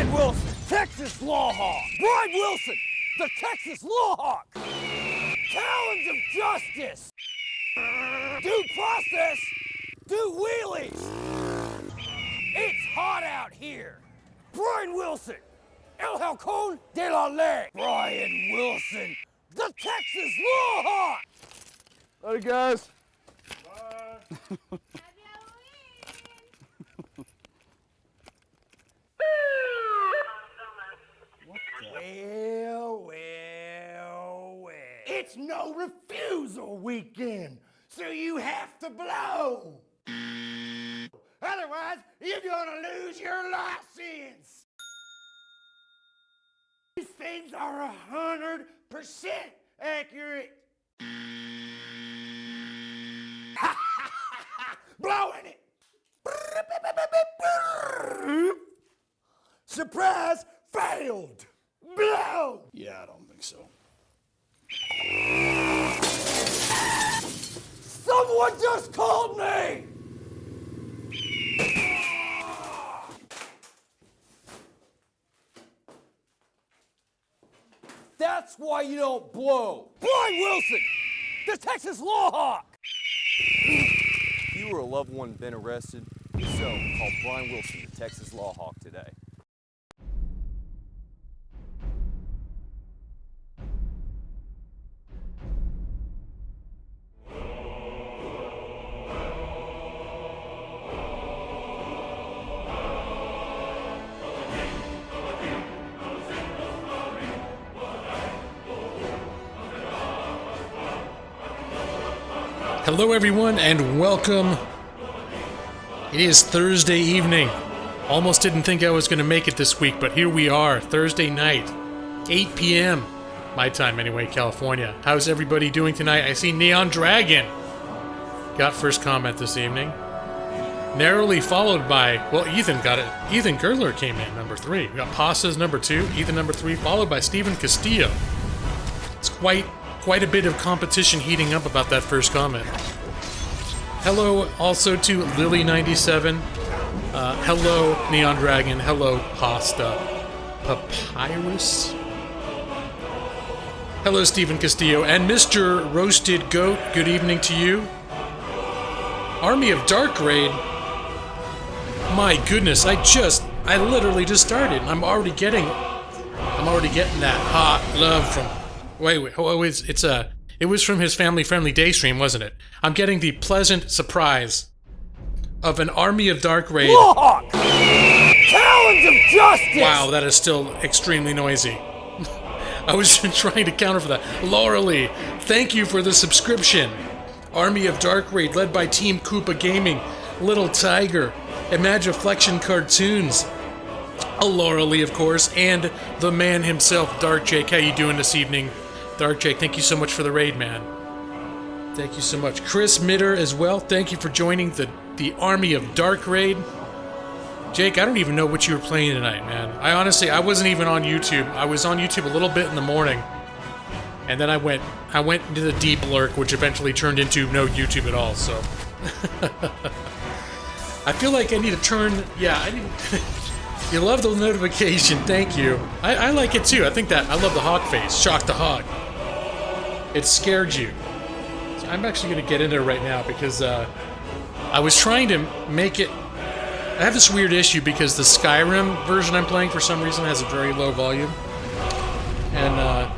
Brian Wilson, Texas Lawhawk. Brian Wilson, the Texas Lawhawk. Talons of justice. Due process. Do wheelies. It's hot out here. Brian Wilson, El Halcon de la Ley. Brian Wilson, the Texas Lawhawk. Later, guys. Bye. Well. It's no refusal weekend, so you have to blow. Otherwise, you're gonna lose your license. These things are 100% accurate. Blowing it. Surprise, failed. Blow. Yeah, I don't think so. Someone just called me. That's why you don't blow. Brian Wilson, the Texas Lawhawk. If you or a loved one been arrested, so call Brian Wilson, the Texas Lawhawk today. Hello everyone and welcome. It is Thursday evening. Almost didn't think I was going to make it this week, but here we are, Thursday night, 8 p.m. My time anyway, California. How's everybody doing tonight? I see Neon Dragon got first comment this evening. Narrowly followed by, well, Ethan got it. Ethan Gertler came in, number 3. We got Pastas, number 2. Ethan, number 3, followed by Steven Castillo. It's quite a bit of competition heating up about that first comment. Hello also to Lily97. Hello Neon Dragon. Hello Pasta Papyrus. Hello Steven Castillo. And Mr. Roasted Goat, good evening to you. Army of Dark Raid. My goodness, I literally just started. I'm already getting that hot love from... Wait, oh, it was from his family-friendly day stream, wasn't it? I'm getting the pleasant surprise of an Army of Dark Raid. Lawhawk! Talons of justice! Wow, that is still extremely noisy. I was trying to counter for that. Laurelie, thank you for the subscription. Army of Dark Raid, led by Team Koopa Gaming, Little Tiger, Imagiflexion Cartoons, Laurelie, of course, and the man himself, Dark Jake. How you doing this evening? Dark Jake, thank you so much for the raid, man. Thank you so much. Chris Mitter as well, thank you for joining the Army of Dark Raid. Jake, I don't even know what you were playing tonight, man. I wasn't even on YouTube. I was on YouTube a little bit in the morning. And then I went into the deep lurk, which eventually turned into no YouTube at all, so. I feel like I need to turn, You love the notification, thank you. I like it too, I love the hawk face, shock the hawk. It scared you. So I'm actually going to get in there right now because I was trying to make it... I have this weird issue because the Skyrim version I'm playing for some reason has a very low volume. And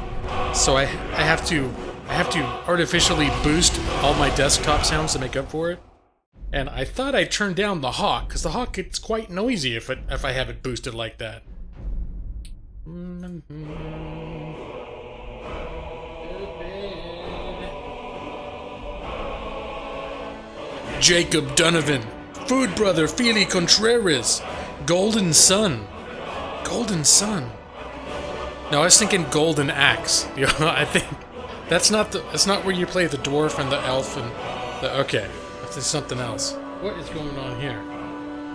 so I have to artificially boost all my desktop sounds to make up for it. And I thought I'd turn down the hawk, because the hawk gets quite noisy if I have it boosted like that. Jacob Donovan, Food Brother Feely Contreras, Golden Sun. Golden Sun. No, I was thinking Golden Axe. You know, I think that's not where you play the dwarf and the elf and the... Okay. There's something else. What is going on here?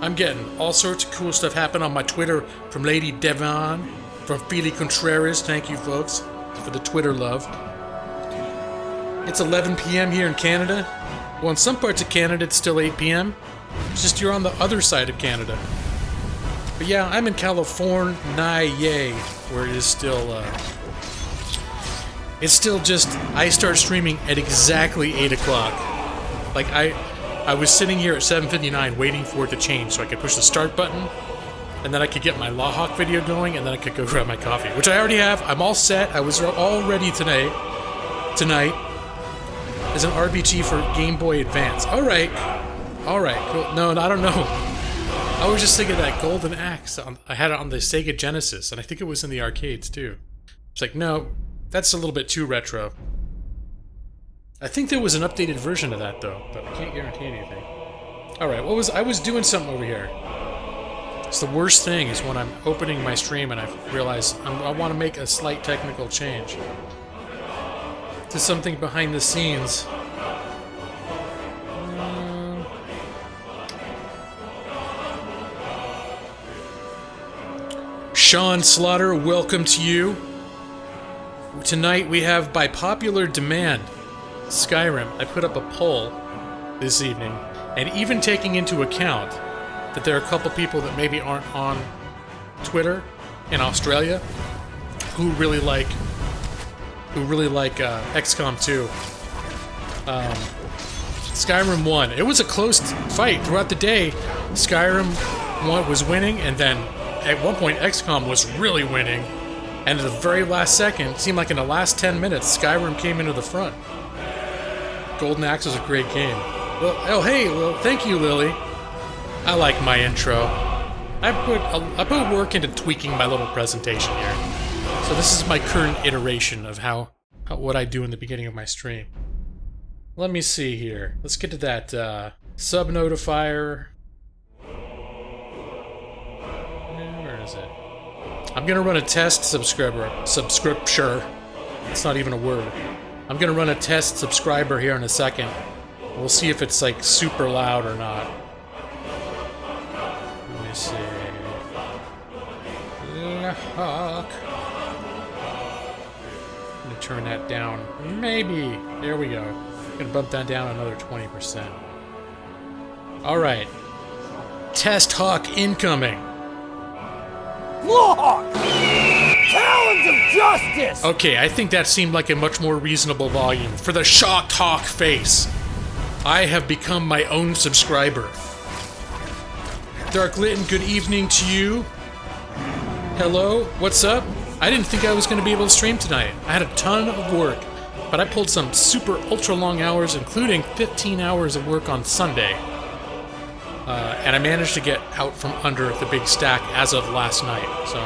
I'm getting all sorts of cool stuff happen on my Twitter from Lady Devon, from Feely Contreras. Thank you, folks, for the Twitter love. It's 11 p.m. here in Canada. Well, in some parts of Canada, it's still 8 p.m. It's just you're on the other side of Canada. But yeah, I'm in California, where it is still, it's still just, I start streaming at exactly 8 o'clock. Like, I was sitting here at 7:59 waiting for it to change so I could push the start button, and then I could get my Lawhawk video going, and then I could go grab my coffee, which I already have. I'm all set. I was all ready tonight as an RPG for Game Boy Advance. Alright, cool. No, I don't know. I was just thinking of that golden axe. I had it on the Sega Genesis, and I think it was in the arcades too. It's like, no, that's a little bit too retro. I think there was an updated version of that though, but I can't guarantee anything. Alright, I was doing something over here. It's the worst thing is when I'm opening my stream and I realize I want to make a slight technical change to something behind the scenes. Sean Slaughter, welcome to you. Tonight we have, by popular demand, Skyrim. I put up a poll this evening, and even taking into account that there are a couple people that maybe aren't on Twitter in Australia who really like XCOM 2. Skyrim won. It was a close fight throughout the day. Skyrim was winning, and then at one point XCOM was really winning. And at the very last second, it seemed like in the last 10 minutes, Skyrim came into the front. Golden Axe was a great game. Well, thank you, Lily. I like my intro. I put work into tweaking my little presentation here. So this is my current iteration of what I do in the beginning of my stream. Let me see here. Let's get to that sub notifier. Where is it? I'm gonna run a test subscriber. It's not even a word. I'm gonna run a test subscriber here in a second. We'll see if it's like super loud or not. Let me see. I'm gonna turn that down. Maybe. There we go. I'm gonna bump that down another 20%. Alright. Test Hawk incoming. Lawhawk! Talons of Justice! Okay, I think that seemed like a much more reasonable volume. For the shocked hawk face, I have become my own subscriber. Dark Litton, good evening to you. Hello, what's up? I didn't think I was going to be able to stream tonight. I had a ton of work, but I pulled some super ultra long hours, including 15 hours of work on Sunday. And I managed to get out from under the big stack as of last night, so...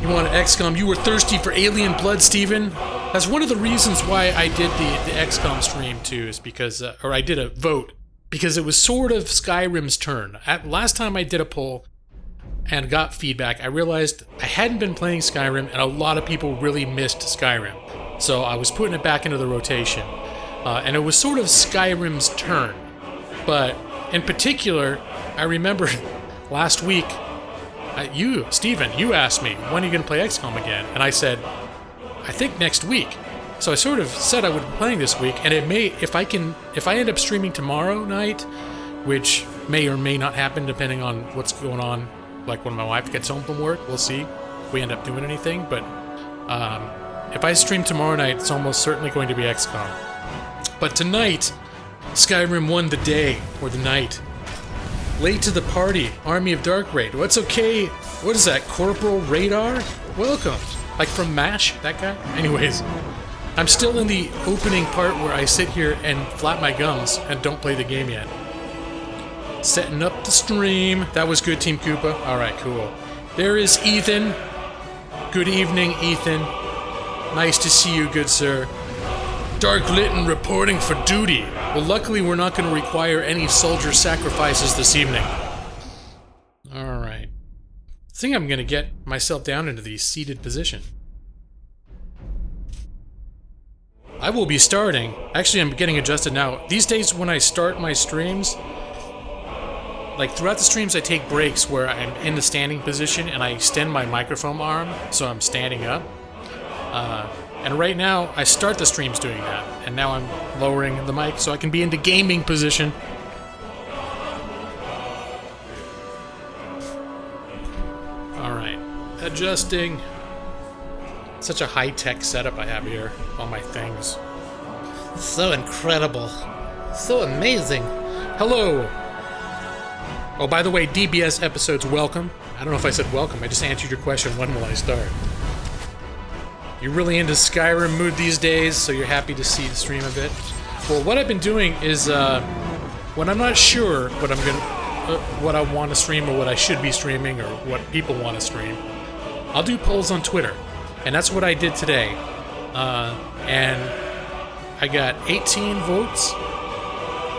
You want XCOM? You were thirsty for alien blood, Steven? That's one of the reasons why I did the XCOM stream, too, is because... or I did a vote, because it was sort of Skyrim's turn. Last time I did a poll and got feedback, I realized I hadn't been playing Skyrim, and a lot of people really missed Skyrim. So I was putting it back into the rotation. And it was sort of Skyrim's turn. But... in particular, I remember last week, Steven, you asked me, when are you going to play XCOM again? And I said, I think next week. So I sort of said I would be playing this week, and it may, if I end up streaming tomorrow night, which may or may not happen depending on what's going on, like when my wife gets home from work, we'll see if we end up doing anything, but if I stream tomorrow night, it's almost certainly going to be XCOM. But tonight, Skyrim won the day, or the night. Late to the party, Army of Dark Raid. What's okay? What is that, Corporal Radar? Welcome. Like from MASH, that guy? Anyways, I'm still in the opening part where I sit here and flap my gums and don't play the game yet. Setting up the stream. That was good, Team Koopa. Alright, cool. There is Ethan. Good evening, Ethan. Nice to see you, good sir. Dark Litton reporting for duty. Well, luckily we're not going to require any soldier sacrifices this evening. Alright. I think I'm going to get myself down into the seated position. I will be starting. Actually, I'm getting adjusted now. These days when I start my streams, like throughout the streams I take breaks where I'm in the standing position and I extend my microphone arm so I'm standing up. And right now, I start the streams doing that, and now I'm lowering the mic so I can be into gaming position. adjusting. Such a high-tech setup I have here. All my things. So incredible. So amazing. Hello. Oh, by the way, DBS episodes welcome. I don't know if I said welcome. I just answered your question, when will I start? You're really into Skyrim mood these days, so you're happy to see the stream a bit. Well, what I've been doing is, when I'm not sure what I want to stream or what I should be streaming or what people want to stream, I'll do polls on Twitter. And that's what I did today. And I got 18 votes.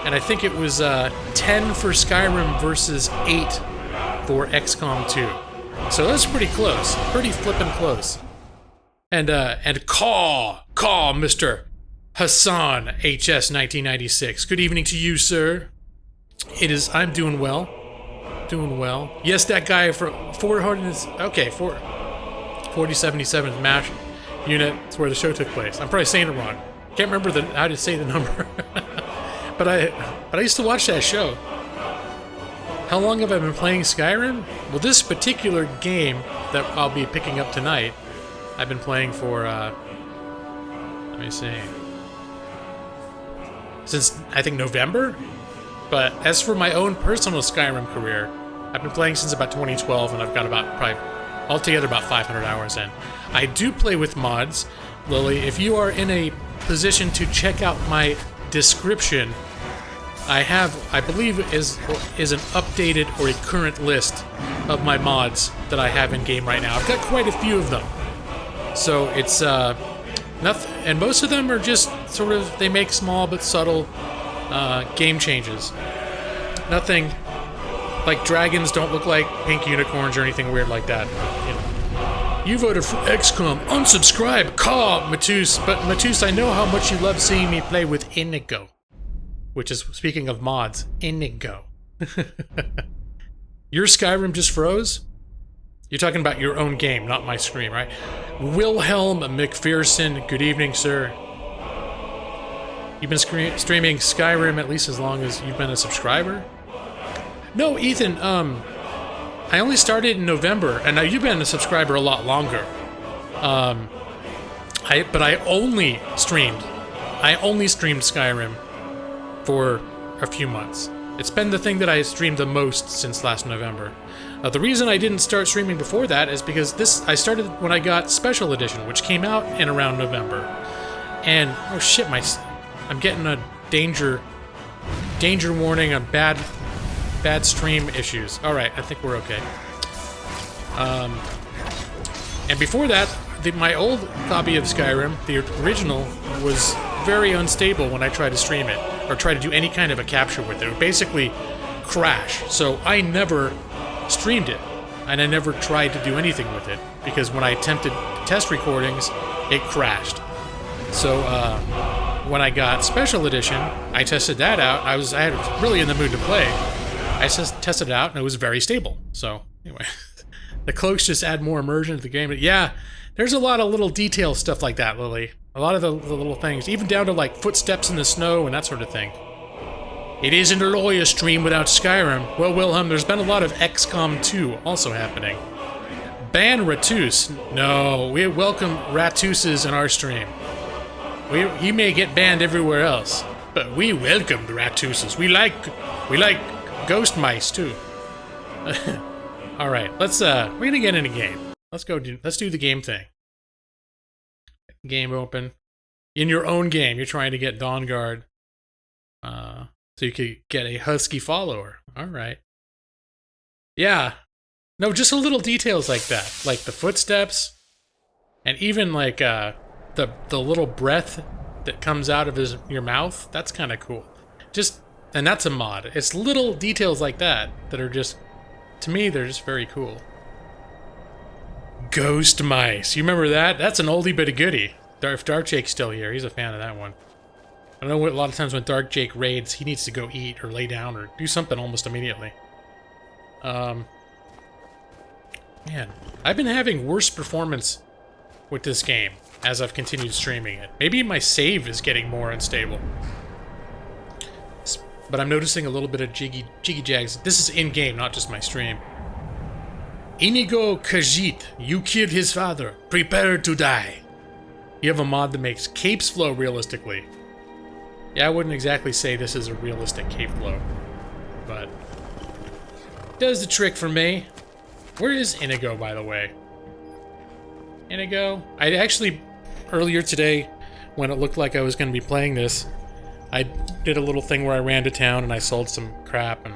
And I think it was 10 for Skyrim versus 8 for XCOM 2. So that's pretty close. Pretty flippin' close. And call Mr. Hassan HS 1996. Good evening to you, sir. I'm doing well. Doing well. Yes, that guy for 4077th MASH unit. That's where the show took place. I'm probably saying it wrong. Can't remember how to say the number. but I used to watch that show. How long have I been playing Skyrim? Well, this particular game that I'll be picking up tonight, I've been playing for, let me see, since, I think, November? But as for my own personal Skyrim career, I've been playing since about 2012, and I've got altogether about 500 hours in. I do play with mods. Lily, if you are in a position to check out my description, I believe is an updated or a current list of my mods that I have in game right now. I've got quite a few of them. So it's nothing, and most of them are just sort of, they make small but subtle game changes. Nothing like dragons don't look like pink unicorns or anything weird like that. You voted for XCOM. Unsubscribe. Call Matus. But Matus, I know how much you love seeing me play with Inigo. Which is, speaking of mods, Inigo. Your Skyrim just froze? You're talking about your own game, not my stream, right? Wilhelm McPherson, good evening, sir. You've been streaming Skyrim at least as long as you've been a subscriber? No, Ethan, I only started in November, and now you've been a subscriber a lot longer. But I only streamed Skyrim for a few months. It's been the thing that I streamed the most since last November. The reason I didn't start streaming before that is because I started when I got Special Edition, which came out in around November. And, oh shit, I'm getting a danger warning on bad stream issues. Alright, I think we're okay. And before that, my old copy of Skyrim, the original, was very unstable when I tried to stream it, or try to do any kind of a capture with it. It would basically crash. So I never streamed it, and I never tried to do anything with it, because when I attempted test recordings, it crashed. So when I got Special Edition, I tested that out. I was really in the mood to play. I just tested it out, and it was very stable. So anyway, the cloaks just add more immersion to the game. But yeah, there's a lot of little detail stuff like that, Lily. A lot of the little things, even down to like footsteps in the snow and that sort of thing. It isn't a lawyer stream without Skyrim. Well, Wilhelm, there's been a lot of XCOM 2 also happening. Ban Ratus. No, we welcome Ratuses in our stream. He may get banned everywhere else, but we welcome the Ratuses. We like ghost mice too. All right, we're gonna get in a game. Let's do the game thing. Game open. In your own game, you're trying to get Dawnguard, so you could get a husky follower. All right. Yeah. No, just little details like that, like the footsteps, and even like the little breath that comes out of your mouth. That's kind of cool. And that's a mod. It's little details like that are just, to me, they're just very cool. Ghost mice. You remember that? That's an oldie but a goodie. If Dark Jake's still here, he's a fan of that one. I know a lot of times when Dark Jake raids, he needs to go eat or lay down or do something almost immediately. Man, I've been having worse performance with this game as I've continued streaming it. Maybe my save is getting more unstable. But I'm noticing a little bit of jiggy jags. This is in-game, not just my stream. Inigo Khajiit, you killed his father. Prepare to die. You have a mod that makes capes flow realistically. Yeah, I wouldn't exactly say this is a realistic cape flow, but does the trick for me. Where is Inigo, by the way? Inigo? I actually, earlier today, when it looked like I was going to be playing this, I did a little thing where I ran to town and I sold some crap and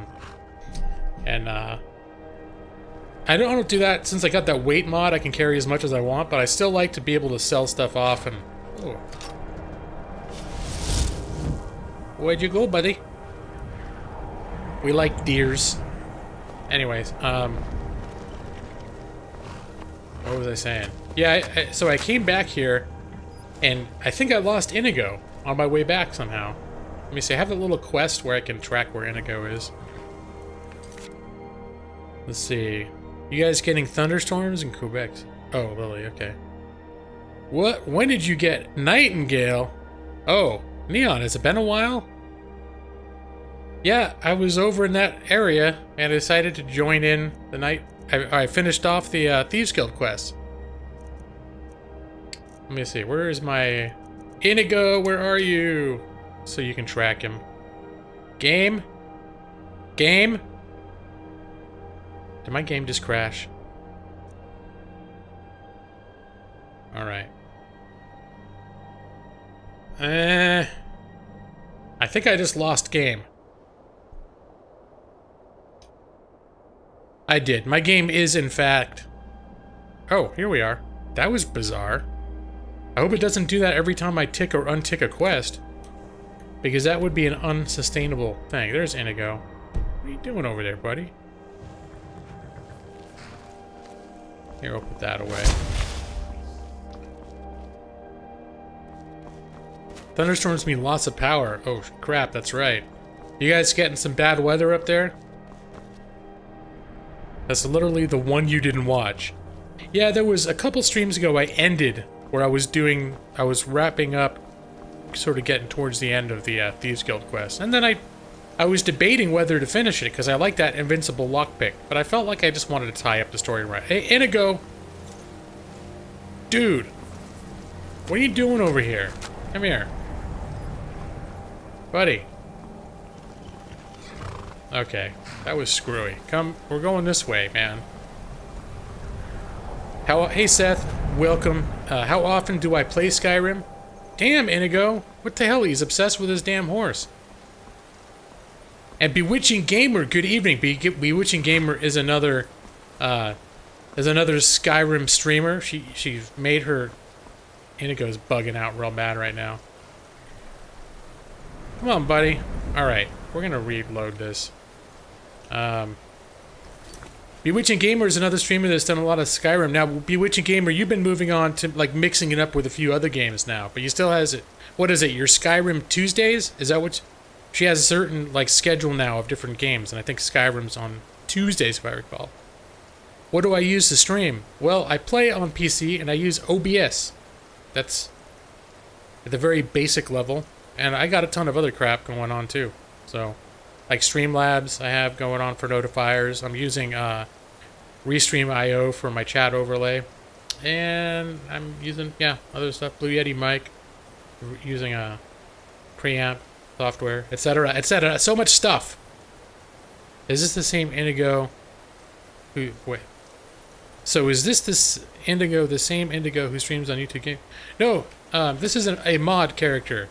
I don't do that since I got that weight mod. I can carry as much as I want, but I still like to be able to sell stuff off and... Oh. Where'd you go, buddy? We like deers. Anyways, what was I saying? Yeah, so I came back here, and I think I lost Inigo on my way back somehow. Let me see, I have a little quest where I can track where Inigo is. Let's see. You guys getting thunderstorms in Quebec? Oh, Lily, okay. What? When did you get Nightingale? Oh, Neon, has it been a while? Yeah, I was over in that area and decided to join in the night. I finished off the Thieves Guild quest. Let me see, where is my... Inigo, where are you? So you can track him. Game? Game? Did my game just crash? Alright. I think I just lost game. I did. My game is, in fact... Oh, here we are. That was bizarre. I hope it doesn't do that every time I tick or untick a quest, because that would be an unsustainable thing. There's Inigo. What are you doing over there, buddy? Here, I'll put that away. Thunderstorms mean lots of power. Oh, crap, that's right. You guys getting some bad weather up there? That's literally the one you didn't watch. Yeah, there was a couple streams ago I ended where I was wrapping up, sort of getting towards the end of the Thieves Guild quest. And then I was debating whether to finish it, because I like that invincible lockpick, but I felt like I just wanted to tie up the story right. Hey, Inigo! Dude! What are you doing over here? Come here. Buddy. Okay, that was screwy. Come, we're going this way, man. Hey Seth, welcome. How often do I play Skyrim? Damn, Inigo! What the hell? He's obsessed with his damn horse. And Bewitching Gamer, good evening. Bewitching Gamer is another Skyrim streamer. She's made her... Inigo's bugging out real bad right now. Come on, buddy. Alright, we're gonna reload this. Bewitching Gamer is another streamer that's done a lot of Skyrim. Now, Bewitching Gamer, you've been moving on to, like, mixing it up with a few other games now, but you still has it. What is it, your Skyrim Tuesdays? Is that what... She has a certain, like, schedule now of different games, and I think Skyrim's on Tuesdays, if I recall. What do I use to stream? Well, I play on PC, and I use OBS. That's at the very basic level, and I got a ton of other crap going on, too. So, like Streamlabs I have going on for Modifiers. I'm using Restream.io for my chat overlay. And I'm using, yeah, other stuff. Blue Yeti mic. Using a preamp software, etc., etc. So much stuff. Is this the same Inigo? Wait. So is this Indigo, the same Indigo who streams on YouTube Game? No, this is a mod character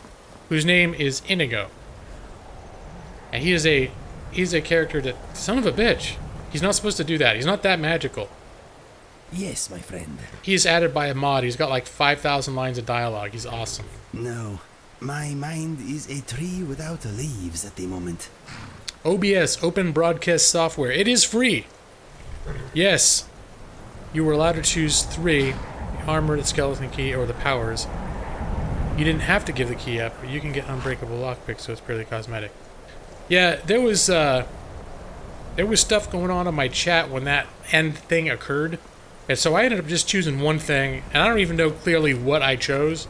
whose name is Inigo. And he's a character that, son of a bitch. He's not supposed to do that. He's not that magical. Yes, my friend. He's added by a mod. He's got like 5,000 lines of dialogue. He's awesome. No, my mind is a tree without leaves at the moment. OBS, Open Broadcast Software. It is free. Yes. You were allowed to choose 3. The armor, the skeleton key, or the powers. You didn't have to give the key up, but you can get unbreakable lockpicks, so it's purely cosmetic. Yeah, there was stuff going on my chat when that end thing occurred. And so I ended up just choosing one thing, and I don't even know clearly what I chose.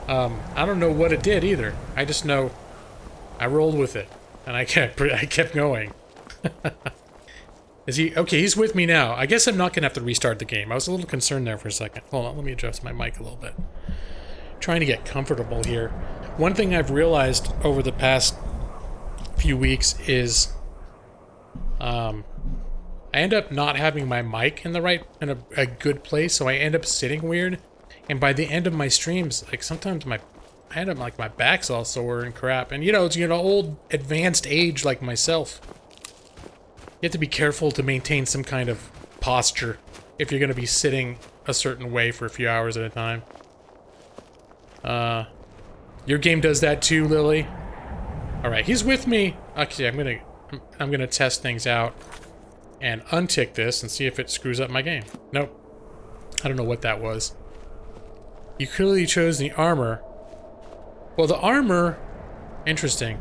I don't know what it did either. I just know I rolled with it, and I kept going. Is he? Okay, he's with me now. I guess I'm not gonna have to restart the game. I was a little concerned there for a second. Hold on, let me adjust my mic a little bit. Trying to get comfortable here. One thing I've realized over the past few weeks is I end up not having my mic in a good place, so I end up sitting weird. And by the end of my streams, like sometimes I end up like my back's all sore and crap. And it's old advanced age like myself. You have to be careful to maintain some kind of posture if you're going to be sitting a certain way for a few hours at a time. Your game does that too, Lily? Alright, he's with me. Actually, I'm gonna test things out and untick this and see if it screws up my game. Nope. I don't know what that was. You clearly chose the armor. Well, the armor... Interesting.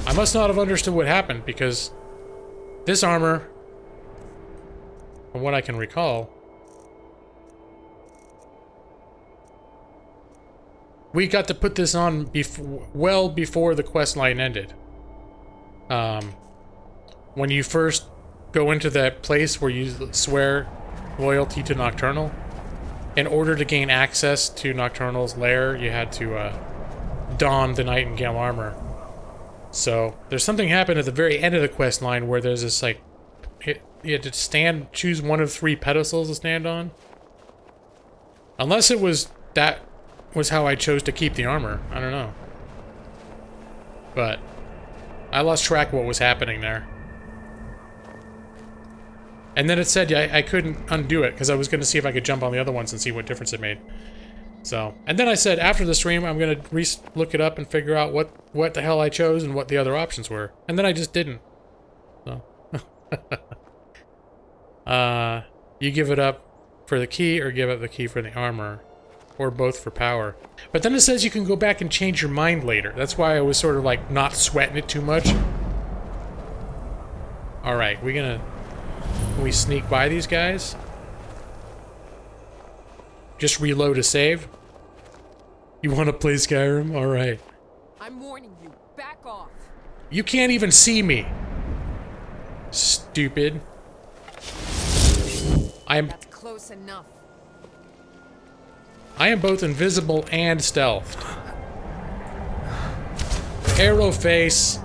I must not have understood what happened, because this armor, from what I can recall, we got to put this on well before the quest line ended. When you first go into that place where you swear loyalty to Nocturnal, in order to gain access to Nocturnal's lair, you had to don the Nightingale armor. So, there's something happened at the very end of the quest line where there's this, like, you had to choose one of 3 pedestals to stand on. Unless it was, that was how I chose to keep the armor. I don't know. But, I lost track of what was happening there. And then it said I couldn't undo it, because I was going to see if I could jump on the other ones and see what difference it made. So, and then I said, after the stream, I'm going to look it up and figure out what the hell I chose and what the other options were. And then I just didn't. So. You give it up for the key or give up the key for the armor. Or both for power. But then it says you can go back and change your mind later. That's why I was sort of like not sweating it too much. Alright, can we sneak by these guys? Just reload a save? You want to play Skyrim? Alright. I'm warning you, back off. You can't even see me. Stupid. That's close enough. I am both invisible and stealthed. Arrow face.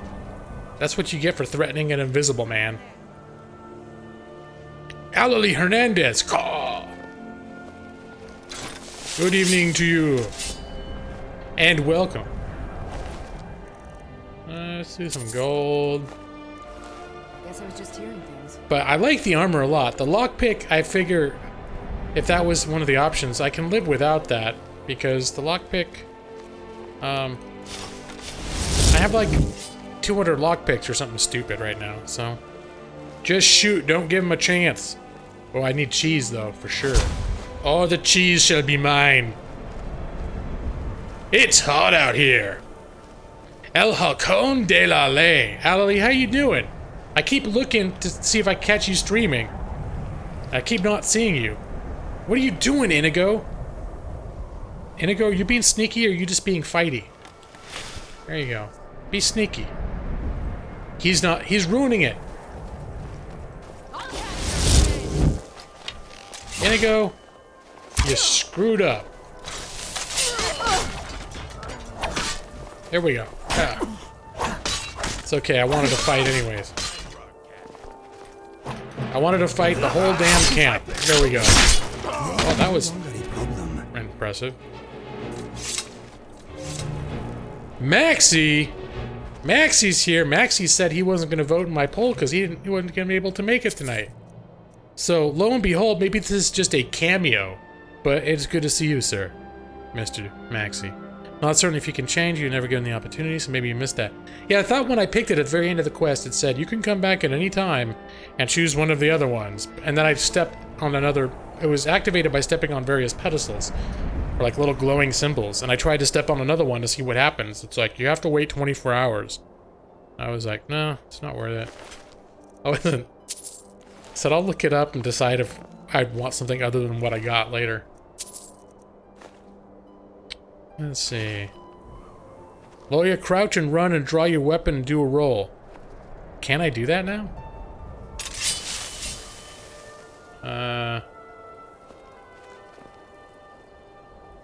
That's what you get for threatening an invisible man. Alali Hernandez. Caw. Good evening to you. And welcome. Let's do some gold. Guess I was just hearing things. But I like the armor a lot. The lockpick, I figure, if that was one of the options, I can live without that. Because the lockpick... I have like 200 lockpicks or something stupid right now, so... Just shoot, don't give him a chance. Oh, I need cheese though, for sure. All the cheese shall be mine. It's hot out here. El Halcon de la Ley. Alali, how you doing? I keep looking to see if I catch you streaming. I keep not seeing you. What are you doing, Inigo? Inigo, are you being sneaky or are you just being fighty? There you go. Be sneaky. He's not. He's ruining it. Inigo, you screwed up. There we go. Ah. It's okay, I wanted to fight anyways. I wanted to fight the whole damn camp. There we go. Oh, that was impressive. Maxie! Maxie's here. Maxie said he wasn't going to vote in my poll because he wasn't going to be able to make it tonight. So, lo and behold, maybe this is just a cameo. But it's good to see you, sir. Mr. Maxie. Not certain if you can change, you're never given the opportunity, so maybe you missed that. Yeah, I thought when I picked it at the very end of the quest, it said, you can come back at any time and choose one of the other ones. And then I stepped on another... It was activated by stepping on various pedestals. Or like little glowing symbols. And I tried to step on another one to see what happens. It's like, you have to wait 24 hours. I was like, no, it's not worth it. I wasn't... I said, I'll look it up and decide if I want something other than what I got later. Let's see. Lawyer, crouch and run and draw your weapon and do a roll. can I do that now?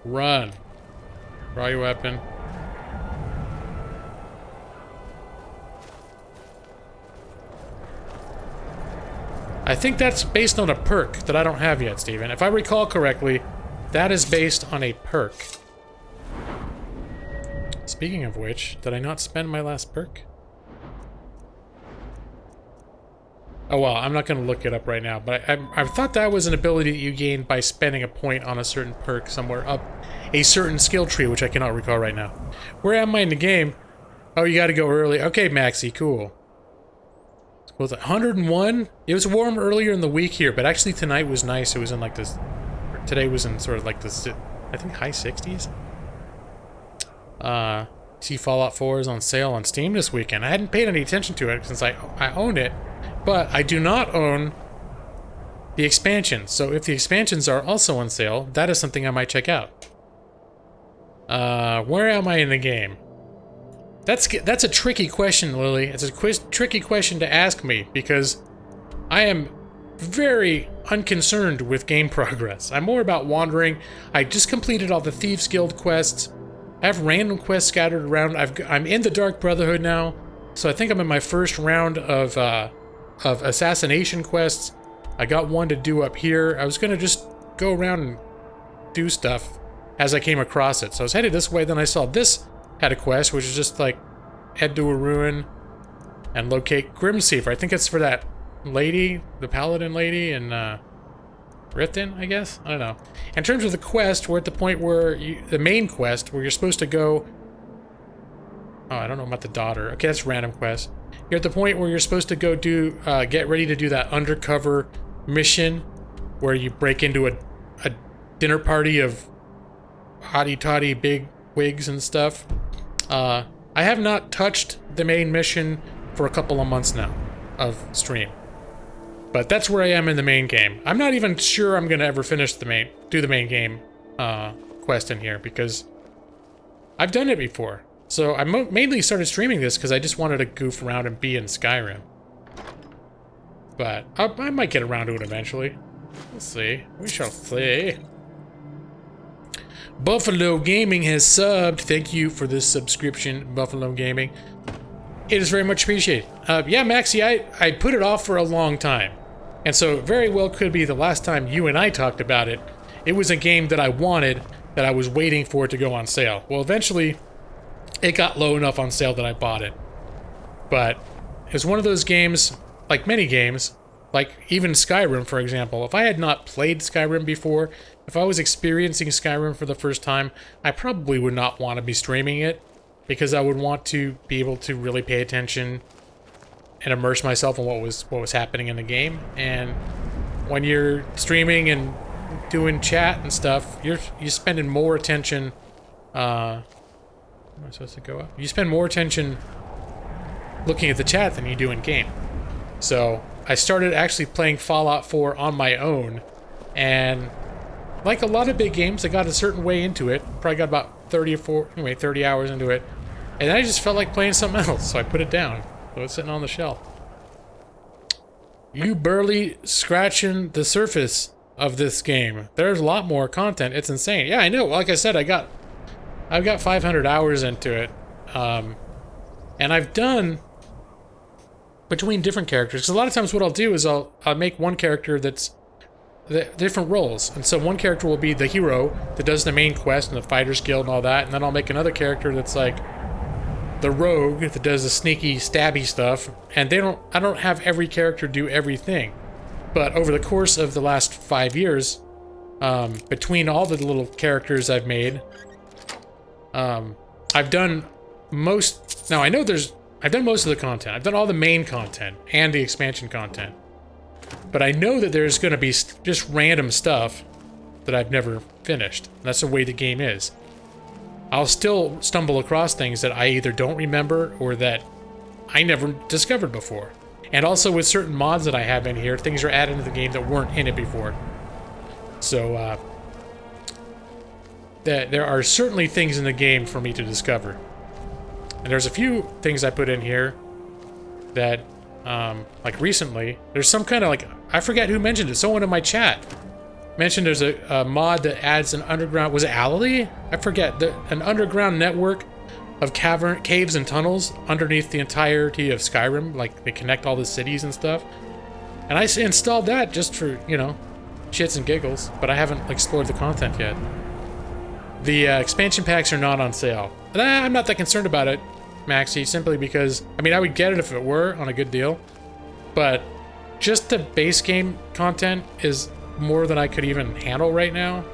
Run. Draw your weapon. I think that's based on a perk that I don't have yet, Steven. If I recall correctly, that is based on a perk. Speaking of which, did I not spend my last perk? Oh well, I'm not going to look it up right now, but I thought that was an ability that you gained by spending a point on a certain perk somewhere up a certain skill tree, which I cannot recall right now. Where am I in the game? Oh, you got to go early. Okay, Maxie, cool. Was it 101? It was warm earlier in the week here, but actually tonight was nice. It was in like this... Today was in sort of like this, I think, high 60s? See, Fallout 4 is on sale on Steam this weekend. I hadn't paid any attention to it since I own it, but I do not own the expansions. So if the expansions are also on sale, that is something I might check out. Where am I in the game? That's a tricky question, Lily. It's a tricky question to ask me because I am very unconcerned with game progress. I'm more about wandering. I just completed all the Thieves Guild quests. I have random quests scattered around. I'm in the Dark Brotherhood now, so I think I'm in my first round of assassination quests. I got one to do up here. I was gonna just go around and do stuff as I came across it. So I was headed this way, then I saw this had a quest, which is just like head to a ruin and locate Grimseeker. I think it's for that lady, the paladin lady, and Riften, I guess? I don't know. In terms of the quest, we're at the point where the main quest, where you're supposed to go... Oh, I don't know about the daughter. Okay, that's random quest. You're at the point where you're supposed to go do, get ready to do that undercover mission, where you break into a dinner party of hotty-toddy big wigs and stuff. I have not touched the main mission for a couple of months now of stream. But that's where I am in the main game. I'm not even sure I'm gonna ever finish the main game quest in here because I've done it before. So I mainly started streaming this because I just wanted to goof around and be in Skyrim. But I might get around to it eventually. We'll see. We shall see. Buffalo Gaming has subbed. Thank you for this subscription, Buffalo Gaming. It is very much appreciated. Yeah, Maxie, I put it off for a long time. And so it very well could be the last time you and I talked about it. It was a game that I wanted, that I was waiting for it to go on sale. Well, eventually, it got low enough on sale that I bought it. But it's one of those games, like many games, like even Skyrim, for example. If I had not played Skyrim before, if I was experiencing Skyrim for the first time, I probably would not want to be streaming it, because I would want to be able to really pay attention and immerse myself in what was happening in the game. And when you're streaming and doing chat and stuff, you're spending more attention. Am I supposed to go up? You spend more attention looking at the chat than you do in game. So I started actually playing Fallout 4 on my own, and like a lot of big games, I got a certain way into it. Probably got about 30 hours into it, and I just felt like playing something else, so I put it down. So it's sitting on the shelf. You barely scratching the surface of this game. There's a lot more content. It's insane. Yeah, I know. Like I said, I've got 500 hours into it, and I've done between different characters. Because a lot of times, what I'll do is I'll make one character that's the different roles, and so one character will be the hero that does the main quest and the Fighters Guild and all that, and then I'll make another character that's like the rogue that does the sneaky, stabby stuff, and I don't have every character do everything. But over the course of the last 5 years, between all the little characters I've made, I've done most... Now, I've done most of the content. I've done all the main content and the expansion content. But I know that there's going to be just random stuff that I've never finished. That's the way the game is. I'll still stumble across things that I either don't remember or that I never discovered before. And also with certain mods that I have in here, things are added into the game that weren't in it before. So, there are certainly things in the game for me to discover. And there's a few things I put in here that like recently. There's some kind of like, I forget who mentioned it. Someone in my chat mentioned there's a mod that adds an underground, was it Alley? I forget, an underground network of caves and tunnels underneath the entirety of Skyrim. Like they connect all the cities and stuff. And I installed that just for, you know, shits and giggles, but I haven't explored the content yet. The expansion packs are not on sale. I'm not that concerned about it, Maxie, simply because, I mean, I would get it if it were on a good deal, but just the base game content is more than I could even handle right now.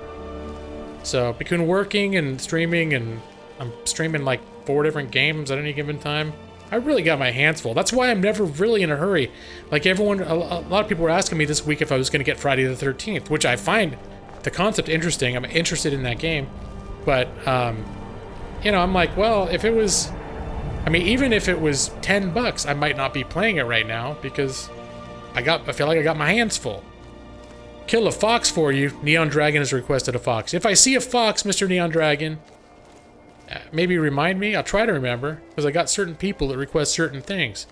So between working and streaming, and I'm streaming like 4 different games at any given time, I really got my hands full. That's why I'm never really in a hurry. Like everyone, a lot of people were asking me this week if I was going to get Friday the 13th, which I find the concept interesting. I'm interested in that game. But, you know, I'm like, well, if it was, I mean, even if it was $10, I might not be playing it right now because I feel like I got my hands full. Kill a fox for you. Neon Dragon has requested a fox. If I see a fox, Mr. Neon Dragon, maybe remind me. I'll try to remember because I got certain people that request certain things.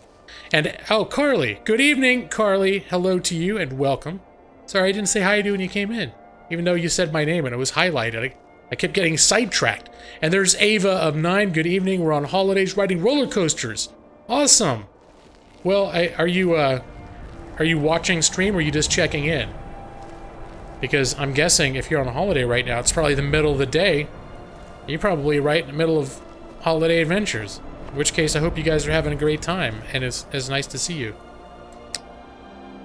And, oh, Carly. Good evening, Carly. Hello to you and welcome. Sorry, I didn't say hi to you when you came in, even though you said my name and it was highlighted. I kept getting sidetracked. And there's Ava of 9. Good evening. We're on holidays riding roller coasters. Awesome. Well, are you watching stream or are you just checking in? Because I'm guessing if you're on a holiday right now, it's probably the middle of the day. You're probably right in the middle of holiday adventures. In which case, I hope you guys are having a great time, and it's nice to see you.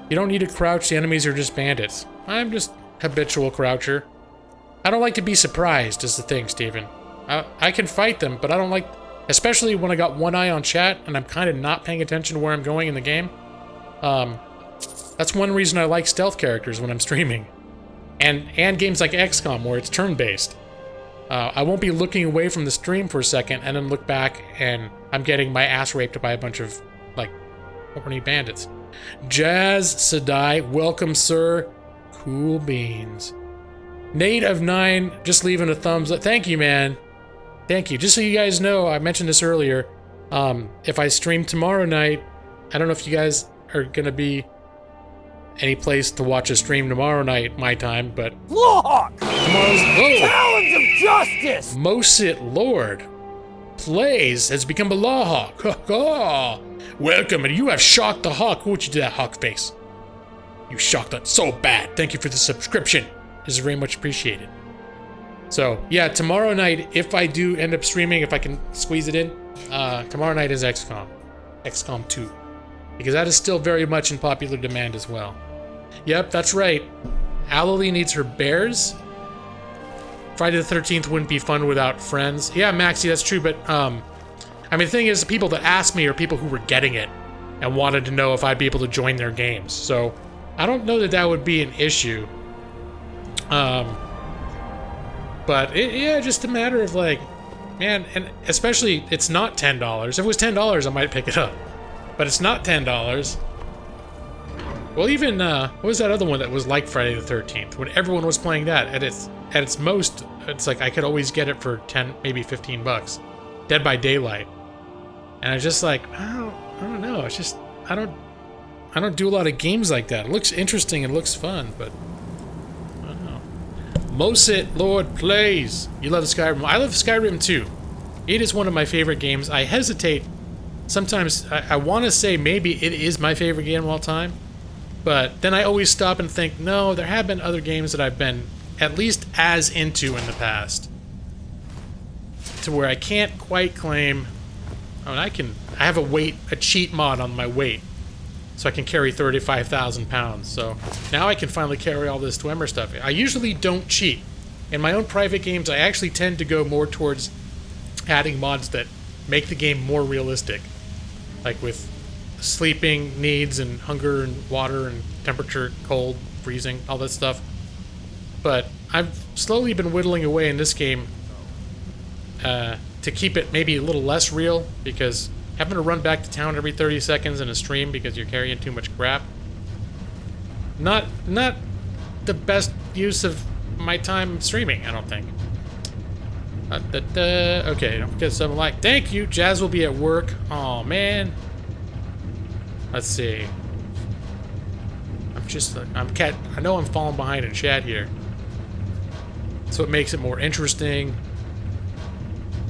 You don't need to crouch. The enemies are just bandits. I'm just habitual croucher. I don't like to be surprised is the thing, Steven. I can fight them, but I don't like... Especially when I got one eye on chat, and I'm kind of not paying attention to where I'm going in the game. That's one reason I like stealth characters when I'm streaming. And games like XCOM, where it's turn-based. I won't be looking away from the stream for a second, and then look back, and I'm getting my ass raped by a bunch of, like, horny bandits. Jazz Sadai, welcome, sir. Cool beans. Nate of 9, just leaving a thumbs up. Thank you, man. Thank you. Just so you guys know, I mentioned this earlier. If I stream tomorrow night, I don't know if you guys are gonna be any place to watch a stream tomorrow night, my time, but Lawhawk! tomorrow's... Whoa! Talons of Justice! Mosit Lord plays has become a Lawhawk. Welcome, and you have shocked the hawk. What you do that hawk face? You shocked it so bad. Thank you for the subscription. This is very much appreciated. So, yeah, tomorrow night, if I do end up streaming, if I can squeeze it in, tomorrow night is XCOM. XCOM 2. Because that is still very much in popular demand as well. Yep, that's right. Alley needs her bears. Friday the 13th wouldn't be fun without friends. Yeah, Maxie, that's true, but, I mean, the thing is, the people that asked me are people who were getting it and wanted to know if I'd be able to join their games. So, I don't know that that would be an issue. But, yeah, just a matter of, like, man, and especially, it's not $10. If it was $10, I might pick it up. But it's not $10. Well, even, what was that other one that was like Friday the 13th? When everyone was playing that, at its most, it's like I could always get it for 10, maybe 15 bucks. Dead by Daylight. And I was just like, I don't know, it's just, I don't do a lot of games like that. It looks interesting, it looks fun, but I don't know. Mosit Lord plays. You love Skyrim. I love Skyrim too. It is one of my favorite games. I hesitate. Sometimes I want to say maybe it is my favorite game of all time, but then I always stop and think, no, there have been other games that I've been at least as into in the past, to where I can't quite claim. I mean, I have a cheat mod on my weight, so I can carry 35,000 pounds. So now I can finally carry all this Dwemer stuff. I usually don't cheat. In my own private games, I actually tend to go more towards adding mods that make the game more realistic. Like with sleeping needs and hunger and water and temperature, cold, freezing, all that stuff. But I've slowly been whittling away in this game to keep it maybe a little less real, because having to run back to town every 30 seconds in a stream because you're carrying too much crap, not the best use of my time streaming, I don't think. Okay, don't forget something like, thank you, Jazz will be at work. Oh man. Let's see. I know I'm falling behind in chat here. So it makes it more interesting.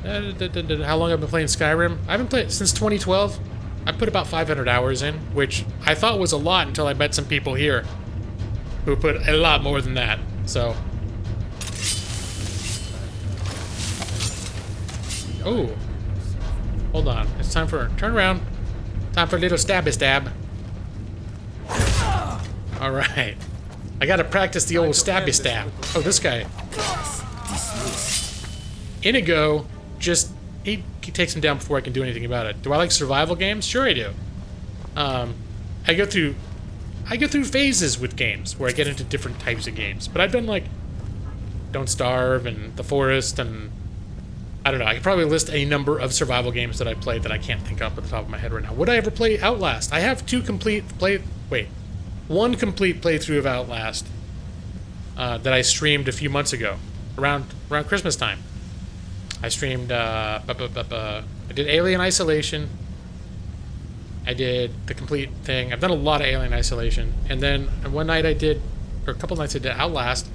How long I've been playing Skyrim? I've been playing since 2012. I put about 500 hours in, which I thought was a lot until I met some people here who put a lot more than that. So. Oh. Hold on. It's time for turn around. Time for a little stabby stab. All right. I gotta practice the old stabby stab. Oh, this guy. Inigo just he takes him down before I can do anything about it. Do I like survival games? Sure I do. I go through phases with games where I get into different types of games. But I've done like Don't Starve and The Forest and I don't know. I could probably list a number of survival games that I played that I can't think of at the top of my head right now. Would I ever play Outlast? I have one complete playthrough of Outlast that I streamed a few months ago, around Christmas time. I streamed, I did Alien Isolation. I did the complete thing. I've done a lot of Alien Isolation. And then one night I did, or a couple nights I did Outlast.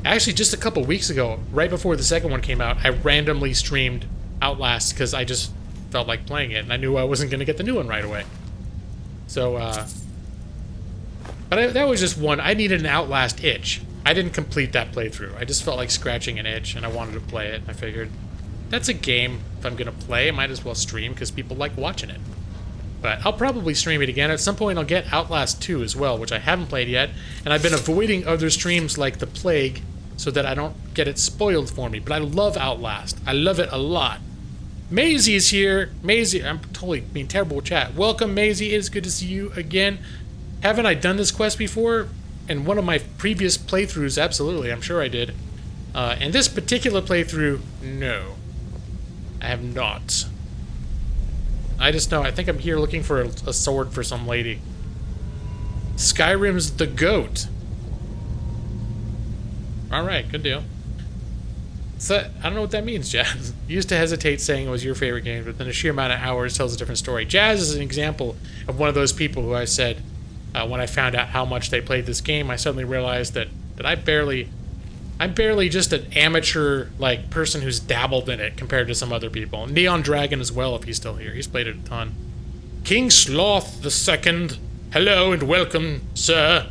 Actually, just a couple weeks ago, right before the second one came out, I randomly streamed Outlast because I just felt like playing it. And I knew I wasn't going to get the new one right away. So, that was just one. I needed an Outlast itch. I didn't complete that playthrough. I just felt like scratching an itch, and I wanted to play it. I figured, that's a game, if I'm going to play, I might as well stream, because people like watching it. But I'll probably stream it again. At some point, I'll get Outlast 2 as well, which I haven't played yet. And I've been avoiding other streams like The Plague, so that I don't get it spoiled for me. But I love Outlast. I love it a lot. Maisie is here. Maisie, I'm totally being terrible with chat. Welcome, Maisie. It is good to see you again. Haven't I done this quest before? In one of my previous playthroughs, absolutely. I'm sure I did. In this particular playthrough, no. I have not. I just know, I think I'm here looking for a sword for some lady. Skyrim's the GOAT. Alright, good deal. So, I don't know what that means, Jazz. You used to hesitate saying it was your favorite game, but then the sheer amount of hours tells a different story. Jazz is an example of one of those people who I said, when I found out how much they played this game, I suddenly realized that I'm barely just an amateur, like, person who's dabbled in it compared to some other people. Neon Dragon as well, if he's still here. He's played it a ton. King Sloth II. Hello and welcome, sir.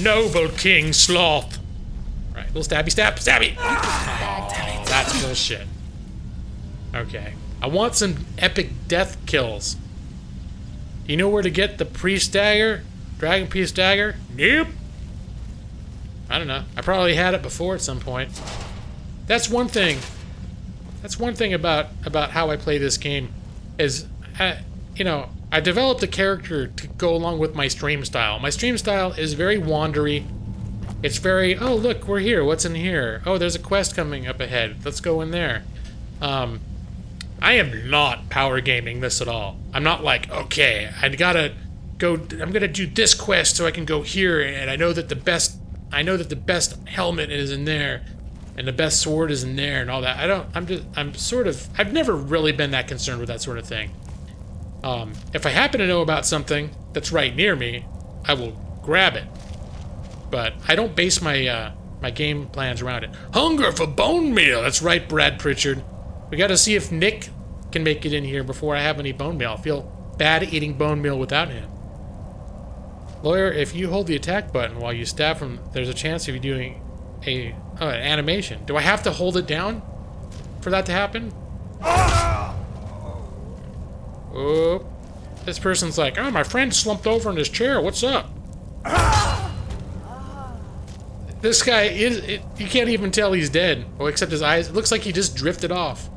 Noble King Sloth. Right, little stabby stab. Stabby! That's bullshit. Okay. I want some epic death kills. Do you know where to get the priest dagger? Dragon priest dagger? Nope. I don't know. I probably had it before at some point. That's one thing. That's one thing about how I play this game is, you know, I developed a character to go along with my stream style. My stream style is very wandery. It's very, oh look, we're here. What's in here? Oh, there's a quest coming up ahead. Let's go in there. I am not power gaming this at all. I'm not like, okay, I'm gonna do this quest so I can go here, and I know that the best helmet is in there, and the best sword is in there, and all that. I've never really been that concerned with that sort of thing. If I happen to know about something that's right near me, I will grab it. But I don't base my my game plans around it. Hunger for bone meal. That's right, Brad Pritchard. We got to see if Nick can make it in here before I have any bone meal. I feel bad eating bone meal without him. Lawyer, if you hold the attack button while you stab him, there's a chance of you doing an animation. Do I have to hold it down for that to happen? Oh, this person's like, oh, my friend slumped over in his chair. What's up? This guy you can't even tell he's dead. Oh, except his eyes. It looks like he just drifted off.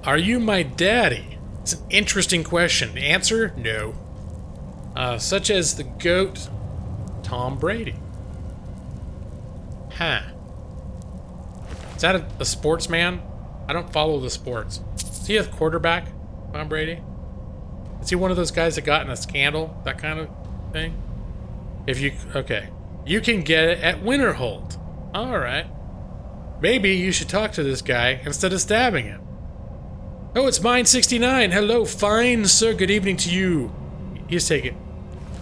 Are you my daddy? It's an interesting question. Answer, no. Such as the GOAT, Tom Brady. Huh. Is that a sportsman? I don't follow the sports. Is he a quarterback, Tom Brady? Is he one of those guys that got in a scandal? That kind of thing? Okay. You can get it at Winterhold. Alright. Maybe you should talk to this guy instead of stabbing him. Oh, it's Mine69. Hello, fine sir. Good evening to you. He's taking.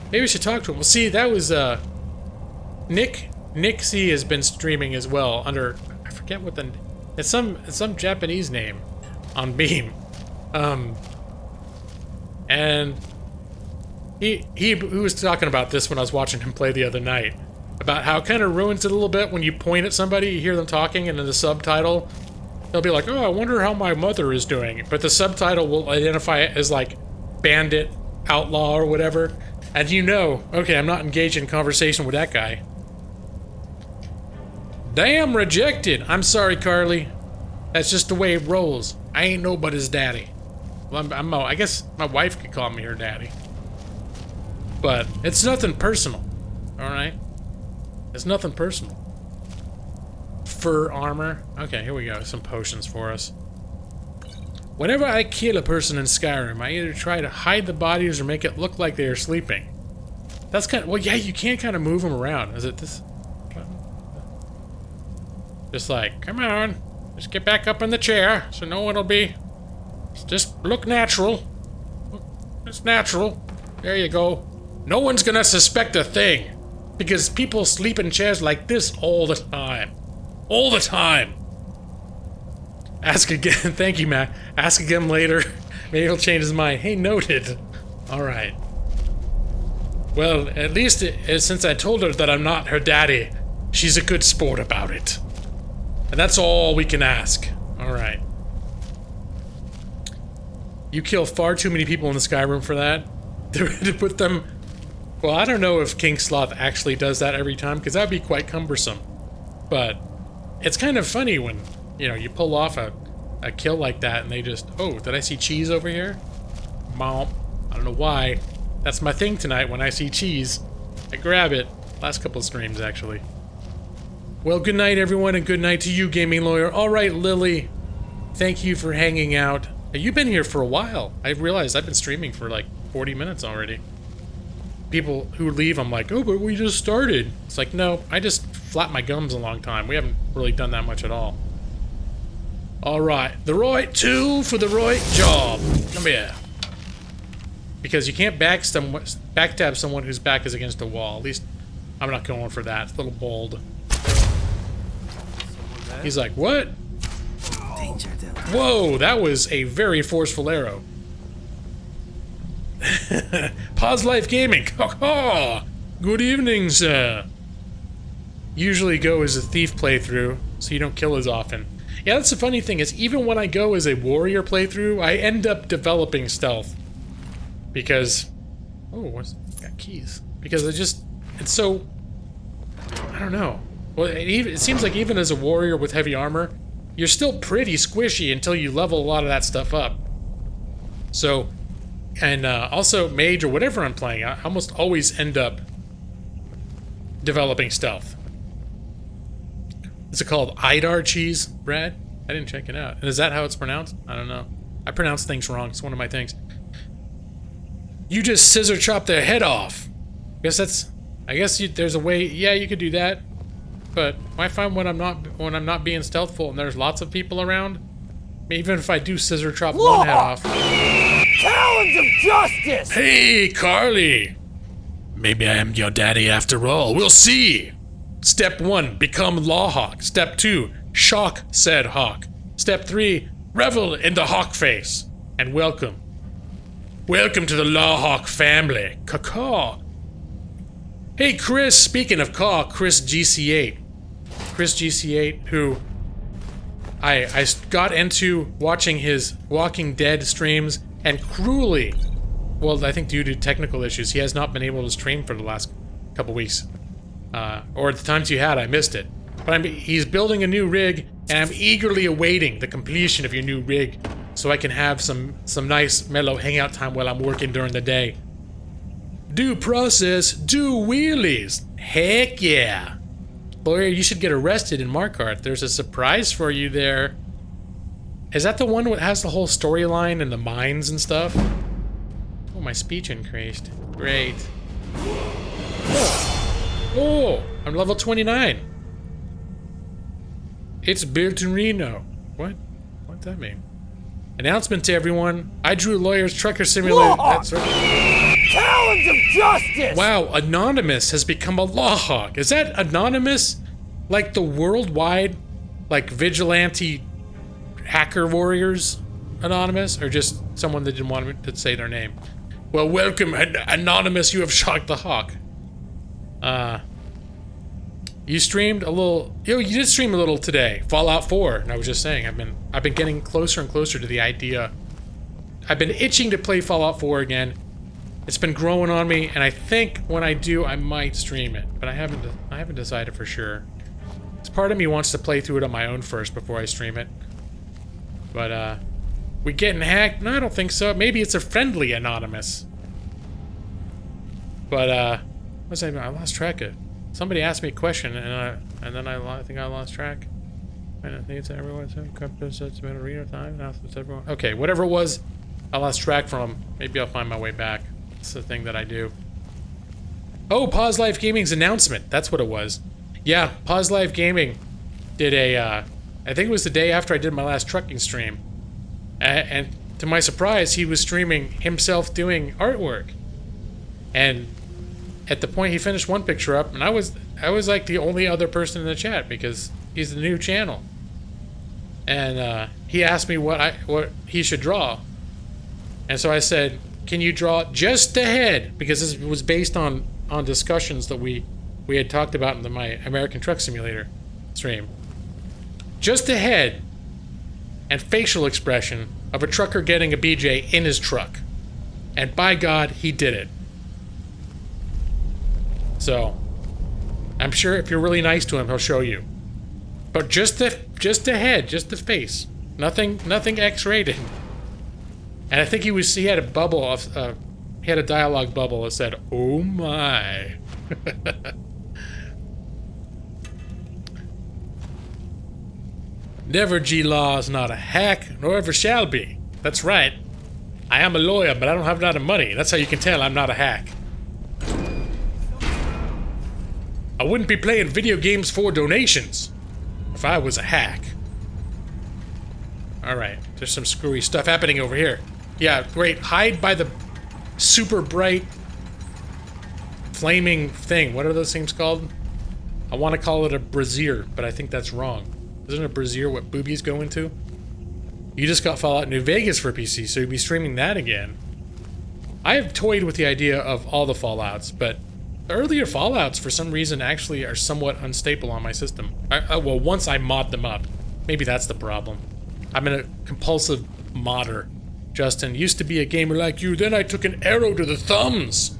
Maybe we should talk to him. Well, see, that was Nick C has been streaming as well under, I forget what the, it's some Japanese name on Beam. And he was talking about this when I was watching him play the other night, about how it kind of ruins it a little bit when you point at somebody, you hear them talking, and in the subtitle they'll be like, oh, I wonder how my mother is doing, but the subtitle will identify it as like bandit, outlaw, or whatever, and you know, okay, I'm not engaged in conversation with that guy. Damn, rejected. I'm sorry, Carly. That's just the way it rolls. I ain't nobody's daddy. Well, I guess my wife could call me her daddy. But it's nothing personal, alright? It's nothing personal. Fur armor. Okay, here we go. Some potions for us. Whenever I kill a person in Skyrim, I either try to hide the bodies or make it look like they are sleeping. That's kind of... Well, yeah, you can kind of move them around. Is it this... Just like, come on, just get back up in the chair, so no one will be... Just look natural. It's natural. There you go. No one's gonna suspect a thing, because people sleep in chairs like this all the time. All the time. Ask again. Thank you, Matt. Ask again later. Maybe he'll change his mind. Hey, noted. Alright. Well, at least since I told her that I'm not her daddy, she's a good sport about it. And that's all we can ask. Alright. You kill far too many people in the Skyrim for that. To put them... Well, I don't know if King Sloth actually does that every time, because that would be quite cumbersome. But it's kind of funny when, you know, you pull off a kill like that and they just... Oh, did I see cheese over here? Mom. I don't know why. That's my thing tonight when I see cheese. I grab it. Last couple of streams, actually. Well, good night, everyone, and good night to you, Gaming Lawyer. All right, Lily. Thank you for hanging out. You've been here for a while. I realized I've been streaming for like 40 minutes already. People who leave, I'm like, oh, but we just started. It's like, no, I just flapped my gums a long time. We haven't really done that much at all. All right, the right tool for the right job. Come here. Because you can't backstab someone whose back is against a wall. At least I'm not going for that. It's a little bold. He's like, what? Whoa, that was a very forceful arrow. Pause Life Gaming. Good evening, sir. Usually go as a thief playthrough, so you don't kill as often. Yeah, that's the funny thing is, even when I go as a warrior playthrough, I end up developing stealth. Because... Oh, what's... Got keys. Because it's so... I don't know. Well, it seems like even as a warrior with heavy armor, you're still pretty squishy until you level a lot of that stuff up. So, and also mage or whatever I'm playing, I almost always end up developing stealth. Is it called Idar cheese, Brad? I didn't check it out. And is that how it's pronounced? I don't know. I pronounce things wrong. It's one of my things. You just scissor chop their head off. I guess there's a way. Yeah, you could do that. But I find when I'm not being stealthful and there's lots of people around, even if I do scissor chop one head off. Challenge of justice! Hey, Carly! Maybe I am your daddy after all. We'll see! Step 1, become Lawhawk. Step 2, shock said hawk. Step 3, revel in the hawk face. And welcome. Welcome to the Lawhawk family. Caw-caw. Hey, Chris, speaking of caw, Chris GC8. Chris GC8, who I got into watching his Walking Dead streams, and cruelly, well, I think due to technical issues, he has not been able to stream for the last couple weeks. Or at the times you had, I missed it. But he's building a new rig, and I'm eagerly awaiting the completion of your new rig, so I can have some nice mellow hangout time while I'm working during the day. Do process, do wheelies. Heck yeah. Lawyer, you should get arrested in Markarth. There's a surprise for you there. Is that the one that has the whole storyline and the mines and stuff? Oh, my speech increased. Great. Oh, I'm level 29. It's built in Reno. What? What's that mean? Announcement to everyone. I drew Lawyer's Trucker Simulator. That's right. Talons of justice! Wow, Anonymous has become a law hawk. Is that Anonymous? Like the worldwide, like, vigilante hacker warriors Anonymous? Or just someone that didn't want to say their name? Well, welcome, Anonymous, you have shocked the hawk. You streamed a little... You did stream a little today. Fallout 4. And I was just saying, I've been getting closer and closer to the idea. I've been itching to play Fallout 4 again. It's been growing on me, and I think when I do, I might stream it. But I haven't decided for sure. It's part of me wants to play through it on my own first before I stream it. But, we getting hacked? No, I don't think so. Maybe it's a friendly Anonymous. But, what's that? I lost track of it. Somebody asked me a question, and then I think I lost track. I think it's everyone. It's been a reader time. It's everyone. Okay, whatever it was, I lost track from. Maybe I'll find my way back. It's the thing that I do. Oh, Pause Live Gaming's announcement. That's what it was. Yeah, Pause Live Gaming did a. I think it was the day after I did my last trucking stream, and to my surprise, he was streaming himself doing artwork, and. At the point he finished one picture up, and I was like the only other person in the chat because he's the new channel. And he asked me what he should draw. And so I said, "Can you draw just the head?" Because this was based on discussions that we had talked about in my American Truck Simulator stream. Just the head and facial expression of a trucker getting a BJ in his truck. And by God, he did it. So, I'm sure if you're really nice to him, he'll show you. But just the head, just the face, nothing X-rated. And I think he had a bubble of, he had a dialogue bubble that said, "Oh my." Never G-Law is not a hack, nor ever shall be. That's right. I am a lawyer, but I don't have a lot of money. That's how you can tell I'm not a hack. I wouldn't be playing video games for donations if I was a hack. Alright, there's some screwy stuff happening over here. Yeah, great. Hide by the super bright flaming thing. What are those things called? I want to call it a brazier, but I think that's wrong. Isn't a brazier what boobies go into? You just got Fallout New Vegas for PC, so you'll be streaming that again. I have toyed with the idea of all the Fallouts, but the earlier Fallouts, for some reason, actually are somewhat unstable on my system. Well, once I mod them up. Maybe that's the problem. I'm a compulsive modder. Justin, used to be a gamer like you, then I took an arrow to the thumbs.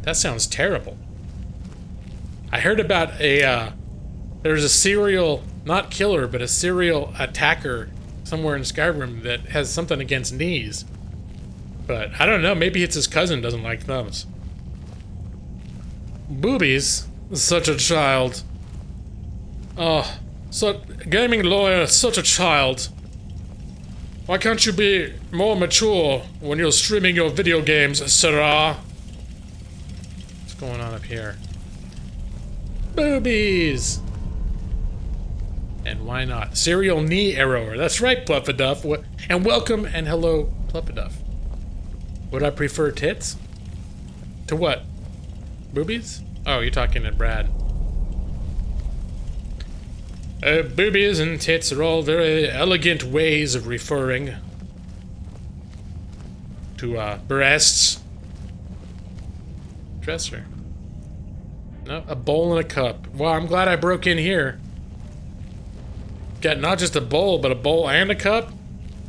That sounds terrible. I heard about there's a serial, not killer, but a serial attacker somewhere in Skyrim that has something against knees. But I don't know, maybe it's his cousin doesn't like thumbs. Boobies? Such a child. Oh, gaming lawyer, such a child. Why can't you be more mature when you're streaming your video games, Sarah? What's going on up here? Boobies! And why not? Serial knee arrower. That's right, Pluffaduff. And welcome and hello, Pluffaduff. Would I prefer tits? To what? Boobies? Oh, you're talking to Brad. Boobies and tits are all very elegant ways of referring to breasts. Dresser. No, a bowl and a cup. Well, I'm glad I broke in here. Got not just a bowl, but a bowl and a cup?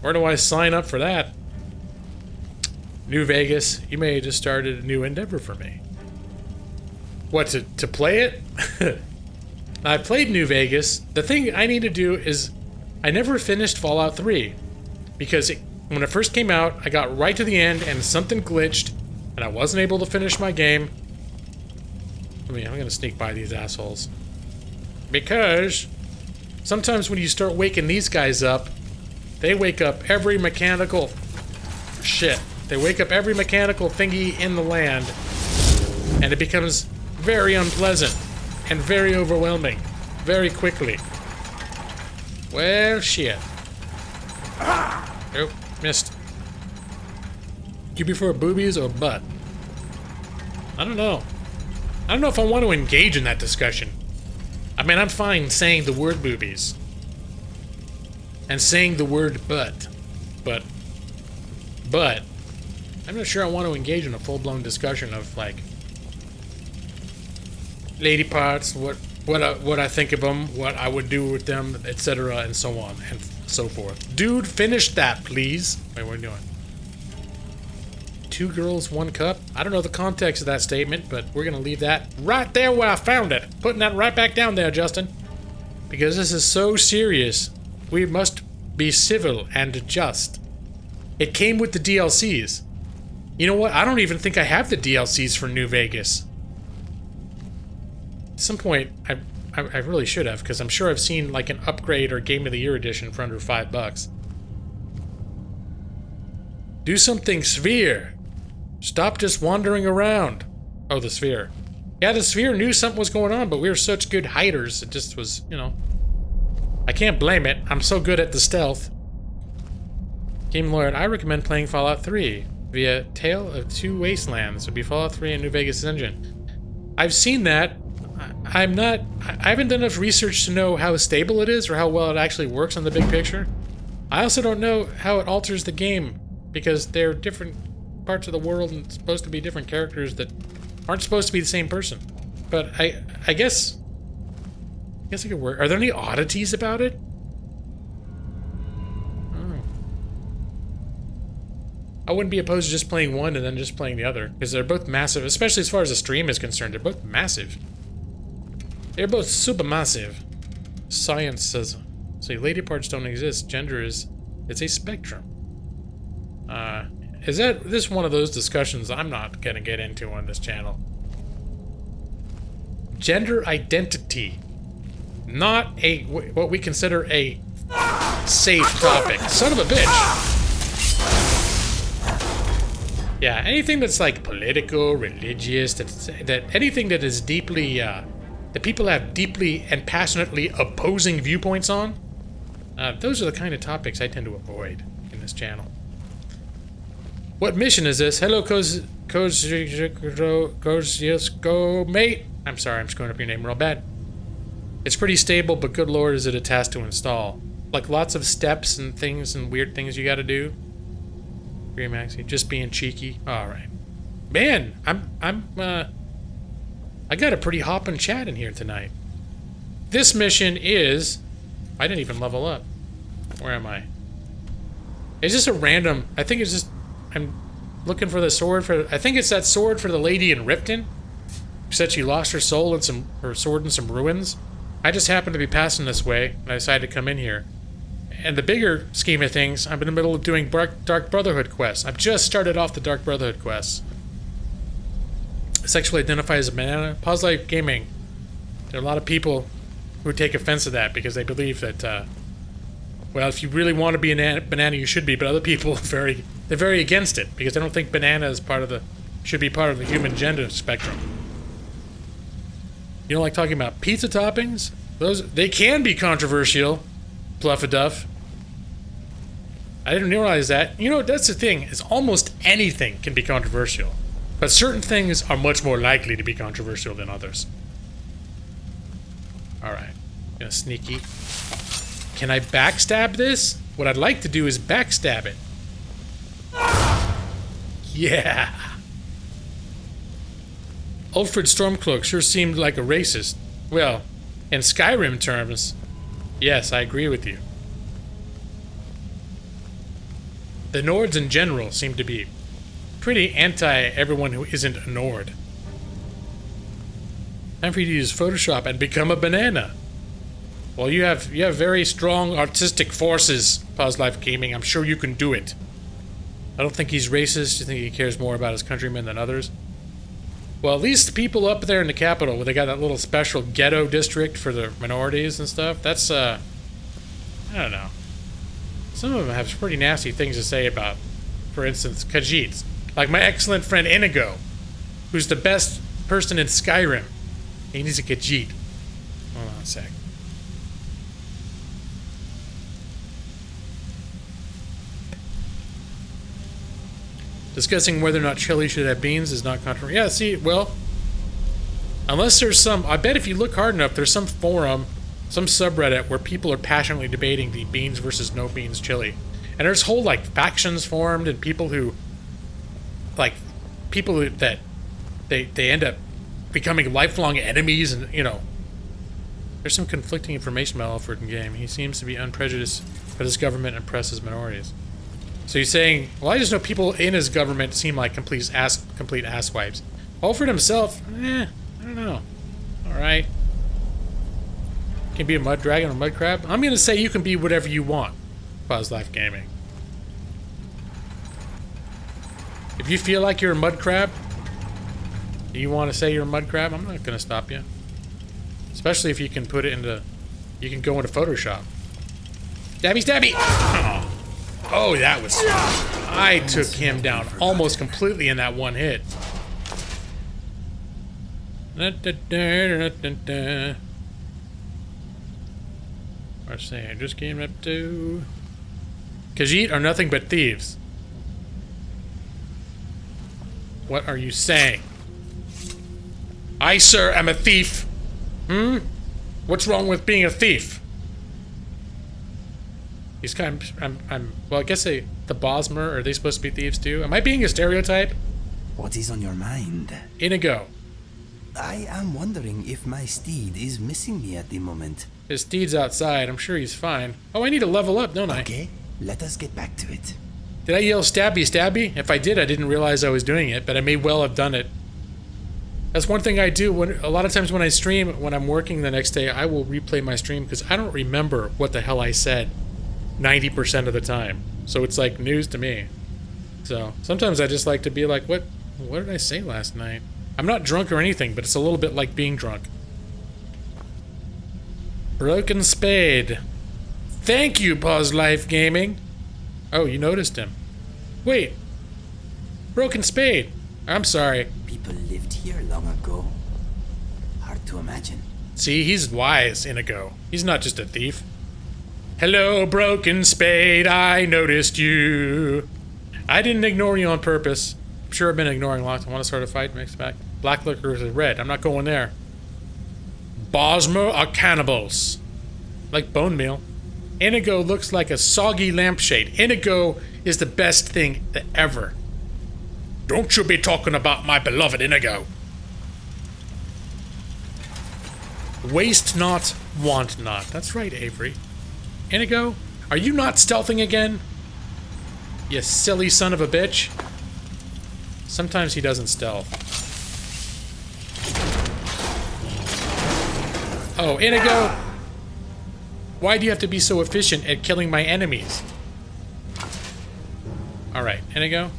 Where do I sign up for that? New Vegas, you may have just started a new endeavor for me. What, to play it? I played New Vegas. The thing I need to do is, I never finished Fallout 3. Because when it first came out, I got right to the end and something glitched, and I wasn't able to finish my game. I mean, I'm gonna sneak by these assholes. Because sometimes when you start waking these guys up, they wake up every mechanical... shit. They wake up every mechanical thingy in the land, and it becomes very unpleasant and very overwhelming very quickly. Well, shit. Nope. Missed. You prefer boobies or butt? I don't know. I don't know if I want to engage in that discussion. I mean, I'm fine saying the word boobies. And saying the word butt. But I'm not sure I want to engage in a full-blown discussion of, like, lady parts, what I think of them, what I would do with them, etc., and so on and so forth. Dude, finish that, please. Wait, what are you doing? 2 girls, 1 cup? I don't know the context of that statement, but we're gonna leave that right there where I found it. Putting that right back down there, Justin. Because this is so serious. We must be civil and just. It came with the DLCs. You know what? I don't even think I have the DLCs for New Vegas. At some point, I really should have, because I'm sure I've seen like an upgrade or Game of the Year edition for under $5. Do something, Sphere. Stop just wandering around. Oh, the Sphere. Yeah, the Sphere knew something was going on, but we were such good hiders. It just was, you know. I can't blame it. I'm so good at the stealth. Game Lord, I recommend playing Fallout 3 via Tale of Two Wastelands. It would be Fallout 3 and New Vegas engine. I've seen that. I haven't done enough research to know how stable it is or how well it actually works on the big picture. I also don't know how it alters the game, because they're different parts of the world and it's supposed to be different characters that aren't supposed to be the same person. But I guess it could work. Are there any oddities about it? I wouldn't be opposed to just playing one and then just playing the other, because they're both massive, especially as far as the stream is concerned. They're both massive. They're both super massive. Science says, see, lady parts don't exist. Gender is, it's a spectrum. Is this one of those discussions I'm not gonna get into on this channel? Gender identity. Not what we consider a safe topic. Son of a bitch. Yeah, anything that's like political, religious, that anything that is deeply, that people have deeply and passionately opposing viewpoints on, those are the kind of topics I tend to avoid in this channel. What mission is this? Hello, Koziosko, mate. I'm sorry, I'm screwing up your name real bad. It's pretty stable, but good lord, is it a task to install. Like lots of steps and things and weird things you gotta do. Maxi, just being cheeky. Alright. Man, I got a pretty hoppin' chat in here tonight. This mission is... I didn't even level up. Where am I? Is this a random... I think it's just... I'm looking for the sword for... I think it's that sword for the lady in Ripton. Who said she lost her soul and her sword in some ruins. I just happened to be passing this way, and I decided to come in here. And the bigger scheme of things, I'm in the middle of doing Dark Brotherhood quests. I've just started off the Dark Brotherhood quests. Sexually identify as a banana. Pause Life Gaming. There are a lot of people who take offense to that because they believe that, well, if you really want to be a banana, you should be. But other people they're very against it because they don't think banana is should be part of the human gender spectrum. You don't like talking about pizza toppings? They can be controversial. Pluffaduff. I didn't realize that. You know, that's the thing, is almost anything can be controversial. But certain things are much more likely to be controversial than others. Alright. Gonna sneaky. Can I backstab this? What I'd like to do is backstab it. Yeah! Ulfred Stormcloak sure seemed like a racist. Well, in Skyrim terms, yes, I agree with you. The Nords in general seem to be pretty anti-everyone who isn't a Nord. Time for you to use Photoshop and become a banana. Well, you have very strong artistic forces, Pause Life Gaming. I'm sure you can do it. I don't think he's racist. I think he cares more about his countrymen than others. Well, at least the people up there in the capital, where they got that little special ghetto district for the minorities and stuff, that's, I don't know. Some of them have pretty nasty things to say about, for instance, Khajiits. Like my excellent friend Inigo, who's the best person in Skyrim. He's a Khajiit. Hold on a sec. Discussing whether or not chili should have beans is not controversial. Yeah, see, well, unless there's some, I bet if you look hard enough, there's some forum, some subreddit where people are passionately debating the beans versus no beans chili. And there's whole, like, factions formed and people who, like, that they end up becoming lifelong enemies and, you know. There's some conflicting information about Alfred in game. He seems to be unprejudiced, but his government oppresses minorities. So he's saying, well, I just know people in his government seem like complete asswipes. Alfred himself, I don't know. Alright. Can be a mud dragon or mud crab. I'm gonna say you can be whatever you want. Pause Life Gaming. If you feel like you're a mud crab, do you want to say you're a mud crab? I'm not gonna stop you. Especially if you can put it into, you can go into Photoshop. Stabby, stabby! Oh, that was... I took him down almost completely in that one hit. What's saying? Just came up to... Khajiit are nothing but thieves. What are you saying? I, sir, am a thief. What's wrong with being a thief? He's kind of, well, I guess the Bosmer, are they supposed to be thieves too? Am I being a stereotype? What is on your mind? Inigo. I am wondering if my steed is missing me at the moment. His steed's outside. I'm sure he's fine. Oh, I need to level up, don't I? Okay, let us get back to it. Did I yell stabby, stabby? If I did, I didn't realize I was doing it, but I may well have done it. That's one thing I do. When a lot of times when I stream, when I'm working the next day, I will replay my stream because I don't remember what the hell I said 90% of the time. So it's like news to me. So sometimes I just like to be like, what did I say last night? I'm not drunk or anything, but it's a little bit like being drunk. Broken Spade. Thank you, Pause Life Gaming. Oh, you noticed him. Wait. Broken Spade. I'm sorry. People lived here long ago. Hard to imagine. See, he's wise, Inigo. He's not just a thief. Hello, Broken Spade, I noticed you. I didn't ignore you on purpose. I'm sure I've been ignoring a lot. I want to start a fight, mix back. Black liquor is red. I'm not going there. Bosmer are cannibals. Like bone meal. Inigo looks like a soggy lampshade. Inigo is the best thing ever. Don't you be talking about my beloved Inigo. Waste not, want not. That's right, Avery. Inigo, are you not stealthing again? You silly son of a bitch. Sometimes he doesn't stealth. Oh, Inigo! Why do you have to be so efficient at killing my enemies? Alright, Inigo.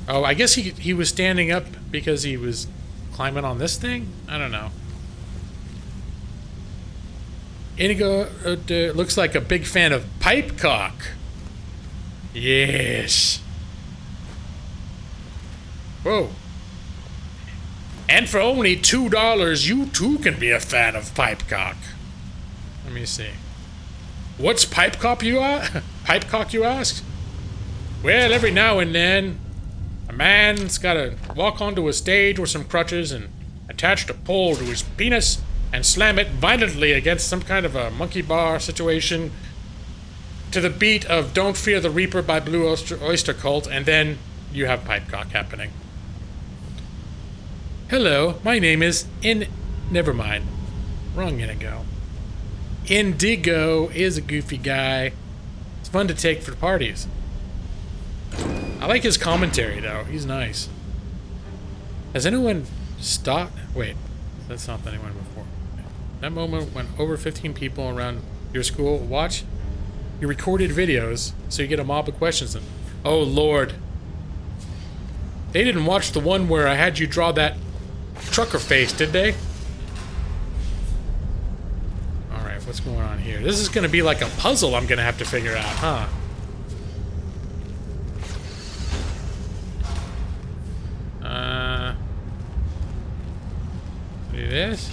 Oh, I guess he was standing up because he was climbing on this thing? I don't know. Inigo looks like a big fan of pipecock. Yes. Whoa. And for only $2, you too can be a fan of pipecock. Let me see. What's pipecock, you pipecock, you ask? Well, every now and then, a man's gotta walk onto a stage with some crutches and attach a pole to his penis and slam it violently against some kind of a monkey bar situation to the beat of Don't Fear the Reaper by Blue Oyster Cult, and then you have pipecock happening. Hello, my name is never mind. Wrong Inigo. Indigo is a goofy guy. It's fun to take for parties. I like his commentary, though. He's nice. Has anyone stopped? Wait, that's not anyone before. That moment when over 15 people around your school watch your recorded videos, so you get a mob of questions. Oh, Lord. They didn't watch the one where I had you draw that trucker face, did they? Alright, what's going on here? This is going to be like a puzzle I'm going to have to figure out, huh? Do this.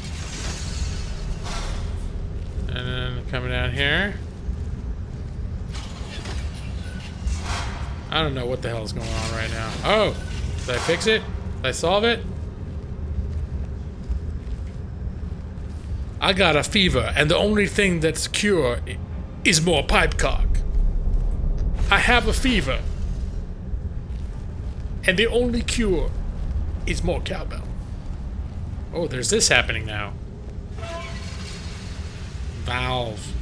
And then coming down here. I don't know what the hell is going on right now. Oh! Did I fix it? Did I solve it? I got a fever, and the only thing that's cure is more pipecock. I have a fever, and the only cure is more cowbell. Oh, there's this happening now. Valve.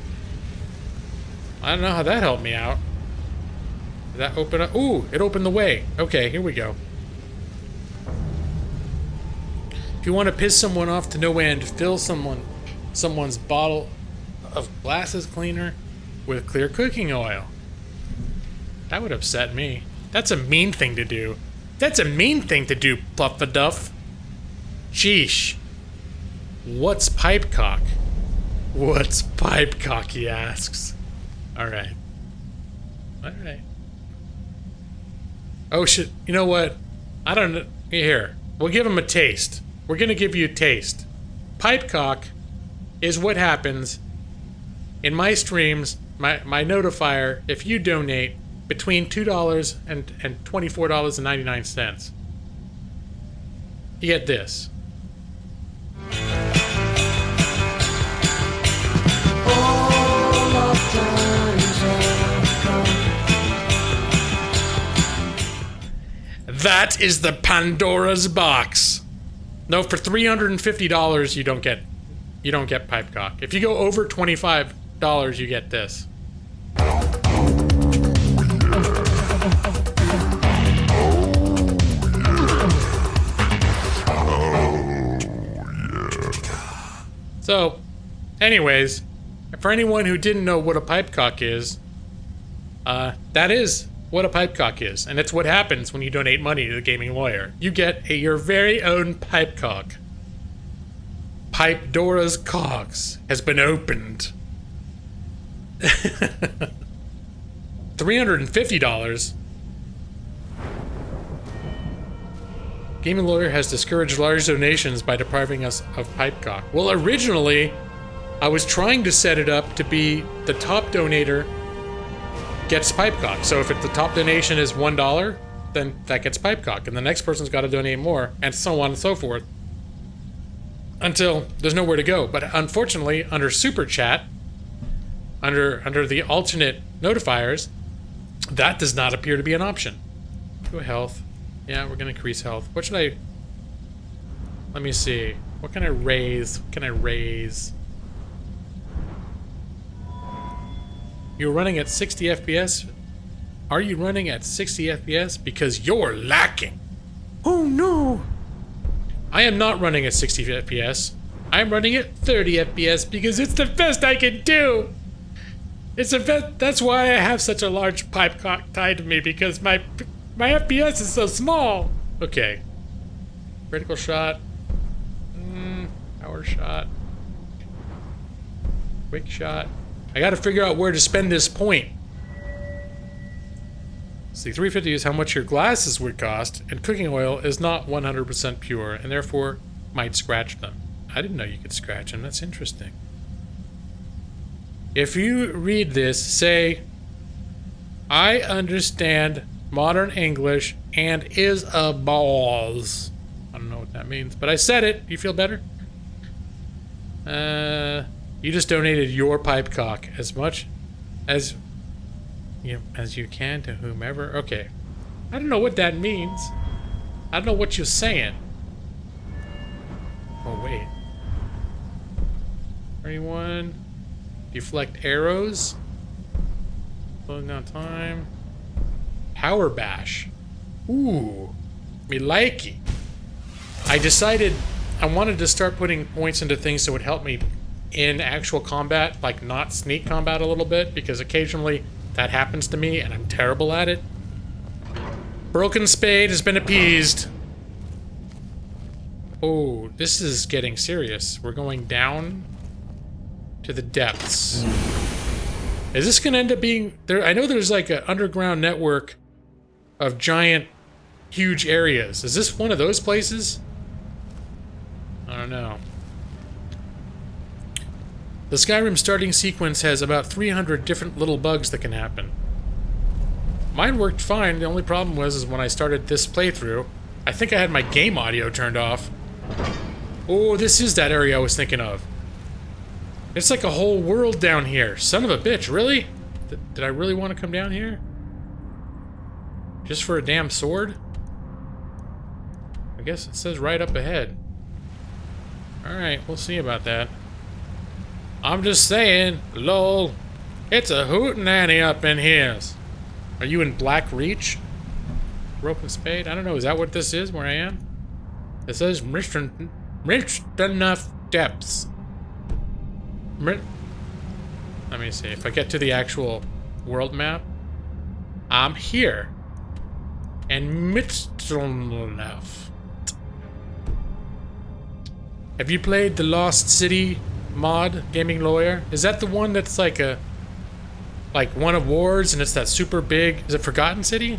I don't know how that helped me out. Did that open up? Ooh, it opened the way. Okay, here we go. If you want to piss someone off to no end, fill someone's bottle of glasses cleaner with clear cooking oil. That would upset me. That's a mean thing to do. That's a mean thing to do, Pluffaduff. Sheesh. What's pipecock? What's pipecock, he asks. Alright. Alright. Oh shit, you know what? I don't know. Here, we'll give him a taste. We're gonna give you a taste. Pipecock is what happens in my streams, my notifier, if you donate between $2 and $24.99. You get this. That is the Pandora's box. No, for $350 you don't get pipecock. If you go over $25, you get this. So, anyways, for anyone who didn't know what a pipecock is, that is what a pipecock is, and it's what happens when you donate money to the Gaming Lawyer. You get your very own pipecock. Pipedora's Cox has been opened. $350. Gaming Lawyer has discouraged large donations by depriving us of pipecock. Well, originally, I was trying to set it up to be the top donator gets pipecock. So if the top donation is $1, then that gets pipecock, and the next person's got to donate more, and so on and so forth, until there's nowhere to go. But unfortunately, under Super Chat, under the alternate notifiers, that does not appear to be an option. Go health. Yeah, we're gonna increase health. What should I? Let me see. What can I raise? What can I raise? You're running at 60 FPS? Are you running at 60 FPS? Because you're lacking. Oh no! I am not running at 60 FPS. I'm running at 30 FPS because it's the best I can do. It's the best. That's why I have such a large pipecock tied to me, because my FPS is so small. Okay. Critical shot. Power shot. Quick shot. I gotta figure out where to spend this point. See, $350 is how much your glasses would cost, and cooking oil is not 100% pure, and therefore might scratch them. I didn't know you could scratch them. That's interesting. If you read this, say, I understand modern English and is a balls. I don't know what that means, but I said it. You feel better? You just donated your pipecock as much as you can to whomever. Okay. I don't know what that means. I don't know what you're saying. Oh, wait. 31. Deflect arrows. Slowing down time. Power bash. Ooh. Me likey. I decided I wanted to start putting points into things that would help me in actual combat, like not sneak combat a little bit, because occasionally that happens to me and I'm terrible at it. Broken Spade has been appeased. Oh, this is getting serious. We're going down to the depths. Is this gonna end up being there? I know there's like an underground network of giant, huge areas. Is this one of those places? I don't know. The Skyrim starting sequence has about 300 different little bugs that can happen. Mine worked fine. The only problem was is when I started this playthrough, I think I had my game audio turned off. Oh, this is that area I was thinking of. It's like a whole world down here. Son of a bitch, really? Did I really want to come down here? Just for a damn sword? I guess it says right up ahead. Alright, we'll see about that. I'm just saying, lol. It's a hootenanny up in here. Are you in Black Reach? Broken Spade? I don't know, is that what this is, where I am? It says reached enough depths. Let me see, if I get to the actual world map, I'm here. And enough. Have you played the Lost City mod, Gaming Lawyer? Is that the one that's like a... like one of Wars, and it's that super big... Is it Forgotten City?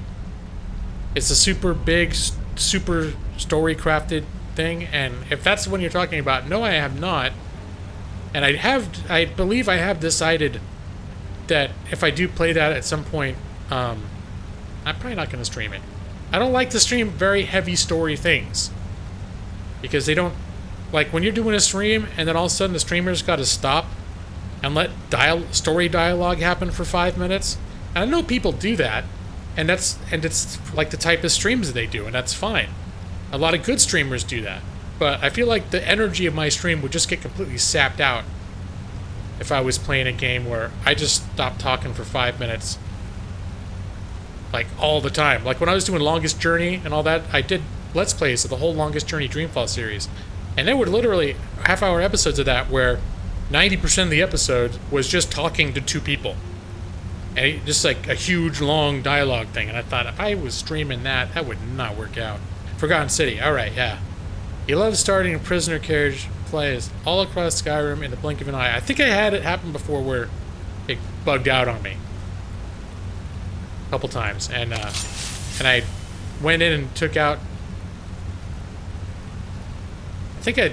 It's a super big, super story-crafted thing, and if that's the one you're talking about, no, I have not. And I believe I have decided that if I do play that at some point, I'm probably not going to stream it. I don't like to stream very heavy story things. Because they don't... Like, when you're doing a stream, and then all of a sudden the streamer's got to stop and let story dialogue happen for 5 minutes. And I know people do that, and it's like the type of streams that they do, and that's fine. A lot of good streamers do that. But I feel like the energy of my stream would just get completely sapped out if I was playing a game where I just stopped talking for 5 minutes. Like, all the time. Like, when I was doing Longest Journey and all that, I did Let's Plays of the whole Longest Journey Dreamfall series. And there were literally half-hour episodes of that where 90% of the episode was just talking to two people. And just like a huge, long dialogue thing. And I thought, if I was streaming that, that would not work out. Forgotten City. Alright, yeah. He loves starting a prisoner carriage plays all across Skyrim in the blink of an eye. I think I had it happen before where it bugged out on me. A couple times. And I went in and took out... I think I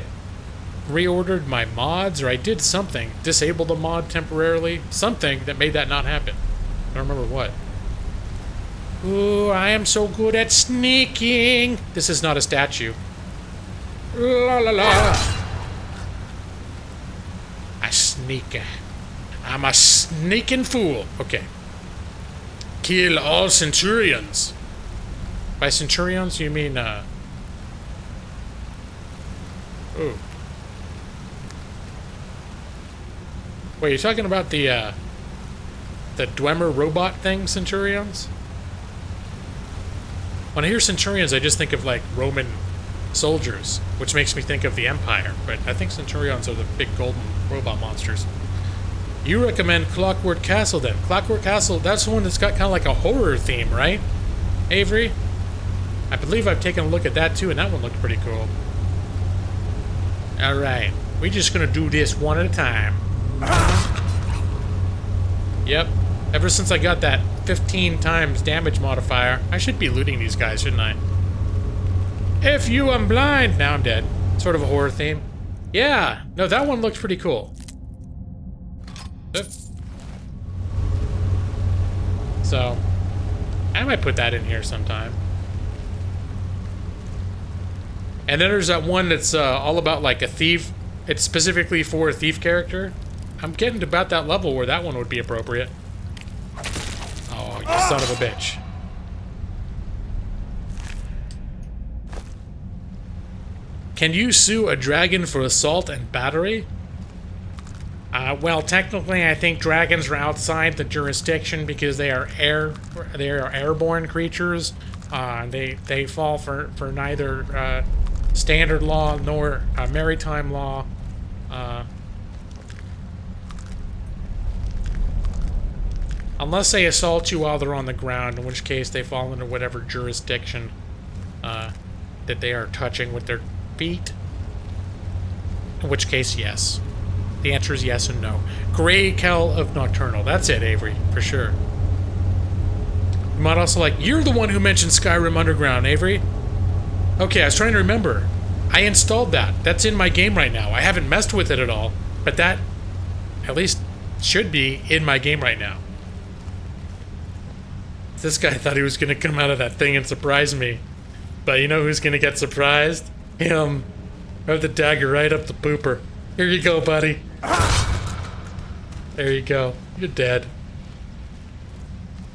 reordered my mods, or I did something. Disabled a mod temporarily. Something that made that not happen. I don't remember what. Ooh, I am so good at sneaking. This is not a statue. La la la. I sneak. I'm a sneaking fool. Okay. Kill all centurions. By centurions, you mean, Ooh. Wait, you're talking about the Dwemer robot thing, Centurions? When I hear Centurions, I just think of, like, Roman soldiers, which makes me think of the Empire, but I think Centurions are the big golden robot monsters. You recommend Clockwork Castle, then. Clockwork Castle, that's the one that's got kind of like a horror theme, right, Avery? I believe I've taken a look at that, too, and that one looked pretty cool. Alright, we're just gonna do this one at a time. Yep, ever since I got that 15 times damage modifier, I should be looting these guys, shouldn't I? If you am blind! Now I'm dead. Sort of a horror theme. Yeah, no, that one looked pretty cool. Oop. So, I might put that in here sometime. And then there's that one that's all about like a thief. It's specifically for a thief character. I'm getting to about that level where that one would be appropriate. Oh, you son of a bitch. Can you sue a dragon for assault and battery? Well, technically, I think dragons are outside the jurisdiction because they are airborne creatures. They fall for neither standard law nor maritime law. Unless they assault you while they're on the ground, in which case they fall into whatever jurisdiction that they are touching with their feet. In which case, yes. The answer is yes and no. Grey Kell of Nocturnal. That's it, Avery, for sure. You might also like... You're the one who mentioned Skyrim Underground, Avery. Okay, I was trying to remember. I installed that. That's in my game right now. I haven't messed with it at all, but that at least should be in my game right now. This guy thought he was gonna come out of that thing and surprise me. But you know who's gonna get surprised? Him. I have the dagger right up the pooper. Here you go, buddy. There you go. You're dead.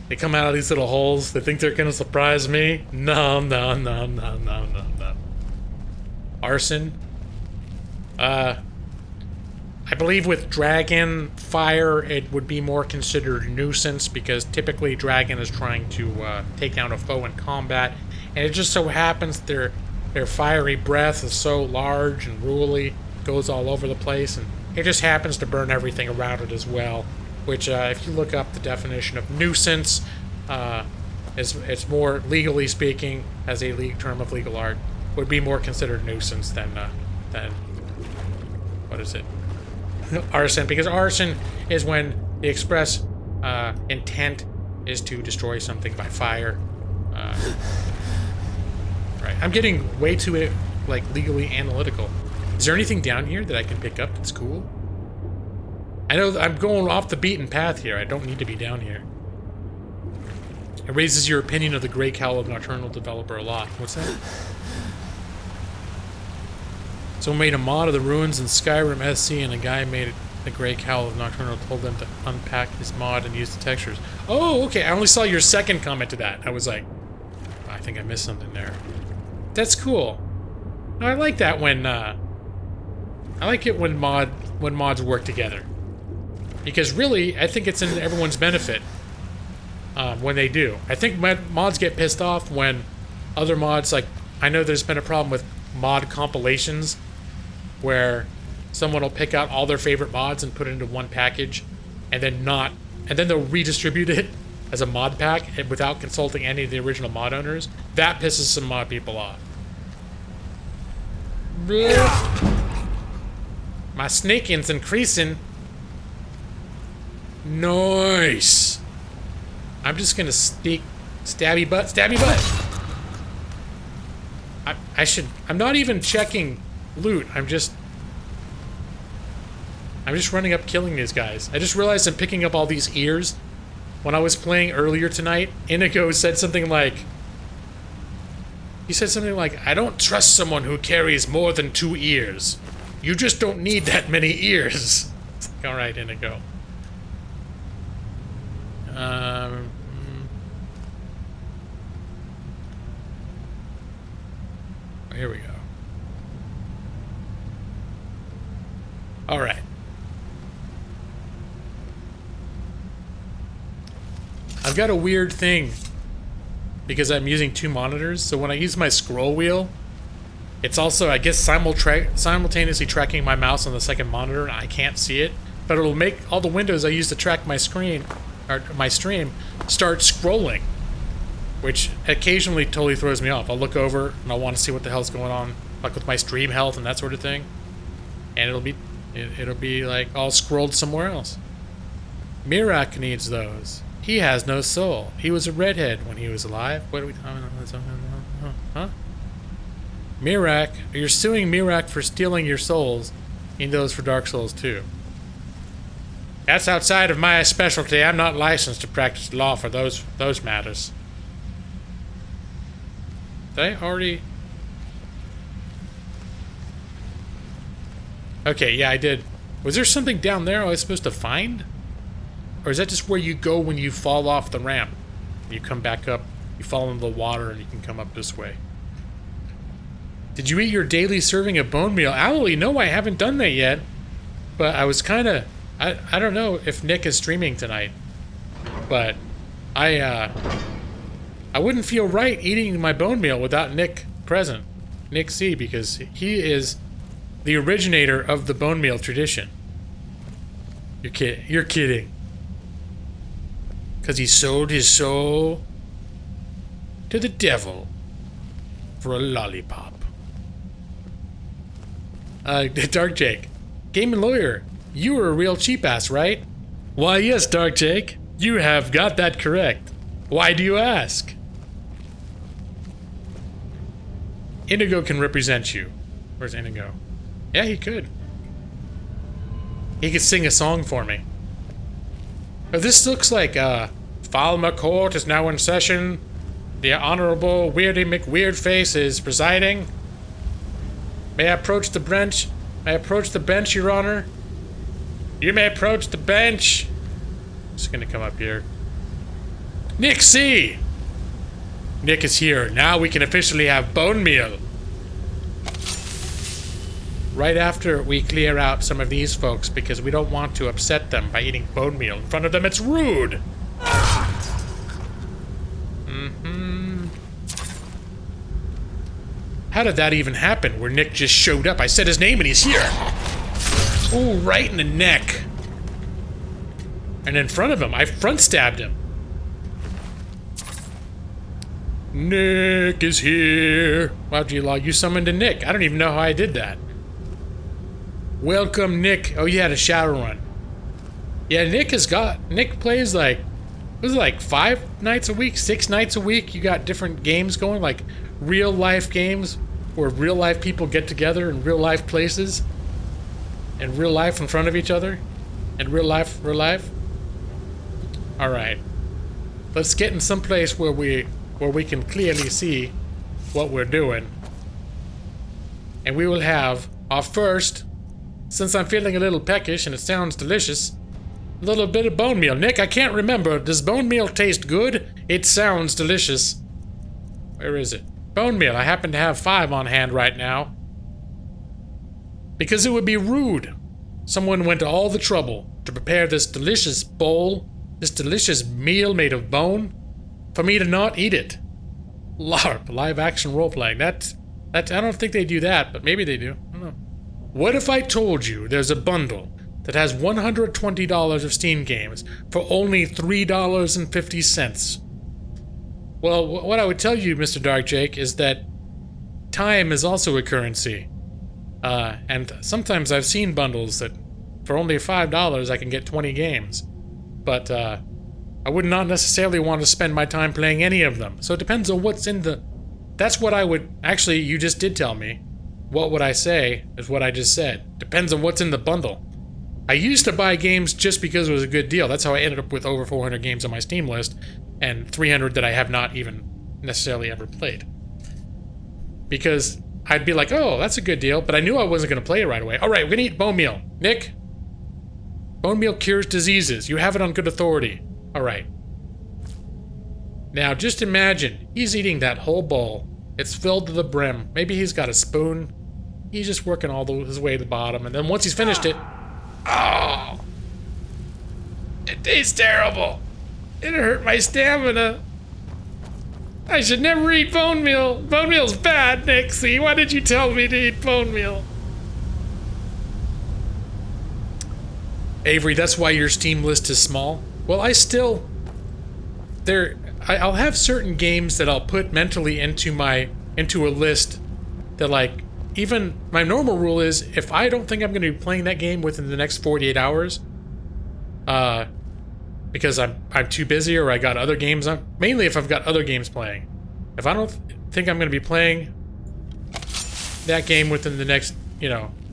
They come out of these little holes. They think they're gonna surprise me. No. Arson. I believe with dragon fire, it would be more considered nuisance because typically dragon is trying to take down a foe in combat, and it just so happens their fiery breath is so large and ruly, goes all over the place, and it just happens to burn everything around it as well. Which, if you look up the definition of nuisance, it's more legally speaking, as a league term of legal art, would be more considered nuisance than what is it? Arson, because arson is when the express intent is to destroy something by fire. Right, I'm getting way too like legally analytical. Is there anything down here that I can pick up that's cool? I know I'm going off the beaten path here. I don't need to be down here. It raises your opinion of the Grey Cowl of Nocturnal developer a lot. What's that? Someone made a mod of the ruins in Skyrim SE, and a guy made the Grey Cowl of Nocturnal, told them to unpack his mod and use the textures. Oh, okay. I only saw your second comment to that. I was like, I think I missed something there. That's cool. I like that when I like it when mods work together. Because really, I think it's in everyone's benefit when they do. I think mods get pissed off when other mods, like, I know there's been a problem with mod compilations where someone will pick out all their favorite mods and put it into one package and then they'll redistribute it as a mod pack without consulting any of the original mod owners. That pisses some mod people off. My snaking's increasing. Nice. I'm just gonna sneak, stabby butt. I'm not even checking loot. I'm just running up killing these guys. I just realized I'm picking up all these ears. When I was playing earlier tonight, Inigo said something like, I don't trust someone who carries more than 2 ears. You just don't need that many ears. It's like, alright, Inigo. Here we go. Alright. I've got a weird thing because I'm using 2 monitors, so when I use my scroll wheel, it's also, I guess, simultaneously tracking my mouse on the second monitor, and I can't see it, but it'll make all the windows I use to track my screen, or my stream, start scrolling, which occasionally totally throws me off. I'll look over and I'll want to see what the hell's going on, like with my stream health and that sort of thing, and it'll be like all scrolled somewhere else. Mirak needs those. He has no soul. He was a redhead when he was alive. What are we talking about? Huh? Mirak, you're suing Mirak for stealing your souls. He need those for Dark Souls 2. That's outside of my specialty. I'm not licensed to practice law for those matters. Did I already? Okay, yeah, I did. Was there something down there I was supposed to find? Or is that just where you go when you fall off the ramp? You come back up, you fall into the water, and you can come up this way. Did you eat your daily serving of bone meal? Absolutely, no, I haven't done that yet. But I was kind of... I don't know if Nick is streaming tonight. But I wouldn't feel right eating my bone meal without Nick present. Nick C, because he is the originator of the bone meal tradition. You're kidding. Because he sold his soul to the devil for a lollipop. Dark Jake. Game and Lawyer, you were a real cheap ass, right? Why, yes, Dark Jake. You have got that correct. Why do you ask? Inigo can represent you. Where's Inigo? Yeah, he could. He could sing a song for me. Oh, this looks like Falmer Court is now in session. The Honorable Weirdy McWeirdface is presiding. May I approach the bench? May I approach the bench, Your Honor? You may approach the bench. Just gonna come up here. Nick C! Nick is here. Now we can officially have bone meal. Right after we clear out some of these folks because we don't want to upset them by eating bone meal in front of them. It's rude. How did that even happen where Nick just showed up? I said his name and he's here. Ooh, right in the neck. And in front of him, I front stabbed him. Nick is here. Why'd you summoned a Nick? I don't even know how I did that. Welcome, Nick. Oh, you had a Shadowrun. Yeah, Nick plays like, was it like 5 nights a week, 6 nights a week? You got different games going, like real life games where real life people get together in real life places and real life in front of each other and real life. All right, let's get in some place where we can clearly see what we're doing, and we will have our first, since I'm feeling a little peckish and it sounds delicious, a little bit of bone meal. Nick, I can't remember. Does bone meal taste good? It sounds delicious. Where is it? Bone meal. I happen to have 5 on hand right now. Because it would be rude. Someone went to all the trouble to prepare this delicious bowl, this delicious meal made of bone, for me to not eat it. LARP, live action role-playing. That I don't think they do that, but maybe they do. I don't know. What if I told you there's a bundle that has $120 of Steam games for only $3.50? Well, what I would tell you, Mr. Dark Jake, is that time is also a currency. And sometimes I've seen bundles that for only $5 I can get 20 games. But I would not necessarily want to spend my time playing any of them. So it depends on what's in the... That's what I would... Actually, you just did tell me. What would I say is what I just said. Depends on what's in the bundle. I used to buy games just because it was a good deal. That's how I ended up with over 400 games on my Steam list, and 300 that I have not even necessarily ever played. Because I'd be like, oh, that's a good deal, but I knew I wasn't going to play it right away. All right, we're going to eat bone meal. Nick? Bone meal cures diseases. You have it on good authority. All right. Now, just imagine, he's eating that whole bowl. It's filled to the brim. Maybe he's got a spoon. He's just working all his way to the bottom, and then once he's finished it... Oh! It tastes terrible. It hurt my stamina. I should never eat bone meal. Bone meal's bad, Nixie. Why did you tell me to eat bone meal? Avery, that's why your Steam list is small? Well, I'll have certain games that I'll put mentally into a list that, like, even my normal rule is if I don't think I'm going to be playing that game within the next 48 hours, because I'm too busy or I got other games on, mainly if I've got other games playing. If I don't think I'm going to be playing that game within the next,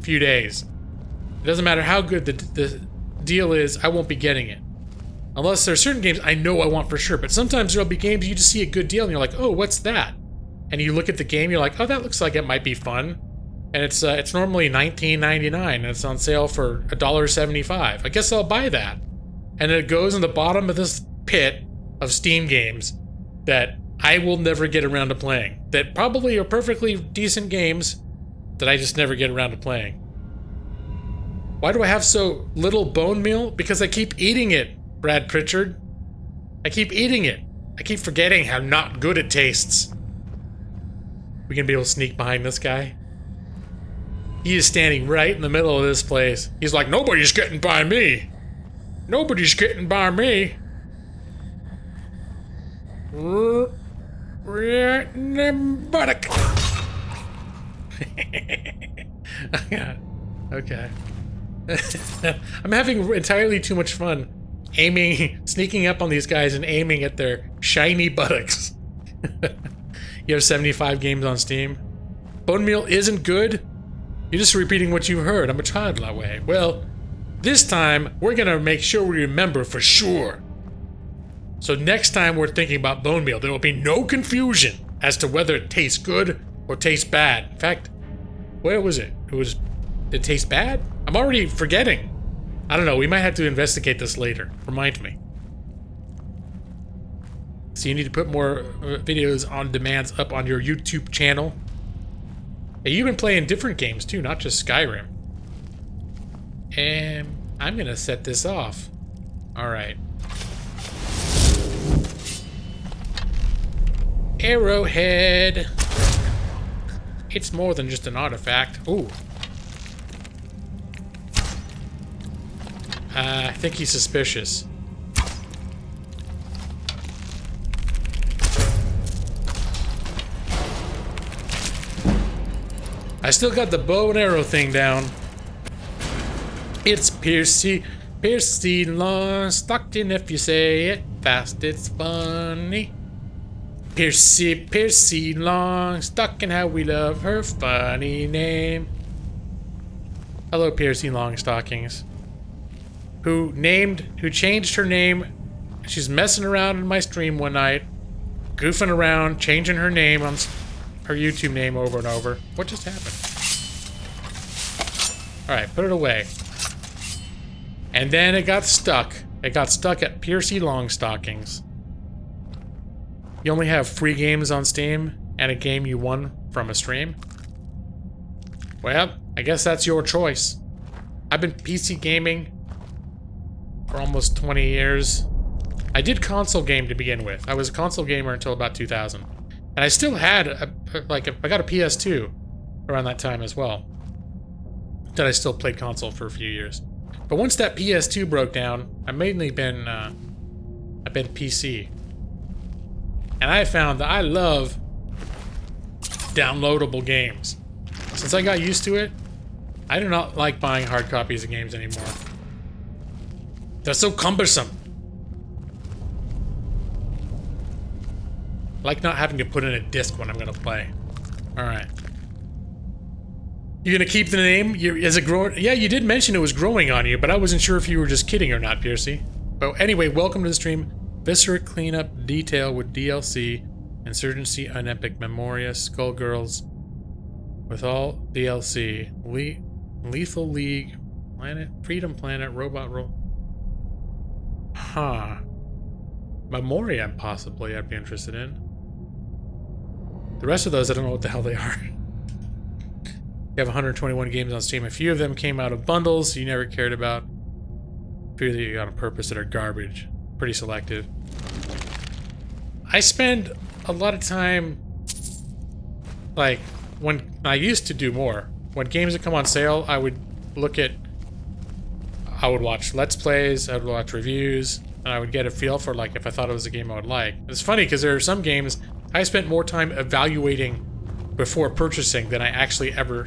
few days, it doesn't matter how good the deal is, I won't be getting it. Unless there's certain games I know I want for sure, but sometimes there'll be games you just see a good deal and you're like, oh, what's that? And you look at the game, you're like, oh, that looks like it might be fun. And it's normally $19.99 and it's on sale for $1.75. I guess I'll buy that. And it goes in the bottom of this pit of Steam games that I will never get around to playing. That probably are perfectly decent games that I just never get around to playing. Why do I have so little bone meal? Because I keep eating it, Brad Pritchard. I keep eating it. I keep forgetting how not good it tastes. We gonna be able to sneak behind this guy? He is standing right in the middle of this place. He's like, nobody's getting by me. Nobody's getting by me. Right in the buttock. Okay. I'm having entirely too much fun sneaking up on these guys and aiming at their shiny buttocks. You have 75 games on Steam. Bone meal isn't good? You're just repeating what you heard. I'm a child that way. Well, this time, we're gonna make sure we remember for sure. So next time we're thinking about bone meal, there will be no confusion as to whether it tastes good or tastes bad. In fact, where was it? Did it taste bad? I'm already forgetting. I don't know, we might have to investigate this later. Remind me. So you need to put more videos on demands up on your YouTube channel. Hey, you've been playing different games too, not just Skyrim. And I'm gonna set this off. Alright. Arrowhead. It's more than just an artifact. Ooh. I think he's suspicious. I still got the bow and arrow thing down. It's piercy long stocking if you say it fast, it's funny. Piercy long stocking, how we love her funny name. Hello, Piercy Longstockings. Who changed her name. She's messing around in my stream one night, goofing around, changing her name on her YouTube name over and over. What just happened? Alright, put it away. And then it got stuck. It got stuck at Piercy Longstockings. You only have free games on Steam and a game you won from a stream? Well, I guess that's your choice. I've been PC gaming for almost 20 years. I did console game to begin with. I was a console gamer until about 2000. And I still had, I got a PS2 around that time as well. That I still played console for a few years. But once that PS2 broke down, I've mainly been, I've been PC. And I found that I love downloadable games. Since I got used to it, I do not like buying hard copies of games anymore. They're so cumbersome. I like not having to put in a disc when I'm gonna play. Alright. You gonna keep the name? Is it growing? Yeah, you did mention it was growing on you, but I wasn't sure if you were just kidding or not, Piercy. But anyway, welcome to the stream. Viscera Cleanup Detail with DLC. Insurgency Unepic Memoria Skullgirls with all DLC. Lethal League Planet Freedom Planet Robot Roll. Huh. Memoria possibly I'd be interested in. The rest of those I don't know what the hell they are. You have 121 games on Steam. A few of them came out of bundles you never cared about. A few that you got on purpose that are garbage. Pretty selective. I spend a lot of time, like, when I used to do more. When games would come on sale, I would watch Let's Plays, I would watch reviews, and I would get a feel for, like, if I thought it was a game I would like. It's funny, because there are some games I spent more time evaluating before purchasing than I actually ever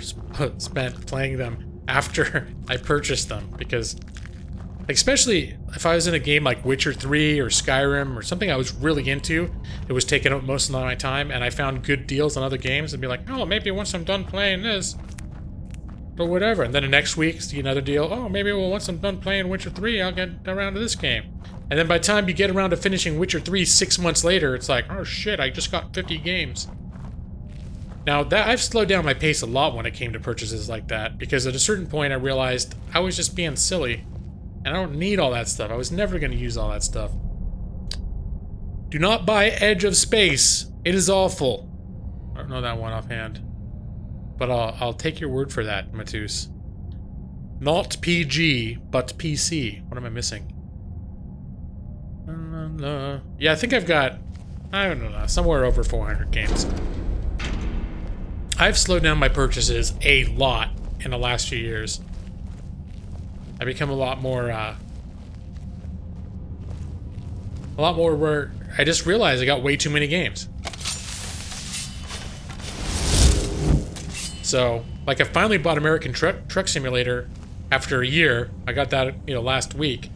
spent playing them after I purchased them, because especially if I was in a game like Witcher 3 or Skyrim or something I was really into, it was taking up most of my time, and I found good deals on other games and be like, oh, maybe once I'm done playing this, or whatever. And then the next week, see another deal, oh, maybe once I'm done playing Witcher 3, I'll get around to this game. And then by the time you get around to finishing Witcher 3 6 months later, it's like, oh shit, I just got 50 games. Now, I've slowed down my pace a lot when it came to purchases like that, because at a certain point I realized I was just being silly. And I don't need all that stuff. I was never going to use all that stuff. Do not buy Edge of Space. It is awful. I don't know that one offhand. But I'll take your word for that, Matus. Not PG, but PC. What am I missing? Yeah, I think I've got, I don't know, somewhere over 400 games. I've slowed down my purchases a lot in the last few years. I become a lot more where I just realized I got way too many games. So, like, I finally bought American Truck Simulator after a year. I got that, you know, last week.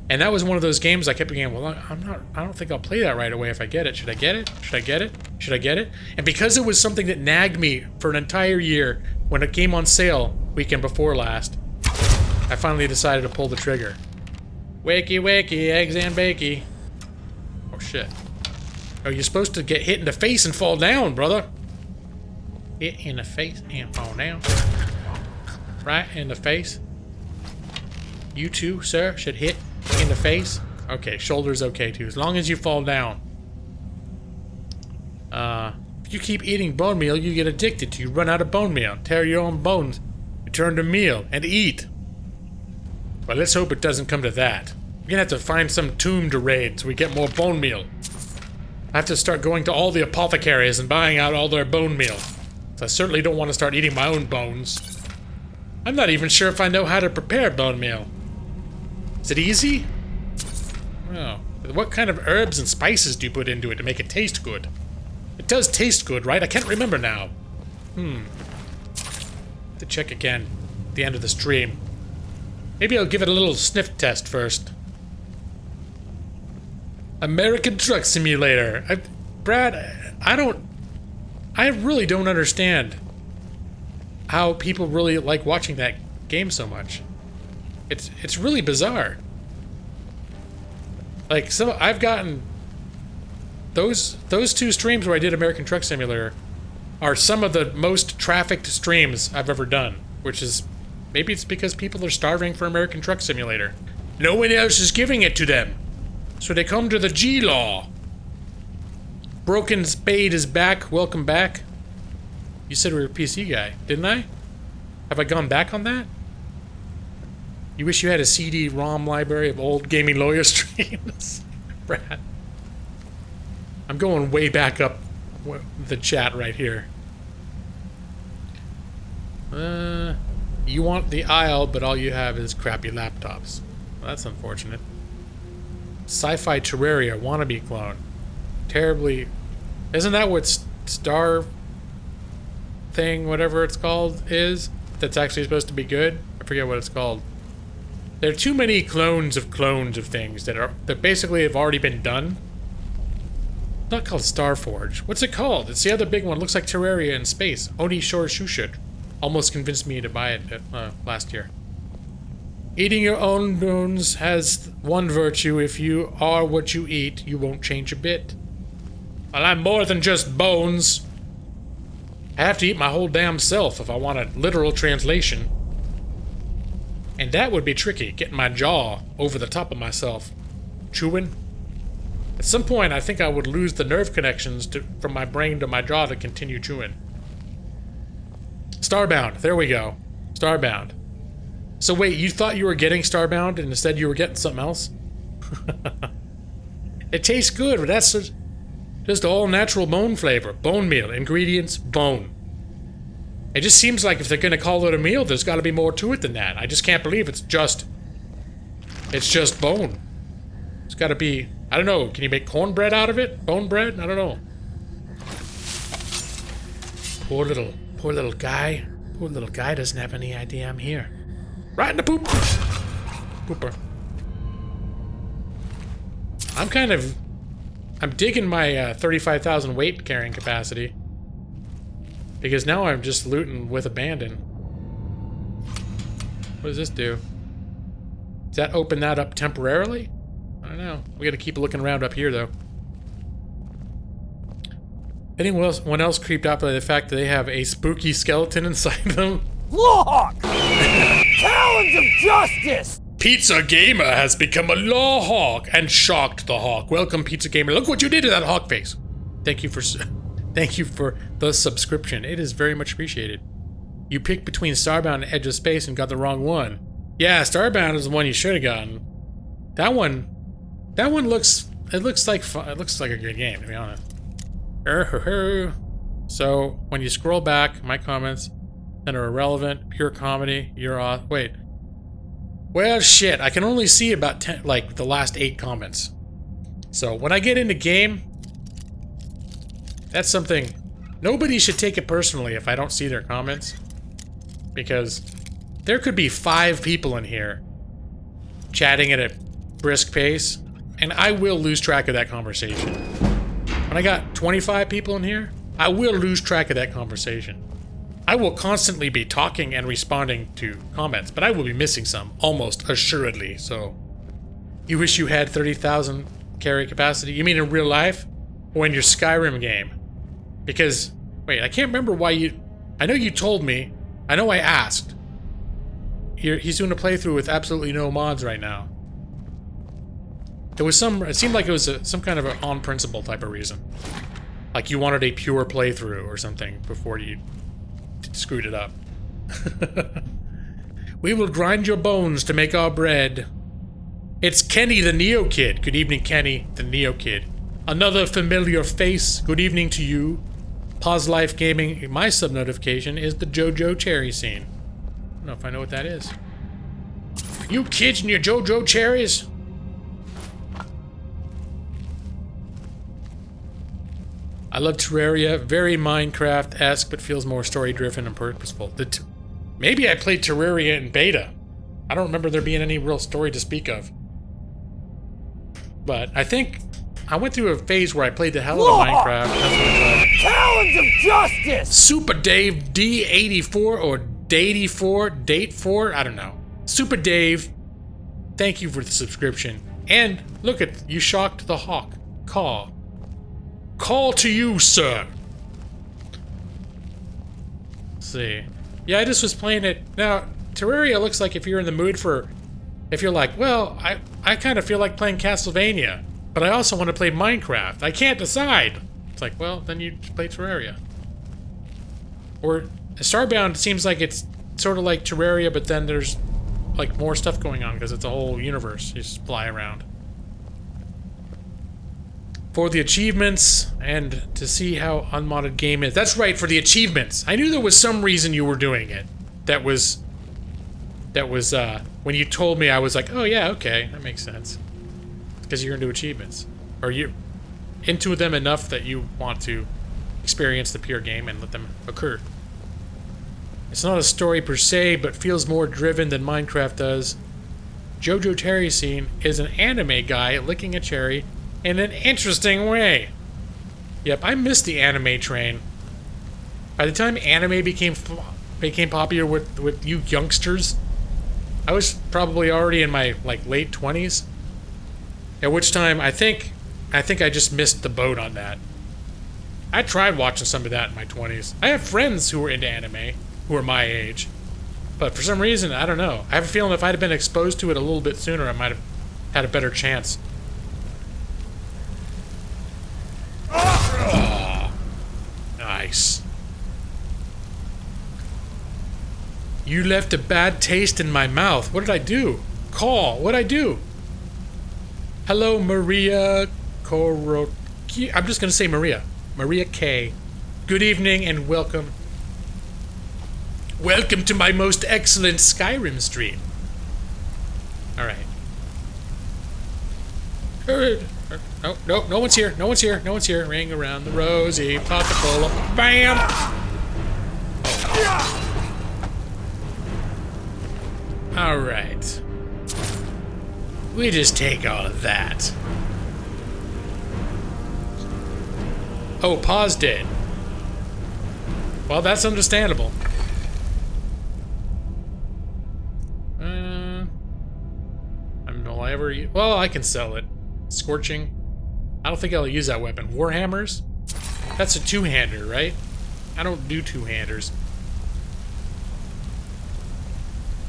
And that was one of those games I kept being, well, I don't think I'll play that right away if I get it. Should I get it? Should I get it? Should I get it? And because it was something that nagged me for an entire year, when it came on sale weekend before last, I finally decided to pull the trigger. Wakey, wakey, eggs and bakey. shit. Oh, you're supposed to get hit in the face and fall down, brother. Hit in the face and fall down. Right in the face. You too, sir, should hit in the face. Okay, shoulder's okay too, as long as you fall down. If you keep eating bone meal, you get addicted to. You run out of bone meal, tear your own bones, return to meal, and eat. Well, let's hope it doesn't come to that. We're gonna have to find some tomb to raid so we get more bone meal. I have to start going to all the apothecaries and buying out all their bone meal. So I certainly don't want to start eating my own bones. I'm not even sure if I know how to prepare bone meal. Is it easy? Oh. What kind of herbs and spices do you put into it to make it taste good? It does taste good, right? I can't remember now. To check again at the end of the stream. Maybe I'll give it a little sniff test first. American Truck Simulator. Brad, I really don't understand how people really like watching that game so much. It's really bizarre. Like, so I've gotten those two streams where I did American Truck Simulator are some of the most trafficked streams I've ever done, which is maybe it's because people are starving for American Truck Simulator. No one else is giving it to them. So they come to the G-Law. Broken Spade is back. Welcome back. You said we were a PC guy, didn't I? Have I gone back on that? You wish you had a CD-ROM library of old gaming lawyer streams? Brad. I'm going way back up the chat right here. You want the aisle, but all you have is crappy laptops. Well, that's unfortunate. Sci-Fi Terraria wannabe clone. Terribly... Isn't that what Star thing, whatever it's called, is? That's actually supposed to be good? I forget what it's called. There are too many clones of things that basically have already been done. It's not called Starforge. What's it called? It's the other big one. It looks like Terraria in space. Oni Shore Shushut almost convinced me to buy it last year. Eating your own bones has one virtue. If you are what you eat, you won't change a bit. Well, I'm more than just bones. I have to eat my whole damn self if I want a literal translation. And that would be tricky, getting my jaw over the top of myself. Chewing. At some point, I think I would lose the nerve connections from my brain to my jaw to continue chewing. Starbound. There we go. Starbound. So wait, you thought you were getting Starbound and instead you were getting something else? It tastes good, but that's just all natural bone flavor. Bone meal. Ingredients, bone. It just seems like if they're gonna call it a meal, there's gotta be more to it than that. I just can't believe it's just bone. It's gotta be, I don't know, can you make cornbread out of it? Bone bread? I don't know. Poor little guy. Poor little guy doesn't have any idea I'm here. Right in the poop. Pooper. I'm digging my 35,000 weight carrying capacity. Because now I'm just looting with abandon. What does this do? Does that open that up temporarily? I don't know. We gotta keep looking around up here, though. Anyone else creeped out by the fact that they have a spooky skeleton inside them? Lawhawk! Challenge of justice! Pizza Gamer has become a law hawk and shocked the hawk. Welcome, Pizza Gamer. Look what you did to that hawk face. Thank you for the subscription. It is very much appreciated. You picked between Starbound and Edge of Space and got the wrong one. Yeah, Starbound is the one you should have gotten. That one looks like fun. It looks like a good game, to be honest. So when you scroll back, my comments that are irrelevant, pure comedy, you're off. Wait. Well, shit. I can only see about 10, like the last 8 comments. So when I get into game, that's something. Nobody should take it personally if I don't see their comments, because there could be 5 people in here chatting at a brisk pace, and I will lose track of that conversation. When I got 25 people in here, I will lose track of that conversation. I will constantly be talking and responding to comments, but I will be missing some, almost assuredly, so... You wish you had 30,000 carry capacity? You mean in real life? Or in your Skyrim game? Because, wait, I can't remember why you... I know you told me. I know I asked. He's doing a playthrough with absolutely no mods right now. There was some... It seemed like it was some kind of an on-principle type of reason. Like you wanted a pure playthrough or something before you screwed it up. We will grind your bones to make our bread. It's Kenny the Neo Kid. Good evening, Kenny the Neo Kid. Another familiar face. Good evening to you. Pause Life Gaming. My sub-notification is the JoJo Cherry scene. I don't know if I know what that is. You kids and your JoJo Cherries. I love Terraria. Very Minecraft-esque, but feels more story-driven and purposeful. Maybe I played Terraria in beta. I don't remember there being any real story to speak of. But I think I went through a phase where I played the hell out of Minecraft. That's what I tried. Talons of Justice! Super Dave D84 or Date4, Date4, I don't know. Super Dave, thank you for the subscription. And look at you shocked the hawk. Call to you, sir. Let's see. Yeah, I just was playing it. Now, Terraria looks like if you're in the mood for... If you're like, well, I kind of feel like playing Castlevania, but I also want to play Minecraft. I can't decide. It's like, well, then you play Terraria. Or Starbound seems like it's sort of like Terraria, but then there's like more stuff going on because it's a whole universe. You just fly around. For the achievements and to see how unmodded game is. That's right, for the achievements. I knew there was some reason you were doing it. That was when you told me, I was like, oh yeah, okay, that makes sense. Because you're into achievements. Or you're into them enough that you want to experience the pure game and let them occur. It's not a story per se, but feels more driven than Minecraft does. JoJo Cherry Scene is an anime guy licking a cherry in an interesting way. Yep, I missed the anime train. By the time anime became popular with you youngsters, I was probably already in my like late 20s. At which time I think I just missed the boat on that. I tried watching some of that in my 20s. I have friends who were into anime who are my age, but for some reason I don't know. I have a feeling if I'd have been exposed to it a little bit sooner, I might have had a better chance. Oh, nice. You left a bad taste in my mouth. What did I do? What'd I do? Hello, Maria Koroki. I'm just gonna say Maria. Maria K. Good evening and welcome. Welcome to my most excellent Skyrim stream. Alright. Oh, no one's here. No one's here. No one's here. Ring around the rosy. Pop the cola. Bam! Alright. We just take all of that. Oh, pause did. Well, that's understandable. Will I ever... Well, I can sell it. Scorching. I don't think I'll use that weapon. Warhammers? That's a two-hander, right? I don't do two-handers.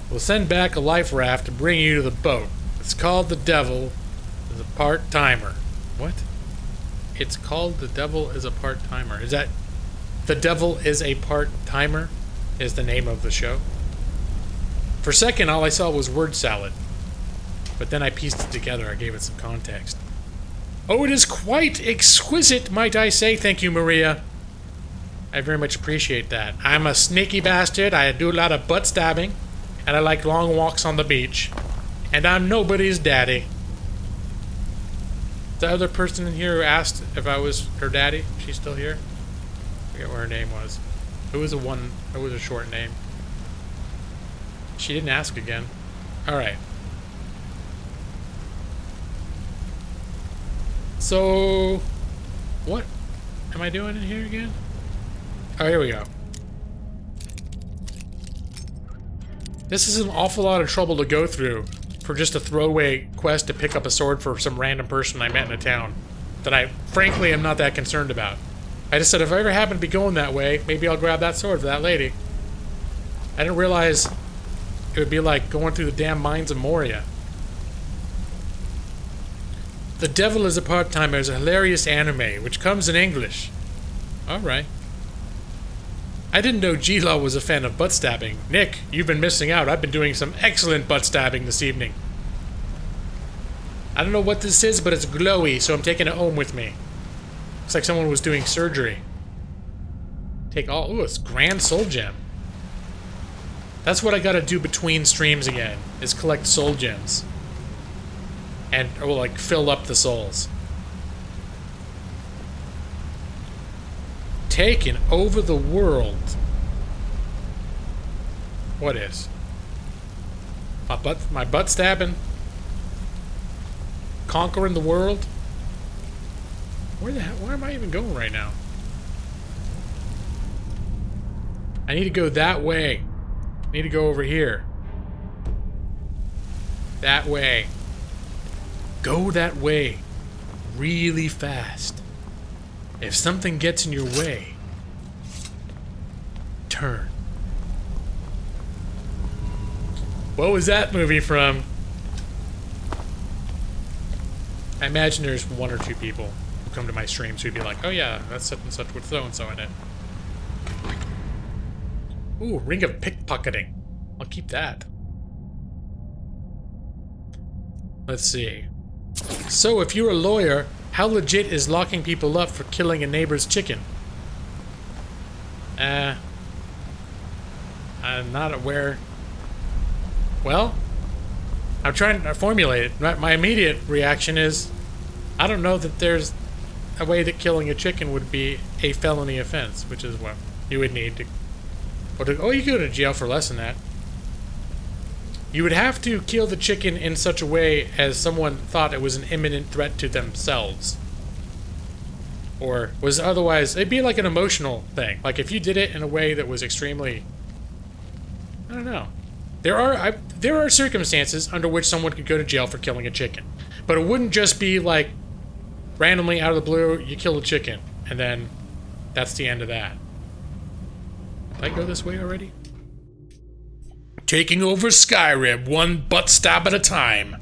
We'll send back a life raft to bring you to the boat. It's called the Devil is a part-timer. What? It's called the Devil is a part-timer. Is that... The Devil is a part-timer? Is the name of the show? For a second, all I saw was word salad. But then I pieced it together. I gave it some context. Oh, it is quite exquisite, might I say. Thank you, Maria. I very much appreciate that. I'm a sneaky bastard. I do a lot of butt stabbing. And I like long walks on the beach. And I'm nobody's daddy. The other person in here who asked if I was her daddy, she's still here? I forget what her name was. It was a short name. She didn't ask again. Alright. So, what am I doing in here again? Oh, here we go. This is an awful lot of trouble to go through for just a throwaway quest to pick up a sword for some random person I met in a town that I, frankly, am not that concerned about. I just said if I ever happen to be going that way, maybe I'll grab that sword for that lady. I didn't realize it would be like going through the damn mines of Moria. The Devil is a Part-Timer is a hilarious anime, which comes in English. Alright. I didn't know G-Law was a fan of butt stabbing. Nick, you've been missing out. I've been doing some excellent butt stabbing this evening. I don't know what this is, but it's glowy, so I'm taking it home with me. Looks like someone was doing surgery. Take all... Ooh, it's Grand Soul Gem. That's what I gotta do between streams again, is collect soul gems. And, or like, fill up the souls. Taking over the world. What is? My butt stabbing? Conquering the world? Where am I even going right now? I need to go that way. I need to go over here. That way. Go that way. Really fast. If something gets in your way, turn. What was that movie from? I imagine there's one or two people who come to my streams who'd be like, oh yeah, that's such and such with so-and-so in it. Ooh, Ring of Pickpocketing. I'll keep that. Let's see. So, if you're a lawyer, how legit is locking people up for killing a neighbor's chicken? I'm not aware. Well, I'm trying to formulate it. My immediate reaction is, I don't know that there's a way that killing a chicken would be a felony offense, which is what you would need to... Oh, you could go to jail for less than that. You would have to kill the chicken in such a way as someone thought it was an imminent threat to themselves. Or was otherwise... It'd be like an emotional thing. Like if you did it in a way that was extremely... I don't know. There are circumstances under which someone could go to jail for killing a chicken. But it wouldn't just be like, randomly out of the blue, you kill a chicken. And then that's the end of that. Did I go this way already? Taking over Skyrim, one butt stab at a time.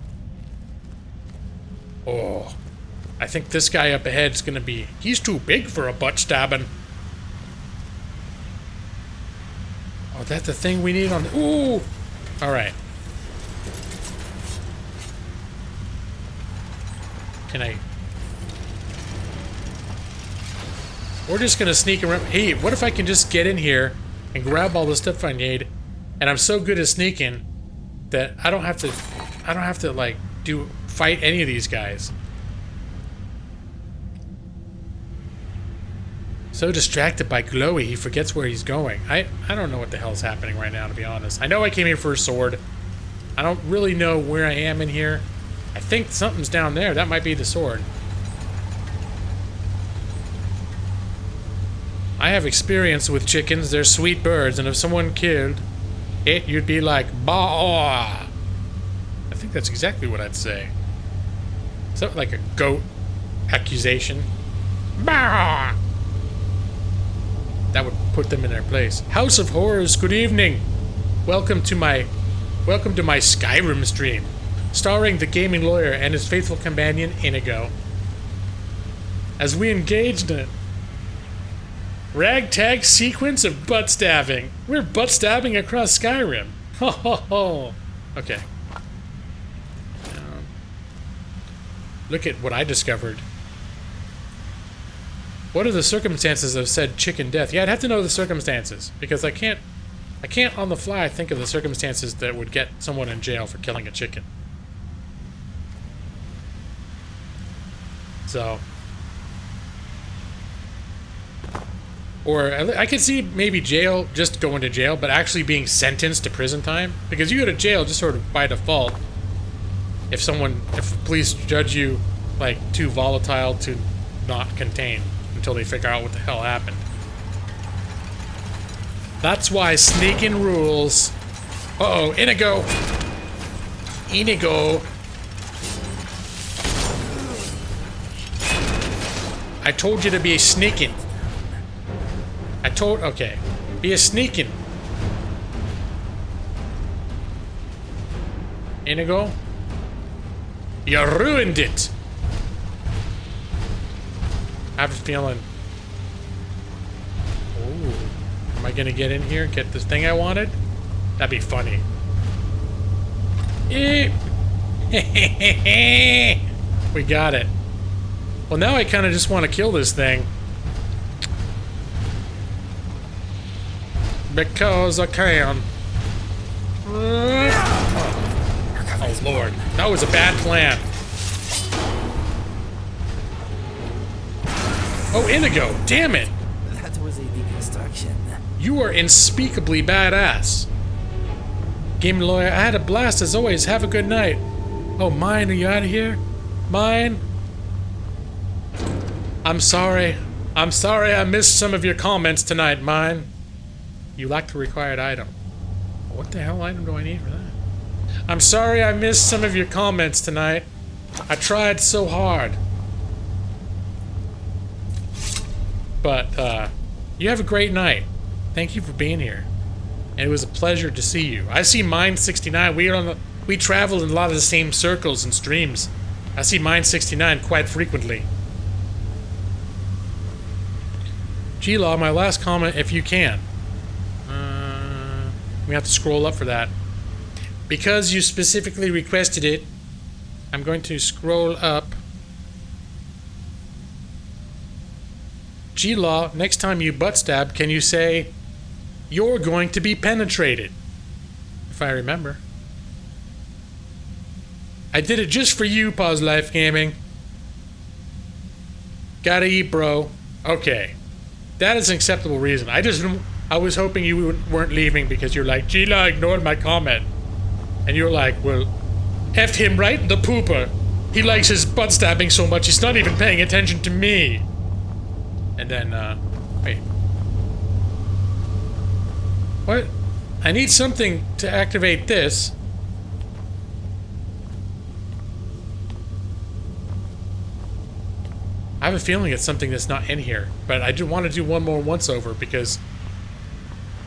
Oh, I think this guy up ahead is gonna be... He's too big for a butt stabbing. Oh, that's the thing we need on the... Ooh! Alright. Can I... We're just gonna sneak around... Hey, what if I can just get in here and grab all the stuff I need, and I'm so good at sneaking that I don't have to like fight any of these guys. So distracted by Glowy, he forgets where he's going. I don't know what the hell's happening right now, to be honest. I know I came here for a sword. I don't really know where I am in here. I think something's down there. That might be the sword. I have experience with chickens. They're sweet birds, and if someone killed it, you'd be like, bah! I think that's exactly what I'd say. Something like a goat accusation. Bah! That would put them in their place. House of Horrors, good evening. Welcome to my Skyrim stream, starring the gaming lawyer and his faithful companion Inigo. As we engaged in ragtag sequence of butt stabbing. We're butt stabbing across Skyrim. Ho ho ho. Okay. Look at what I discovered. What are the circumstances of said chicken death? Yeah, I'd have to know the circumstances, because I can't on the fly think of the circumstances that would get someone in jail for killing a chicken. So, or I could see maybe jail, just going to jail, but actually being sentenced to prison time, because you go to jail just sort of by default if police judge you like too volatile to not contain until they figure out what the hell happened. That's why sneaking rules. Uh-oh, Inigo! Inigo. I told you to be sneaking. Okay. Be a sneaking. Inigo? You ruined it! I have a feeling. Ooh. Am I gonna get in here and get this thing I wanted? That'd be funny. We got it. Well, now I kind of just want to kill this thing. Because I can. Oh, Lord. That was a bad plan. Oh, Inigo. Damn it. That was a deconstruction. You are unspeakably badass. Game lawyer, I had a blast as always. Have a good night. Oh, Mine, are you out of here? Mine? I'm sorry. I'm sorry I missed some of your comments tonight, Mine. You lack the required item. What the hell item do I need for that? I'm sorry I missed some of your comments tonight. I tried so hard. But, you have a great night. Thank you for being here. And it was a pleasure to see you. I see Mine 69. We travel in a lot of the same circles and streams. I see Mine 69 quite frequently. G-Law, my last comment, if you can. We have to scroll up for that. Because you specifically requested it, I'm going to scroll up. G-Law, next time you butt stab, can you say, "You're going to be penetrated"? If I remember. I did it just for you, Pause Life Gaming. Gotta eat, bro. Okay. That is an acceptable reason. I was hoping you weren't leaving because you're like, G-Law ignored my comment. And you're like, well, F him right in the pooper. He likes his butt stabbing so much he's not even paying attention to me. And then, wait. What? I need something to activate this. I have a feeling it's something that's not in here, but I do want to do one more once-over because,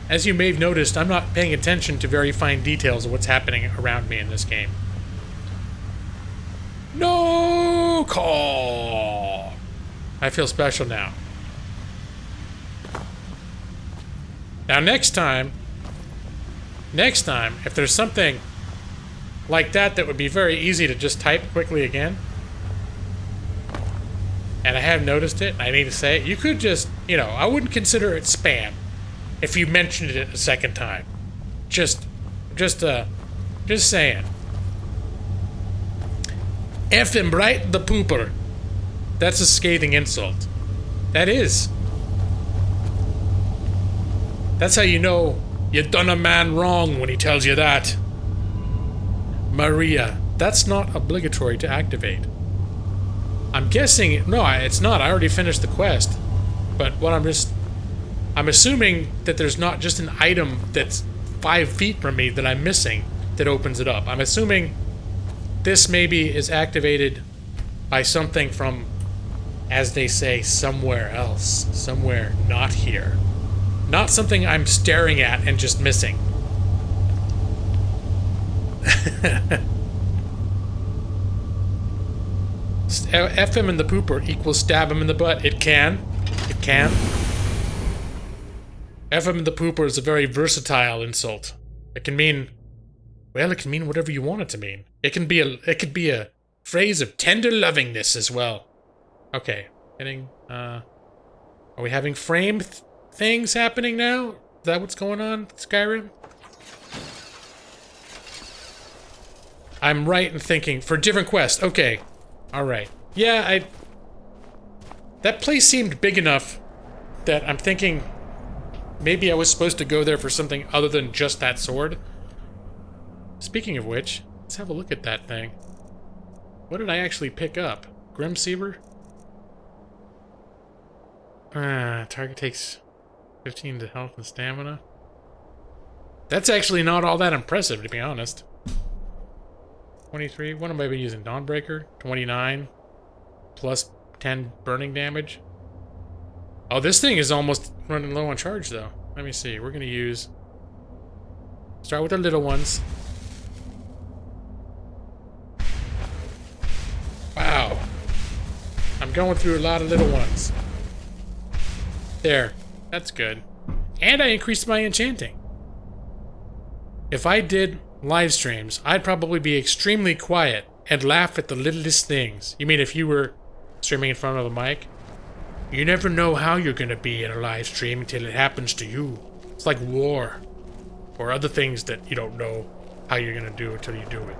as you may have noticed, I'm not paying attention to very fine details of what's happening around me in this game. No call! I feel special now. Now next time, if there's something like that would be very easy to just type quickly again, and I have noticed it, and I need to say it, you could just, you know, I wouldn't consider it spam if you mentioned it a second time. Just saying. F him right the pooper. That's a scathing insult. That is. That's how you know you done a man wrong when he tells you that. Maria, that's not obligatory to activate. I'm guessing, no, it's not. I already finished the quest. But what I'm assuming that there's not just an item that's 5 feet from me that I'm missing that opens it up. I'm assuming this maybe is activated by something from, as they say, somewhere else. Somewhere not here. Not something I'm staring at and just missing. F him in the pooper equals stab him in the butt. It can. It can. F him in the pooper is a very versatile insult. It can mean, well, it can mean whatever you want it to mean. It could be a phrase of tender lovingness as well. Okay, are we having frame things happening now? Is that what's going on, Skyrim? I'm right in thinking for different quests. Okay, all right. Yeah, that place seemed big enough that I'm thinking maybe I was supposed to go there for something other than just that sword. Speaking of which, let's have a look at that thing. What did I actually pick up? Grimseaver? Target takes 15 to health and stamina. That's actually not all that impressive, to be honest. 23. What am I been using? Dawnbreaker? 29. Plus 10 burning damage. Oh, this thing is almost running low on charge, though. Let me see. We're going to use... Start with the little ones. Wow. I'm going through a lot of little ones. There. That's good. And I increased my enchanting. If I did live streams, I'd probably be extremely quiet and laugh at the littlest things. You mean if you were streaming in front of a mic? You never know how you're gonna be in a live stream until it happens to you. It's like war. Or other things that you don't know how you're gonna do until you do it.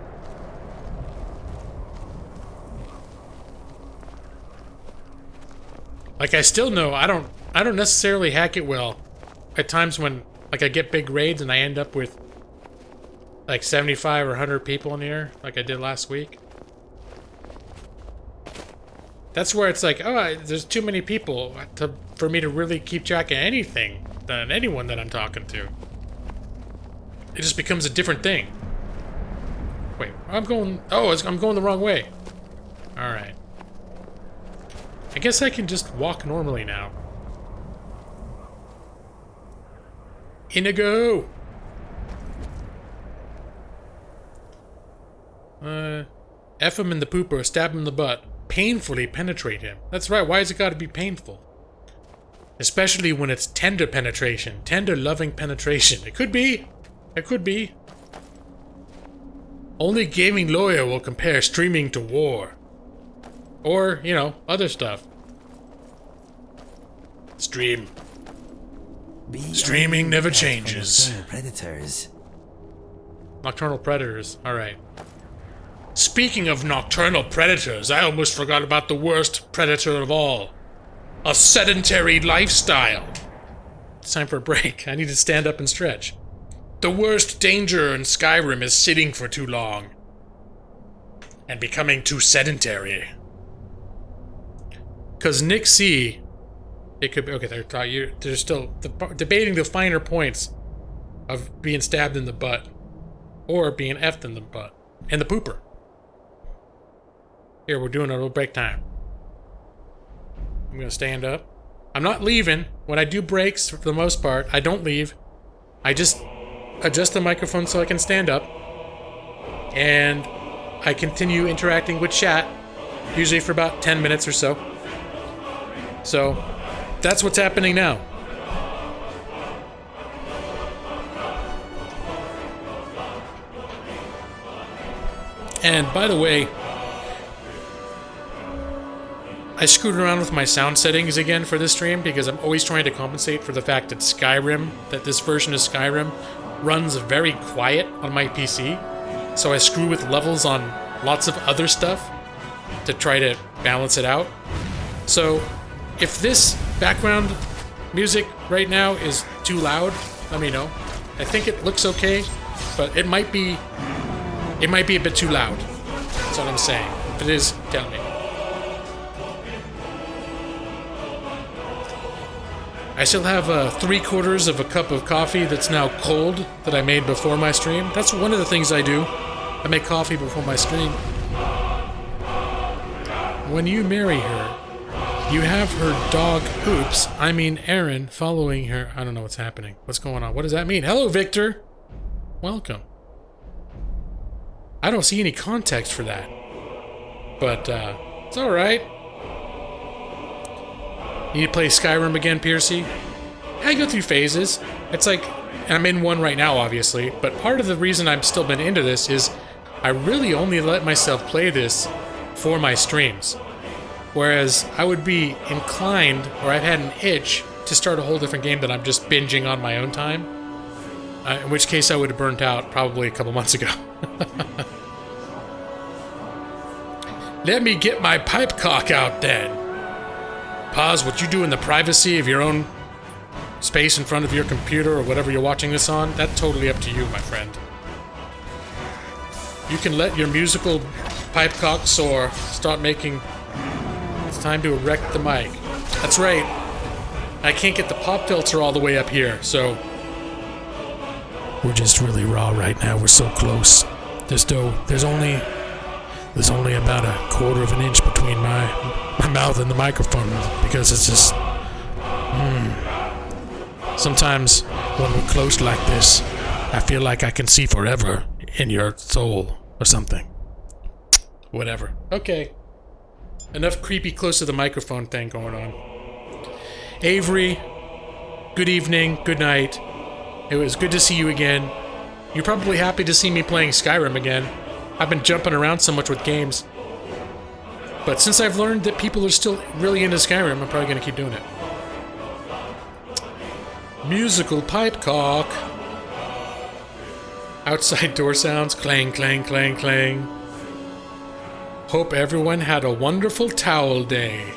Like, I still know I don't necessarily hack it well. At times when, like, I get big raids and I end up with like 75 or 100 people in here, like I did last week. That's where it's like, oh, there's too many people for me to really keep track of anything than anyone that I'm talking to. It just becomes a different thing. Wait, I'm going the wrong way. Alright. I guess I can just walk normally now. Inigo! F him in the poop or stab him in the butt. Painfully penetrate him. That's right, why has it gotta be painful? Especially when it's tender penetration. Tender, loving penetration. It could be. It could be. Only gaming lawyer will compare streaming to war. Or, you know, other stuff. Stream. Streaming never changes. Predators. Nocturnal predators. Alright. Speaking of nocturnal predators, I almost forgot about the worst predator of all. A sedentary lifestyle. It's time for a break. I need to stand up and stretch. The worst danger in Skyrim is sitting for too long. And becoming too sedentary. Because Nick C... It could be... Okay, they're still debating the finer points of being stabbed in the butt. Or being effed in the butt. And the pooper. Here, we're doing a little break time. I'm gonna stand up. I'm not leaving. When I do breaks, for the most part, I don't leave. I just adjust the microphone so I can stand up. And I continue interacting with chat, usually for about 10 minutes or so. So, that's what's happening now. And by the way, I screwed around with my sound settings again for this stream because I'm always trying to compensate for the fact that this version of Skyrim runs very quiet on my PC. So I screw with levels on lots of other stuff to try to balance it out. So if this background music right now is too loud, let me know. I think it looks okay, but it might be a bit too loud. That's what I'm saying. If it is, tell me. I still have 3/4 of a cup of coffee that's now cold that I made before my stream. That's one of the things I do. I make coffee before my stream. When you marry her, you have her dog, Aaron, following her. I don't know what's happening. What's going on? What does that mean? Hello, Victor! Welcome. I don't see any context for that. But, it's alright. You need to play Skyrim again, Piercy? I go through phases. It's like, and I'm in one right now, obviously, but part of the reason I've still been into this is I really only let myself play this for my streams. Whereas I would be inclined, or I've had an itch, to start a whole different game that I'm just binging on my own time. In which case I would have burnt out probably a couple months ago. Let me get my pipe cock out then. Pause what you do in the privacy of your own space in front of your computer or whatever you're watching this on. That's totally up to you, my friend. You can let your musical pipe cock soar. Start making... It's time to erect the mic. That's right. I can't get the pop filter all the way up here, so... We're just really raw right now. We're so close. There's only there's only about a quarter of an inch between my mouth and the microphone because it's just... Sometimes when we're close like this, I feel like I can see forever in your soul or something. Whatever. Okay. Enough creepy close to the microphone thing going on. Avery, good evening, good night. It was good to see you again. You're probably happy to see me playing Skyrim again. I've been jumping around so much with games. But since I've learned that people are still really into Skyrim, I'm probably going to keep doing it. Musical pipe cock. Outside door sounds, clang, clang, clang, clang. Hope everyone had a wonderful towel day.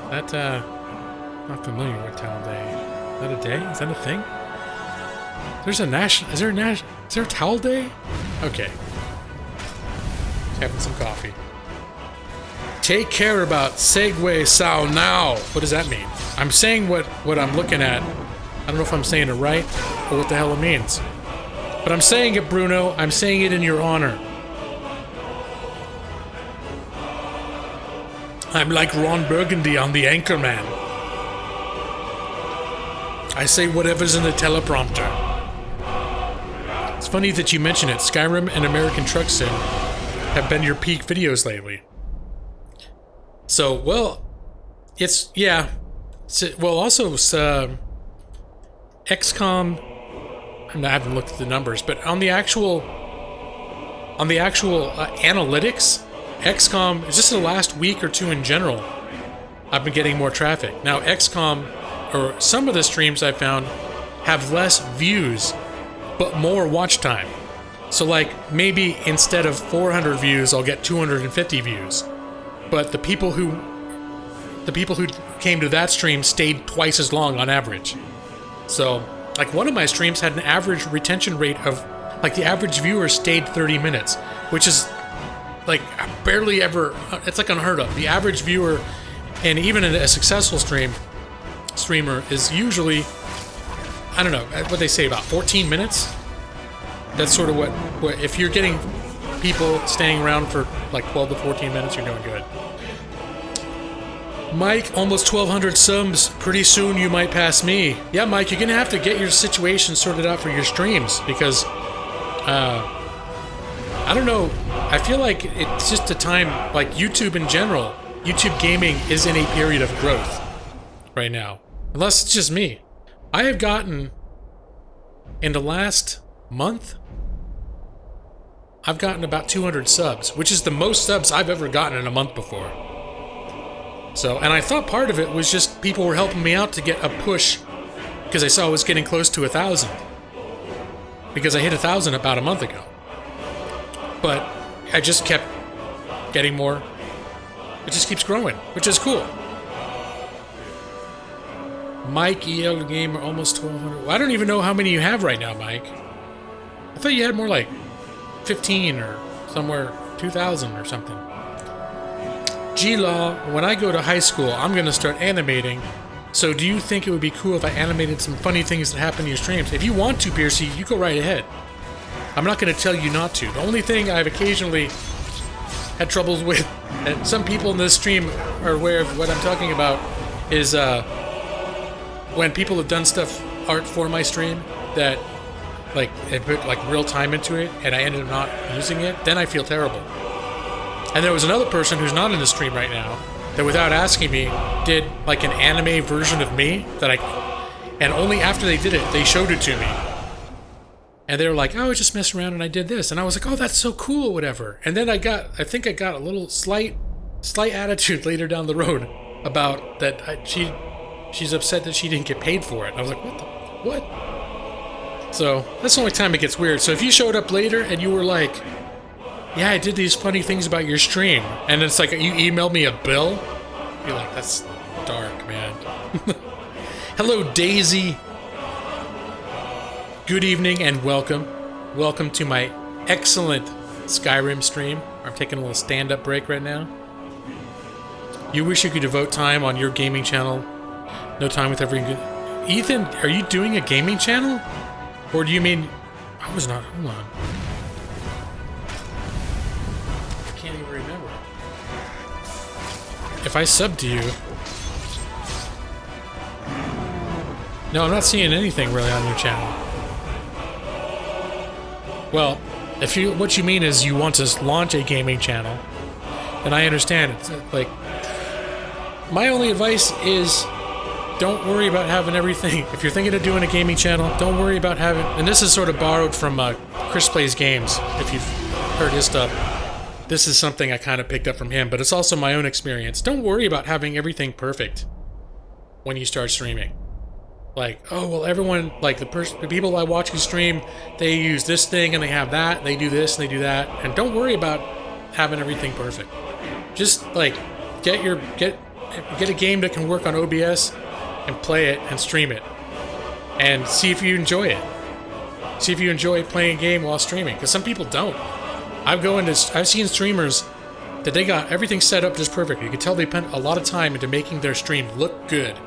That, not familiar with towel day. Is that a day? Is that a thing? There's a national... Is there a towel day? Okay. Just having some coffee. Take care about Segway Sao now. What does that mean? I'm saying what I'm looking at. I don't know if I'm saying it right or what the hell it means. But I'm saying it, Bruno. I'm saying it in your honor. I'm like Ron Burgundy on the Anchorman. I say whatever's in the teleprompter. It's funny that you mention it. Skyrim and American Truck Sim have been your peak videos lately. So, well, it's, yeah. Well, also, XCOM, I haven't looked at the numbers, but on the actual analytics, XCOM, just in the last week or two in general, I've been getting more traffic. Now, XCOM, or some of the streams I found, have less views, but more watch time. So, like, maybe instead of 400 views, I'll get 250 views. But the people who came to that stream stayed twice as long on average. So, like, one of my streams had an average retention rate of, like, the average viewer stayed 30 minutes, which is, like, barely ever, it's like unheard of. The average viewer, and even a successful streamer is usually, I don't know, what they say, about 14 minutes? That's sort of what if you're getting people staying around for like 12 to 14 minutes, you're doing good. Mike, almost 1,200 subs. Pretty soon you might pass me. Yeah, Mike, you're gonna have to get your situation sorted out for your streams because, I don't know. I feel like it's just a time, like YouTube in general. YouTube gaming is in a period of growth right now. Unless it's just me. I have gotten, in the last month, I've gotten about 200 subs, which is the most subs I've ever gotten in a month before. So, and I thought part of it was just people were helping me out to get a push because I saw I was getting close to 1,000. Because I hit 1,000 about a month ago. But I just kept getting more. It just keeps growing, which is cool. Mike, EL Gamer, almost 1,200. Well, I don't even know how many you have right now, Mike. I thought you had more like 15 or somewhere 2,000 or something. G-Law, when I go to high school, I'm going to start animating. So do you think it would be cool if I animated some funny things that happen in your streams? If you want to, Piercy, you go right ahead. I'm not going to tell you not to. The only thing I've occasionally had troubles with, and some people in this stream are aware of what I'm talking about, is when people have done art for my stream that like it put like real time into it and I ended up not using it, then I feel terrible. And there was another person who's not in the stream right now that without asking me did like an anime version of me and only after they did it, they showed it to me. And they were like, oh, I was just messing around and I did this. And I was like, oh, that's so cool, whatever. And then I think I got a little slight attitude later down the road about that she's upset that she didn't get paid for it. And I was like, what? So that's the only time it gets weird. So if you showed up later and you were like, yeah, I did these funny things about your stream, and it's like you emailed me a bill, you're like, that's dark, man. Hello, Daisy. Good evening and welcome. Welcome to my excellent Skyrim stream. I'm taking a little stand-up break right now. You wish you could devote time on your gaming channel. No time with every good... Ethan, are you doing a gaming channel? Or do you mean... I was not... Hold on. if I sub to you... No, I'm not seeing anything really on your channel. Well, if you what you mean is you want to launch a gaming channel, then I understand. It's like, my only advice is don't worry about having everything. If you're thinking of doing a gaming channel, don't worry about having... And this is sort of borrowed from Chris Plays Games, if you've heard his stuff. This is something I kind of picked up from him, but it's also my own experience. Don't worry about having everything perfect when you start streaming. Like, oh, well, everyone, like, the people I watch who stream, they use this thing and they have that, they do this and they do that. And don't worry about having everything perfect. Just, like, get a game that can work on OBS and play it and stream it. And see if you enjoy it. See if you enjoy playing a game while streaming. Because some people don't. I've seen streamers that they got everything set up just perfect. You can tell they spent a lot of time into making their stream look good.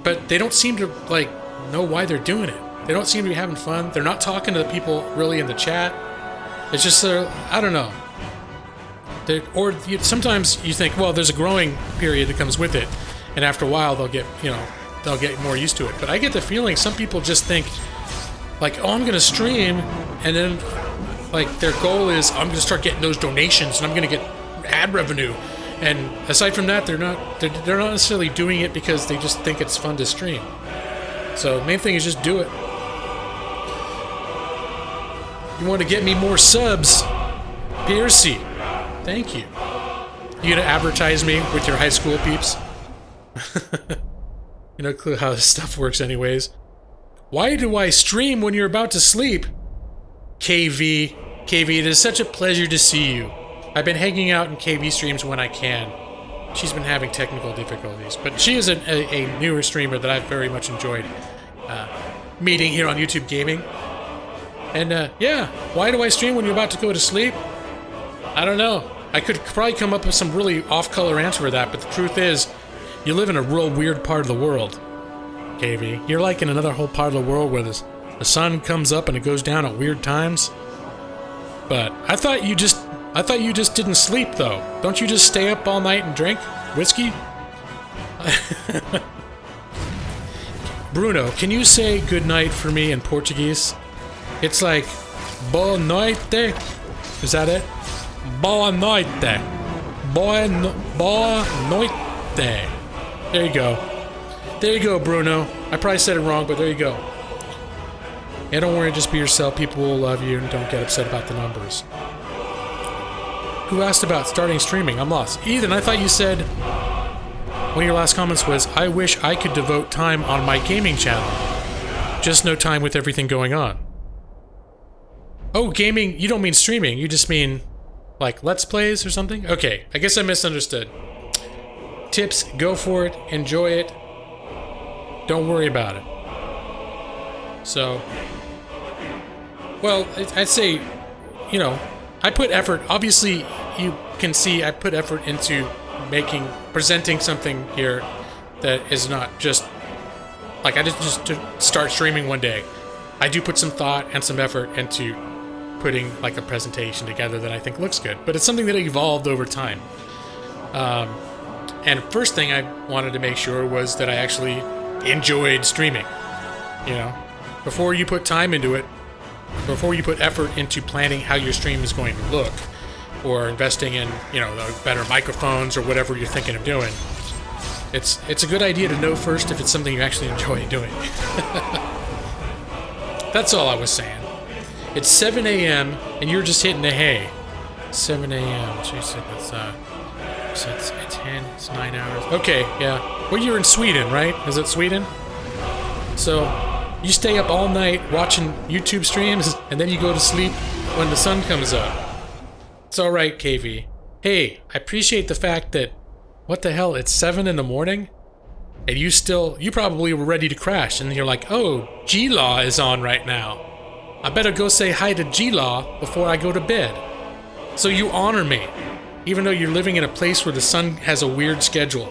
But they don't seem to, like, know why they're doing it. They don't seem to be having fun. They're not talking to the people really in the chat. It's just, I don't know. Sometimes you think, well, there's a growing period that comes with it. And after a while, they'll get more used to it. But I get the feeling some people just think, like, oh, I'm going to stream, and then, like, their goal is, I'm going to start getting those donations, and I'm going to get ad revenue. And aside from that, they're not necessarily doing it because they just think it's fun to stream. So the main thing is just do it. You want to get me more subs? Piercy, thank you. You gonna advertise me with your high school peeps? You no clue how this stuff works anyways. Why do I stream when you're about to sleep? KV, it is such a pleasure to see you. I've been hanging out in KV streams when I can. She's been having technical difficulties, but she is a newer streamer that I've very much enjoyed meeting here on YouTube Gaming. And yeah, why do I stream when you're about to go to sleep? I don't know. I could probably come up with some really off-color answer for that, but the truth is, you live in a real weird part of the world, KV. You're like in another whole part of the world where the sun comes up and it goes down at weird times. But I thought you just didn't sleep, though. Don't you just stay up all night and drink whiskey? Bruno, can you say good night for me in Portuguese? It's like boa noite. Is that it? Boa noite. Boa noite. There you go. There you go, Bruno. I probably said it wrong, but there you go. Yeah, don't worry, just be yourself. People will love you and don't get upset about the numbers. Who asked about starting streaming? I'm lost. Ethan, I thought you said... One of your last comments was, I wish I could devote time on my gaming channel. Just no time with everything going on. Oh, gaming, you don't mean streaming. You just mean, like, Let's Plays or something? Okay, I guess I misunderstood. Tips, go for it. Enjoy it. Don't worry about it. So... Well, I'd say, you know, I put effort. Obviously, you can see I put effort into presenting something here that is not just, like, I didn't just start streaming one day. I do put some thought and some effort into putting, like, a presentation together that I think looks good. But it's something that evolved over time. And first thing I wanted to make sure was that I actually enjoyed streaming. You know, before you put time into it, before you put effort into planning how your stream is going to look, or investing in, you know, better microphones or whatever you're thinking of doing, it's a good idea to know first if it's something you actually enjoy doing. That's all I was saying. It's 7 a.m. and you're just hitting the hay. 7 a.m. Jeez, it's 10. It's 9 hours. Okay, yeah. Well, you're in Sweden, right? Is it Sweden? So you stay up all night watching YouTube streams, and then you go to sleep when the sun comes up. It's alright, KV. Hey, I appreciate the fact that, what the hell, it's 7 in the morning? And you probably were ready to crash, and you're like, oh, G-Law is on right now. I better go say hi to G-Law before I go to bed. So you honor me, even though you're living in a place where the sun has a weird schedule.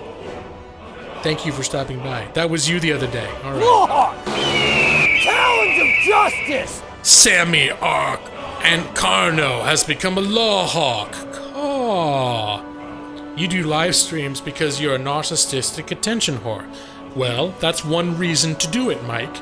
Thank you for stopping by. That was you the other day. All right. Lawhawk! Challenge of justice! Sammy Ark and Carno has become a Lawhawk. Oh. You do live streams because you're a narcissistic attention whore. Well, that's one reason to do it, Mike.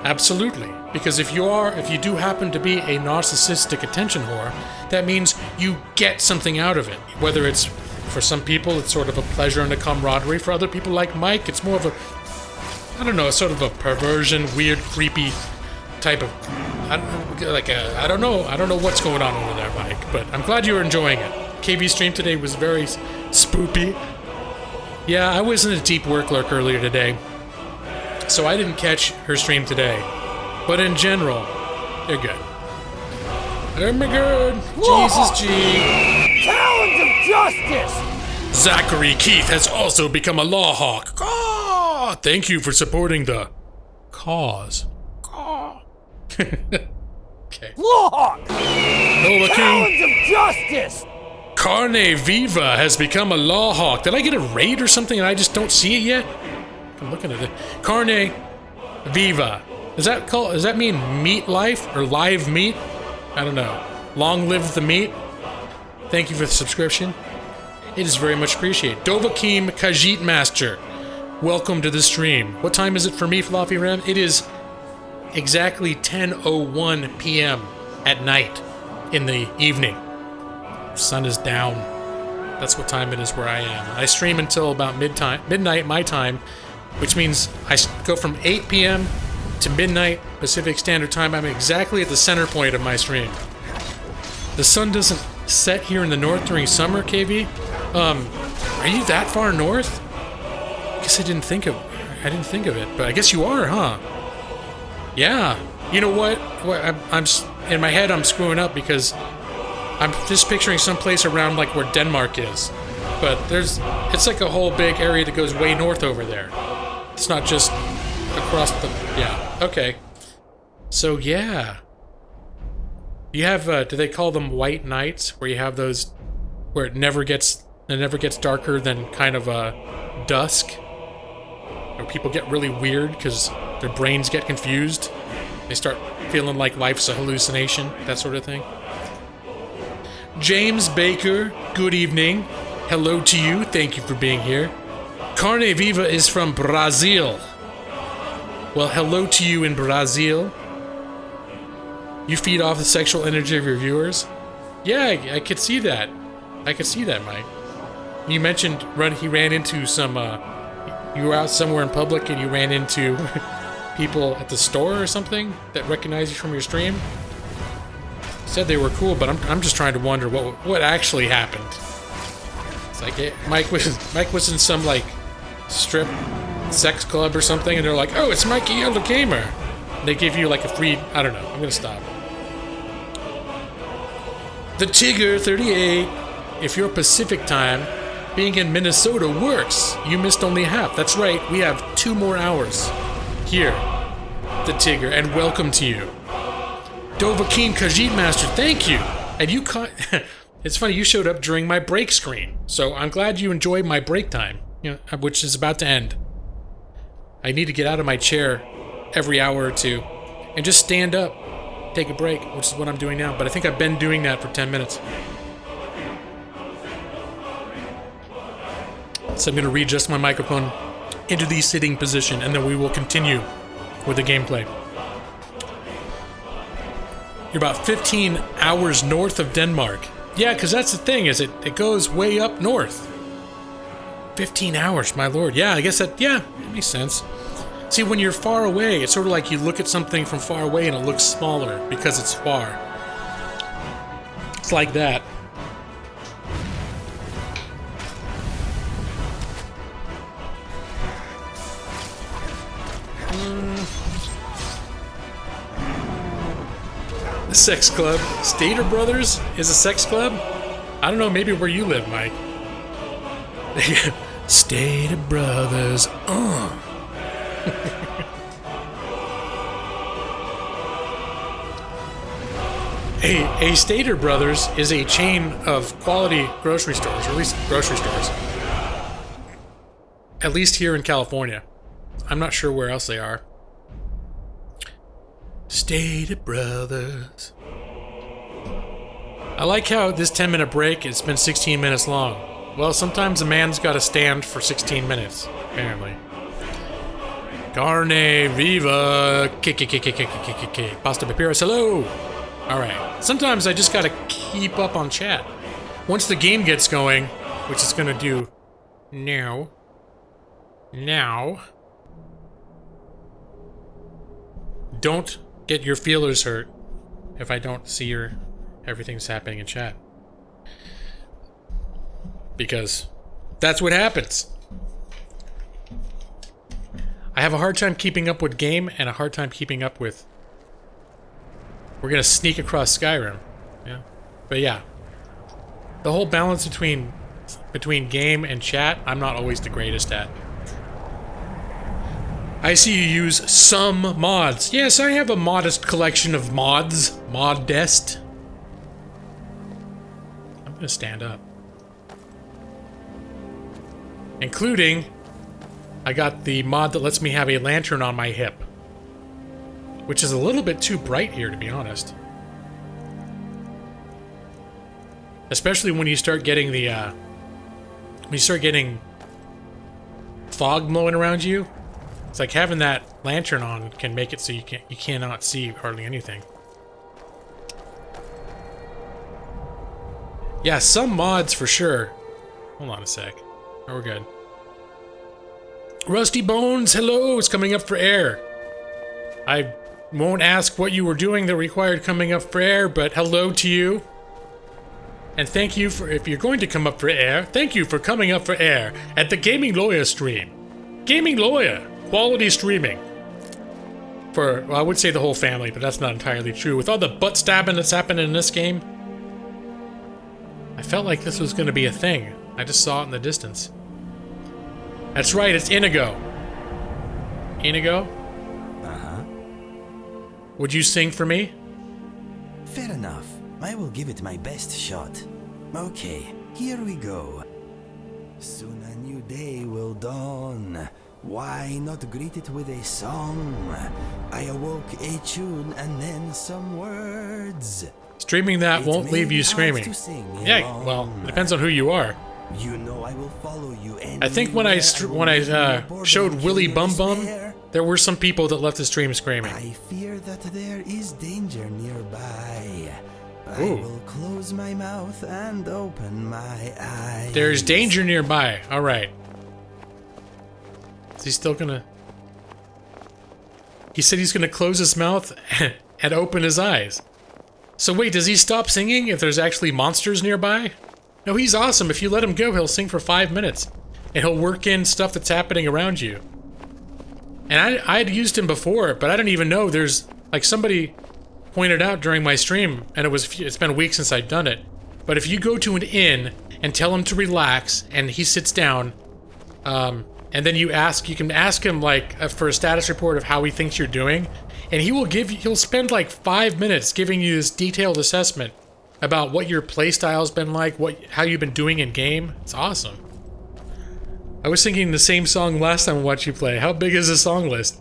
Absolutely. Because if you do happen to be a narcissistic attention whore, that means you get something out of it. Whether it's, for some people, it's sort of a pleasure and a camaraderie. For other people like Mike, it's more of a, I don't know, sort of a perversion, weird, creepy type of, I don't know what's going on over there, Mike, but I'm glad you were enjoying it. KV's stream today was very spoopy. Yeah, I was in a deep work lurk earlier today, so I didn't catch her stream today. But in general, they're good. They're good. Jesus G. Talons of justice! Zachary Keith has also become a law hawk. Ah, thank you for supporting the cause. Okay. Lawhawk! Nova King. Talons of justice! Carne Viva has become a law hawk. Did I get a raid or something and I just don't see it yet? I'm looking at it. Carne Viva. Does that mean meat life or live meat? I don't know. Long live the meat. Thank you for the subscription. It is very much appreciated. Dovakim Khajiit Master. Welcome to the stream. What time is it for me, Floppy Ram? It is exactly 10:01 p.m. at night in the evening. Sun is down. That's what time it is where I am. I stream until about midnight my time, which means I go from 8 p.m. to midnight Pacific Standard Time. I'm exactly at the center point of my stream. The sun doesn't set here in the north during summer, KV. Are you that far north? I guess I didn't think of it, but I guess you are, huh? Yeah. You know what? I'm in my head. I'm screwing up because I'm just picturing someplace around like where Denmark is, but it's like a whole big area that goes way north over there. It's not just across the, yeah, okay. So yeah. You have, do they call them white nights, where you have those, where it never gets darker than kind of dusk? Where people get really weird because their brains get confused. They start feeling like life's a hallucination, that sort of thing. James Baker, good evening. Hello to you, thank you for being here. Carne Viva is from Brazil. Well, hello to you in Brazil. You feed off the sexual energy of your viewers? Yeah, I could see that. I could see that, Mike. You mentioned he ran into some, you were out somewhere in public and you ran into people at the store or something that recognize you from your stream? Said they were cool, but I'm just trying to wonder what actually happened. It's like Mike was in some like strip sex club or something, and they're like, "Oh, it's Mikey Yellow Gamer." And they give you like a free. I don't know. I'm gonna stop. The Tigger 38. If your Pacific time, being in Minnesota works, you missed only half. That's right. We have 2 more hours here. The Tigger, and welcome to you. Dovakim Khajiit Master, thank you! And you caught... It's funny, you showed up during my break screen, so I'm glad you enjoyed my break time, which is about to end. I need to get out of my chair every hour or two and just stand up, take a break, which is what I'm doing now, but I think I've been doing that for 10 minutes. So I'm going to readjust my microphone into the sitting position, and then we will continue with the gameplay. You're about 15 hours north of Denmark. Yeah, because that's the thing, is it goes way up north. 15 hours, my lord. Yeah, I guess that makes sense. See, when you're far away, it's sort of like you look at something from far away and it looks smaller because it's far. It's like that. Sex club. Stater Brothers is a sex club? I don't know, maybe where you live, Mike. Stater Brothers. A Stater Brothers is a chain of quality grocery stores, or at least grocery stores. At least here in California. I'm not sure where else they are. Stater Brothers. I like how this 10-minute break, it's been 16 minutes long. Well, sometimes a man's got to stand for 16 minutes, apparently. Carne viva, pasta papyrus, hello! Alright, sometimes I just gotta keep up on chat. Once the game gets going, which it's gonna do now, don't get your feelers hurt if I don't see everything's happening in chat. Because that's what happens. I have a hard time keeping up with game and a hard time keeping up with... We're gonna sneak across Skyrim. Yeah. But yeah. The whole balance between game and chat, I'm not always the greatest at. I see you use some mods. Yes, I have a modest collection of mods. Modest. I'm gonna stand up. Including, I got the mod that lets me have a lantern on my hip. Which is a little bit too bright here, to be honest. Especially when you start getting the, when you start getting fog blowing around you. It's like having that lantern on can make it so you cannot see hardly anything. Yeah, some mods for sure. Hold on a sec. Oh, we're good. Rusty Bones, hello, it's coming up for air. I won't ask what you were doing that required coming up for air, but hello to you. And thank you for, if you're going to come up for air, thank you for coming up for air at the Gaming Lawyer stream. Gaming Lawyer, quality streaming. For, well, I would say the whole family, but that's not entirely true. With all the butt stabbing that's happening in this game, I felt like this was going to be a thing. I just saw it in the distance. That's right, it's Inigo. Inigo? Uh-huh. Would you sing for me? Fair enough. I will give it my best shot. Okay, here we go. Soon a new day will dawn. Why not greet it with a song? I awoke a tune and then some words. Streaming that won't leave you screaming. Yeah, well, it depends on who you are. You know I will follow you. I think when I showed Willy Bum Bum, there were some people that left the stream screaming. I fear that there is danger nearby. I Ooh. will close my mouth and open my eyes. There's danger nearby. All right. Is he still gonna? He said he's gonna close his mouth and open his eyes. So wait, does he stop singing if there's actually monsters nearby? No, he's awesome. If you let him go, he'll sing for 5 minutes. And he'll work in stuff that's happening around you. And I'd used him before, but I don't even know. There's, like, somebody pointed out during my stream, and it's been a week since I'd done it. But if you go to an inn and tell him to relax, and he sits down, and then you can ask him, like, for a status report of how he thinks you're doing, and he'll spend like 5 minutes giving you this detailed assessment about what your playstyle's been like, how you've been doing in game. It's awesome. I was singing the same song last time I watched you play. How big is the song list?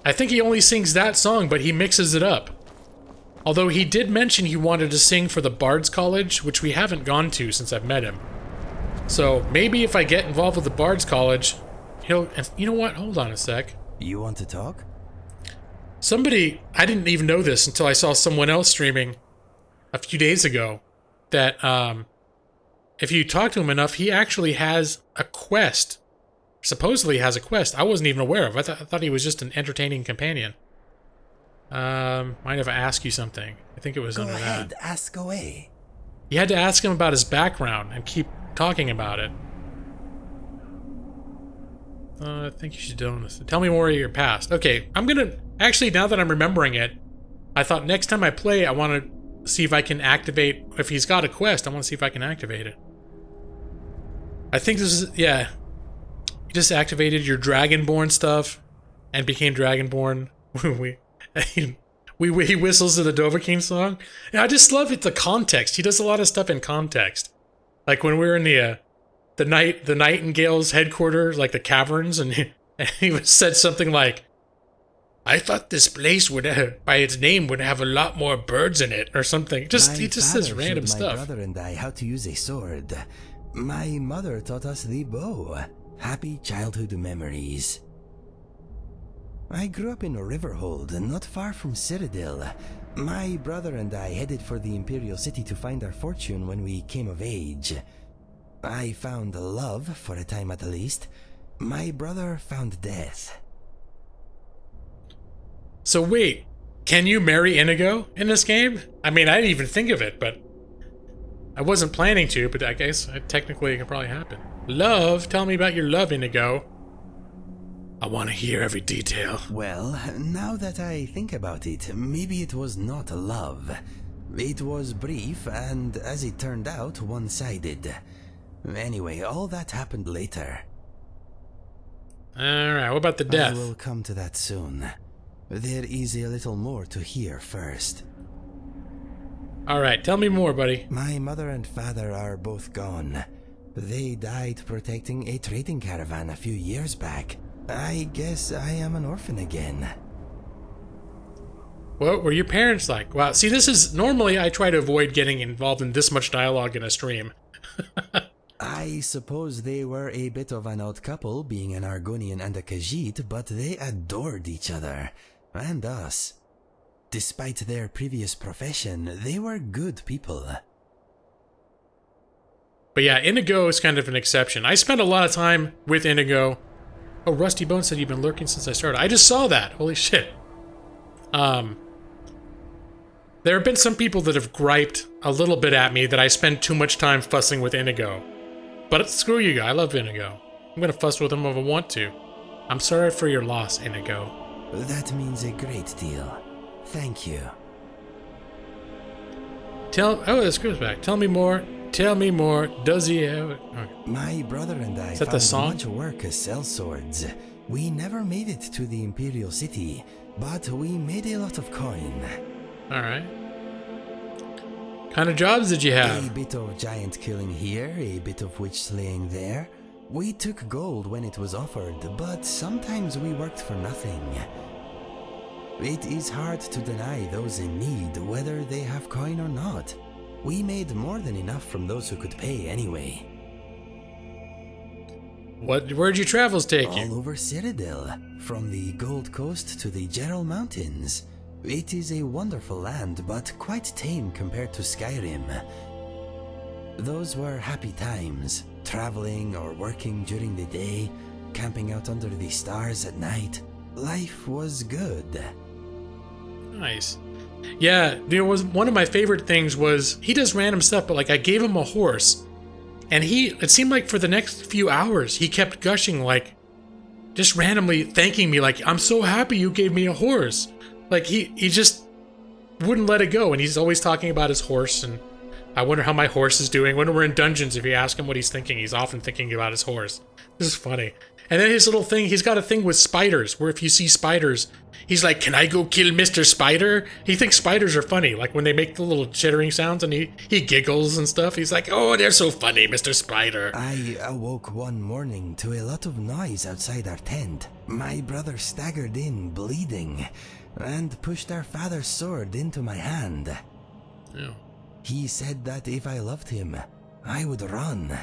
I think he only sings that song, but he mixes it up. Although he did mention he wanted to sing for the Bard's College, which we haven't gone to since I've met him. So maybe if I get involved with the Bard's College, you know what? Hold on a sec. You want to talk? Somebody, I didn't even know this until I saw someone else streaming a few days ago, that if you talk to him enough, he actually has a quest. Supposedly has a quest I wasn't even aware of. I thought he was just an entertaining companion. Mind if I ask you something? I think it was Go under ahead, that. ask away. You had to ask him about his background and keep talking about it. I think you should do this. Tell me more of your past. Okay, I'm gonna... Actually, now that I'm remembering it, I thought next time I play, I want to see if I can activate... If he's got a quest, I want to see if I can activate it. I think this is... Yeah. You just activated your Dragonborn stuff and became Dragonborn. He whistles to the Dovahkiin song. And I just love it, the context. He does a lot of stuff in context. Like when we were in the Nightingale's headquarters, like the caverns, and he said something like, I thought this place would, by its name, would have a lot more birds in it, or something. He just says random My stuff. brother and I how to use a sword. My mother taught us the bow. Happy childhood memories. I grew up in Riverhold, not far from Citadel. My brother and I headed for the Imperial City to find our fortune when we came of age. I found love, for a time at least. My brother found death. So wait, can you marry Inigo in this game? I mean, I didn't even think of it, but I wasn't planning to, but I guess technically it could probably happen. Love? Tell me about your love, Inigo. I want to hear every detail. Well, now that I think about it, maybe it was not love. It was brief and, as it turned out, one-sided. Anyway, all that happened later. Alright, what about the death? I will come to that soon. There is a little more to hear first. Alright, tell me more, buddy. My mother and father are both gone. They died protecting a trading caravan a few years back. I guess I am an orphan again. What were your parents like? Wow, see, this is... Normally, I try to avoid getting involved in this much dialogue in a stream. I suppose they were a bit of an odd couple, being an Argonian and a Khajiit, but they adored each other. And us. Despite their previous profession, they were good people. But yeah, Inigo is kind of an exception. I spent a lot of time with Inigo. Oh, Rusty Bone said you've been lurking since I started. I just saw that. Holy shit. There have been some people that have griped a little bit at me that I spend too much time fussing with Inigo. But screw you, I love Inigo. I'm gonna fuss with him if I want to. I'm sorry for your loss, Inigo. That means a great deal. Thank you. Oh, this goes back. Tell me more. Tell me more. Does he have it? Okay. My brother and I found much work as sellswords. We never made it to the Imperial City, but we made a lot of coin. Alright. Kind of jobs did you have? A bit of giant killing here, a bit of witch slaying there. We took gold when it was offered, but sometimes we worked for nothing. It is hard to deny those in need, whether they have coin or not. We made more than enough from those who could pay anyway. Where'd your travels take you? All over Citadel, from the Gold Coast to the Gerald Mountains. It is a wonderful land, but quite tame compared to Skyrim. Those were happy times, traveling or working during the day, camping out under the stars at night. Life was good. Nice. Yeah, one of my favorite things was, he does random stuff, but like I gave him a horse, and it seemed like for the next few hours, he kept gushing, like, just randomly thanking me, like, I'm so happy you gave me a horse. Like, he just wouldn't let it go, and he's always talking about his horse, and I wonder how my horse is doing. When we're in dungeons, if you ask him what he's thinking, he's often thinking about his horse. This is funny. And then his little thing, he's got a thing with spiders, where if you see spiders, he's like, can I go kill Mr. Spider? He thinks spiders are funny, like when they make the little chittering sounds and he giggles and stuff. He's like, oh, they're so funny, Mr. Spider. I awoke one morning to a lot of noise outside our tent. My brother staggered in, bleeding, and pushed our father's sword into my hand. Yeah. He said that if I loved him, I would run.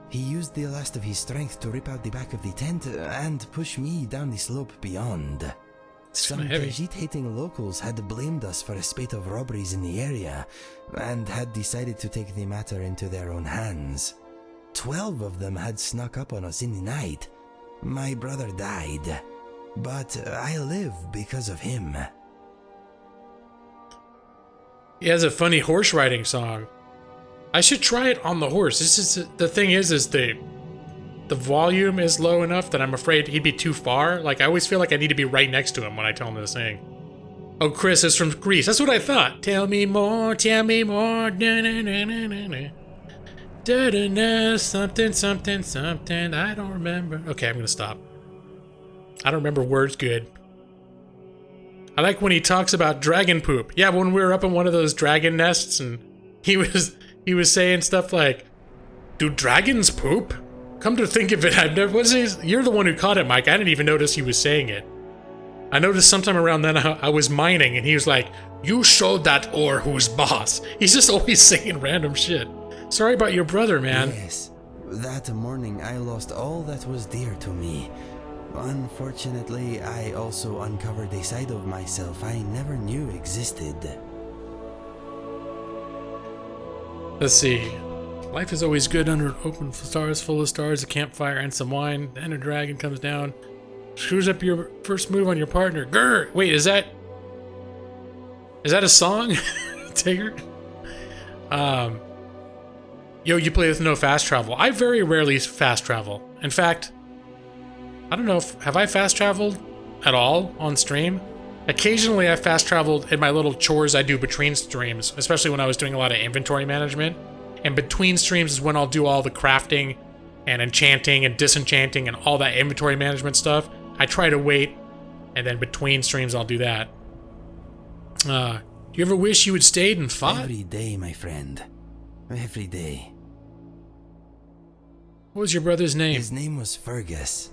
He used the last of his strength to rip out the back of the tent and push me down the slope beyond. Some Khajiit-hating locals had blamed us for a spate of robberies in the area and had decided to take the matter into their own hands. 12 of them had snuck up on us in the night. My brother died, but I live because of him. He has a funny horse riding song. I should try it on the horse. The thing is the volume is low enough that I'm afraid he'd be too far. Like, I always feel like I need to be right next to him when I tell him to sing. Oh, Chris is from Greece. That's what I thought. Tell me more, da da da da, something, something, something. I don't remember. Okay, I'm gonna stop. I don't remember words good. I like when he talks about dragon poop. Yeah, when we were up in one of those dragon nests and he was saying stuff like, do dragons poop? Come to think of it, I've never... You're the one who caught it, Mike. I didn't even notice he was saying it. I noticed sometime around then I was mining, and he was like, you showed that ore who's boss. He's just always saying random shit. Sorry about your brother, man. Yes, That morning I lost all that was dear to me. Unfortunately, I also uncovered a side of myself I never knew existed. Let's see. Life is always good under open stars, full of stars, a campfire, and some wine. Then a dragon comes down, screws up your first move on your partner. Grr! Wait, is that a song? Tigger? Yo, you play with no fast travel. I very rarely fast travel. In fact, I don't know if, have I fast traveled at all on stream? Occasionally I fast traveled in my little chores I do between streams, especially when I was doing a lot of inventory management. And between streams is when I'll do all the crafting and enchanting and disenchanting and all that inventory management stuff. I try to wait, and then between streams I'll do that. Do you ever wish you had stayed and fought? Every day, my friend. Every day. What was your brother's name? His name was Fergus.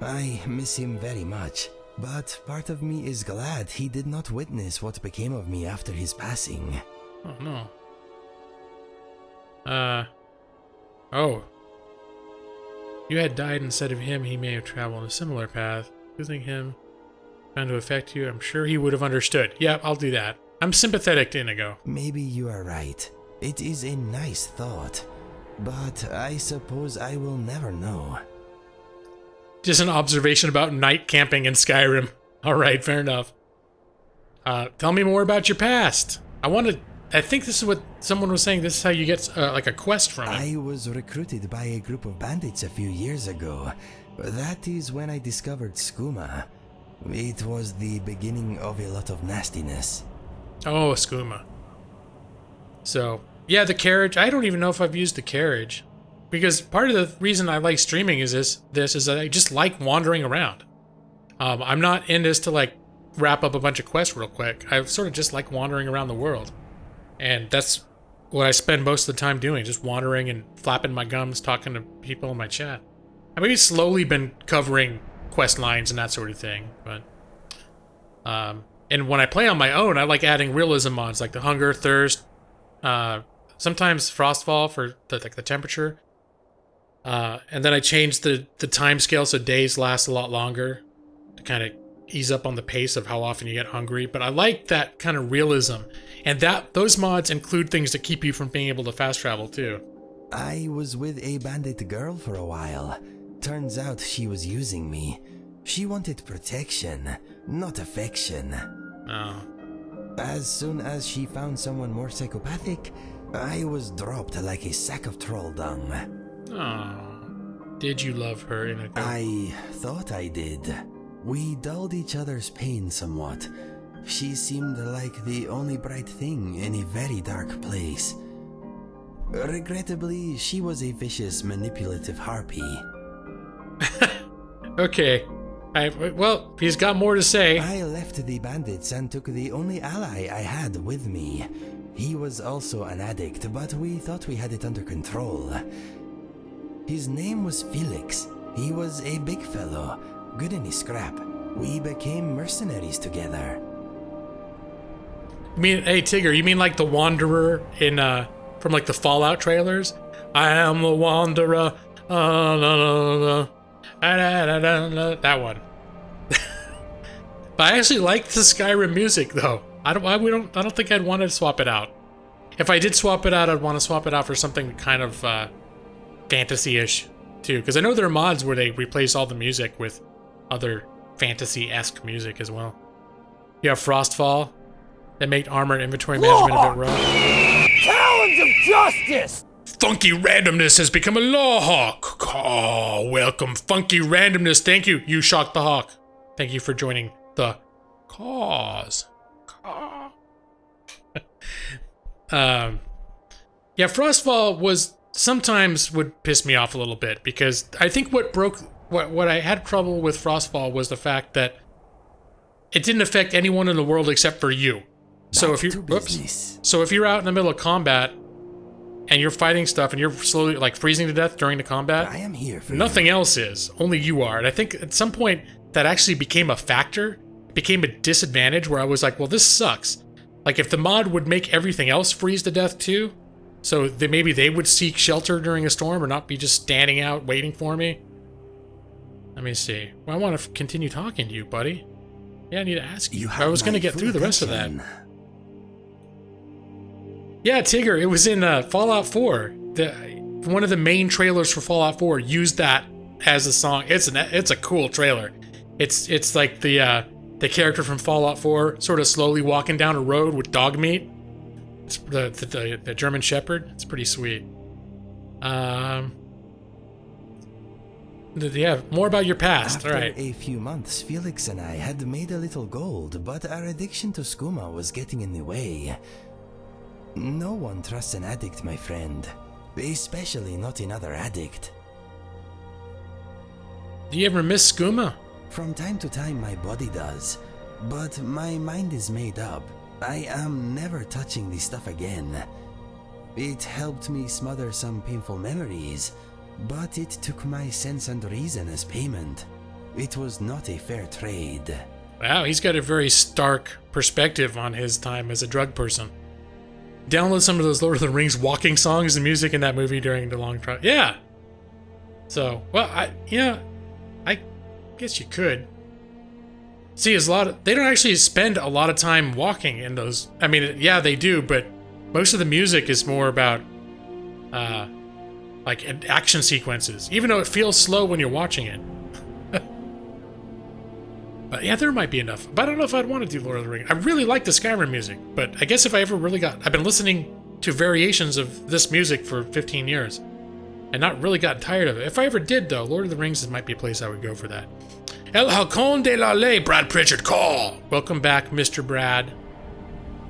I miss him very much, but part of me is glad he did not witness what became of me after his passing. Oh, no. Oh. You had died instead of him, he may have traveled a similar path. Losing him found to affect you, I'm sure he would have understood. Yeah, I'll do that. I'm sympathetic to Inigo. Maybe you are right. It is a nice thought, but I suppose I will never know. Just an observation about night camping in Skyrim. Alright, fair enough. Tell me more about your past. I think this is what someone was saying. This is how you get like a quest from it. I was recruited by a group of bandits a few years ago. That is when I discovered skooma. It was the beginning of a lot of nastiness. Oh, skooma. So, yeah, the carriage. I don't even know if I've used the carriage. Because part of the reason I like streaming is this is that I just like wandering around. I'm not in this to like wrap up a bunch of quests real quick. I sort of just like wandering around the world. And that's what I spend most of the time doing, just wandering and flapping my gums, talking to people in my chat. I've maybe slowly been covering quest lines and that sort of thing, but and when I play on my own, I like adding realism mods like the hunger, thirst, sometimes frostfall for the temperature, and then I change the time scale so days last a lot longer to kind of ease up on the pace of how often you get hungry. But I like that kind of realism, and those mods include things to keep you from being able to fast travel too. I was with a bandit girl for a while. Turns out she was using me. She wanted protection, not affection. Oh. As soon as she found someone more psychopathic, I was dropped like a sack of troll dung. Oh. Did you love her, Inigo? I thought I did. We dulled each other's pain somewhat. She seemed like the only bright thing in a very dark place. Regrettably, she was a vicious, manipulative harpy. Okay. Well, he's got more to say. I left the bandits and took the only ally I had with me. He was also an addict, but we thought we had it under control. His name was Felix. He was a big fellow, good in his scrap. We became mercenaries together. Hey Tigger, you mean like the Wanderer in from like the Fallout trailers? I am the Wanderer. That one. But I actually like the Skyrim music though. I don't think I'd want to swap it out. If I did swap it out, I'd want to swap it out for something kind of fantasy-ish too, because I know there are mods where they replace all the music with other fantasy-esque music as well. You have Frostfall that make armor and inventory management a bit rough. Talons of justice! Funky randomness has become a law hawk. Oh, welcome, funky randomness. Thank you. You shocked the hawk. Thank you for joining the cause. Yeah, Frostfall was sometimes would piss me off a little bit because I think what I had trouble with Frostfall was the fact that it didn't affect anyone in the world except for you. So if you're out in the middle of combat and you're fighting stuff and you're slowly like freezing to death during the combat, I am here for nothing else is. Only you are. And I think at some point that actually became a factor, became a disadvantage where I was like, well, this sucks. Like if the mod would make everything else freeze to death too, so maybe they would seek shelter during a storm or not be just standing out waiting for me. Let me see. Well, I want to continue talking to you, buddy. Yeah, I need to ask you. I was going to get through the rest of that. Yeah, Tigger, it was in Fallout 4. One of the main trailers for Fallout 4 used that as a song. It's a cool trailer. It's like the character from Fallout 4 sort of slowly walking down a road with dog meat. It's the German Shepherd. It's pretty sweet. Yeah, more about your past. After All right. a few months, Felix and I had made a little gold, but our addiction to skooma was getting in the way. No one trusts an addict, my friend. Especially not another addict. Do you ever miss skooma? From time to time my body does, but my mind is made up. I am never touching this stuff again. It helped me smother some painful memories, but it took my sense and reason as payment. It was not a fair trade. Wow, he's got a very stark perspective on his time as a drug person. Download some of those Lord of the Rings walking songs and music in that movie during the long trial. Yeah. So, well, I guess you could. See, they don't actually spend a lot of time walking in those. I mean, yeah, they do, but most of the music is more about, like action sequences, even though it feels slow when you're watching it. But yeah, there might be enough. But I don't know if I'd want to do Lord of the Rings. I really like the Skyrim music, but I guess if I ever really I've been listening to variations of this music for 15 years and not really gotten tired of it. If I ever did, though, Lord of the Rings might be a place I would go for that. El Halcon de la Ley, Brad Pritchard, call! Welcome back, Mr. Brad.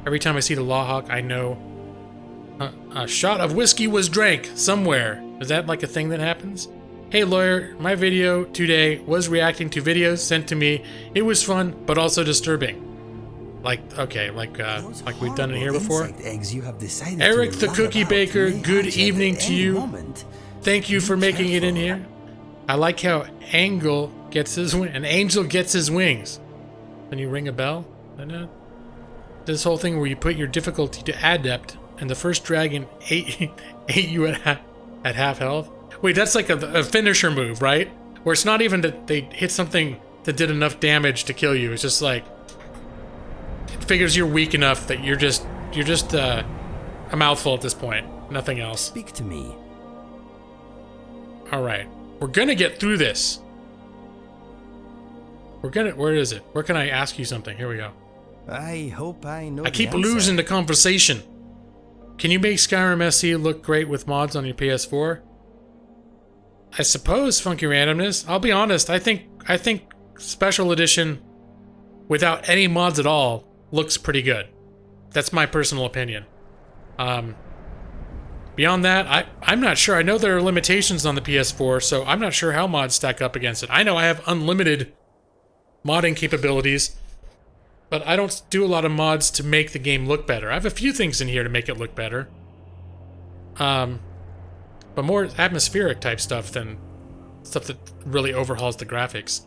Every time I see the Lawhawk, I know a shot of whiskey was drank somewhere. Is that like a thing that happens? Hey lawyer, my video today was reacting to videos sent to me. It was fun, but also disturbing. Like we've done it here before. Eric the Cookie Baker, good evening to you. Thank you for making it in here. I like how an angel gets his wings. Then you ring a bell. This whole thing where you put your difficulty to adept, and the first dragon ate you at half health. Wait, that's like a finisher move, right? Where it's not even that they hit something that did enough damage to kill you. It's just like it figures you're weak enough that you're just a mouthful at this point. Nothing else. Speak to me. All right, we're gonna get through this. Where is it? Where can I ask you something? Here we go. I hope I know. I keep losing the conversation. Can you make Skyrim SE look great with mods on your PS4? I suppose, Funky Randomness. I'll be honest, I think Special Edition without any mods at all looks pretty good. That's my personal opinion. Beyond that, I'm not sure. I know there are limitations on the PS4, so I'm not sure how mods stack up against it. I know I have unlimited modding capabilities, but I don't do a lot of mods to make the game look better. I have a few things in here to make it look better. But more atmospheric type stuff than stuff that really overhauls the graphics.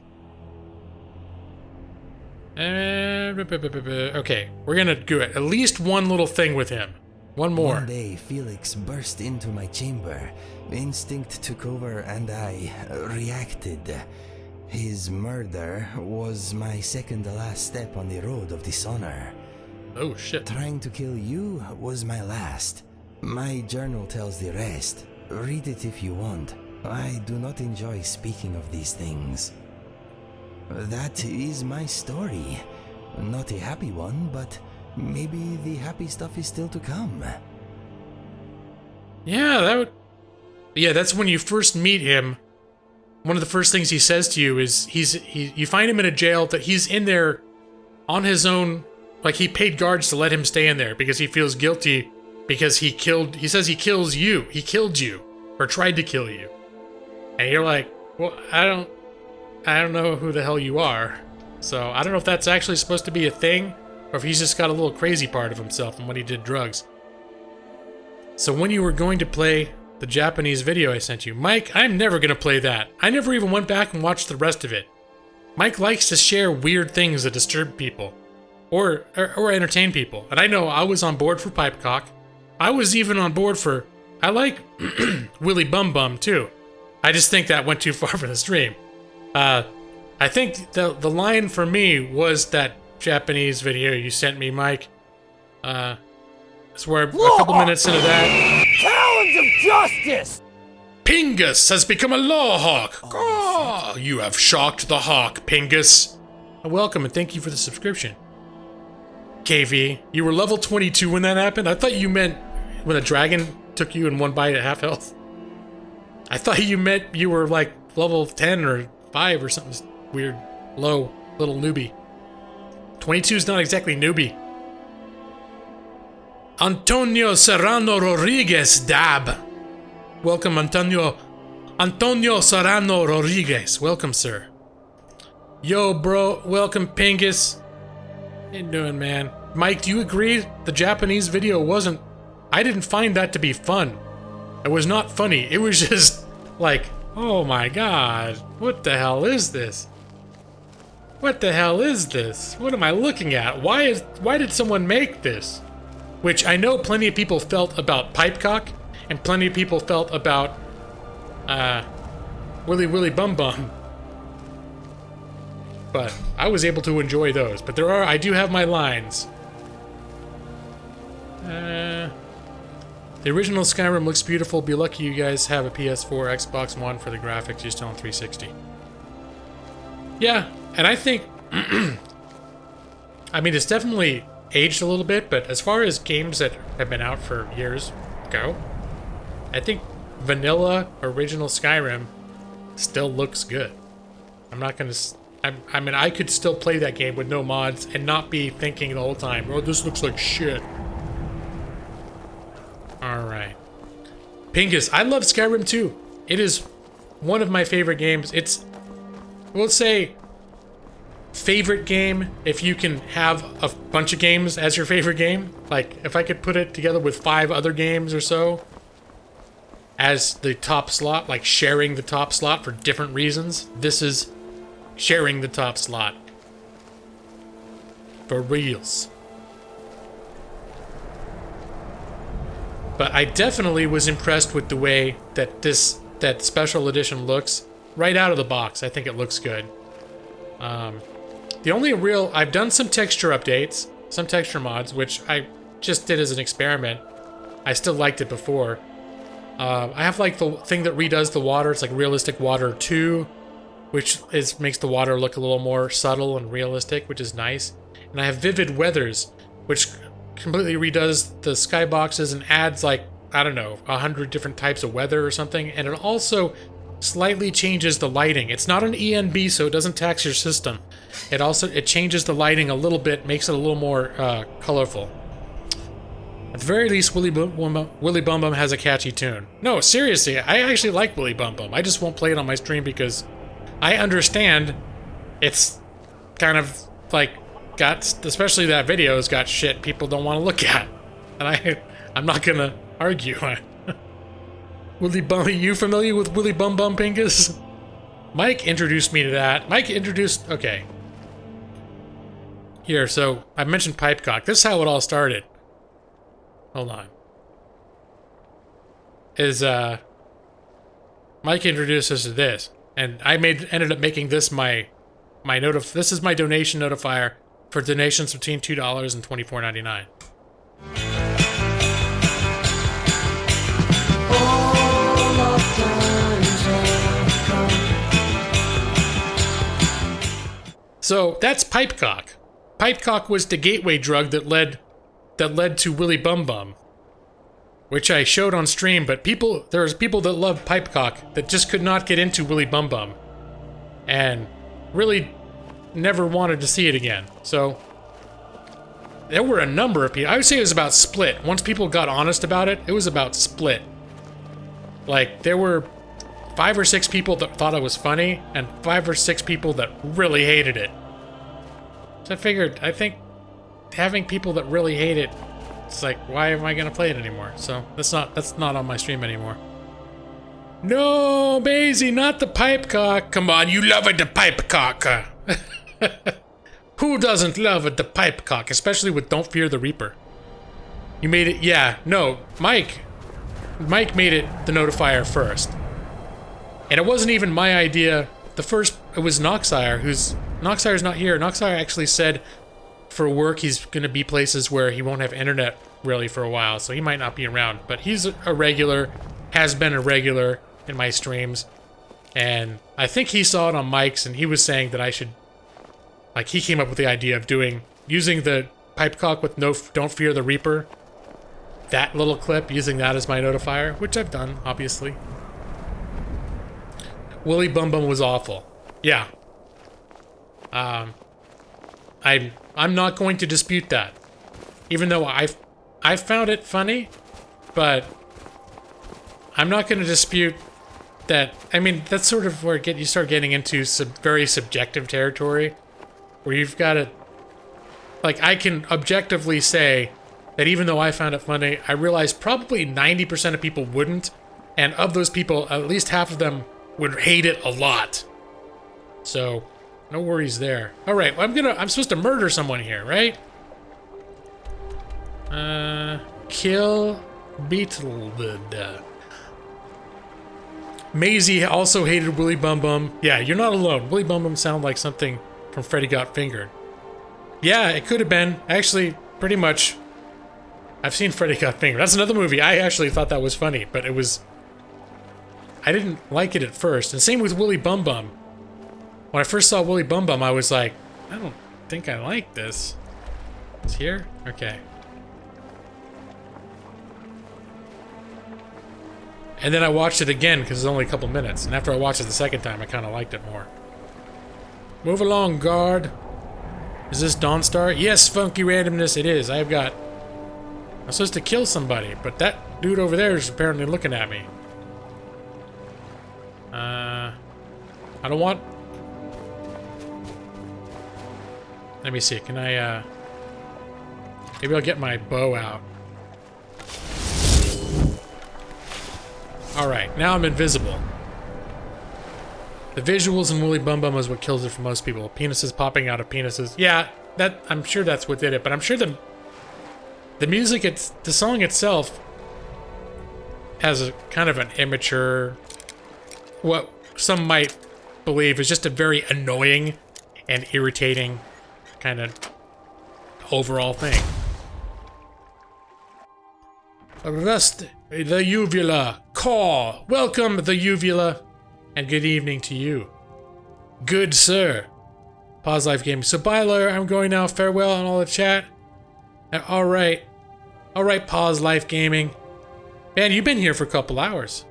Okay, we're gonna do it. At least one little thing with him. One more. One day, Felix burst into my chamber. Instinct took over and I reacted. His murder was my second to last step on the road of dishonor. Oh shit. Trying to kill you was my last. My journal tells the rest. Read it if you want. I do not enjoy speaking of these things. That is my story. Not a happy one, but maybe the happy stuff is still to come. Yeah, that's when you first meet him. One of the first things he says to you is you find him in a jail that he's in there on his own, like he paid guards to let him stay in there because he feels guilty because he says he killed you or tried to kill you. And you're like, well, I don't know who the hell you are. So I don't know if that's actually supposed to be a thing or if he's just got a little crazy part of himself from when he did drugs. So when you were going to play the Japanese video I sent you, Mike, I'm never going to play that. I never even went back and watched the rest of it. Mike likes to share weird things that disturb people or entertain people. And I know I was on board for Pipecock. I was even on board for... I like Willy Bum Bum, too. I just think that went too far for the stream. I think the line for me was that Japanese video you sent me, Mike. It's where a couple minutes into that... Talons of justice! Pingus has become a law hawk. Oh, you have shocked the hawk, Pingus. Welcome and thank you for the subscription. KV, you were level 22 when that happened? I thought you meant when a dragon took you in one bite at half health. I thought you meant you were like level 10 or 5 or something weird, low, little newbie. 22 is not exactly newbie. Antonio Serrano Rodriguez Dab. Welcome, Antonio Serrano Rodriguez. Welcome, sir. Yo, bro. Welcome, Pingus. How you doing, man? Mike, do you agree the Japanese video wasn't... I didn't find that to be fun. It was not funny. It was just like, oh my god. What the hell is this? What the hell is this? What am I looking at? Why did someone make this? Which I know plenty of people felt about Pipecock, and plenty of people felt about, Willy Bum Bum. But I was able to enjoy those. But I do have my lines. The original Skyrim looks beautiful. Be lucky you guys have a PS4, Xbox One for the graphics. You're still on 360. Yeah, and I think, I mean, it's definitely aged a little bit, but as far as games that have been out for years go, I think vanilla original Skyrim still looks good. I'm not gonna... I mean, I could still play that game with no mods and not be thinking the whole time, oh, this looks like shit. Alright. Pingus, I love Skyrim too. It is one of my favorite games. It's, we'll say, favorite game if you can have a bunch of games as your favorite game. Like, if I could put it together with 5 other games or so as the top slot, like sharing the top slot for different reasons, this is sharing the top slot. For reals. But I definitely was impressed with the way that that special edition looks right out of the box. I think it looks good. The only real... I've done some texture updates, some texture mods, which I just did as an experiment. I still liked it before. I have like the thing that redoes the water. It's like Realistic Water 2, which makes the water look a little more subtle and realistic, which is nice. And I have Vivid Weathers, which completely redoes the skyboxes and adds like, I don't know, 100 different types of weather or something. And it also slightly changes the lighting. It's not an ENB, so it doesn't tax your system. It changes the lighting a little bit, makes it a little more colorful. At the very least, Willy Bum Bum has a catchy tune. No, seriously, I actually like Willy Bum Bum. I just won't play it on my stream because I understand it's kind of like especially that video's got shit people don't want to look at. And I'm not gonna argue. Willy Bum, are you familiar with Willy Bum Bum, Pingus? Mike introduced me to that. Okay. Here, so I mentioned Pipecock. This is how it all started. Hold on. Mike introduced us to this, and I ended up making this this is my donation notifier for donations between $2 and $24.99. So that's Pipecock. Pipecock was the gateway drug that led to Willy Bum Bum, which I showed on stream, but there's people that love Pipecock that just could not get into Willy Bum Bum and really never wanted to see it again. So there were a number of people. I would say it was about split. Once people got honest about it, it was about split. Like, there were 5 or 6 people that thought it was funny and 5 or 6 people that really hated it. So I think having people that really hate it, it's like, why am I gonna play it anymore? So that's not on my stream anymore. No, Maisie, not the Pipecock. Come on, you love it, the Pipecock. Who doesn't love it, the Pipecock, especially with Don't Fear the Reaper? You made it, yeah, no, Mike made it the notifier first. And it wasn't even my idea. It was Noxire, Noxire's not here. Noxire actually said for work he's gonna be places where he won't have internet really for a while, so he might not be around. But he's a regular, has been a regular in my streams. And I think he saw it on Mike's, and he was saying that I should, like, he came up with the idea of using the pipecock with Don't Fear the Reaper, that little clip, using that as my notifier, which I've done, obviously. Willy Bum Bum was awful. Yeah. I'm not going to dispute that. Even though I found it funny, but I'm not going to dispute that. I mean, that's sort of where you start getting into very subjective territory, where you've got to, like, I can objectively say that even though I found it funny, I realize probably 90% of people wouldn't, and of those people, at least half of them would hate it a lot. So, no worries there. All right, well, I'm supposed to murder someone here, right? Kill Beetlebud. Maisie also hated Willy Bum Bum. Yeah, you're not alone. Willy Bum Bum sound like something from Freddy Got Fingered. Yeah, it could have been. Actually, pretty much. I've seen Freddy Got Fingered. That's another movie. I actually thought that was funny, but it was... I didn't like it at first. And same with Willy Bum Bum. When I first saw Willy Bum Bum, I was like, I don't think I like this. It's here? Okay. And then I watched it again because it's only a couple minutes. And after I watched it the second time, I kind of liked it more. Move along, guard. Is this Dawnstar? Yes, funky randomness, it is. I'm supposed to kill somebody, but that dude over there is apparently looking at me. I don't want... Let me see, can I, maybe I'll get my bow out. Alright, now I'm invisible. The visuals in Willy Bum Bum is what kills it for most people. Penises popping out of penises. Yeah, I'm sure that's what did it, but I'm sure the music, the song itself has a kind of an immature, what some might believe is just a very annoying and irritating kind of overall thing. Rust the uvula. Caw. Welcome the uvula. And good evening to you. Good sir. Pause life gaming. So bye, lawyer. I'm going now. Farewell on all the chat. Alright. Alright, pause life gaming. Man, you've been here for a couple hours.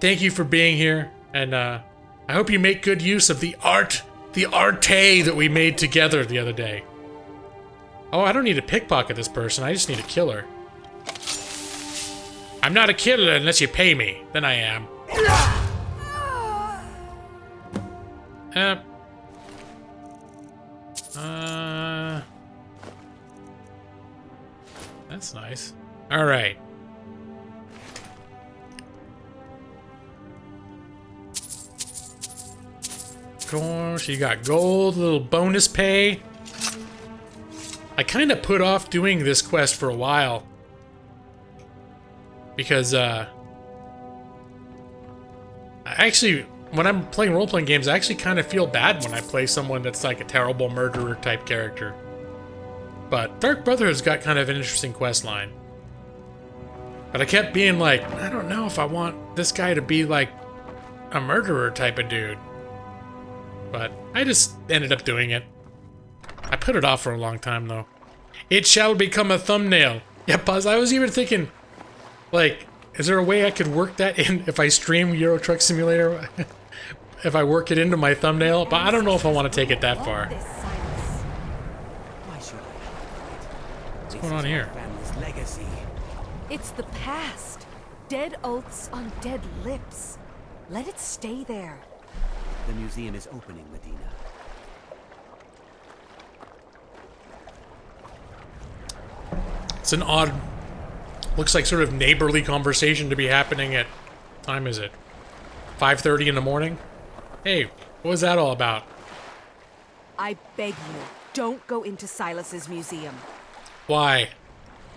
Thank you for being here. And I hope you make good use of the arte that we made together the other day. Oh, I don't need to pickpocket this person. I just need to kill her. I'm not a killer unless you pay me. Then I am. That's nice. All right. Gosh, you got gold, little bonus pay. I kind of put off doing this quest for a while. Because, actually, when I'm playing role-playing games, I actually kind of feel bad when I play someone that's like a terrible murderer type character. But Dark Brotherhood's got kind of an interesting quest line. But I kept being like, I don't know if I want this guy to be like a murderer type of dude. But I just ended up doing it. I put it off for a long time, though. It shall become a thumbnail. Yeah, pause. I was even thinking, like, is there a way I could work that in if I stream Euro Truck Simulator? If I work it into my thumbnail? But I don't know if I want to take it that far. What's going on here? It's the past. Dead oaths on dead lips. Let it stay there. The museum is opening, Medina. It's an odd, looks like sort of neighborly conversation to be happening at, what time is it? 5:30 in the morning? Hey, what was that all about? I beg you, don't go into Silas's museum. Why?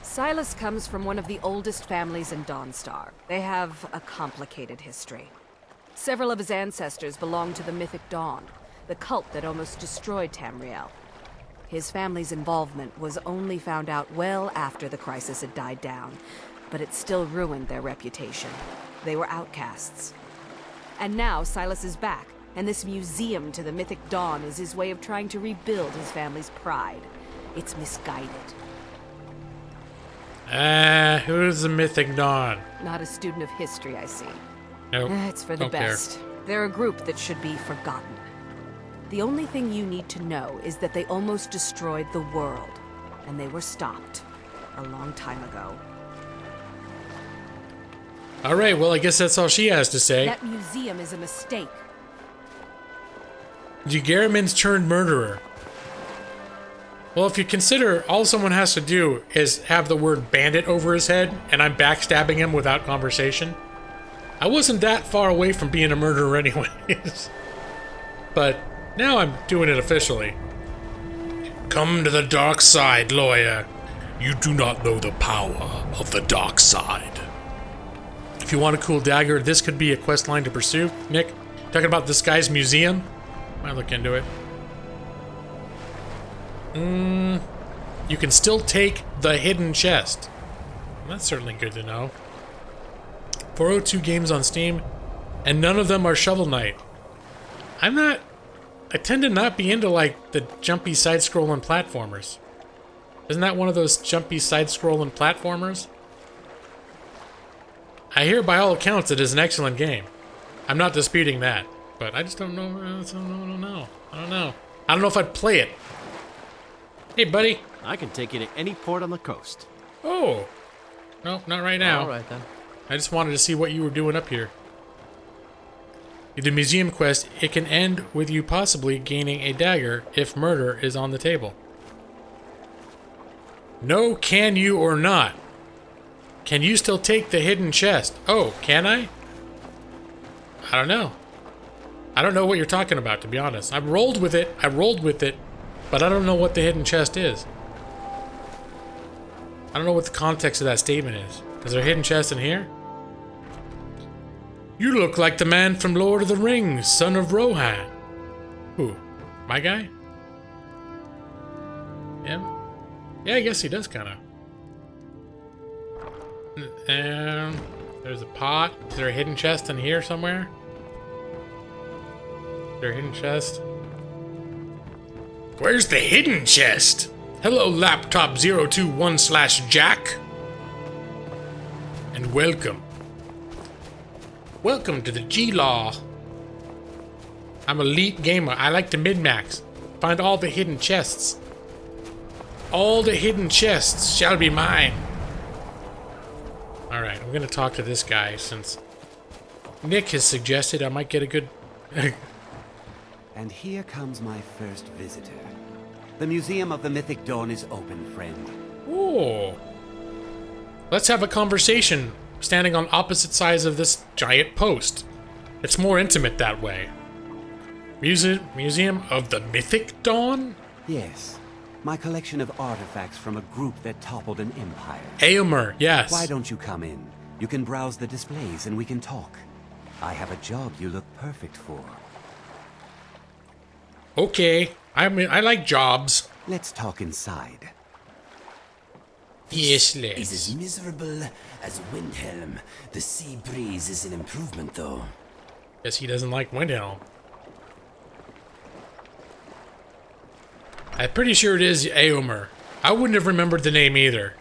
Silas comes from one of the oldest families in Dawnstar. They have a complicated history. Several of his ancestors belonged to the Mythic Dawn, the cult that almost destroyed Tamriel. His family's involvement was only found out well after the crisis had died down, but it still ruined their reputation. They were outcasts. And now Silas is back, and this museum to the Mythic Dawn is his way of trying to rebuild his family's pride. It's misguided. Who's the Mythic Dawn? Not a student of history, I see. Nope. It's for the Don't care. best. They're a group that should be forgotten. The only thing you need to know is that they almost destroyed the world, and they were stopped a long time ago. All right, well, I guess that's all she has to say. That museum is a mistake. Garriman's turned murderer. Well, if you consider all someone has to do is have the word bandit over his head, and I'm backstabbing him without conversation, I wasn't that far away from being a murderer anyways. But now I'm doing it officially. Come to the dark side, lawyer. You do not know the power of the dark side. If you want a cool dagger, this could be a quest line to pursue. Nick, talking about this guy's museum? Might look into it. You can still take the hidden chest. That's certainly good to know. 402 games on Steam, and none of them are Shovel Knight. I tend to not be into, like, the jumpy side-scrolling platformers. Isn't that one of those jumpy side-scrolling platformers? I hear by all accounts it is an excellent game. I'm not disputing that, but I just don't know. I don't know. I don't know if I'd play it. Hey, buddy. I can take you to any port on the coast. Oh. No, not right now. All right, then. I just wanted to see what you were doing up here. The museum quest, it can end with you possibly gaining a dagger if murder is on the table. No, can you or not? Can you still take the hidden chest? Oh, can I? I don't know. I don't know what you're talking about, to be honest. I rolled with it, but I don't know what the hidden chest is. I don't know what the context of that statement is. Is there a hidden chest in here? You look like the man from Lord of the Rings, son of Rohan. Who? My guy? Yeah? Yeah, I guess he does kind of. And there's a pot. Is there a hidden chest in here somewhere? Is there a hidden chest? Where's the hidden chest? Hello, laptop 021/Jack. And welcome. Welcome to the G-Law. I'm elite gamer. I like to min-max. Find all the hidden chests. All the hidden chests shall be mine. Alright, I'm gonna talk to this guy since Nick has suggested I might get a good... And here comes my first visitor. The Museum of the Mythic Dawn is open, friend. Ooh. Let's have a conversation standing on opposite sides of this giant post. It's more intimate that way. Museum of the Mythic Dawn? Yes. My collection of artifacts from a group that toppled an empire. Aomer, yes. Why don't you come in? You can browse the displays and we can talk. I have a job you look perfect for. Okay. I like jobs. Let's talk inside. Yes, Is let's. as miserable as Windhelm. The sea breeze is an improvement, though. Guess he doesn't like Windhelm. I'm pretty sure it is Aomer. I wouldn't have remembered the name either.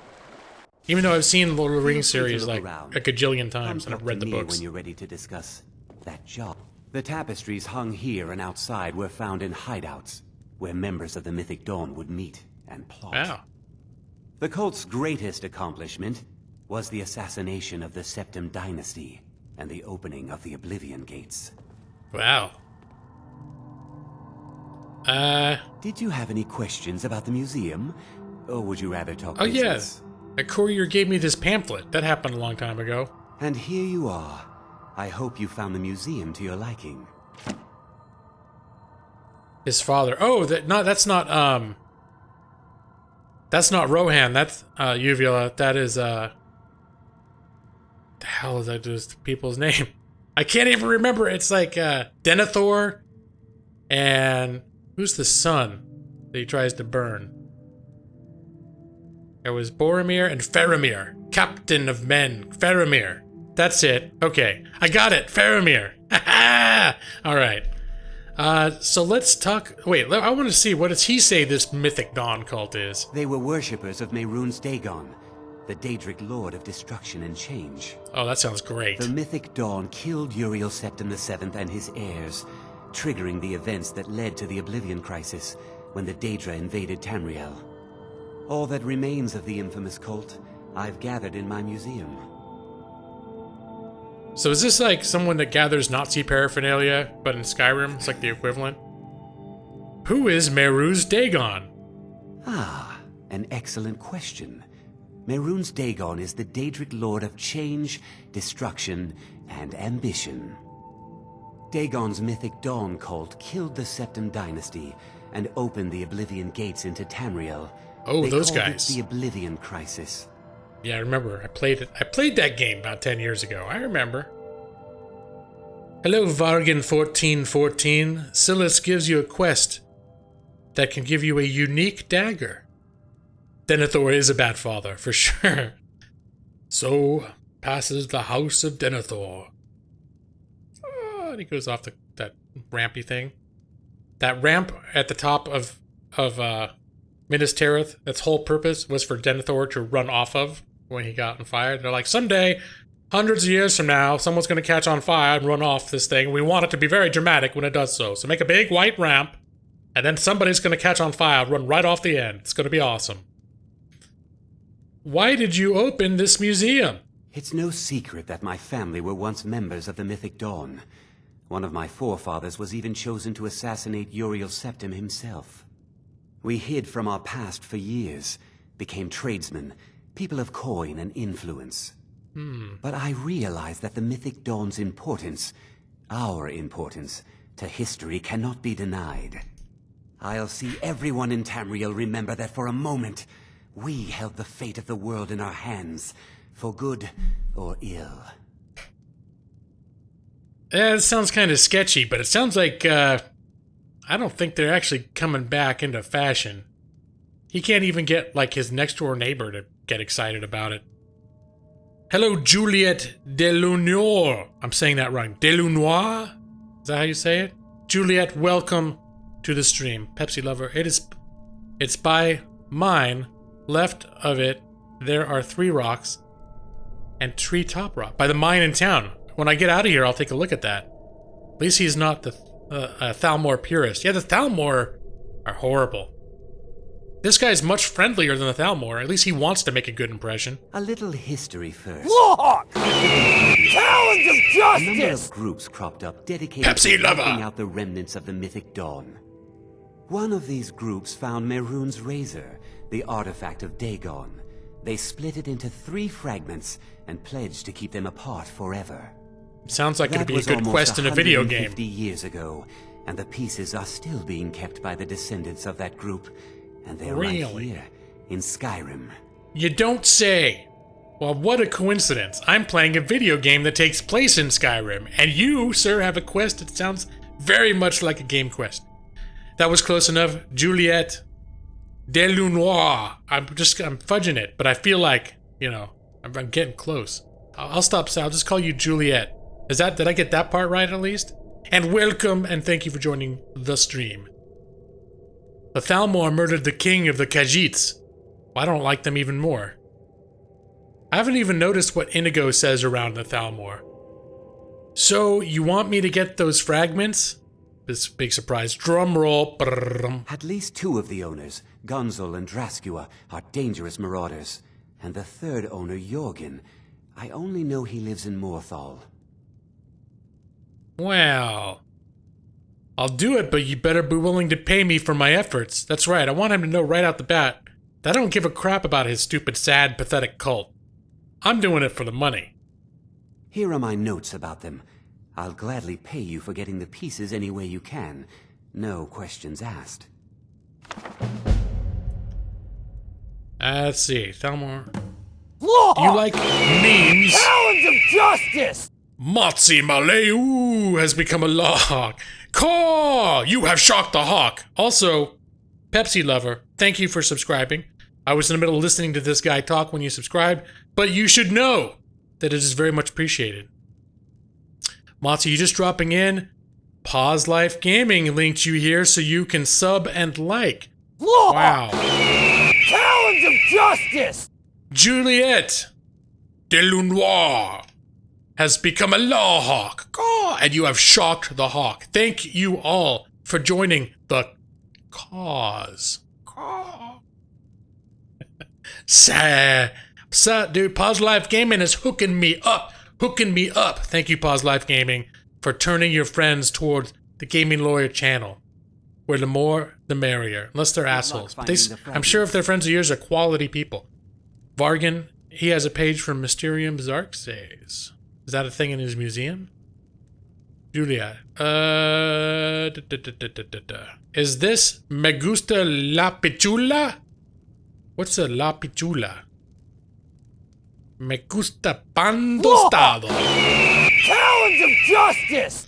Even though I've seen Lord of the Rings Feel free to series look like around. a gajillion times Come and I've talk read to the me books. when you're ready to discuss that job. The tapestries hung here and outside were found in hideouts, where members of the Mythic Dawn would meet and plot. Wow. The cult's greatest accomplishment was the assassination of the Septim Dynasty and the opening of the Oblivion Gates. Wow. Did you have any questions about the museum? Or would you rather talk Oh yeah. business? A courier gave me this pamphlet. That happened a long time ago. And here you are. I hope you found the museum to your liking. His father. Oh, that's not That's not Rohan, that's Uvula. That is the hell is that just people's name? I can't even remember. It's like Denethor and who's the son that he tries to burn? It was Boromir and Faramir, Captain of Men. Faramir. That's it. Okay, I got it. Faramir. All right. So let's talk. Wait, I want to see, what does he say this Mythic Dawn cult is? They were worshippers of Mehrunes Dagon, the Daedric Lord of Destruction and Change. Oh, that sounds great. The Mythic Dawn killed Uriel Septim VII and his heirs, triggering the events that led to the Oblivion Crisis when the Daedra invaded Tamriel. All that remains of the infamous cult I've gathered in my museum. So is this like someone that gathers Nazi paraphernalia, but in Skyrim it's like the equivalent? Who is Mehrunes Dagon? Ah, an excellent question. Mehrunes Dagon is the Daedric Lord of Change, Destruction, and Ambition. Dagon's Mythic Dawn cult killed the Septim Dynasty and opened the Oblivion Gates into Tamriel. Oh, They those called it guys. the Oblivion Crisis. Yeah, I remember. I played it. I played that game about 10 years ago. I remember. Hello, Vargan1414. Silas gives you a quest that can give you a unique dagger. Denethor is a bad father, for sure. So passes the house of Denethor. Oh, and he goes off that rampy thing. That ramp at the top of Minas Tirith, its whole purpose was for Denethor to run off of when he got on fire. They're like, someday, hundreds of years from now, someone's going to catch on fire and run off this thing. We want it to be very dramatic when it does so. So make a big white ramp, and then somebody's going to catch on fire and run right off the end. It's going to be awesome. Why did you open this museum? It's no secret that my family were once members of the Mythic Dawn. One of my forefathers was even chosen to assassinate Uriel Septim himself. We hid from our past for years, became tradesmen, people of coin and influence. But I realized that the Mythic Dawn's importance, our importance, to history cannot be denied. I'll see everyone in Tamriel remember that for a moment, we held the fate of the world in our hands, for good or ill. It sounds kind of sketchy, but it sounds like, I don't think they're actually coming back into fashion. He can't even get, like, his next-door neighbor to get excited about it. Hello, Juliet Delunoir. I'm saying that wrong. Delunoir? Is that how you say it? Juliet, welcome to the stream. Pepsi lover. It's by mine. Left of it, there are 3 rocks and 3 top rock. By the mine in town. When I get out of here, I'll take a look at that. At least he's not the Thalmor purist. Yeah, the Thalmor are horrible. This guy's much friendlier than the Thalmor. At least he wants to make a good impression. A little history first. Lawhawk! Talons of A number justice! of groups cropped up dedicated Pepsi to lover. wiping out the remnants of the Mythic Dawn. One of these groups found Mehrunes Razor, the artifact of Dagon. They split it into 3 fragments and pledged to keep them apart forever. Sounds like it'd That be a was good almost quest in a video game. 150 years ago, and the pieces are still being kept by the descendants of that group, and they're right Really? here in Skyrim. You don't say. Well, what a coincidence. I'm playing a video game that takes place in Skyrim, and you, sir, have a quest that sounds very much like a game quest. That was close enough. Juliet Delunoir. I'm fudging it, but I feel like, you know, I'm getting close. I'll stop. I'll just call you Juliet. Did I get that part right at least? And welcome, and thank you for joining the stream. The Thalmor murdered the king of the Khajiits. I don't like them even more. I haven't even noticed what Inigo says around the Thalmor. So, you want me to get those fragments? This big surprise. Drum roll. Brrrrum. At least 2 of the owners, Gunzel and Draskua, are dangerous marauders. And the 3rd owner, Jorgen, I only know he lives in Morthal. Well, I'll do it, but you better be willing to pay me for my efforts. That's right, I want him to know right out the bat that I don't give a crap about his stupid, sad, pathetic cult. I'm doing it for the money. Here are my notes about them. I'll gladly pay you for getting the pieces any way you can. No questions asked. Let's see. Tell more. Lawhawk! Do you like memes? Talons of Justice! Matzi Maleu has become a Lawhawk. Caw! You have shocked the hawk. Also, Pepsi lover, thank you for subscribing. I was in the middle of listening to this guy talk when you subscribed, but you should know that it is very much appreciated. Matzi, you just dropping in? Pause Life Gaming linked you here so you can sub and like. Lawhawk! Wow. Talons of Justice! Juliet Delunoir has become a Lawhawk. Caw! And you have shocked the hawk. Thank you all for joining the cause. Caw. Dude, Pause Life Gaming is hooking me up. Thank you, Pause Life Gaming, for turning your friends towards the Gaming Lawyer channel, where the more, the merrier. Unless they're assholes. But I'm sure if they're friends of yours, they're quality people. Vargan, he has a page from Mysterium Xarxes. Is that a thing in his museum? Julia, is this Me Gusta La Pichula? What's a La Pichula? Me gusta pan tostado. Talons of Justice!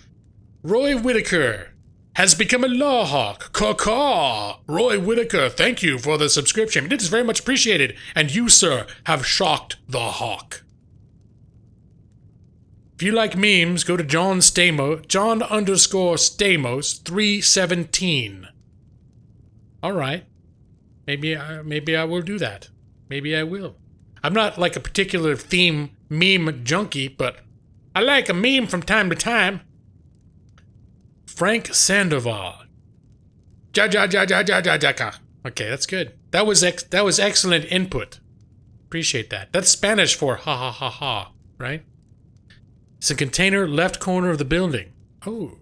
Roy Whitaker has become a Lawhawk. Caw-caw. Roy Whitaker, thank you for the subscription. It is very much appreciated. And you, sir, have shocked the hawk. If you like memes, go to John _Stamos 317. All right. Maybe I will do that. Maybe I will. I'm not like a particular theme meme junkie, but I like a meme from time to time. Frank Sandoval. Okay, that's good. That was excellent input. Appreciate that. That's Spanish for ha ha ha ha, right? It's a container left corner of the building. Oh.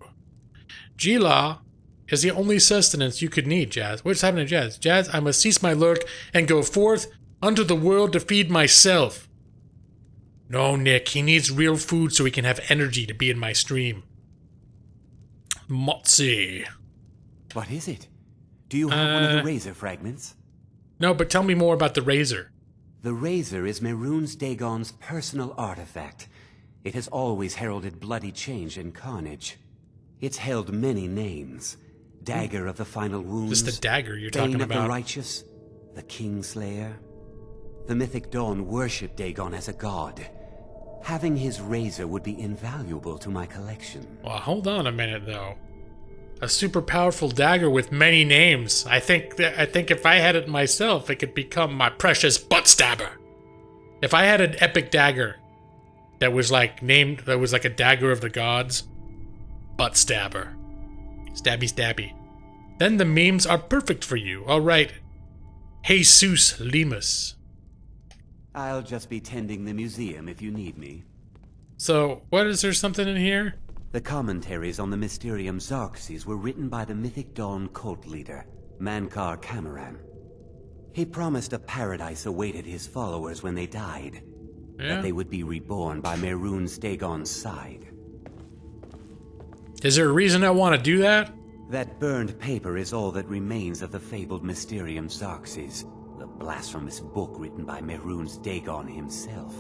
Gila is the only sustenance you could need, Jazz. What's happening, Jazz? Jazz, I must cease my lurk and go forth unto the world to feed myself. No, Nick, he needs real food so he can have energy to be in my stream. Motzi. What is it? Do you have one of the razor fragments? No, but tell me more about the razor. The razor is Mehrunes Dagon's personal artifact. It has always heralded bloody change and carnage. It's held many names. Dagger of the Final Wounds. This is the dagger you're talking about. Bane of the Righteous. The Kingslayer. The Mythic Dawn worshipped Dagon as a god. Having his razor would be invaluable to my collection. Well, hold on a minute, though. A super powerful dagger with many names. I think if I had it myself, it could become my precious butt stabber. If I had an epic dagger that was like a dagger of the gods, butt stabber. Stabby stabby. Then the memes are perfect for you. All right. Jesus Lemus. I'll just be tending the museum if you need me. So, what is there something in here? The commentaries on the Mysterium Xarxes were written by the Mythic Dawn cult leader, Mankar Cameron. He promised a paradise awaited his followers when they died. Yeah. That they would be reborn by Mehrunes Dagon's side. Is there a reason I want to do that? That burned paper is all that remains of the fabled Mysterium Xarxes, the blasphemous book written by Mehrunes Dagon himself.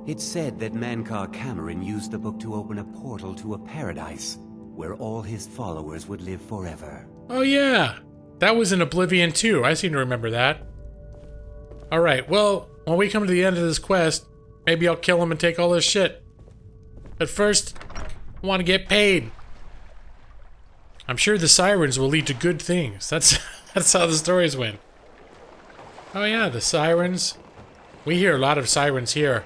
It's said that Mankar Cameron used the book to open a portal to a paradise, where all his followers would live forever. Oh yeah, that was in Oblivion too. I seem to remember that. Alright, well, when we come to the end of this quest, maybe I'll kill him and take all this shit. But first, I want to get paid. I'm sure the sirens will lead to good things. That's how the stories went. Oh yeah, the sirens. We hear a lot of sirens here.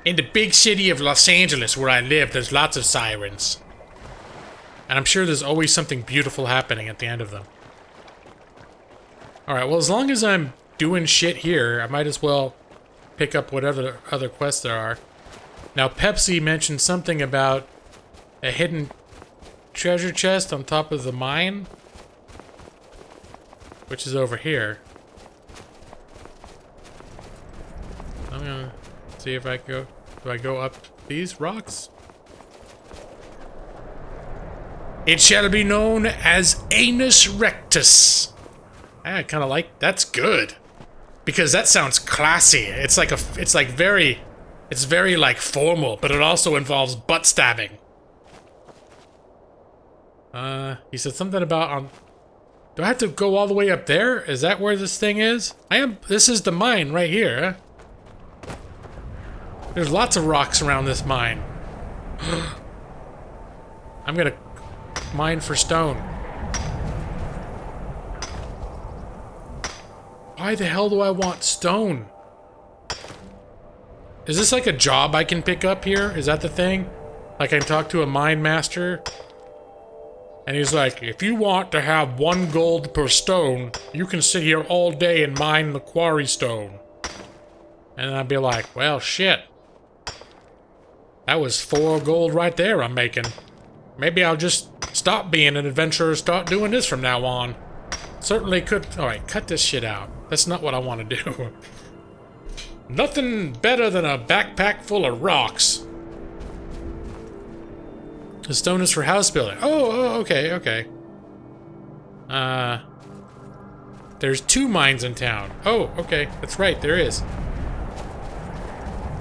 In the big city of Los Angeles where I live, there's lots of sirens. And I'm sure there's always something beautiful happening at the end of them. Alright, well, as long as I'm doing shit here, I might as well pick up whatever other quests there are. Now, Pepsi mentioned something about a hidden treasure chest on top of the mine, which is over here. I'm gonna see if I go. Do I go up these rocks? It shall be known as Anus Rectus. I kind of like... That's good. Because that sounds classy. It's very like formal, but it also involves butt stabbing. He said something about do I have to go all the way up there? Is that where this thing is? This is the mine right here. There's lots of rocks around this mine. I'm gonna mine for stone. Why the hell do I want stone? Is this like a job I can pick up here? Is that the thing? Like I can talk to a mine master? And he's like, if you want to have 1 gold per stone, you can sit here all day and mine the quarry stone. And I'd be like, well, shit. That was 4 gold right there I'm making. Maybe I'll just stop being an adventurer, start doing this from now on. Certainly could... Alright, cut this shit out. That's not what I want to do. Nothing better than a backpack full of rocks. The stone is for house building. Oh, okay, okay. There's 2 mines in town. Oh, okay. That's right, there is.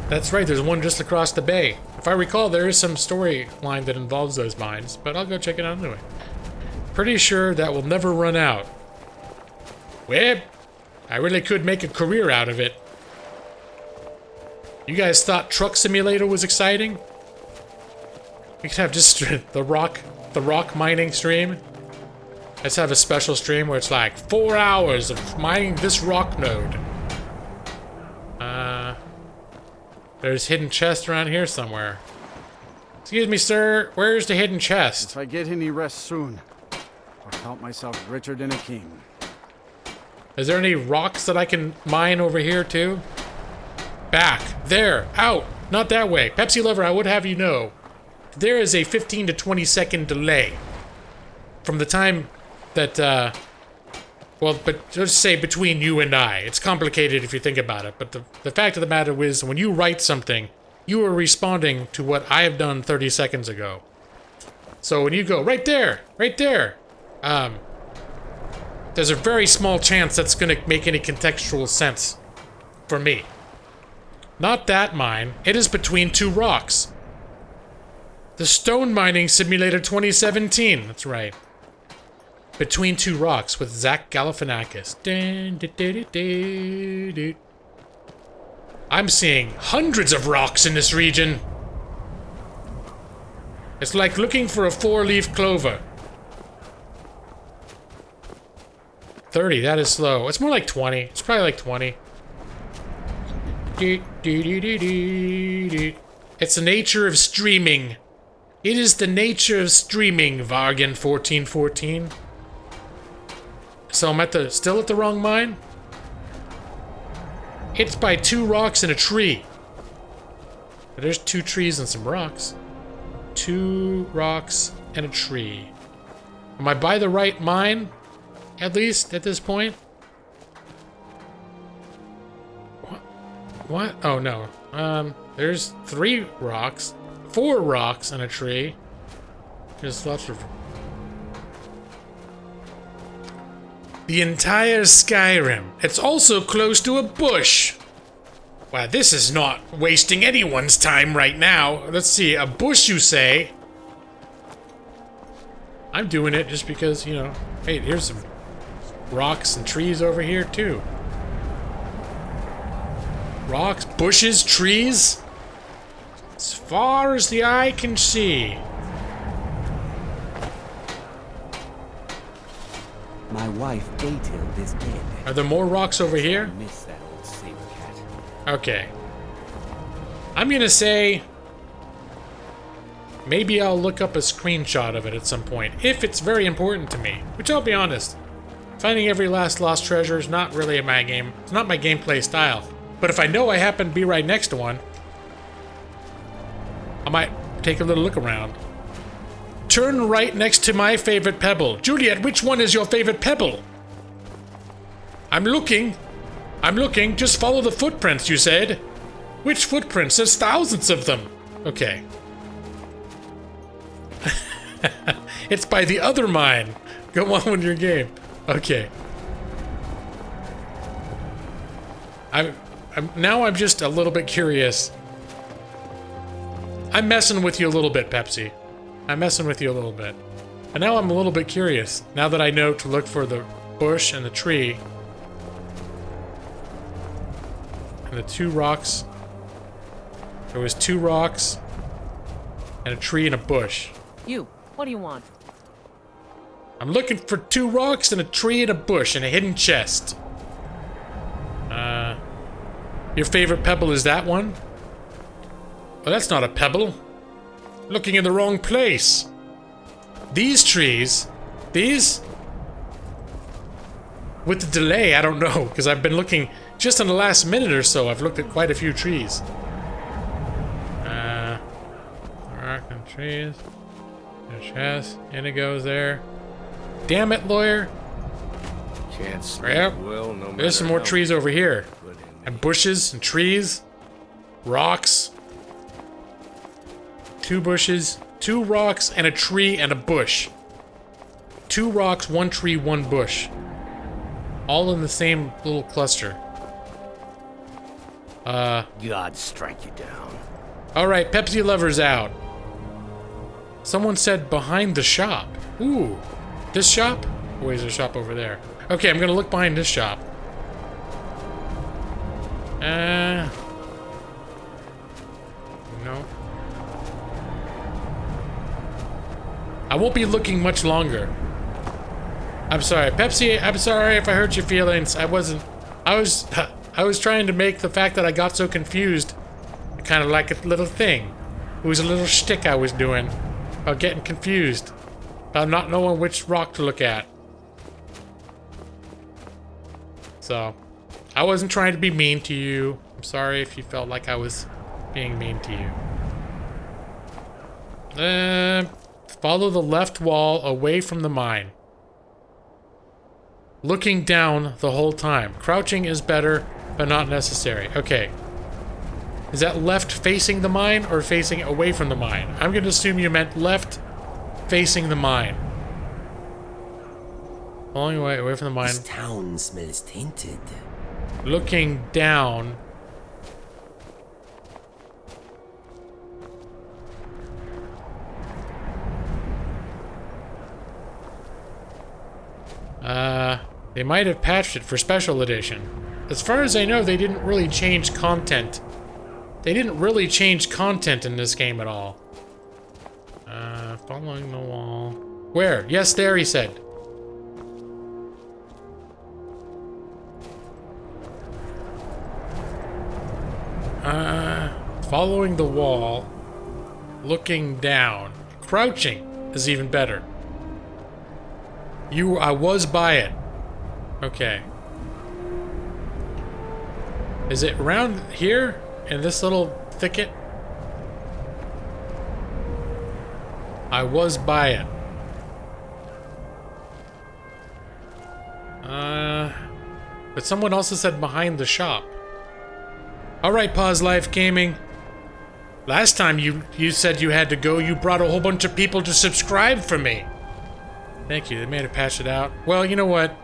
That's right, there's one just across the bay. If I recall, there is some storyline that involves those mines, but I'll go check it out anyway. Pretty sure that will never run out. Well, I really could make a career out of it. You guys thought Truck Simulator was exciting? We could have just the rock mining stream. Let's have a special stream where it's like 4 hours of mining this rock node. There's hidden chest around here somewhere. Excuse me, sir. Where's the hidden chest? If I get any rest soon, I'll count myself richer than a king. Is there any rocks that I can mine over here too? Back. There. Out. Not that way. Pepsi lover, I would have you know. There is a 15 to 20 second delay from the time that, well, but just say between you and I. It's complicated if you think about it, but the fact of the matter is, when you write something, you are responding to what I have done 30 seconds ago. So when you go, right there, there's a very small chance that's going to make any contextual sense for me. Not that mine. It is between 2 rocks. The Stone Mining Simulator 2017. That's right. Between 2 rocks with Zach Galifianakis. I'm seeing hundreds of rocks in this region. It's like looking for a 4-leaf clover. 30, that is slow. It's more like 20. It's probably like 20. It's the nature of streaming. It is the nature of streaming, Vargan1414. So I'm still at the wrong mine? It's by 2 rocks and a tree. But there's 2 trees and some rocks. 2 rocks and a tree. Am I by the right mine? At least, at this point? What? Oh, no. There's 3 rocks. 4 rocks and a tree. There's lots of... The entire Skyrim. It's also close to a bush. Wow, this is not wasting anyone's time right now. Let's see, a bush, you say? I'm doing it just because, you know... Hey, here's some rocks and trees over here, too. Rocks, bushes, trees? As far as the eye can see. My wife, Aetild, is dead. Are there more rocks over here? I miss that old saber cat. Okay. I'm gonna say... Maybe I'll look up a screenshot of it at some point, if it's very important to me. Which, I'll be honest, finding every last lost treasure is not really my game. It's not my gameplay style. But if I know I happen to be right next to one, I might take a little look around. Turn right next to my favorite pebble. Juliet, which one is your favorite pebble? I'm looking. Just follow the footprints, you said. Which footprints? There's thousands of them. Okay. It's by the other mine. Go on with your game. Okay. Now I'm just a little bit curious. I'm messing with you a little bit, Pepsi. I'm messing with you a little bit. And now I'm a little bit curious. Now that I know to look for the bush and the tree. And the 2 rocks. There was 2 rocks. And a tree and a bush. You, what do you want? I'm looking for 2 rocks and a tree and a bush and a hidden chest. Your favorite pebble is that one? Oh, that's not a pebble. Looking in the wrong place. These trees, these? With the delay, I don't know, because I've been looking just in the last minute or so. I've looked at quite a few trees. Rock and trees. There's chest. Inigo's there. Damn it, lawyer. Can't sleep Yep. well, no matter There's some more how trees over here. put in And bushes and trees. Rocks. 2 bushes. 2 rocks and a tree and a bush. 2 rocks, 1 tree, 1 bush. All in the same little cluster. God strike you down. Alright, Pepsi Lover's out. Someone said behind the shop. Ooh. This shop? Or is there a shop over there? Okay, I'm gonna look behind this shop. No. I won't be looking much longer. I'm sorry, Pepsi, I'm sorry if I hurt your feelings. I was trying to make the fact that I got so confused kind of like a little thing. It was a little shtick I was doing about getting confused, about not knowing which rock to look at. So, I wasn't trying to be mean to you. I'm sorry if you felt like I was being mean to you. Follow the left wall away from the mine. Looking down the whole time. Crouching is better, but not necessary. Okay. Is that left facing the mine or facing away from the mine? I'm going to assume you meant left facing the mine. Following away from the mine. This town smells tainted. Looking down. They might have patched it for special edition. As far as I know, they didn't really change content. They didn't really change content in this game at all. Following the wall. Where? Yes, there, he said. Following the wall. Looking down. Crouching is even better. I was by it. Okay. Is it around here? In this little thicket? I was by it. But someone also said behind the shop. Alright, Pause Life Gaming. Last time you said you had to go, you brought a whole bunch of people to subscribe for me. Thank you, they may have patched it out. Well, you know what?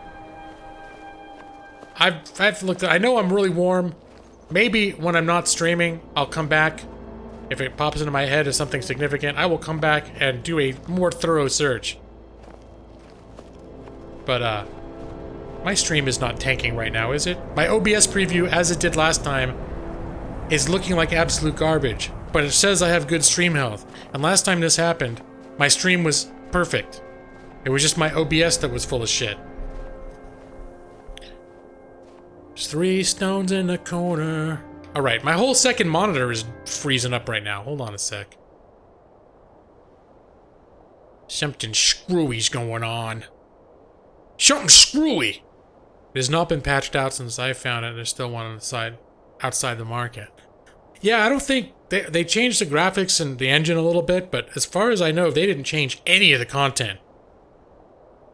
I've looked at, I know I'm really warm. Maybe when I'm not streaming, I'll come back. If it pops into my head as something significant, I will come back and do a more thorough search. But, my stream is not tanking right now, is it? My OBS preview, as it did last time, is looking like absolute garbage. But it says I have good stream health. And last time this happened, my stream was perfect. It was just my OBS that was full of shit. There's 3 stones in the corner. Alright, my whole second monitor is freezing up right now. Hold on a sec. Something screwy's going on. Something screwy! It has not been patched out since I found it. There's still one on the side, outside the market. Yeah, I don't think... They changed the graphics and the engine a little bit, but as far as I know, they didn't change any of the content.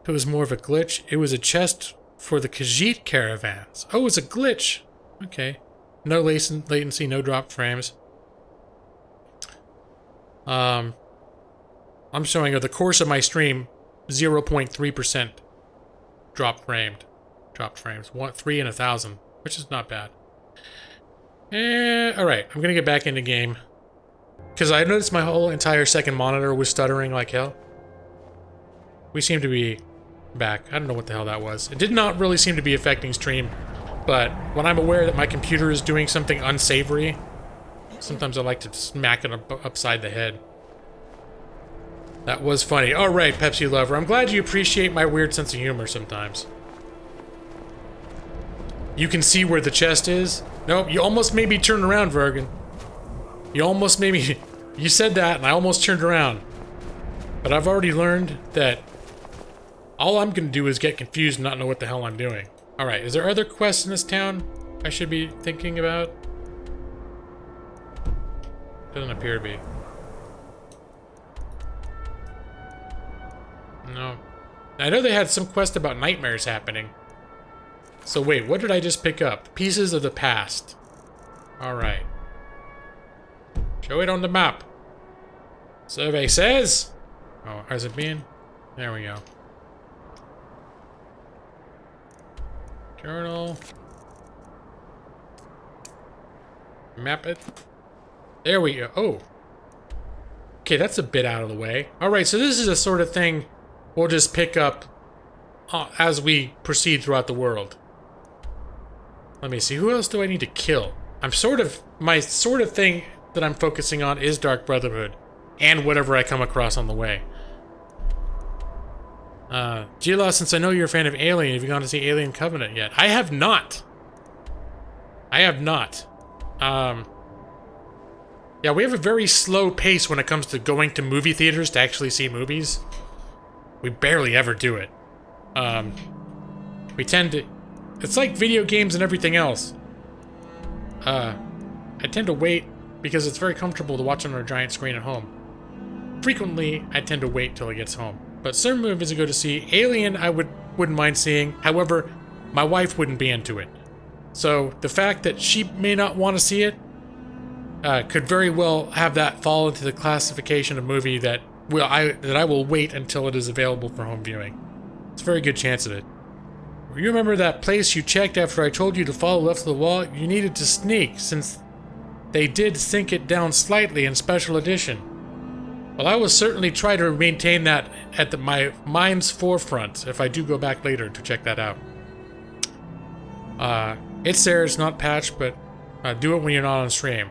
It was more of a glitch. It was a chest for the Khajiit caravans. Oh, it's a glitch. Okay. No latency, no drop frames. I'm showing over the course of my stream 0.3% dropped frames. 3 in 1,000, which is not bad. Alright, I'm gonna get back into game. Because I noticed my whole entire second monitor was stuttering like hell. We seem to be back. I don't know what the hell that was. It did not really seem to be affecting stream, but when I'm aware that my computer is doing something unsavory, sometimes I like to smack it upside the head. That was funny. Alright, Pepsi Lover. I'm glad you appreciate my weird sense of humor sometimes. You can see where the chest is? Nope, you almost made me turn around, Vergen. You almost made me... You said that, and I almost turned around. But I've already learned that all I'm gonna do is get confused and not know what the hell I'm doing. Alright, is there other quests in this town I should be thinking about? Doesn't appear to be. No. I know they had some quest about nightmares happening. So wait, what did I just pick up? Pieces of the past. Alright. Show it on the map. Survey says... Oh, has it been? There we go. Journal. Map it. There we go. Oh. Okay, that's a bit out of the way. Alright, so this is a sort of thing we'll just pick up as we proceed throughout the world. Let me see, who else do I need to kill? My sort of thing that I'm focusing on is Dark Brotherhood. And whatever I come across on the way. Gila, since I know you're a fan of Alien, have you gone to see Alien Covenant yet? I have not. I have not. Yeah, we have a very slow pace when it comes to going to movie theaters to actually see movies. We barely ever do it. We tend to... It's like video games and everything else. I tend to wait because it's very comfortable to watch on our giant screen at home. Frequently, I tend to wait till it gets home. But certain movies I go to see, Alien I wouldn't mind seeing. However, my wife wouldn't be into it. So the fact that she may not want to see it could very well have that fall into the classification of movie that I will wait until it is available for home viewing. It's a very good chance of it. You remember that place you checked after I told you to follow left of the wall? You needed to sneak, since they did sink it down slightly in Special Edition. Well, I will certainly try to maintain that at my mind's forefront if I do go back later to check that out. It's there, it's not patched, but do it when you're not on stream.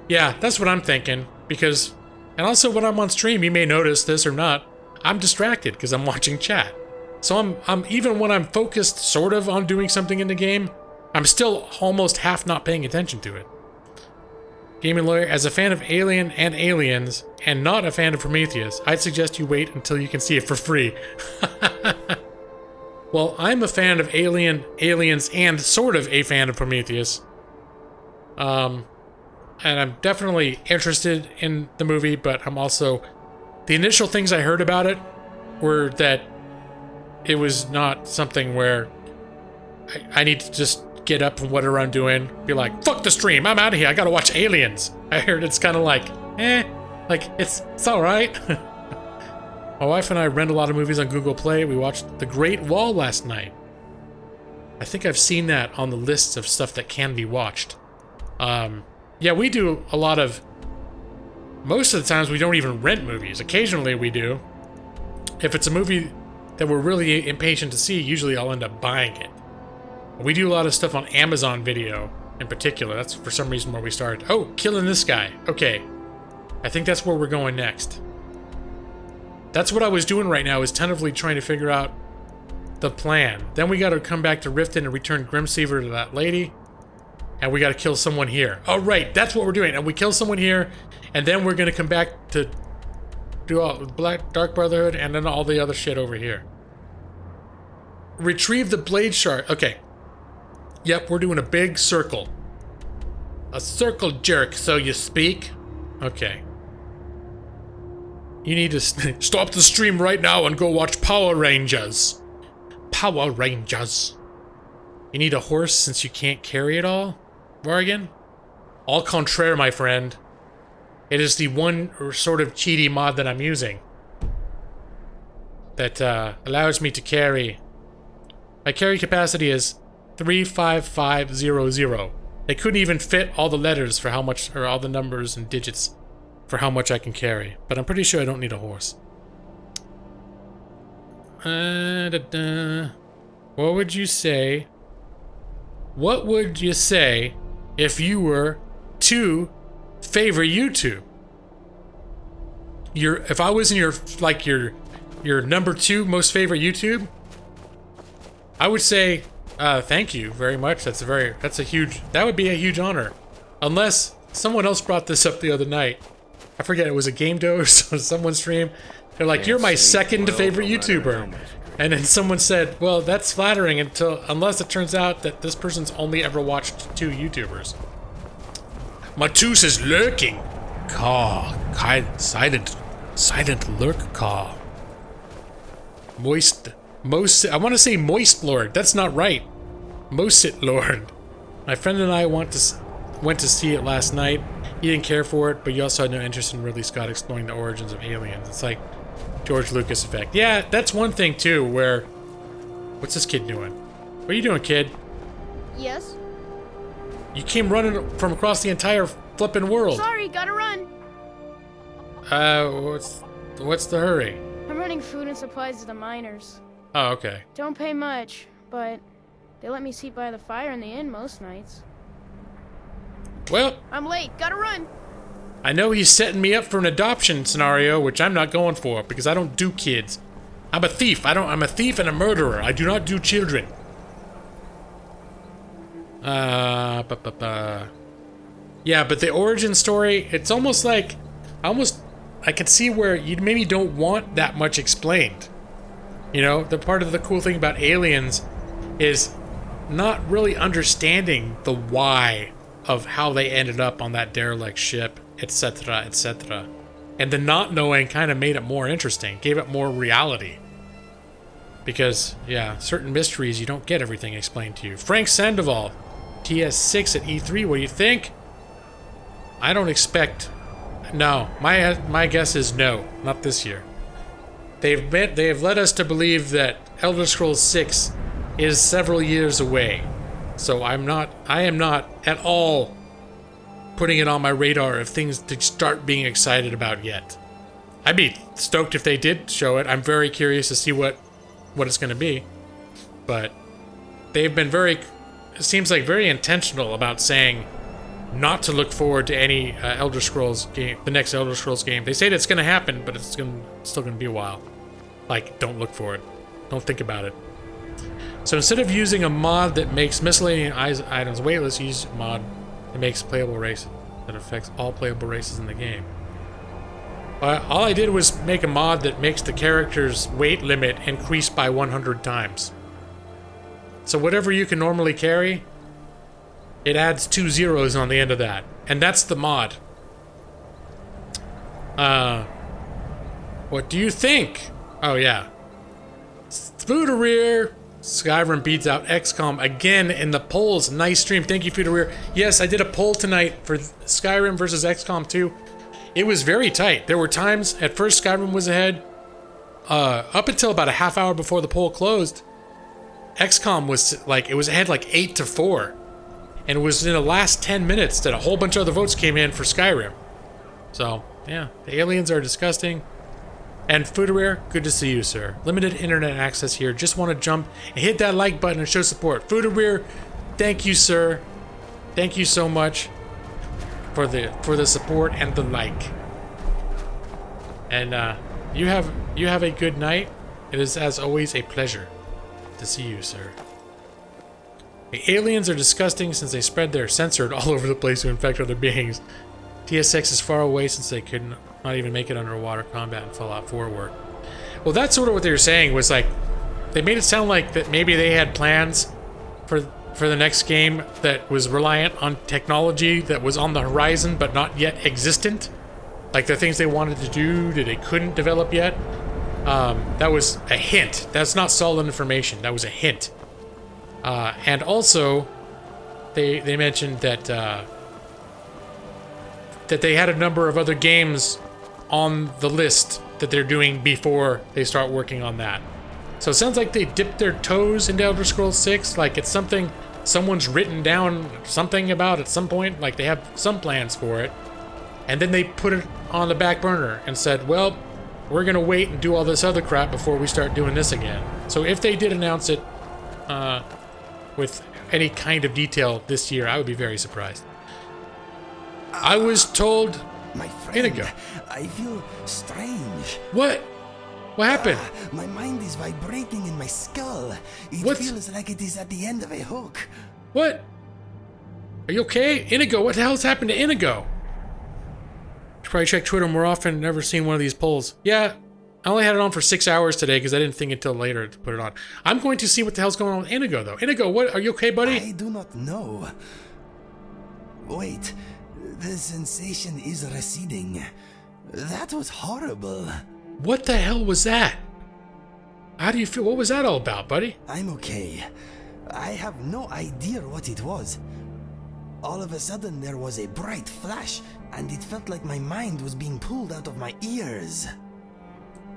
Yeah, that's what I'm thinking, because... And also when I'm on stream, you may notice this or not, I'm distracted because I'm watching chat. So I'm even when I'm focused sort of on doing something in the game, I'm still almost half not paying attention to it. Gaming Lawyer, as a fan of Alien and Aliens, and not a fan of Prometheus, I'd suggest you wait until you can see it for free. Well, I'm a fan of Aliens, and sort of a fan of Prometheus. And I'm definitely interested in the movie, but I'm also... The initial things I heard about it were that it was not something where I need to just get up from whatever I'm doing, be like, fuck the stream, I'm out of here, I gotta watch Aliens. I heard it's kind of like, like, it's alright. My wife and I rent a lot of movies on Google Play. We watched The Great Wall last night. I think I've seen that on the lists of stuff that can be watched. Yeah, we do a lot of... Most of the times we don't even rent movies. Occasionally we do. If it's a movie that we're really impatient to see, usually I'll end up buying it. We do a lot of stuff on Amazon Video, in particular. That's for some reason where we started. Oh, killing this guy. Okay. I think that's where we're going next. That's what I was doing right now, is tentatively trying to figure out the plan. Then we gotta come back to Riften and return Grimseaver to that lady. And we gotta kill someone here. Oh, right, that's what we're doing. And we kill someone here, and then we're gonna come back to do all Dark Brotherhood, and then all the other shit over here. Retrieve the blade shard. Okay. Yep, we're doing a big circle. A circle jerk, so you speak. Okay. You need to stop the stream right now and go watch Power Rangers. Power Rangers. You need a horse since you can't carry it all? Morgan? Au contraire, my friend. It is the one sort of cheaty mod that I'm using that allows me to carry. My carry capacity is 35500. They couldn't even fit all the letters for how much, or all the numbers and digits for how much I can carry. But I'm pretty sure I don't need a horse. What would you say? What would you say if you were to favorite YouTube? If I was in your number 2 most favorite YouTube, I would say thank you very much. That would be a huge honor. Unless someone else brought this up the other night. I forget, it was a game dose on someone's stream. They're like, you're my second favorite YouTuber. And then someone said, well, that's flattering unless it turns out that this person's only ever watched 2 YouTubers. Matus is lurking. Silent lurk caw. I want to say Moist Lord. That's not right. Mosit Lord. My friend and I went to see it last night. He didn't care for it, but he also had no interest in Ridley Scott exploring the origins of aliens. It's like George Lucas effect. Yeah, that's one thing too, where... What's this kid doing? What are you doing, kid? Yes? You came running from across the entire flippin' world. Sorry, gotta run. What's the hurry? I'm running food and supplies to the miners. Oh, okay. Don't pay much, but they let me sleep by the fire in the inn most nights. Well... I'm late, gotta run. I know he's setting me up for an adoption scenario, which I'm not going for, because I don't do kids. I'm a thief. I'm a thief and a murderer. I do not do children. Yeah, but the origin story, it's almost like... I could see where you maybe don't want that much explained. You know, the part of the cool thing about aliens is not really understanding the why of how they ended up on that derelict ship, etc., etc. And the not knowing kind of made it more interesting, gave it more reality. Because, yeah, certain mysteries, you don't get everything explained to you. Frank Sandoval, TS6 at E3, what do you think? I don't expect... No, my guess is no, not this year. They have led us to believe that Elder Scrolls 6 is several years away. So I am not at all putting it on my radar of things to start being excited about yet. I'd be stoked if they did show it. I'm very curious to see what it's going to be. But they've been it seems like very intentional about saying not to look forward to any Elder Scrolls game, the next Elder Scrolls game. They say that it's going to happen, but it's still going to be a while. Like, don't look for it. Don't think about it. So instead of using a mod that makes miscellaneous items weightless, use a mod that makes playable races, that affects all playable races in the game. All I did was make a mod that makes the character's weight limit increase by 100 times. So whatever you can normally carry, it adds 2 zeros on the end of that. And that's the mod. What do you think? Oh, yeah. Foodereer. Skyrim beats out XCOM again in the polls. Nice stream. Thank you, Foodereer. Yes, I did a poll tonight for Skyrim versus XCOM 2. It was very tight. There were times, at first Skyrim was ahead. Up until about a half hour before the poll closed, XCOM was like, it was ahead like 8-4. And it was in the last 10 minutes that a whole bunch of other votes came in for Skyrim. So, yeah, the aliens are disgusting. And Foodereer, good to see you, sir. Limited internet access here. Just want to jump and hit that like button and show support. Foodereer, thank you, sir. Thank you so much for the support and the like. And you have a good night. It is, as always, a pleasure to see you, sir. The aliens are disgusting since they spread their censored all over the place to infect other beings. TSX is far away since they could not even make it underwater combat in Fallout 4 work. Well, that's sort of what they were saying, was like, they made it sound like that maybe they had plans for the next game that was reliant on technology that was on the horizon but not yet existent. Like the things they wanted to do that they couldn't develop yet. That was a hint. That's not solid information. That was a hint. And also, they mentioned that that they had a number of other games on the list that they're doing before they start working on that. So it sounds like they dipped their toes into Elder Scrolls 6, like it's something someone's written down something about at some point, like they have some plans for it, and then they put it on the back burner and said, well, we're gonna wait and do all this other crap before we start doing this again. So if they did announce it with any kind of detail this year, I would be very surprised. I was told... My friend, Inigo. I feel strange. What? What happened? My mind is vibrating in my skull. It What? feels like it is at the end of a hook. What? Are you okay? Inigo, what the hell's happened to Inigo? Should probably check Twitter more often. Never seen one of these polls. Yeah, I only had it on for 6 hours today because I didn't think until later to put it on. I'm going to see what the hell's going on with Inigo, though. Inigo, what? Are you okay, buddy? I do not know. Wait, the sensation is receding. That was horrible. What the hell was that? How do you feel? What was that all about, buddy? I'm okay. I have no idea what it was. All of a sudden, there was a bright flash, and it felt like my mind was being pulled out of my ears.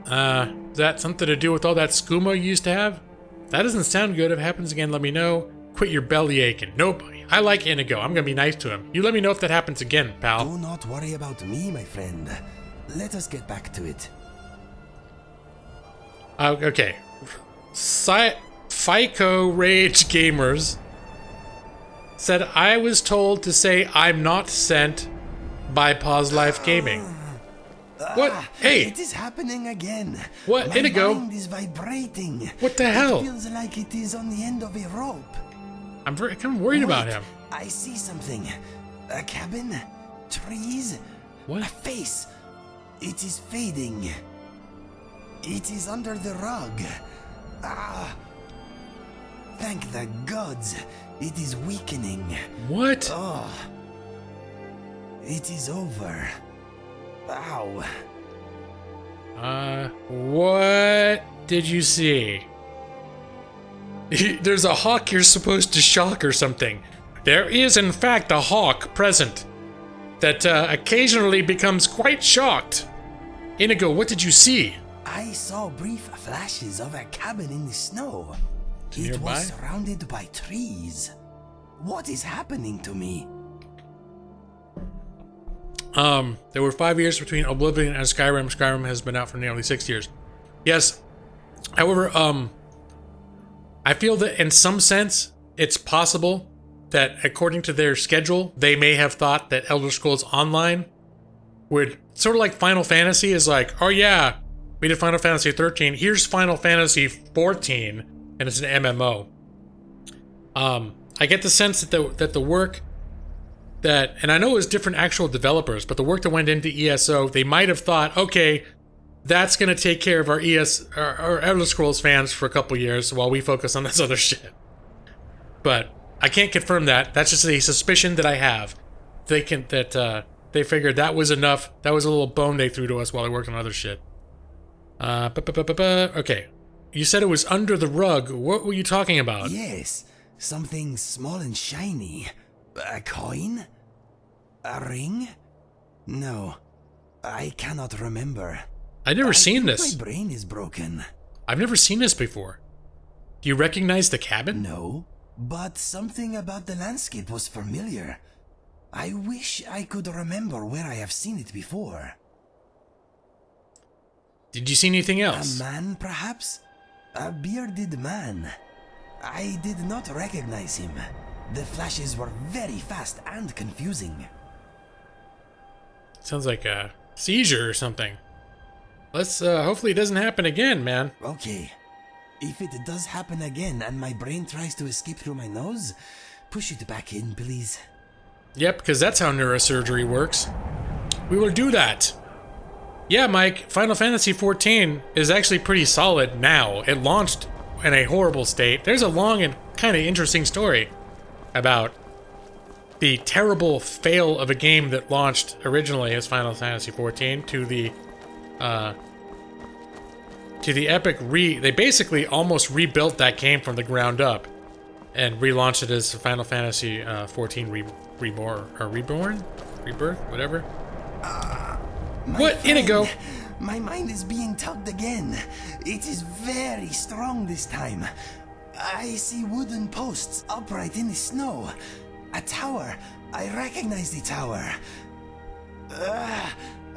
Is that something to do with all that skooma you used to have? That doesn't sound good. If it happens again, let me know. Quit your belly aching. Nope. I like Inigo. I'm gonna be nice to him. You let me know if that happens again, pal. Do not worry about me, my friend. Let us get back to it. Okay. FICO Rage Gamers said I was told to say I'm not sent by Pause Life Gaming. What? Hey! It is happening again. What? My Inigo? mind is vibrating. What the hell? It feels like it is on the end of a rope. I'm kind of worried about Wait, him. I see something. A cabin? Trees? What? A face. It is fading. It is under the rug. Ah. Thank the gods. It is weakening. What? Oh. It is over. Ow. What did you see? There's a hawk you're supposed to shock or something. There is, in fact, a hawk present that occasionally becomes quite shocked. Inigo, what did you see? I saw brief flashes of a cabin in the snow. It Nearby? was surrounded by trees. What is happening to me? There were 5 years between Oblivion and Skyrim. Skyrim has been out for nearly 6 years. Yes. However, I feel that in some sense, it's possible that according to their schedule, they may have thought that Elder Scrolls Online would, sort of like Final Fantasy is like, oh yeah, we did Final Fantasy 13, here's Final Fantasy 14, and it's an MMO. I get the sense that the work that, and I know it was different actual developers, but the work that went into ESO, they might have thought, okay, that's going to take care of our our Elder Scrolls fans for a couple years while we focus on this other shit. But I can't confirm that. That's just a suspicion that I have. They figured that was enough. That was a little bone they threw to us while they worked on other shit. Okay. You said it was under the rug. What were you talking about? Yes, something small and shiny. A coin? A ring? No, I cannot remember. I've never seen this. My brain is broken. I've never seen this before. Do you recognize the cabin? No, but something about the landscape was familiar. I wish I could remember where I have seen it before. Did you see anything else? A man, perhaps? A bearded man. I did not recognize him. The flashes were very fast and confusing. Sounds like a seizure or something. Let's, hopefully it doesn't happen again, man. Okay. If it does happen again and my brain tries to escape through my nose, push it back in, please. Yep, because that's how neurosurgery works. We will do that. Yeah, Mike, Final Fantasy XIV is actually pretty solid now. It launched in a horrible state. There's a long and kind of interesting story about the terrible fail of a game that launched originally as Final Fantasy XIV to the epic they basically almost rebuilt that game from the ground up and relaunched it as Final Fantasy XIV Rebirth, whatever. What, friend, Inigo? My mind is being tugged again. It is very strong this time. I see wooden posts upright in the snow. A tower. I recognize the tower.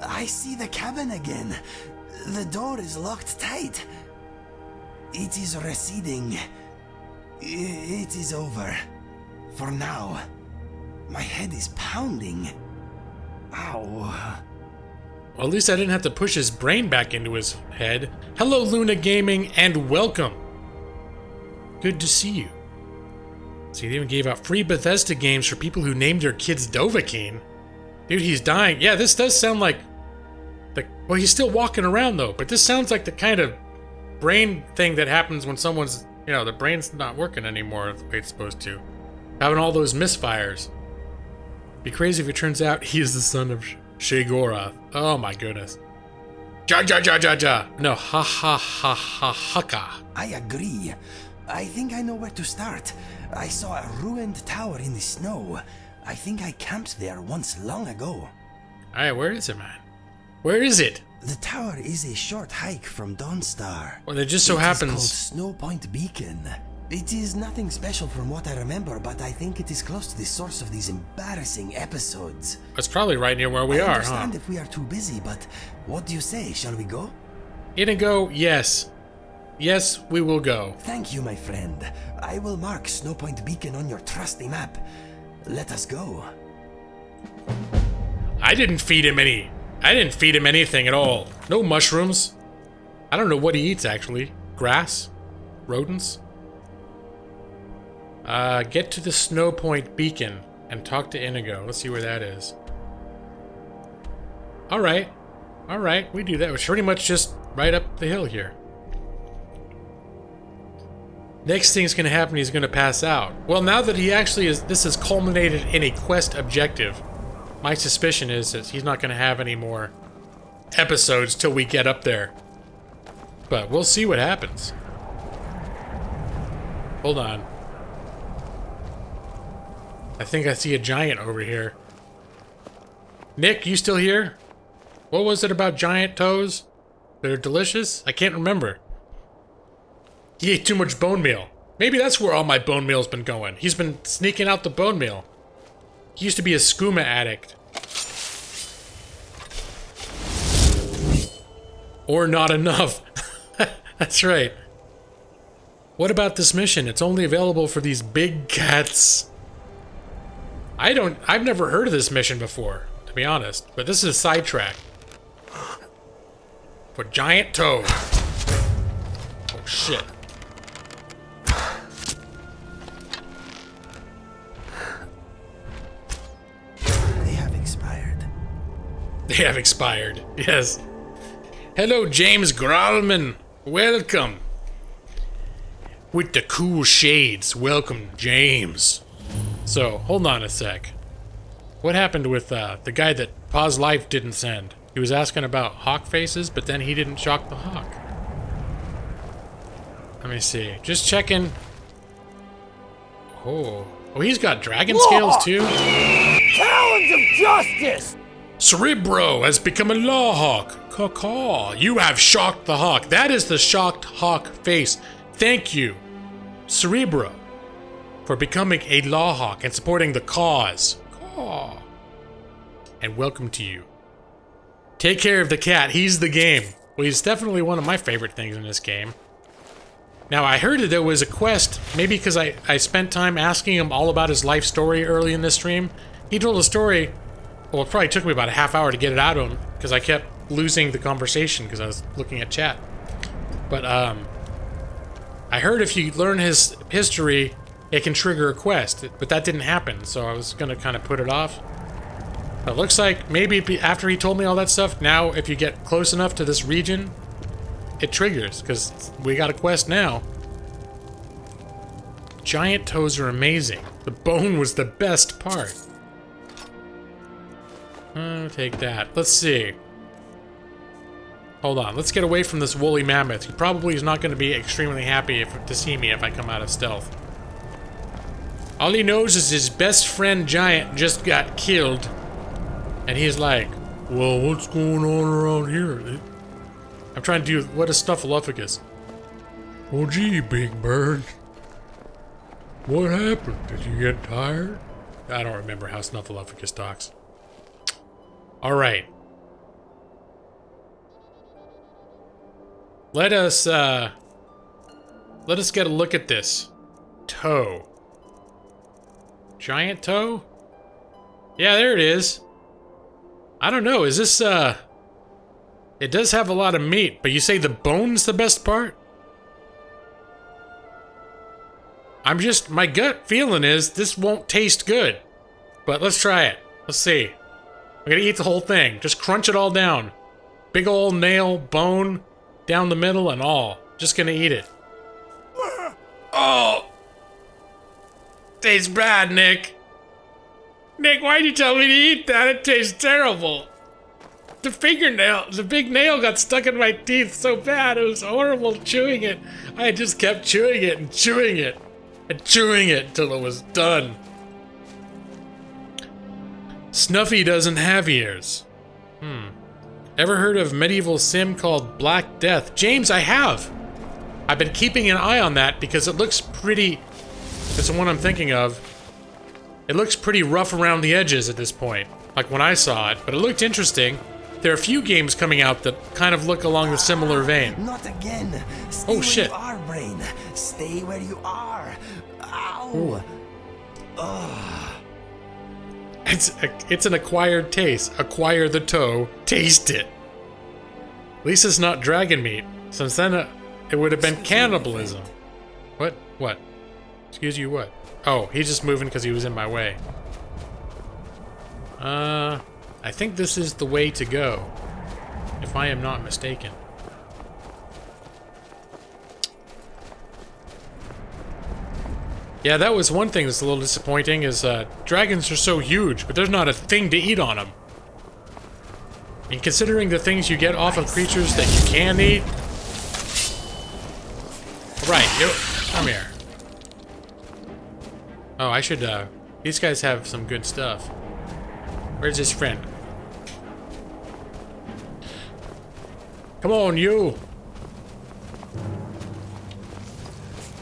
I see the cabin again. The door is locked tight. It is receding. It is over. For now. My head is pounding. Ow. Well, at least I didn't have to push his brain back into his head. Hello, Luna Gaming, and welcome. Good to see you. See, they even gave out free Bethesda games for people who named their kids Dovahkiin. Dude, he's dying. Yeah, this does sound like... Well, he's still walking around, though, but this sounds like the kind of brain thing that happens when someone's... You know, the brain's not working anymore the way it's supposed to. Having all those misfires. Be crazy if it turns out he is the son of Sheogorath. Oh my goodness. Ja ja ja ja ja. No, ha ha ha ha haka. I agree. I think I know where to start. I saw a ruined tower in the snow. I think I camped there once long ago. Alright, where is it, man? Where is it? The tower is a short hike from Dawnstar. Well, it just so happens... It is called Snow Point Beacon. It is nothing special from what I remember, but I think it is close to the source of these embarrassing episodes. It's probably right near where we are, huh? I understand if we are too busy, but what do you say? Shall we go? Inigo, yes. Yes, we will go. Thank you, my friend. I will mark Snow Point Beacon on your trusty map. Let us go. I didn't feed him anything at all. No mushrooms. I don't know what he eats, actually. Grass? Rodents? Get to the Snow Point Beacon and talk to Inigo. Let's see where that is. Alright. Alright, we do that. It's pretty much just right up the hill here. Next thing's gonna happen, he's gonna pass out. Well, now that he actually is, this has culminated in a quest objective. My suspicion is that he's not gonna have any more episodes till we get up there. But we'll see what happens. Hold on. I think I see a giant over here. Nick, you still here? What was it about giant toes? They're delicious? I can't remember. He ate too much bone meal. Maybe that's where all my bone meal's been going. He's been sneaking out the bone meal. He used to be a skooma addict. Or not enough. That's right. What about this mission? It's only available for these big cats. I've never heard of this mission before, to be honest. But this is a sidetrack. For giant toad. Oh shit. They have expired. They have expired, yes. Hello, James Grallman. Welcome. With the cool shades. Welcome, James. So, hold on a sec. What happened with the guy that Pa's life didn't send? He was asking about hawk faces, but then he didn't shock the hawk. Let me see. Just checking. Oh, he's got dragon scales too? Talons of justice! Cerebro has become a law hawk. Caw-caw. You have shocked the hawk. That is the shocked hawk face. Thank you, Cerebro, for becoming a law hawk and supporting the cause. Caw. And welcome to you. Take care of the cat. He's the game. Well, he's definitely one of my favorite things in this game. Now, I heard that there was a quest, maybe because I spent time asking him all about his life story early in this stream. He told a story, well, it probably took me about a half hour to get it out of him, because I kept losing the conversation because I was looking at chat. But, I heard if you learn his history, it can trigger a quest, but that didn't happen, so I was gonna kind of put it off. But it looks like maybe after he told me all that stuff, now if you get close enough to this region, it triggers, because we got a quest now. Giant toes are amazing. The bone was the best part. I'll take that. Let's see. Hold on, let's get away from this woolly mammoth. He probably is not going to be extremely happy to see me if I come out of stealth. All he knows is his best friend Giant just got killed. And he's like, well, what's going on around here? I'm trying to do, what is Snuffleupagus? Oh gee, big bird. What happened? Did you get tired? I don't remember how Snuffleupagus talks. Alright. Let us get a look at this. Toe. Giant toe? Yeah, there it is. I don't know, is this, it does have a lot of meat, but you say the bone's the best part? My gut feeling is this won't taste good. But let's try it. Let's see. I'm gonna eat the whole thing. Just crunch it all down. Big old nail, bone, down the middle and all. Just gonna eat it. Oh! Tastes bad, Nick. Nick, why'd you tell me to eat that? It tastes terrible. The big nail got stuck in my teeth so bad. It was horrible chewing it. I just kept chewing it and chewing it. And chewing it until it was done. Snuffy doesn't have ears. Ever heard of medieval sim called Black Death? James, I have! I've been keeping an eye on that because it looks pretty... It's the one I'm thinking of. It looks pretty rough around the edges at this point. Like when I saw it, but it looked interesting. There are a few games coming out that kind of look along the similar vein. Not again. Stay Oh shit. where you are, brain. Stay where you are. Ow. It's an acquired taste. Acquire the toe, taste it. At least it's not dragon meat. Since then, it would have been cannibalism. What? Excuse you, what? Oh, he's just moving because he was in my way. I think this is the way to go. If I am not mistaken. Yeah, that was one thing that's a little disappointing is, dragons are so huge, but there's not a thing to eat on them. And considering the things you get off of creatures that you can eat... Right, you... Come here. Oh, I should, these guys have some good stuff. Where's his friend? Come on, you!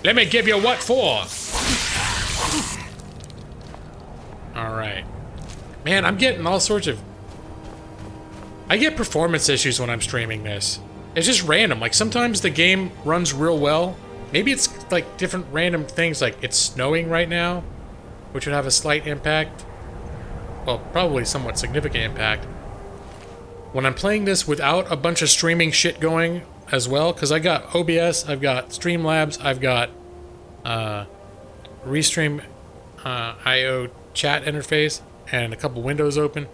Let me give you what for! Alright. Man, I'm getting all sorts of... I get performance issues when I'm streaming this. It's just random. Like, sometimes the game runs real well. Maybe it's, like, different random things, like it's snowing right now, which would have a slight impact. Well, probably somewhat significant impact. When I'm playing this without a bunch of streaming shit going as well, because I got OBS, I've got Streamlabs, I've got Restream IO chat interface, and a couple windows open.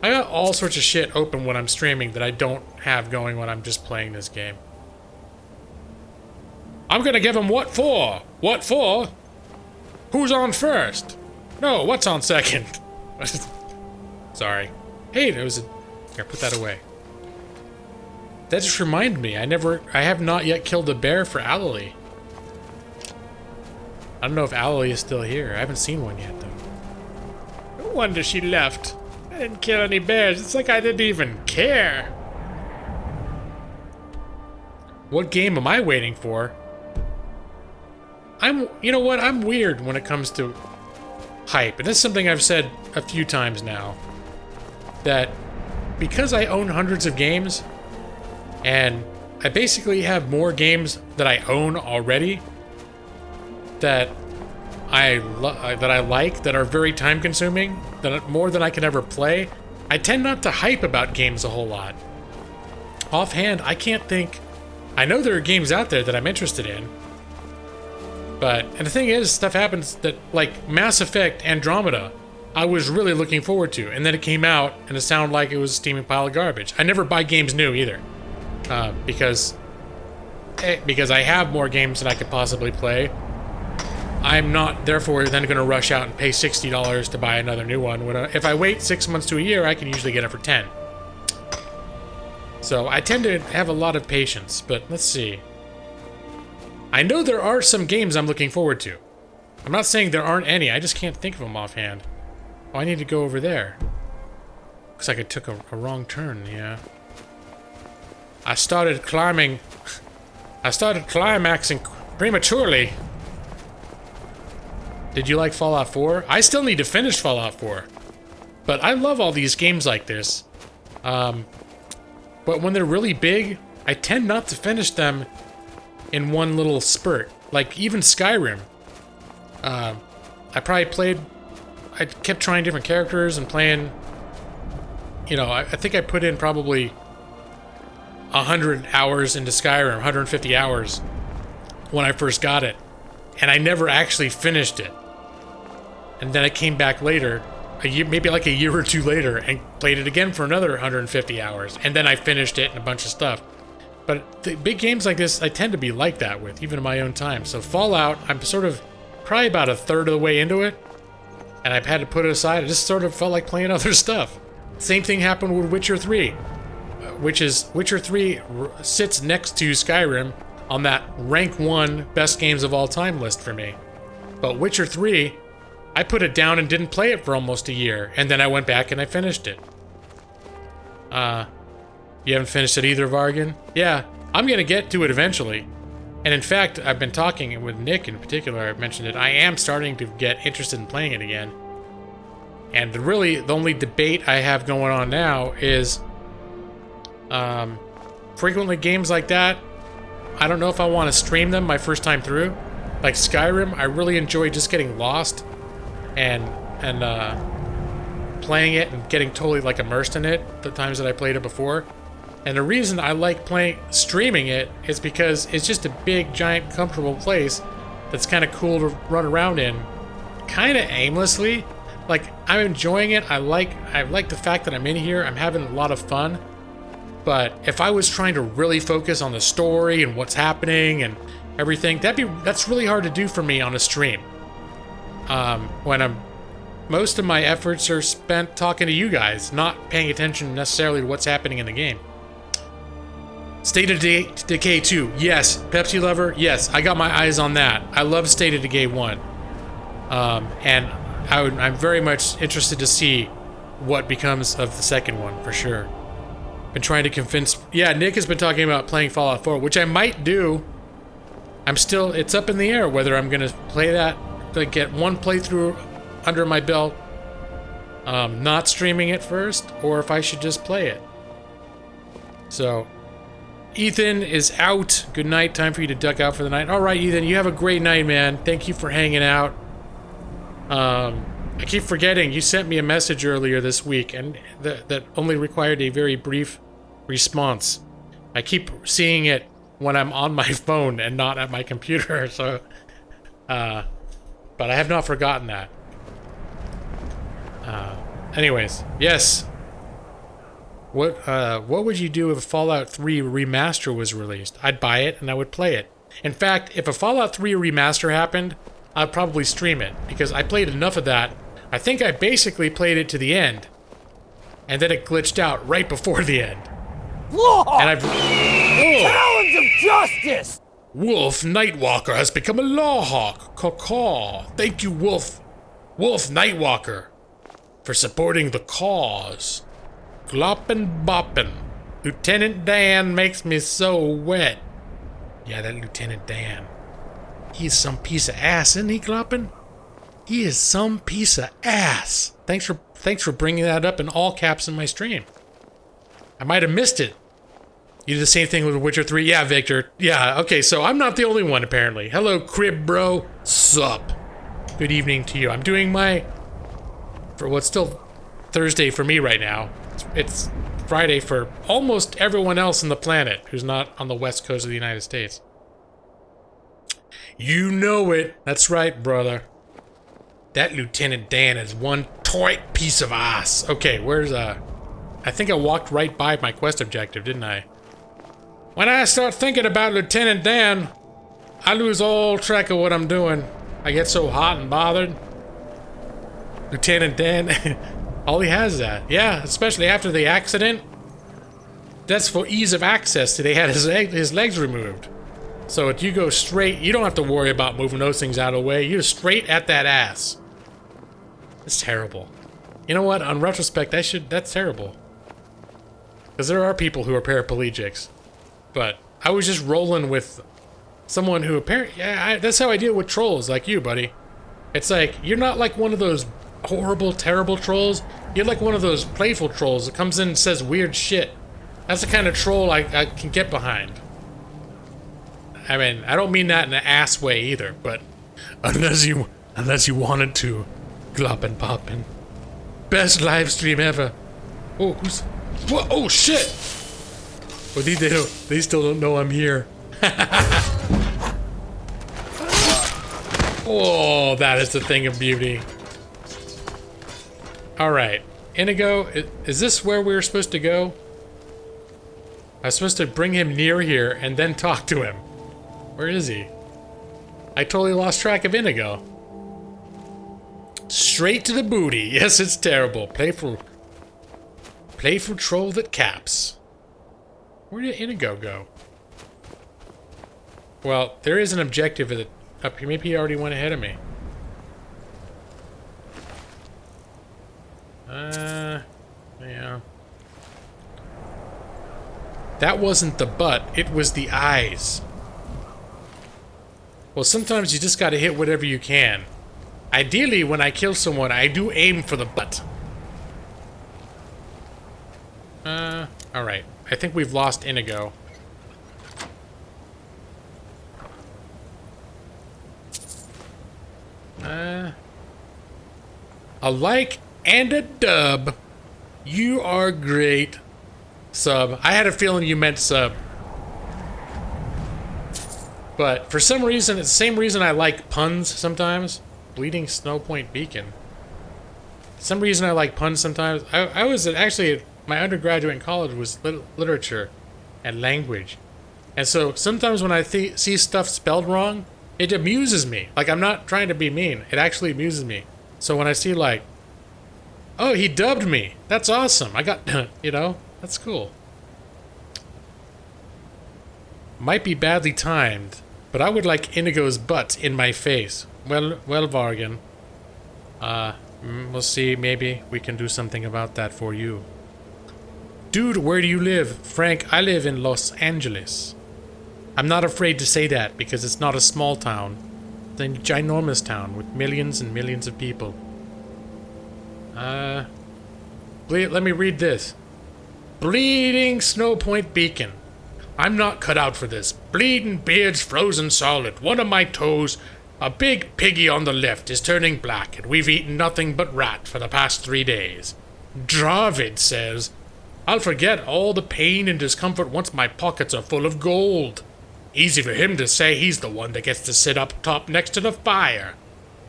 I got all sorts of shit open when I'm streaming that I don't have going when I'm just playing this game. I'm gonna give him what for? What for? Who's on first? No, what's on second? Sorry. Hey, there was a... Here, put that away. That just reminded me, I have not yet killed a bear for Alalie. I don't know if Alalie is still here. I haven't seen one yet, though. No wonder she left. I didn't kill any bears. It's like I didn't even care. What game am I waiting for? You know what? I'm weird when it comes to hype. And this is something I've said a few times now. That because I own hundreds of games, and I basically have more games that I own already that I like, that are very time consuming, that more than I can ever play, I tend not to hype about games a whole lot. Offhand, I can't think... I know there are games out there that I'm interested in, but, and the thing is, stuff happens that, like Mass Effect Andromeda, I was really looking forward to, and then it came out, and it sounded like it was a steaming pile of garbage. I never buy games new either, because I have more games than I could possibly play. I'm not, therefore, then going to rush out and pay $60 to buy another new one. If I wait 6 months to a year, I can usually get it for 10. So I tend to have a lot of patience, but let's see. I know there are some games I'm looking forward to. I'm not saying there aren't any, I just can't think of them offhand. Oh, I need to go over there. Looks like I took a wrong turn, yeah. I started climaxing prematurely. Did you like Fallout 4? I still need to finish Fallout 4. But I love all these games like this. But when they're really big, I tend not to finish them in one little spurt. Like, even Skyrim. I kept trying different characters and playing... You know, I think I put in probably 100 hours into Skyrim, 150 hours, when I first got it. And I never actually finished it. And then I came back later, maybe like a year or two later, and played it again for another 150 hours. And then I finished it and a bunch of stuff. But the big games like this, I tend to be like that with, even in my own time. So Fallout, I'm sort of probably about a third of the way into it. And I've had to put it aside. I just sort of felt like playing other stuff. Same thing happened with Witcher 3. Witcher 3 sits next to Skyrim on that rank 1 best games of all time list for me. But Witcher 3, I put it down and didn't play it for almost a year, and then I went back and I finished it. You haven't finished it either, Vargan? Yeah, I'm gonna get to it eventually. And in fact, I've been talking with Nick in particular, I mentioned it, I am starting to get interested in playing it again. And really, the only debate I have going on now is, frequently games like that, I don't know if I want to stream them my first time through. Like Skyrim, I really enjoy just getting lost and playing it and getting totally like immersed in it the times that I played it before. And the reason I like streaming it is because it's just a big, giant, comfortable place that's kind of cool to run around in, kind of aimlessly. Like, I'm enjoying it. I like the fact that I'm in here. I'm having a lot of fun. But if I was trying to really focus on the story and what's happening and everything, that's really hard to do for me on a stream. When most of my efforts are spent talking to you guys, not paying attention necessarily to what's happening in the game. State of Decay 2, yes. Pepsi Lover, yes. I got my eyes on that. I love State of Decay 1. And I'm very much interested to see what becomes of the second one, for sure. Been trying to convince... Yeah, Nick has been talking about playing Fallout 4, which I might do. It's up in the air whether I'm going to play that, like get one playthrough under my belt, not streaming it first, or if I should just play it. So, Ethan is out. Good night. Time for you to duck out for the night. All right, Ethan, you have a great night, man. Thank you for hanging out. I keep forgetting, you sent me a message earlier this week, and that only required a very brief response. I keep seeing it when I'm on my phone and not at my computer, so... but I have not forgotten that. Anyways, yes. What would you do if Fallout 3 Remaster was released? I'd buy it, and I would play it. In fact, if a Fallout 3 Remaster happened, I'd probably stream it, because I played enough of that. I think I basically played it to the end, and then it glitched out right before the end. Lawhawk! And I've... Oh. Talons of Justice! Wolf Nightwalker has become a Lawhawk. Caw-caw. Thank you, Wolf Nightwalker, for supporting the cause. Gloppin' boppin'. Lieutenant Dan makes me so wet. Yeah, that Lieutenant Dan. He's some piece of ass, isn't he, Gloppin'? He is some piece of ass. Thanks for bringing that up in all caps in my stream. I might have missed it. You did the same thing with Witcher 3? Yeah, Victor. Yeah, okay, so I'm not the only one, apparently. Hello, Crib Bro. Sup. Good evening to you. I'm doing for what's still Thursday for me right now. It's Friday for almost everyone else on the planet who's not on the west coast of the United States. You know it. That's right, brother. That Lieutenant Dan is one tight piece of ass. Okay, where's I think I walked right by my quest objective, didn't I? When I start thinking about Lieutenant Dan, I lose all track of what I'm doing. I get so hot and bothered. Lieutenant Dan, all he has is that. Yeah, especially after the accident. That's for ease of access. They had his legs removed. So if you go straight, you don't have to worry about moving those things out of the way. You're straight at that ass. It's terrible. You know what? On retrospect, that's terrible. Because there are people who are paraplegics. But I was just rolling with someone who apparently... Yeah, that's how I deal with trolls like you, buddy. It's like, you're not like one of those horrible, terrible trolls. You're like one of those playful trolls that comes in and says weird shit. That's the kind of troll I can get behind. I mean, I don't mean that in an ass way either, but unless you wanted to, gloppin' poppin'. Best live stream ever. Oh, who's... What? Oh, shit! Well, they still don't know I'm here. Oh, that is the thing of beauty. Alright. Inigo, is this where we were supposed to go? I was supposed to bring him near here and then talk to him. Where is he? I totally lost track of Inigo. Straight to the booty. Yes, it's terrible. Playful troll that caps. Where did Inigo go? Well, there is an objective up here. Maybe he already went ahead of me. Yeah. That wasn't the butt, it was the eyes. Well, sometimes you just gotta hit whatever you can. Ideally, when I kill someone, I do aim for the butt. Alright. I think we've lost Inigo. A like and a dub. You are great. Sub. I had a feeling you meant sub. But for some reason, it's the same reason I like puns sometimes. Bleeding Snow Point Beacon. For some reason I like puns sometimes. I was actually, my undergraduate in college was literature and language. And so sometimes when I see stuff spelled wrong, it amuses me. Like, I'm not trying to be mean. It actually amuses me. So when I see like, oh, he dubbed me. That's awesome. I got, you know, that's cool. Might be badly timed, but I would like Inigo's butt in my face. Well, Vargan. We'll see. Maybe we can do something about that for you. Dude, where do you live? Frank, I live in Los Angeles. I'm not afraid to say that because it's not a small town. It's a ginormous town with millions and millions of people. Let me read this. Bleeding Snow Point Beacon. I'm not cut out for this. Bleeding beard's frozen solid. One of my toes, a big piggy on the left, is turning black, and we've eaten nothing but rat for the past 3 days. Dravid says, I'll forget all the pain and discomfort once my pockets are full of gold. Easy for him to say he's the one that gets to sit up top next to the fire.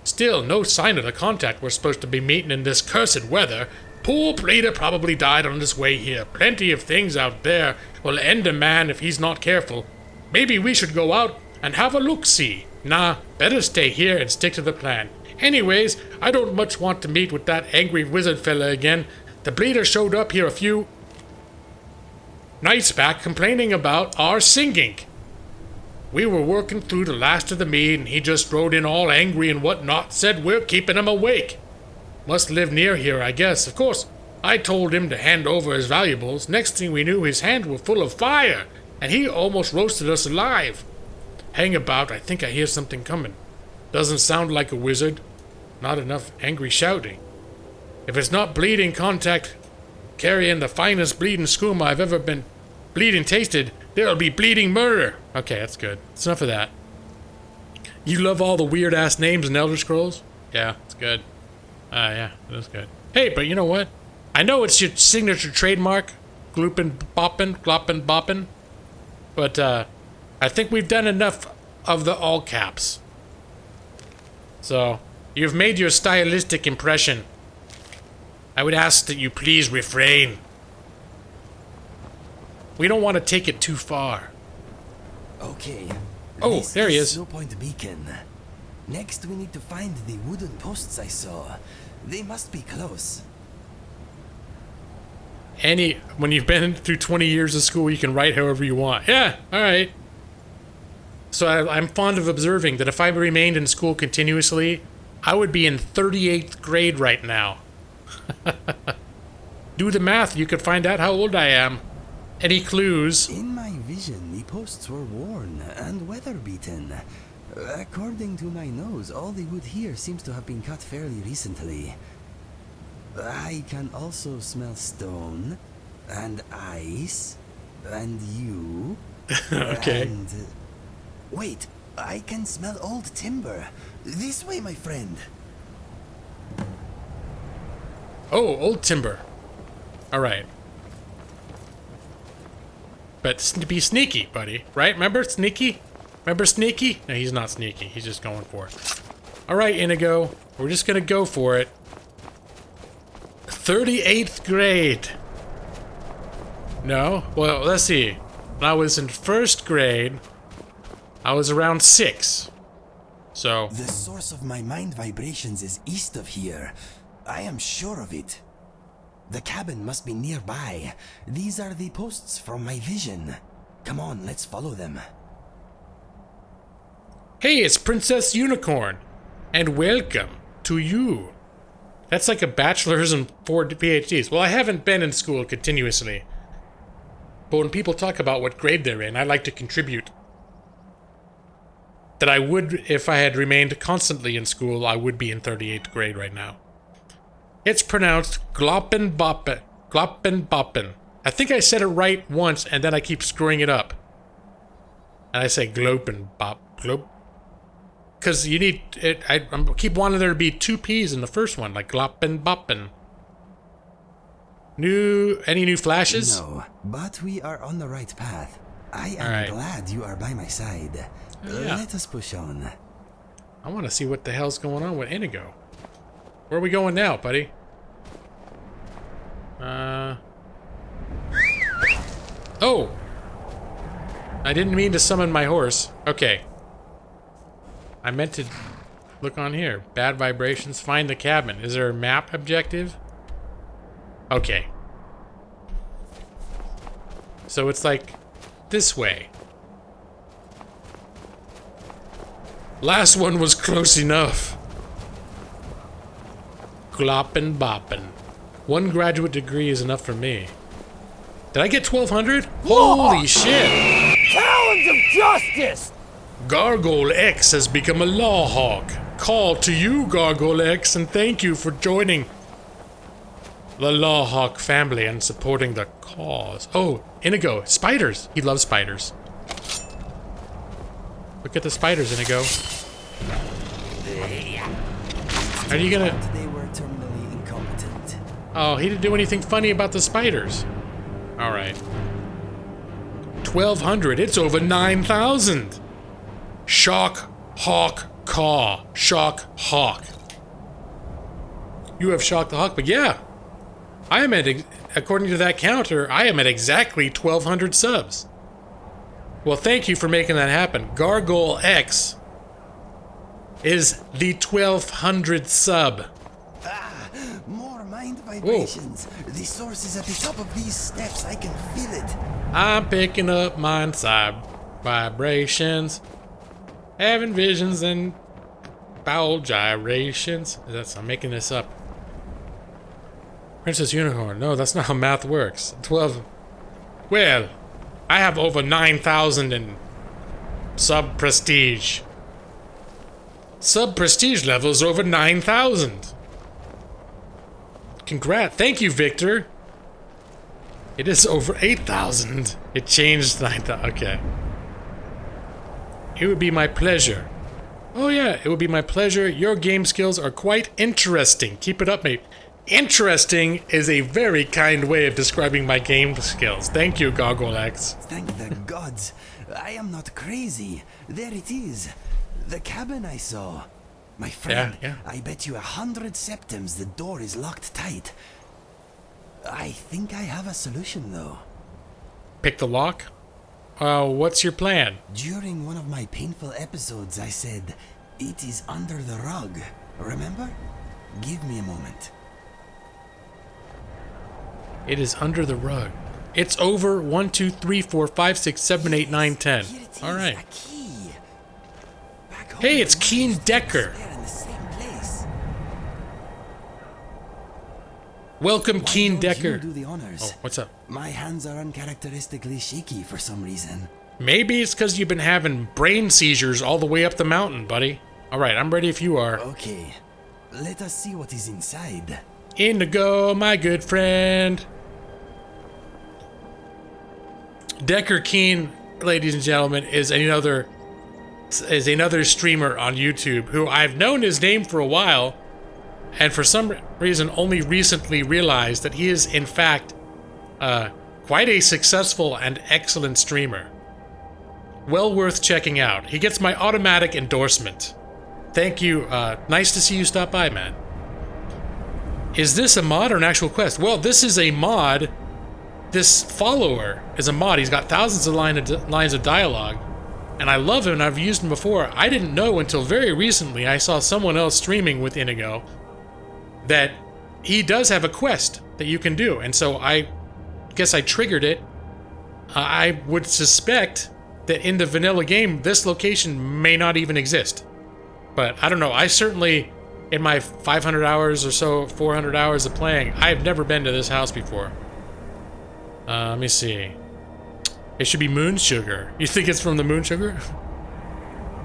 Still, no sign of the contact we're supposed to be meeting in this cursed weather. Poor Bleeder probably died on his way here. Plenty of things out there will end a man if he's not careful. Maybe we should go out and have a look-see. Nah, better stay here and stick to the plan. Anyways, I don't much want to meet with that angry wizard fella again. The Bleeder showed up here a few nights back complaining about our singing. We were working through the last of the mead and he just rode in all angry and whatnot, said we're keeping him awake. Must live near here, I guess. Of course, I told him to hand over his valuables. Next thing we knew, his hands were full of fire, and he almost roasted us alive. Hang about, I think I hear something coming. Doesn't sound like a wizard. Not enough angry shouting. If it's not bleeding contact, carrying the finest bleeding skooma I've ever been bleeding tasted, there'll be bleeding murder. Okay, that's good. That's enough of that. You love all the weird-ass names in Elder Scrolls? Yeah, it's good. Yeah, that's good. Hey, but you know what? I know it's your signature trademark, gloopin' boppin', gloppin' boppin', but I think we've done enough of the all caps. So, you've made your stylistic impression. I would ask that you please refrain. We don't want to take it too far. Okay. Oh, there he is. Snow Point Beacon. Next, we need to find the wooden posts I saw. They must be close. When you've been through 20 years of school, you can write however you want. Yeah, alright. So I'm fond of observing that if I remained in school continuously, I would be in 38th grade right now. Do the math, you could find out how old I am. Any clues? In my vision, the posts were worn and weather-beaten. According to my nose, all the wood here seems to have been cut fairly recently. I can also smell stone, and ice, and you. Okay. And... wait, I can smell old timber. This way, my friend. Oh, old timber. Alright. But be sneaky, buddy. Right? Remember sneaky? Remember sneaky? No, he's not sneaky. He's just going for it. Alright, Inigo. We're just gonna go for it. 38th grade. No? Well, let's see. When I was in 1st grade, I was around 6. So... the source of my mind vibrations is east of here. I am sure of it. The cabin must be nearby. These are the posts from my vision. Come on, let's follow them. Hey, it's Princess Unicorn. And welcome to you. That's like a bachelor's and 4 PhDs. Well, I haven't been in school continuously. But when people talk about what grade they're in, I like to contribute. That I would, if I had remained constantly in school, I would be in 38th grade right now. It's pronounced Gloppenboppen. Gloppenboppen. I think I said it right once, and then I keep screwing it up. And I say Glopenbop. Glop. Because you need it. I keep wanting there to be 2 P's in the first one, like Gloppenboppen. Any new flashes? No, but we are on the right path. I am glad you are by my side. Yeah. Let us push on. I want to see what the hell's going on with Inigo. Where are we going now, buddy? Oh! I didn't mean to summon my horse. Okay. I meant to look on here. Bad vibrations. Find the cabin. Is there a map objective? Okay. So it's like this way. Last one was close enough. Gloppin' boppin'. 1 graduate degree is enough for me. Did I get 1200? Holy shit! Talons of justice! Gargoyle X has become a law hawk. Call to you, Gargoyle X, and thank you for joining the Law Hawk family and supporting the cause. Oh, Inigo, spiders. He loves spiders. Look at the spiders, Inigo. Are you gonna... They were terminally incompetent. Oh, he didn't do anything funny about the spiders. Alright. 1200. It's over 9,000. Shock, hawk, caw. Shock, hawk. You have shocked the hawk, but yeah. I am at, according to that counter, I am at exactly 1,200 subs. Well, thank you for making that happen. Gargoyle X is the 1,200 sub. Ah, more mind vibrations. Whoa. The source is at the top of these steps. I can feel it. I'm picking up mind side vibrations, having visions and bowel gyrations. I'm making this up. Princess Unicorn. No, that's not how math works. 12. Well, I have over 9,000 in sub prestige. Sub prestige levels over 9,000. Congrats. Thank you, Victor. It is over 8,000. It changed 9,000. Okay. It would be my pleasure. Oh yeah, it would be my pleasure. Your game skills are quite interesting. Keep it up, mate. Interesting is a very kind way of describing my game skills. Thank you, Gargoyle X. Thank the gods. I am not crazy. There it is. The cabin I saw. My friend, Yeah. I bet you 100 septims the door is locked tight. I think I have a solution, though. Pick the lock? What's your plan? During one of my painful episodes, I said, it is under the rug. Remember? Give me a moment. It is under the rug. It's over 1, 2, 3, 4, 5, 6, 7, 8, 9, 10. Here it is, All right. a key. Back home, Hey, it's the Keen money is Decker. there in the same place. Welcome, Why Keen don't Decker. you do the honors? Oh, what's up? My hands are uncharacteristically shaky for some reason. Maybe it's because you've been having brain seizures all the way up the mountain, buddy. Alright, I'm ready if you are. Okay, let us see what is inside. Inigo, my good friend. Decker Keen, ladies and gentlemen, is another streamer on YouTube who I've known his name for a while, and for some reason only recently realized that he is in fact quite a successful and excellent streamer. Well worth checking out. He gets my automatic endorsement. Thank you. Nice to see you stop by, man. Is this a mod or an actual quest? Well, this is a mod. This follower is a mod. He's got thousands of lines of dialogue, and I love him, and I've used him before. I didn't know until very recently I saw someone else streaming with Inigo that he does have a quest that you can do, and so I guess I triggered it. I would suspect that in the vanilla game, this location may not even exist. But I don't know. I certainly, in my 500 hours or so, 400 hours of playing, I've never been to this house before. Let me see. It should be Moon Sugar. You think it's from the Moon Sugar?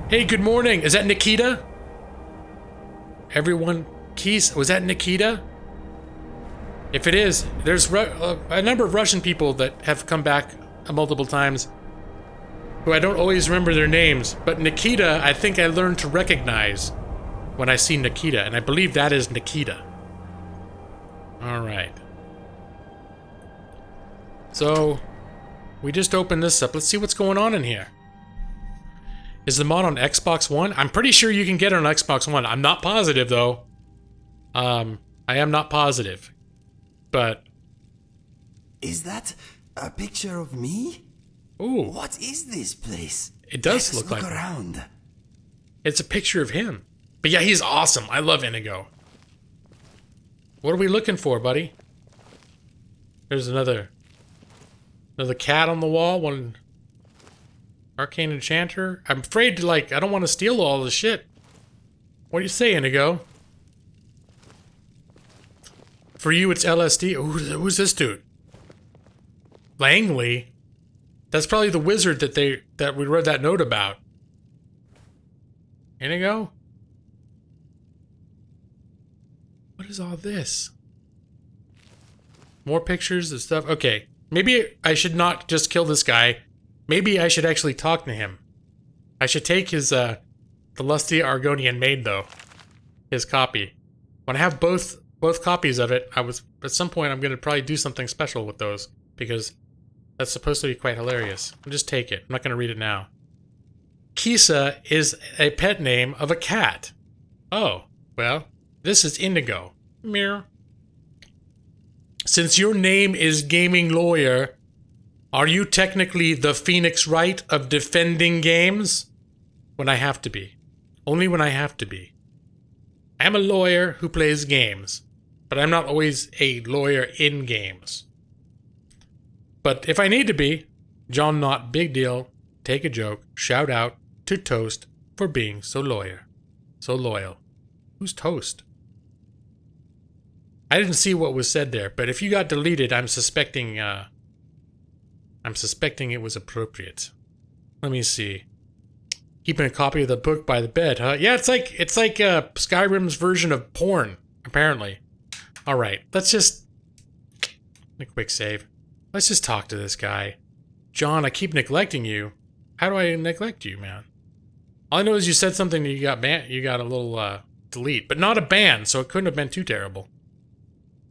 Hey, good morning. Is that Nikita? Everyone, Keys, was that Nikita? If it is, there's a number of Russian people that have come back multiple times who I don't always remember their names, but Nikita, I think I learned to recognize when I see Nikita, and I believe that is Nikita. Alright. So, we just opened this up. Let's see what's going on in here. Is the mod on Xbox One? I'm pretty sure you can get it on Xbox One. I'm not positive, though. I am not positive. But... Is that a picture of me? Ooh. What is this place? It does Let's look like around. It's a picture of him. But yeah, he's awesome. I love Inigo. What are we looking for, buddy? There's another cat on the wall. One arcane enchanter. I'm afraid to, like, I don't want to steal all the shit. What do you say, Inigo? For you, it's LSD. Ooh, who's this dude? Langley? That's probably the wizard that we read that note about. Inigo? What is all this? More pictures of stuff? Okay. Maybe I should not just kill this guy. Maybe I should actually talk to him. I should take his, the lusty Argonian maid, though. His copy. When I have both copies of it, at some point I'm going to probably do something special with those, because that's supposed to be quite hilarious. I'll just take it. I'm not going to read it now. Kisa is a pet name of a cat. Oh, well, this is Inigo. Meow. Since your name is Gaming Lawyer, are you technically the Phoenix Wright of defending games? When I have to be. Only when I have to be. I am a lawyer who plays games, but I'm not always a lawyer in games. But if I need to be, John Knott, big deal, take a joke, shout out to Toast for being so loyal. Who's Toast? I didn't see what was said there, but if you got deleted, I'm suspecting it was appropriate. Let me see. Keeping a copy of the book by the bed, huh? Yeah, it's like Skyrim's version of porn, apparently. All right, let's just a quick save. Let's just talk to this guy. John, I keep neglecting you. How do I neglect you, man? All I know is you said something that you got banned. You got a little delete, but not a ban, so it couldn't have been too terrible.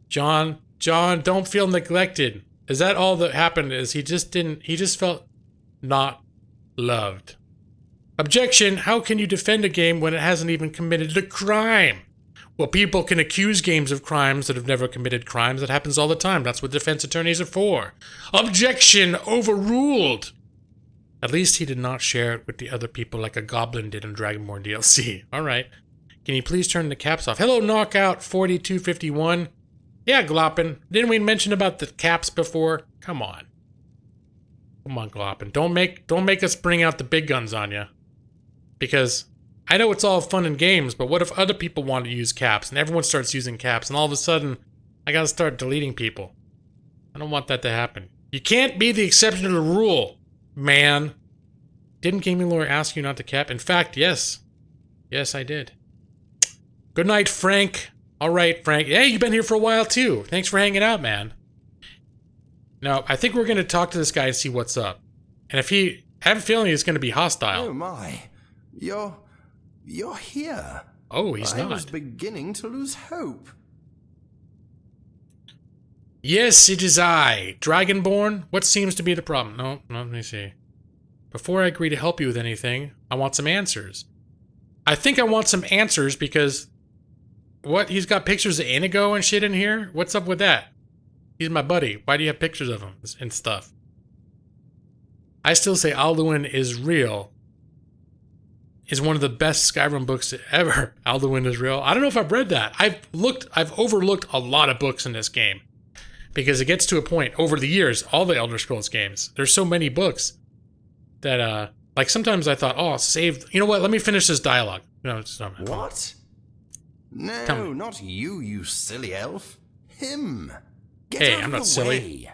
John, don't feel neglected. Is that all that happened? Is he just felt not loved. Objection, how can you defend a game when it hasn't even committed a crime? Well, people can accuse games of crimes that have never committed crimes. That happens all the time. That's what defense attorneys are for. Objection, overruled. At least he did not share it with the other people like a goblin did in Dragonborn DLC. All right. Can you please turn the caps off? Hello, Knockout 4251. Yeah, Gloppin. Didn't we mention about the caps before? Come on. Come on, Gloppin. Don't make us bring out the big guns on you. Because I know it's all fun and games, but what if other people want to use caps and everyone starts using caps and all of a sudden I gotta start deleting people? I don't want that to happen. You can't be the exception to the rule, man. Didn't Gaming Lawyer ask you not to cap? In fact, yes. Yes, I did. Good night, Frank. All right, Frank. Hey, you've been here for a while, too. Thanks for hanging out, man. Now, I think we're going to talk to this guy and see what's up. And if I have a feeling he's going to be hostile. Oh, my. You're here. Oh, he's not. I was beginning to lose hope. Yes, it is I. Dragonborn? What seems to be the problem? No, let me see. Before I agree to help you with anything, I want some answers. I think I want some answers because... What? He's got pictures of Inigo and shit in here? What's up with that? He's my buddy. Why do you have pictures of him and stuff? I still say Alduin is real. Is one of the best Skyrim books ever. Alduin is real. I don't know if I've read that. I've overlooked a lot of books in this game. Because it gets to a point, over the years, all the Elder Scrolls games, there's so many books that, like sometimes I thought, oh, saved. You know what? Let me finish this dialogue. No, it's not. What? No, not you, you silly elf. Him. Get hey, out I'm of not the silly. Way.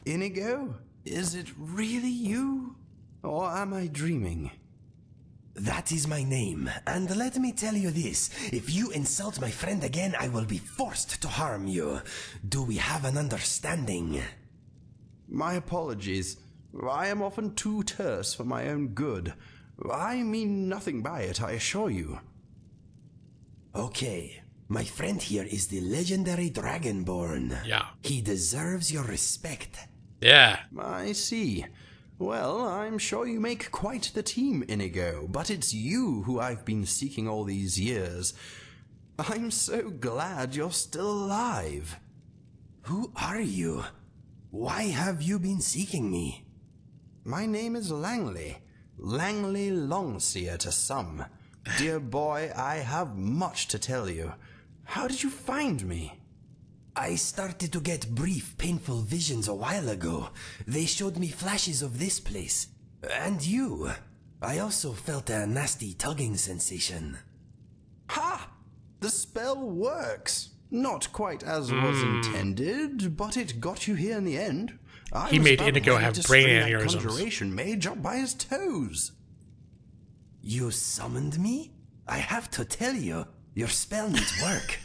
Inigo, is it really you? Or am I dreaming? That is my name, and let me tell you this. If you insult my friend again, I will be forced to harm you. Do we have an understanding? My apologies. I am often too terse for my own good. I mean nothing by it, I assure you. Okay, my friend here is the legendary Dragonborn. Yeah. He deserves your respect. Yeah. I see. Well, I'm sure you make quite the team, Inigo, but it's you who I've been seeking all these years. I'm so glad you're still alive. Who are you? Why have you been seeking me? My name is Langley. Langley Longseer to some. Dear boy, I have much to tell you. How did you find me? I started to get brief, painful visions a while ago. They showed me flashes of this place. And you. I also felt a nasty tugging sensation. Ha! The spell works. Not quite as was intended, but it got you here in the end. He made Inigo have brain aneurysms. Conjuration mage up by his toes. You summoned me? I have to tell you, your spell needs work.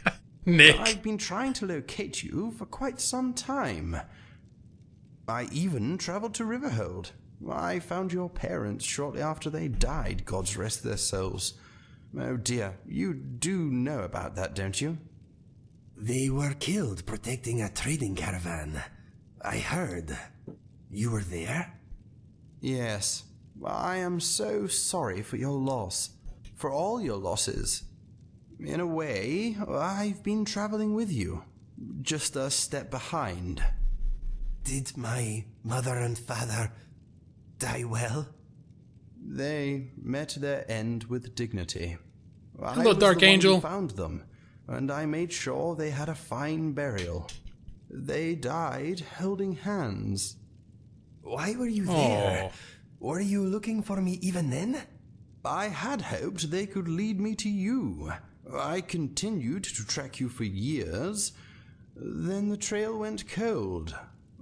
Nick. I've been trying to locate you for quite some time. I even traveled to Riverhold. I found your parents shortly after they died, gods rest their souls. Oh dear, you do know about that, don't you? They were killed protecting a trading caravan. I heard. You were there? Yes. I am so sorry for your loss. For all your losses. In a way, I've been traveling with you. Just a step behind. Did my mother and father die well? They met their end with dignity. Hello, Dark Angel. I found them, and I made sure they had a fine burial. They died holding hands. Why were you there? Were you looking for me even then? I had hoped they could lead me to you. I continued to track you for years. Then the trail went cold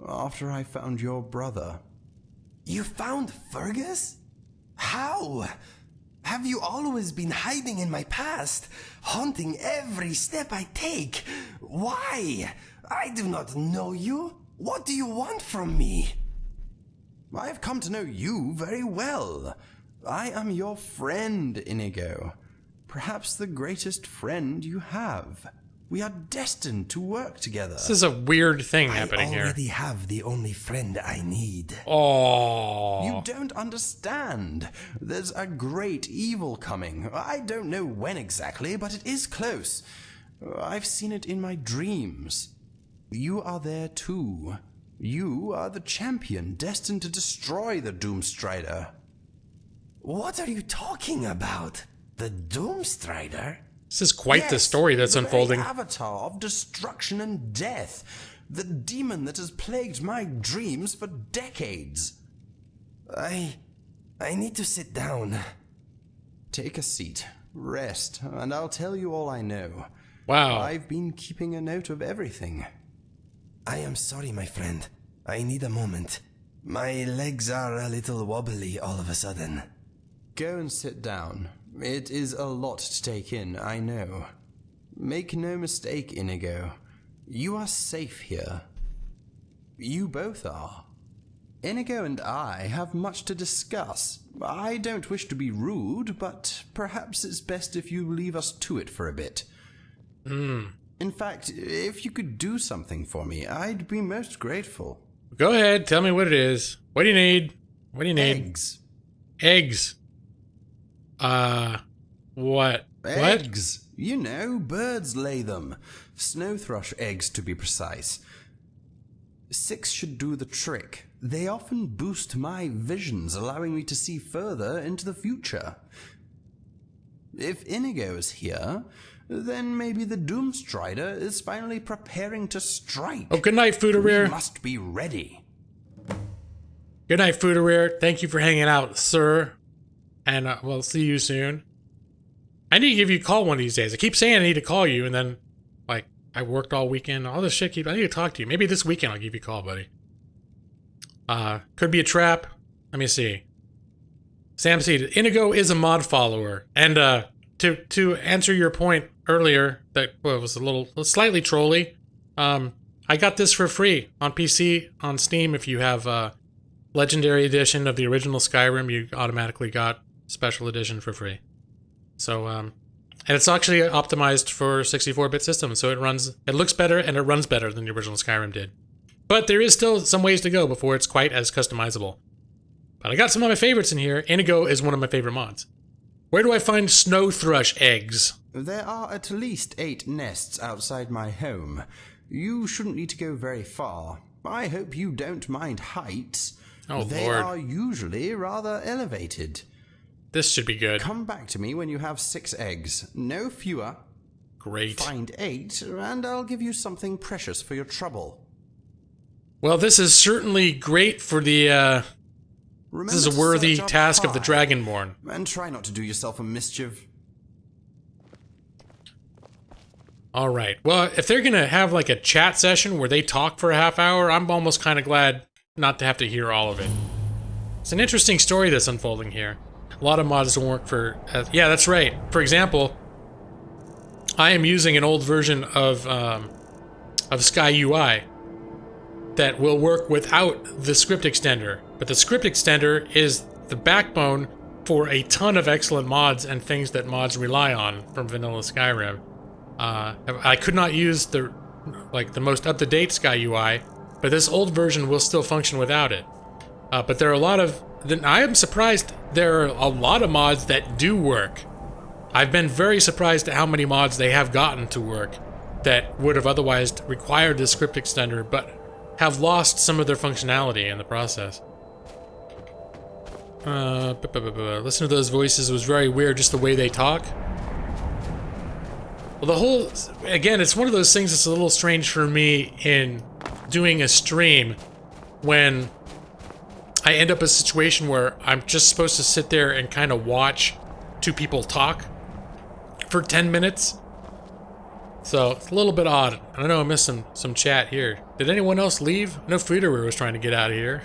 after I found your brother. You found Fergus? How? Have you always been hiding in my past, haunting every step I take? Why? I do not know you. What do you want from me? I have come to know you very well. I am your friend, Inigo. Perhaps the greatest friend you have. We are destined to work together. This is a weird thing happening here. I already have the only friend I need. Oh. You don't understand. There's a great evil coming. I don't know when exactly, but it is close. I've seen it in my dreams. You are there too. You are the champion destined to destroy the Doomstrider. What are you talking about? The Doomstrider? This is quite the story that's unfolding. The avatar of destruction and death. The demon that has plagued my dreams for decades. I need to sit down. Take a seat, rest, and I'll tell you all I know. Wow. I've been keeping a note of everything. I am sorry, my friend. I need a moment. My legs are a little wobbly all of a sudden. Go and sit down. It is a lot to take in, I know. Make no mistake, Inigo. You are safe here. You both are. Inigo and I have much to discuss. I don't wish to be rude, but perhaps it's best if you leave us to it for a bit. In fact, if you could do something for me, I'd be most grateful. Go ahead, tell me what it is. What do you need? What do you need? Eggs. Eggs. What? Eggs. You know, birds lay them. Snow thrush eggs, to be precise. 6 should do the trick. They often boost my visions, allowing me to see further into the future. If Inigo is here, then maybe the Doomstrider is finally preparing to strike. Oh, good night, Foodereer. We must be ready. Good night, Foodereer. Thank you for hanging out, sir. And we'll see you soon. I need to give you a call one of these days. I keep saying I need to call you, and then, like, I worked all weekend. All this shit I need to talk to you. Maybe this weekend I'll give you a call, buddy. Could be a trap. Let me see. Sam said, Inigo is a mod follower. And, to answer your point earlier, that was a slightly trolly, I got this for free on PC, on Steam. If you have, Legendary Edition of the original Skyrim, you automatically got Special Edition for free. So, and it's actually optimized for 64-bit systems, so it looks better and it runs better than the original Skyrim did. But there is still some ways to go before it's quite as customizable. But I got some of my favorites in here. Inigo is one of my favorite mods. Where do I find snow thrush eggs? There are at least 8 nests outside my home. You shouldn't need to go very far. I hope you don't mind heights. Oh, they Lord. are usually rather elevated. This should be good. Come back to me when you have 6 eggs. No fewer. Great. Find 8, and I'll give you something precious for your trouble. Well, this is certainly great for the, this is a worthy task of the Dragonborn. And try not to do yourself a mischief. Alright, well, if they're gonna have like a chat session where they talk for a half hour, I'm almost kind of glad not to have to hear all of it. It's an interesting story that's unfolding here. A lot of mods don't work for... yeah, that's right. For example, I am using an old version of Sky UI that will work without the script extender. But the script extender is the backbone for a ton of excellent mods and things that mods rely on from vanilla Skyrim. I could not use the most up-to-date Sky UI, but this old version will still function without it. But there are a lot of... I am surprised there are a lot of mods that do work. I've been very surprised at how many mods they have gotten to work that would have otherwise required the script extender, but have lost some of their functionality in the process. Listen to those voices. It was very weird, just the way they talk. Well, again, it's one of those things that's a little strange for me in doing a stream when I end up in a situation where I'm just supposed to sit there and kind of watch 2 people talk for 10 minutes. So, it's a little bit odd. I know I missed some chat here. Did anyone else leave? I know Friederer was trying to get out of here.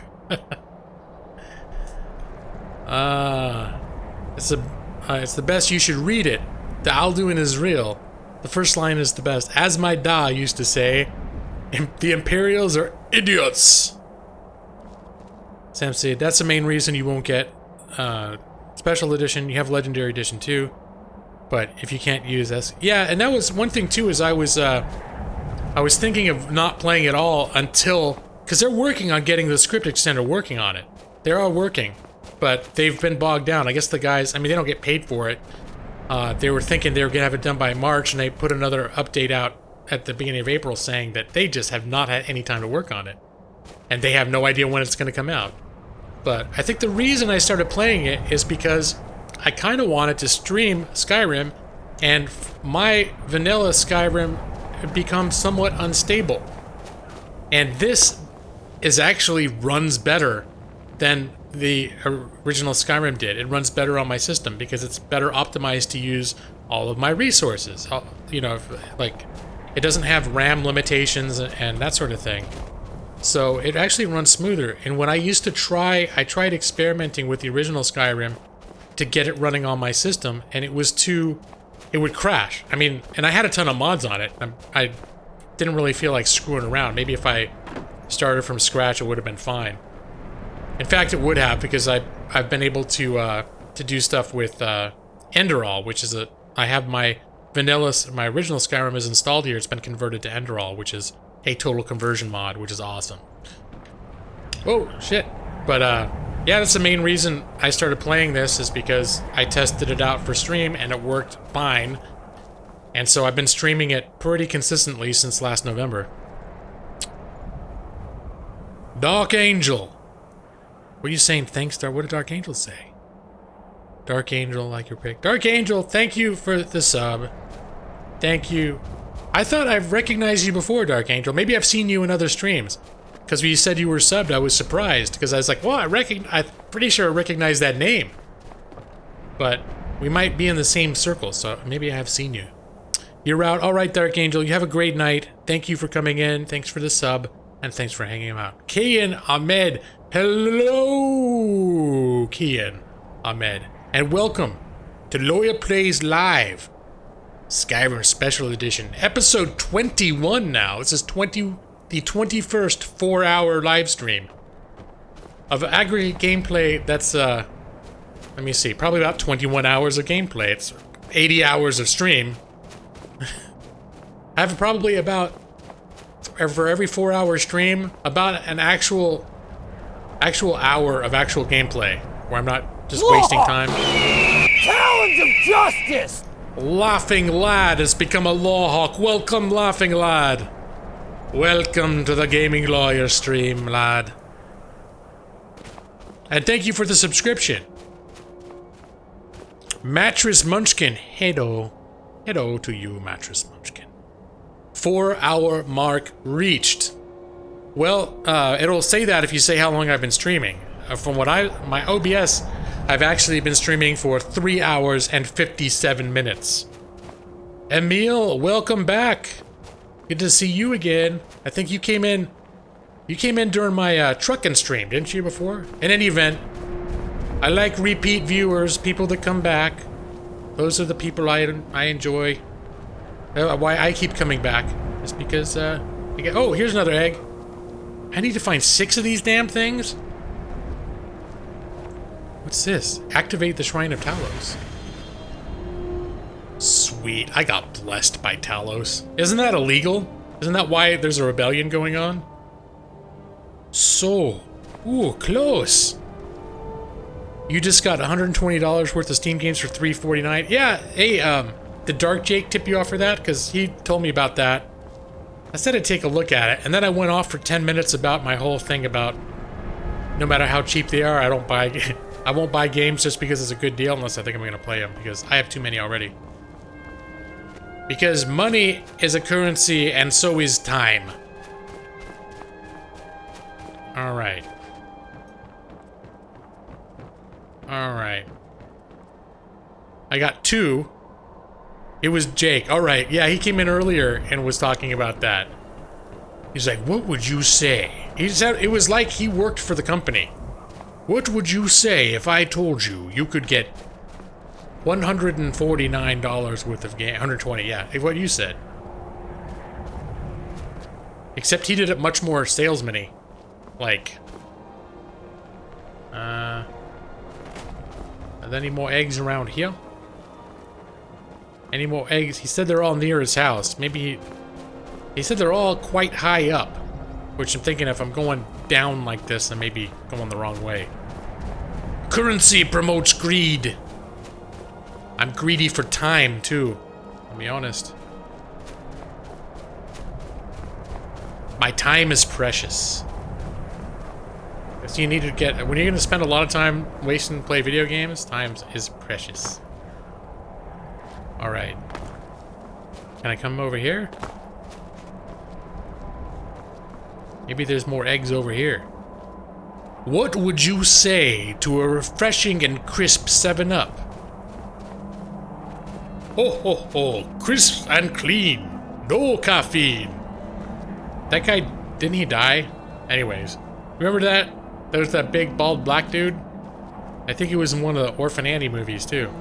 It's the best, you should read it. The Alduin is real. The first line is the best. As my Da used to say, the Imperials are idiots. Sam said, that's the main reason you won't get Special Edition. You have Legendary Edition too. But if you can't use this... Yeah, and that was one thing too, is I was thinking of not playing at all until... Because they're working on getting the script extender working on it. They're all working. But they've been bogged down. I guess the guys... I mean, they don't get paid for it. They were thinking they were going to have it done by March, and they put another update out at the beginning of April saying that they just have not had any time to work on it. And they have no idea when it's going to come out. But I think the reason I started playing it is because I kind of wanted to stream Skyrim, and my vanilla Skyrim becomes somewhat unstable. And this actually runs better than the original Skyrim did. It runs better on my system because it's better optimized to use all of my resources. You know, like, it doesn't have RAM limitations and that sort of thing. So it actually runs smoother. And when I used to I tried experimenting with the original Skyrim to get it running on my system, and it would crash. I mean, and I had a ton of mods on it. I didn't really feel like screwing around. Maybe if I started from scratch, it would have been fine. In fact, it would have, because I've been able to do stuff with Enderall, which is I have my my original Skyrim is installed here. It's been converted to Enderall, which is a total conversion mod, which is awesome. Oh, shit. But, yeah, that's the main reason I started playing this, is because I tested it out for stream and it worked fine. And so I've been streaming it pretty consistently since last November. Dark Angel. What are you saying? Thanks, What did Dark Angel say? Dark Angel, like your pick. Dark Angel, thank you for the sub. Thank you. I thought I've recognized you before, Dark Angel. Maybe I've seen you in other streams. Because when you said you were subbed, I was surprised. Because I was like, well, I'm pretty sure I recognize that name. But we might be in the same circle, so maybe I have seen you. You're out. All right, Dark Angel. You have a great night. Thank you for coming in. Thanks for the sub. And thanks for hanging out. Kian Ahmed. Hello, Kian Ahmed. And welcome to Lawyer Plays Live. Skyrim Special Edition. Episode 21 now. This is the 21st 4-hour live stream of aggregate gameplay. That's, let me see, probably about 21 hours of gameplay. It's 80 hours of stream. I have probably about, for every 4-hour stream, about an actual hour of actual gameplay where I'm not just wasting time. Talons of Justice! Laughing Lad has become a Lawhawk. Welcome, Laughing Lad. Welcome to the Gaming Lawyer stream, lad. And thank you for the subscription. Mattress Munchkin. Hello. Hello to you, Mattress Munchkin. 4-hour mark reached. Well, it'll say that if you say how long I've been streaming. From what my OBS, I've actually been streaming for 3 hours and 57 minutes. Emil, welcome back. Good to see you again. I think you came in during my trucking stream, didn't you, before? In any event, I like repeat viewers, people that come back. Those are the people I enjoy. Why I keep coming back is because, oh, here's another egg. I need to find 6 of these damn things? What's this? Activate the Shrine of Talos. Sweet, I got blessed by Talos. Isn't that illegal? Isn't that why there's a rebellion going on? So, ooh, close. You just got $120 worth of Steam games for $3.49. Yeah, hey, did Dark Jake tip you off for that? Because he told me about that. I said I'd take a look at it, and then I went off for 10 minutes about my whole thing about no matter how cheap they are, I won't buy games just because it's a good deal unless I think I'm going to play them, because I have too many already. Because money is a currency, and so is time. Alright. Alright. I got 2. It was Jake. Alright, yeah, he came in earlier and was talking about that. He's like, what would you say? He said it was like he worked for the company. What would you say if I told you you could get $149 worth of game? 120, yeah, what you said. Except he did it much more salesman-y. Like, are there any more eggs around here? Any more eggs? He said they're all near his house. Maybe he said they're all quite high up, which I'm thinking if I'm going down like this, I may be going the wrong way. Currency promotes greed. I'm greedy for time, too. I'll be honest. My time is precious. So you need to get, when you're going to spend a lot of time wasting to play video games, time is precious. Alright. Can I come over here? Maybe there's more eggs over here. What would you say to a refreshing and crisp 7-Up? Ho ho ho, crisp and clean. No caffeine. That guy, didn't he die? Anyways, remember that? There was that big bald black dude? I think he was in one of the Orphan Annie movies too.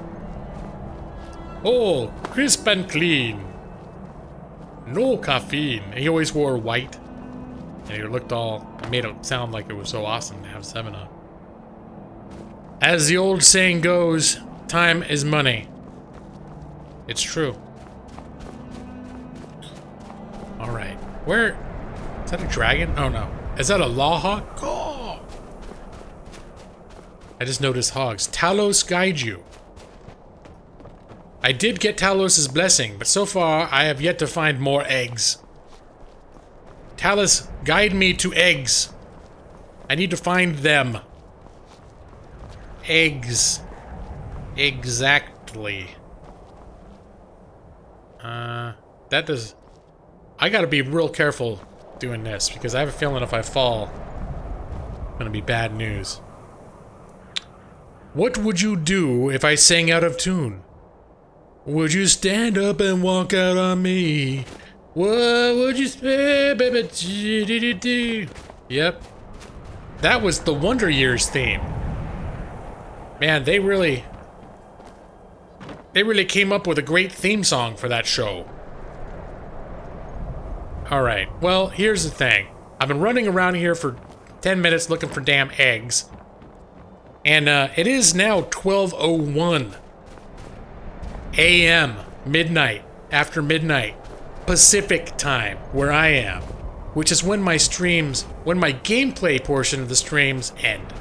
Oh, crisp and clean. No caffeine. And he always wore white. And he looked all, it made it sound like it was so awesome to have 7-Up. As the old saying goes, time is money. It's true. Alright. Where? Is that a dragon? Oh no. Is that a lawhawk? Oh! I just noticed hogs. Talos guide you. I did get Talos' blessing, but so far I have yet to find more eggs. Talos, guide me to eggs. I need to find them. Eggs. Exactly. That does... I gotta be real careful doing this, because I have a feeling if I fall, it's gonna be bad news. What would you do if I sang out of tune? Would you stand up and walk out on me? What would you say, baby? Yep. That was the Wonder Years theme. Man, they really came up with a great theme song for that show. Alright, well, here's the thing. I've been running around here for 10 minutes looking for damn eggs. And it is now 12:01 a.m. midnight, after midnight, Pacific time, where I am. Which is when my gameplay portion of the streams end.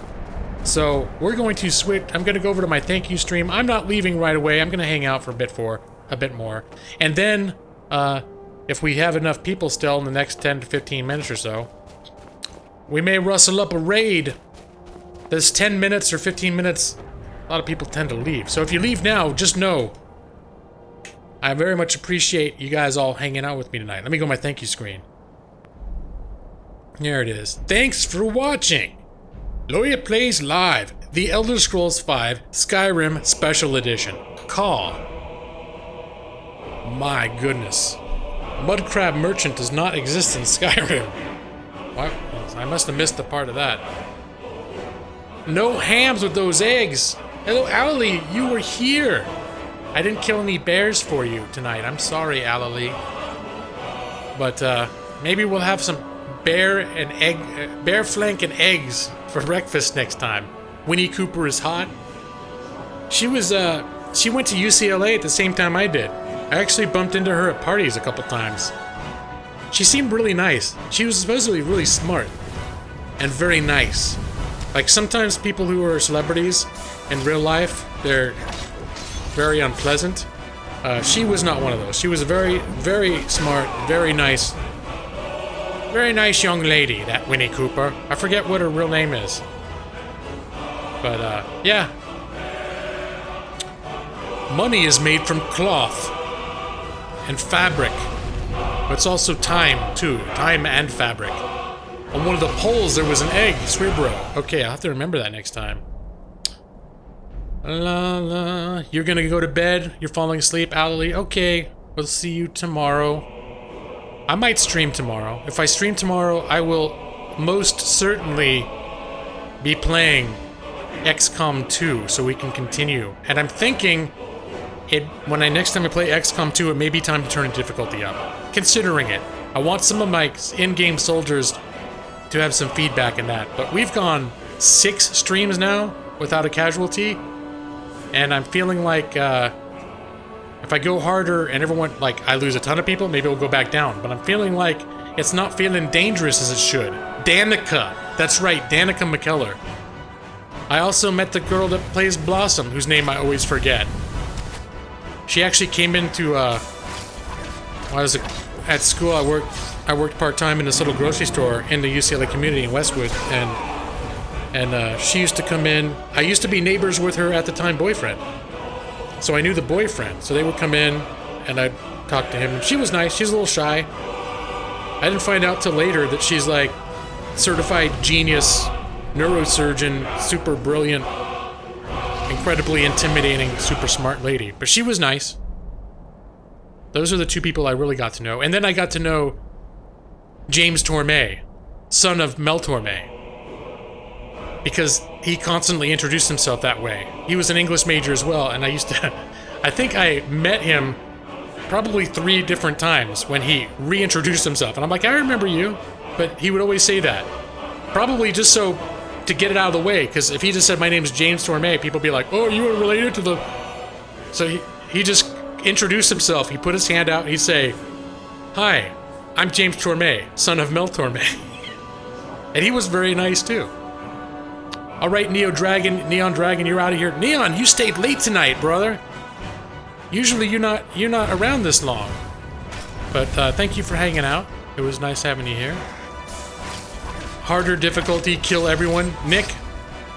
So, we're going to switch, I'm going to go over to my thank you stream. I'm not leaving right away, I'm going to hang out for a bit more. And then, if we have enough people still in the next 10 to 15 minutes or so, we may rustle up a raid. There's 10 minutes or 15 minutes, a lot of people tend to leave. So if you leave now, just know, I very much appreciate you guys all hanging out with me tonight. Let me go to my thank you screen. There it is. Thanks for watching. Loya plays live The Elder Scrolls V Skyrim Special Edition. Call. My goodness. Mudcrab Merchant does not exist in Skyrim. What? I must have missed the part of that. No hams with those eggs. Hello, Alalie, you were here. I didn't kill any bears for you tonight. I'm sorry, Alalie. But maybe we'll have some bear flank and eggs for breakfast next time. Winnie Cooper is hot. She went to UCLA at the same time I did. I actually bumped into her at parties a couple times. She seemed really nice. She was supposedly really smart and very nice. Like sometimes people who are celebrities in real life, they're very unpleasant. She was not one of those. She was a very, very smart, very nice young lady, that Winnie Cooper. I forget what her real name is. But, yeah. Money is made from cloth and fabric. But it's also time, too. Time and fabric. On one of the poles, there was an egg. Swibro. Okay, I'll have to remember that next time. La la. You're gonna go to bed? You're falling asleep, Alalie? Okay, we'll see you tomorrow. I might stream tomorrow. If I stream tomorrow, I will most certainly be playing XCOM 2, so we can continue. And I'm thinking, next time I play XCOM 2, it may be time to turn the difficulty up. Considering it. I want some of my in-game soldiers to have some feedback in that. But we've gone 6 streams now without a casualty. And I'm feeling like, if I go harder and everyone, I lose a ton of people, maybe it'll go back down. But I'm feeling like it's not feeling dangerous as it should. Danica. That's right, Danica McKellar. I also met the girl that plays Blossom, whose name I always forget. She actually came into, when I was at school, I worked part-time in this little grocery store in the UCLA community in Westwood, and she used to come in. I used to be neighbors with her at the time boyfriend. So I knew the boyfriend. So they would come in, and I'd talk to him. And she was nice. She's a little shy. I didn't find out till later that she's like certified genius, neurosurgeon, super brilliant, incredibly intimidating, super smart lady. But she was nice. Those are the 2 people I really got to know. And then I got to know James Torme, son of Meltorme. Because he constantly introduced himself that way. He was an English major as well, and I used to... I think I met him probably 3 different times when he reintroduced himself. And I'm like, I remember you. But he would always say that. Probably just so to get it out of the way, because if he just said, my name is James Torme, people would be like, oh, you are related to the... So he just introduced himself. He put his hand out and he'd say, hi, I'm James Torme, son of Meltorme. And he was very nice too. All right, Neon Dragon, you're out of here. Neon, you stayed late tonight, brother. Usually you're not around this long. But thank you for hanging out. It was nice having you here. Harder difficulty, kill everyone. Nick,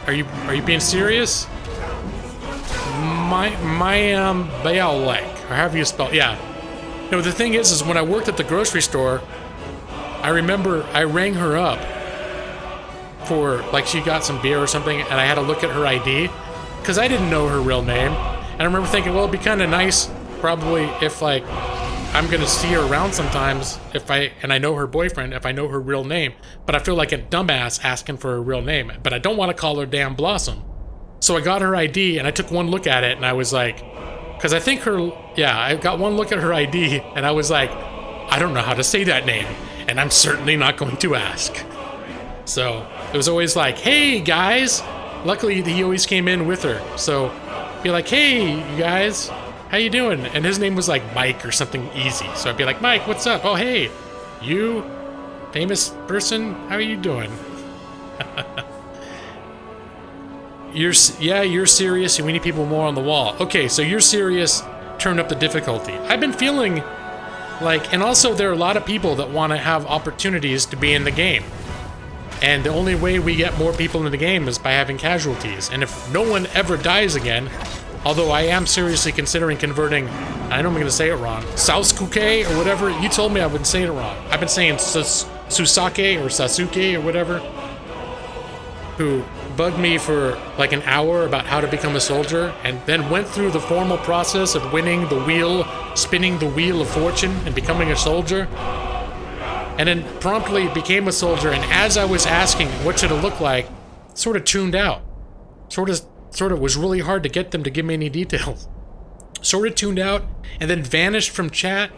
are you being serious? Bayalek, or however you spell. Yeah. No, the thing is when I worked at the grocery store, I remember I rang her up for, like, she got some beer or something, and I had to look at her ID, because I didn't know her real name. And I remember thinking, well, it'd be kind of nice, probably, if, like, I'm gonna see her around sometimes, and I know her boyfriend, if I know her real name. But I feel like a dumbass asking for her real name, but I don't want to call her damn Blossom. So I got her ID, and I took one look at it, and I was like, because I think I got one look at her ID, and I was like, I don't know how to say that name, and I'm certainly not going to ask. So it was always like, hey, guys. Luckily, he always came in with her. So be like, hey, you guys, how you doing? And his name was like Mike or something easy. So I'd be like, Mike, what's up? Oh, hey, you, famous person, how are you doing? You're serious and we need people more on the wall. Okay, so you're serious, turn up the difficulty. I've been feeling like, and also there are a lot of people that want to have opportunities to be in the game. And the only way we get more people in the game is by having casualties. And if no one ever dies again, although I am seriously considering converting, I know I'm going to say it wrong, Sasuke or whatever, you told me I would say it wrong. I've been saying Susake or Sasuke or whatever, who bugged me for like an hour about how to become a soldier, and then went through the formal process of winning the wheel, spinning the wheel of fortune and becoming a soldier. And then promptly became a soldier, and as I was asking what should it look like, sort of tuned out. Sort of was really hard to get them to give me any details. Sort of tuned out, and then vanished from chat,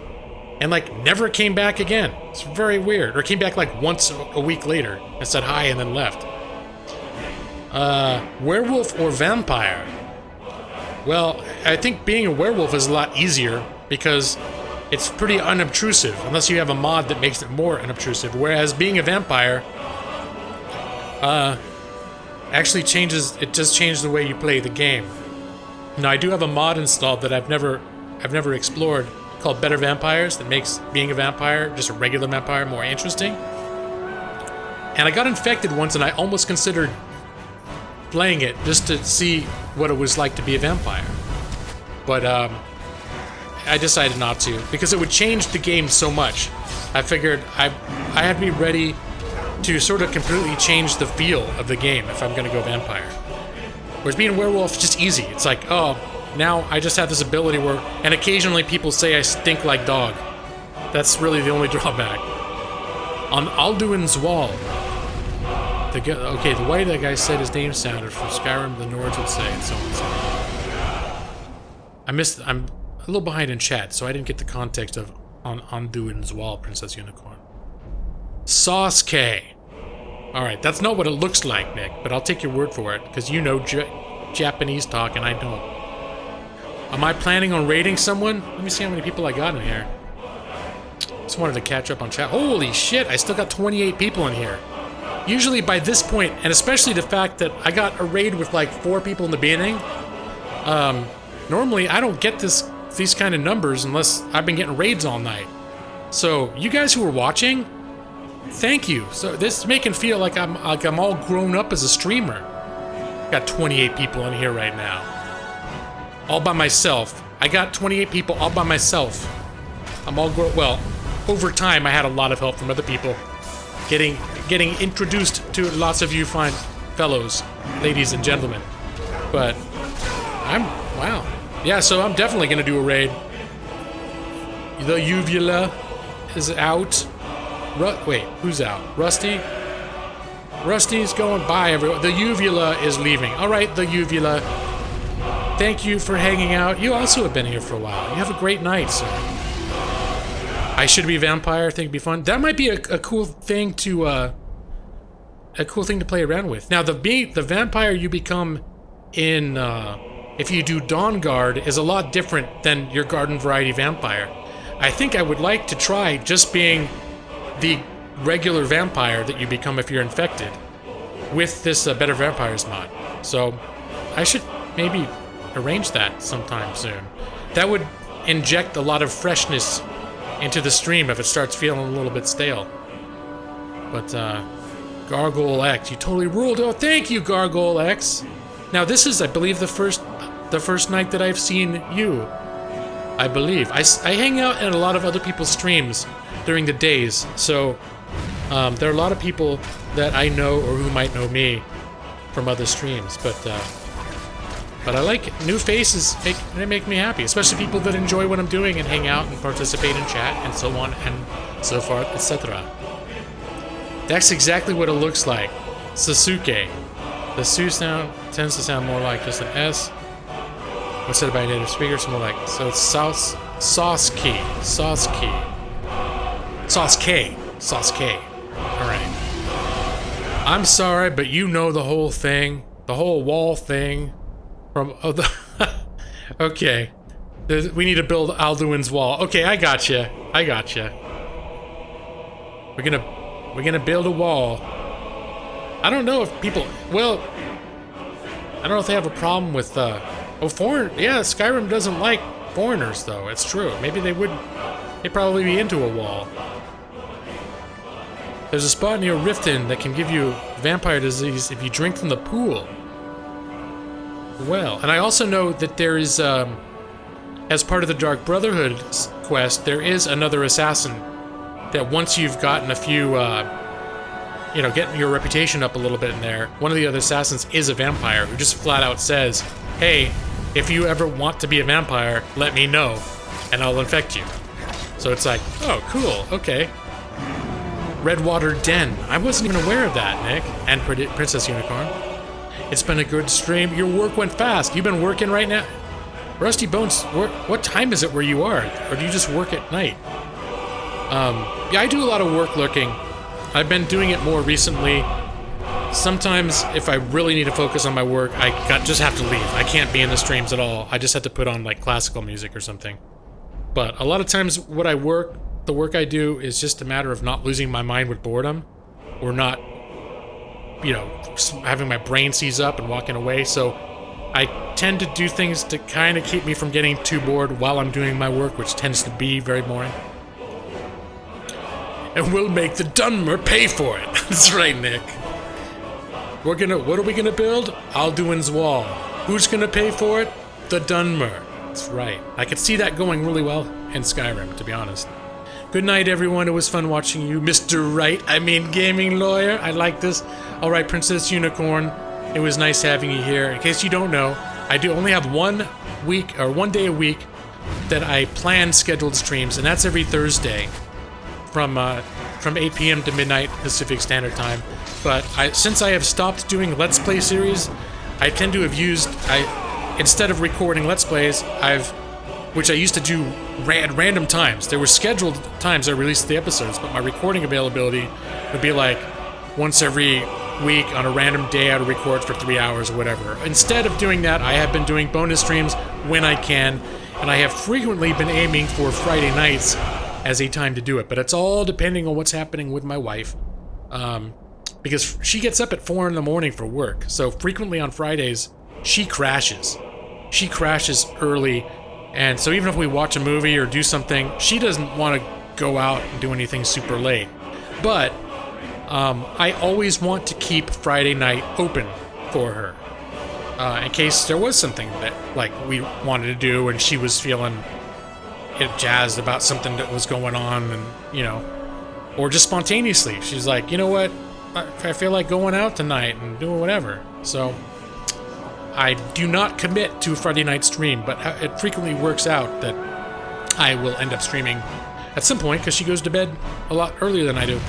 and like never came back again. It's very weird. Or came back like once a week later, and said hi and then left. Werewolf or vampire? Well, I think being a werewolf is a lot easier, because it's pretty unobtrusive, unless you have a mod that makes it more unobtrusive, whereas being a vampire, actually it does change the way you play the game. Now, I do have a mod installed that I've never explored, called Better Vampires, that makes being a vampire, just a regular vampire, more interesting. And I got infected once, and I almost considered playing it just to see what it was like to be a vampire. But, I decided not to, because it would change the game so much. I figured I had to be ready to sort of completely change the feel of the game if I'm gonna go vampire. Whereas being a werewolf is just easy. It's like, oh, now I just have this ability where, and occasionally people say I stink like dog. That's really the only drawback. On Alduin's Wall, the way that guy said his name sounded from Skyrim, the Nords would say, and so on. I'm a little behind in chat, so I didn't get the context of on Alduin's Wall, Princess Unicorn. Sasuke. Alright, that's not what it looks like, Nick, but I'll take your word for it, because you know Japanese talk and I don't. Am I planning on raiding someone? Let me see how many people I got in here. Just wanted to catch up on chat. Holy shit, I still got 28 people in here. Usually by this point, and especially the fact that I got a raid with like 4 people in the beginning, normally I don't get these kind of numbers unless I've been getting raids all night. So you guys who are watching, thank you. So this is making feel like I'm all grown up as a streamer. Got 28 people in here right now, all by myself. I got 28 people all by myself. I'm all well. Over time, I had a lot of help from other people, getting introduced to lots of you fine fellows, ladies and gentlemen. But wow. Yeah, so I'm definitely gonna do a raid. The Uvula is out. Wait, who's out? Rusty? Rusty's going by, everyone. The uvula is leaving. All right, the uvula. Thank you for hanging out. You also have been here for a while. You have a great night, sir. I should be a vampire. I think it'd be fun. That might be a cool thing to play around with. Now, the vampire you become in if you do Dawn Guard is a lot different than your garden variety vampire. I think I would like to try just being the regular vampire that you become if you're infected with this Better Vampires mod. So I should maybe arrange that sometime soon. That would inject a lot of freshness into the stream if it starts feeling a little bit stale. But Gargoyle X, you totally ruled. Oh, thank you, Gargoyle X. Now this is, I believe, the first night that I've seen you. I believe. I hang out in a lot of other people's streams during the days, so there are a lot of people that I know or who might know me from other streams, but I like it. New faces. They make me happy, especially people that enjoy what I'm doing and hang out and participate in chat and so on and so forth, etc. That's exactly what it looks like. Sasuke. The Su sound tends to sound more like just an S. What's said by a native speaker? It's more like, so it's Sauce K. Alright. I'm sorry, but you know the whole thing. The whole wall thing. From, oh, the... Okay. We need to build Alduin's wall. Okay, I gotcha. We're gonna build a wall. I don't know if people... Well... I don't know if they have a problem with, yeah, Skyrim doesn't like foreigners, though. It's true. Maybe they would... They'd probably be into a wall. There's a spot near Riften that can give you vampire disease if you drink from the pool. Well, and I also know that there is, as part of the Dark Brotherhood quest, there is another assassin that once you've gotten a few, you know, getting your reputation up a little bit in there, one of the other assassins is a vampire who just flat out says, hey, if you ever want to be a vampire, let me know, and I'll infect you. So it's like, oh, cool, okay. Redwater Den. I wasn't even aware of that, Nick. And Princess Unicorn. It's been a good stream. Your work went fast. You've been working right now? Rusty Bones, what time is it where you are? Or do you just work at night? Yeah, I do a lot of work looking. I've been doing it more recently. Sometimes, if I really need to focus on my work, I just have to leave. I can't be in the streams at all. I just have to put on, like, classical music or something. But a lot of times, the work I do is just a matter of not losing my mind with boredom. Or not, you know, having my brain seize up and walking away. So I tend to do things to kind of keep me from getting too bored while I'm doing my work, which tends to be very boring. And we'll make the Dunmer pay for it. That's right, Nick. What are we gonna build? Alduin's Wall. Who's gonna pay for it? The Dunmer. That's right. I could see that going really well in Skyrim, to be honest. Good night, everyone. It was fun watching you. Mr. Wright, I mean gaming lawyer. I like this. All right, Princess Unicorn. It was nice having you here. In case you don't know, I do only have 1 day a week that I plan scheduled streams, and that's every Thursday from 8 p.m. to midnight Pacific Standard Time. But since I have stopped doing Let's Play series, I tend to have used... instead of recording Let's Plays, which I used to do at random times. There were scheduled times I released the episodes, but my recording availability would be like once every week on a random day I would record for 3 hours or whatever. Instead of doing that, I have been doing bonus streams when I can, and I have frequently been aiming for Friday nights as a time to do it, but it's all depending on what's happening with my wife. Because she gets up at 4 in the morning for work, so frequently on Fridays, she crashes. She crashes early, and so even if we watch a movie or do something, she doesn't want to go out and do anything super late. But I always want to keep Friday night open for her, in case there was something that we wanted to do and she was feeling jazzed about something that was going on, and or just spontaneously she's like, you know what, I feel like going out tonight and doing whatever. So I do not commit to a Friday night stream, but it frequently works out that I will end up streaming at some point because she goes to bed a lot earlier than I do.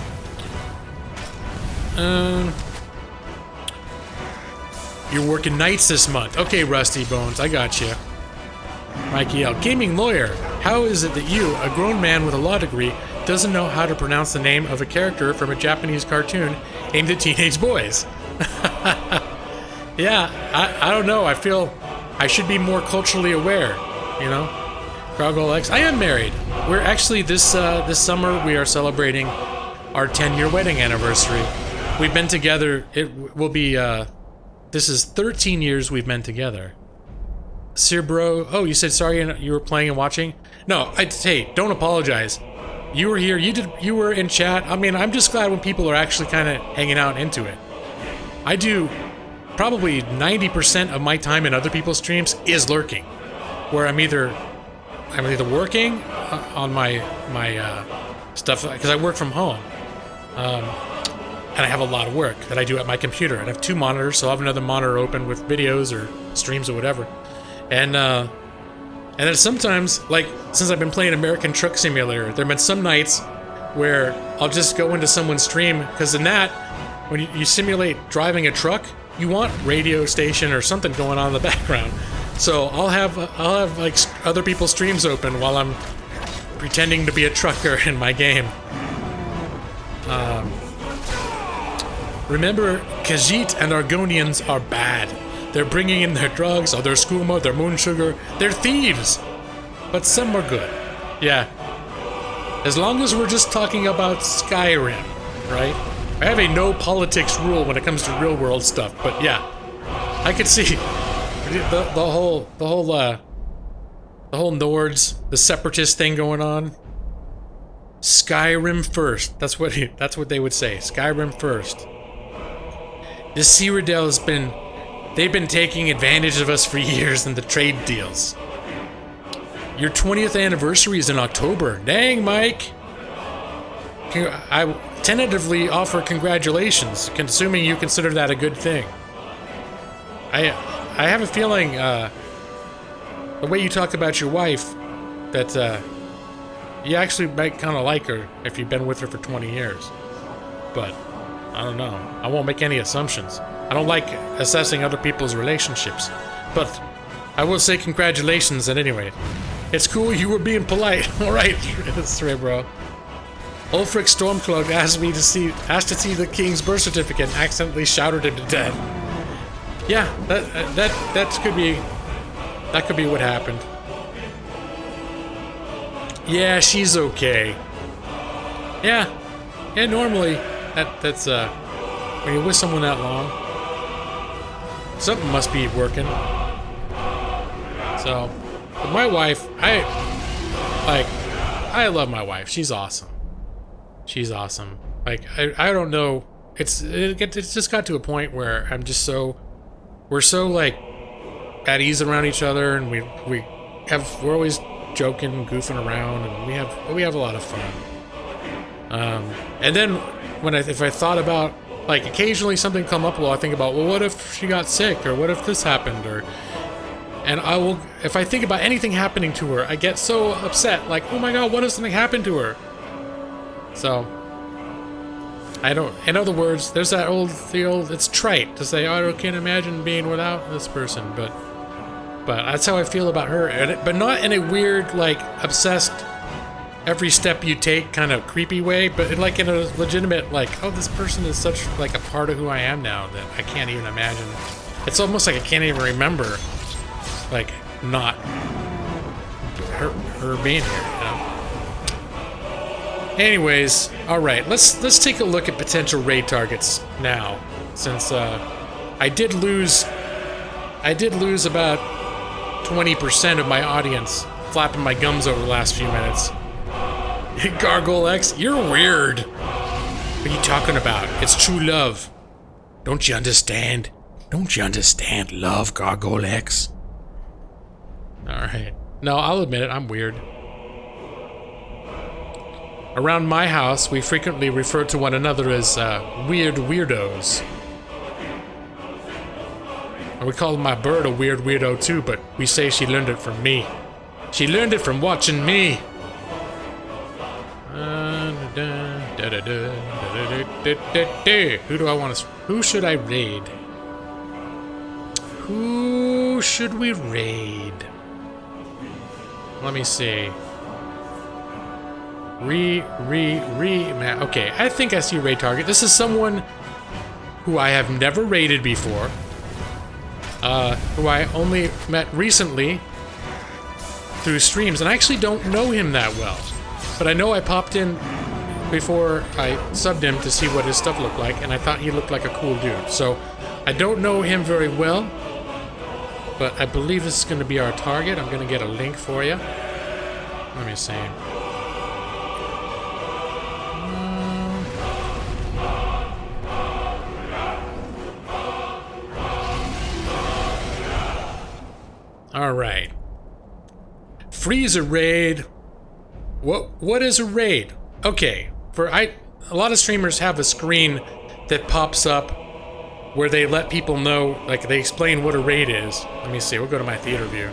You're working nights this month. Okay, Rusty Bones, I got you. Mikey L. Gaming lawyer. How is it that you, a grown man with a law degree, doesn't know how to pronounce the name of a character from a Japanese cartoon aimed at teenage boys? Yeah, I don't know. I feel I should be more culturally aware, you know? Gargoyle X. I am married. We're actually, this summer, we are celebrating our 10-year wedding anniversary. We've been together, it will be, this is 13 years we've been together. Sir Bro, oh, you said sorry you were playing and watching? No, hey, don't apologize. You were here, you were in chat. I mean, I'm just glad when people are actually kind of hanging out into it. I do, probably 90% of my time in other people's streams is lurking. Where I'm either working on my stuff, because I work from home. And I have a lot of work that I do at my computer. And I have 2 monitors, so I'll have another monitor open with videos or streams or whatever. And then sometimes, like, since I've been playing American Truck Simulator, there have been some nights where I'll just go into someone's stream, because in that, when you simulate driving a truck, you want radio station or something going on in the background. So I'll have like other people's streams open while I'm pretending to be a trucker in my game. Remember, Khajiit and Argonians are bad. They're bringing in their drugs, or their skooma, their moon sugar. They're thieves. But some are good. Yeah. As long as we're just talking about Skyrim, right? I have a no politics rule when it comes to real world stuff, but yeah. I could see the whole Nords, the separatist thing going on. Skyrim first. That's what they would say. Skyrim first. The Cyrodiil has been... They've been taking advantage of us for years in the trade deals. Your 20th anniversary is in October. Dang, Mike! I tentatively offer congratulations, assuming you consider that a good thing. I have a feeling, the way you talk about your wife, that, you actually might kind of like her if you've been with her for 20 years. But... I don't know. I won't make any assumptions. I don't like assessing other people's relationships. But I will say congratulations at any rate. It's cool you were being polite. Alright, bro. Ulfric Stormcloak asked to see the king's birth certificate and accidentally shouted him to death. Yeah, that could be what happened. Yeah, she's okay. Yeah, normally that's when you're with someone that long, something must be working. So, but my wife, I love my wife. She's awesome. She's awesome. Like I don't know. It's just got to a point where we're so like at ease around each other, and we're always joking and goofing around, and we have a lot of fun. And then if I thought about, like, occasionally something come up, well, I think about, well, what if she got sick, or what if this happened, and if I think about anything happening to her, I get so upset, like, oh my god, what if something happened to her? So, in other words, there's the old, it's trite to say, oh, I can't imagine being without this person, but that's how I feel about her, but not in a weird, like, obsessed, every step you take kind of creepy way, but like in a legitimate, like, oh, this person is such like a part of who I am now that I can't even imagine. It's almost like I can't even remember, like, not her being here, you know? Anyways, alright, let's take a look at potential raid targets now, since I did lose about 20% of my audience flapping my gums over the last few minutes. Gargoyle X, you're weird. What are you talking about? It's true love. Don't you understand? Don't you understand love, Gargoyle X? Alright. No, I'll admit it, I'm weird. Around my house, we frequently refer to one another as weird weirdos. And we call my bird a weird weirdo too, but we say she learned it from me. She learned it from watching me. Who should I raid? Who should we raid? Let me see. Okay, I think I see a raid target. This is someone who I have never raided before. Who I only met recently through streams, and I actually don't know him that well. But I know I popped in before I subbed him to see what his stuff looked like, and I thought he looked like a cool dude. So I don't know him very well, but I believe this is going to be our target. I'm going to get a link for you. Let me see. All right. Freeze a raid. What is a raid? Okay, a lot of streamers have a screen that pops up where they let people know, like they explain what a raid is. Let me see, we'll go to my theater view.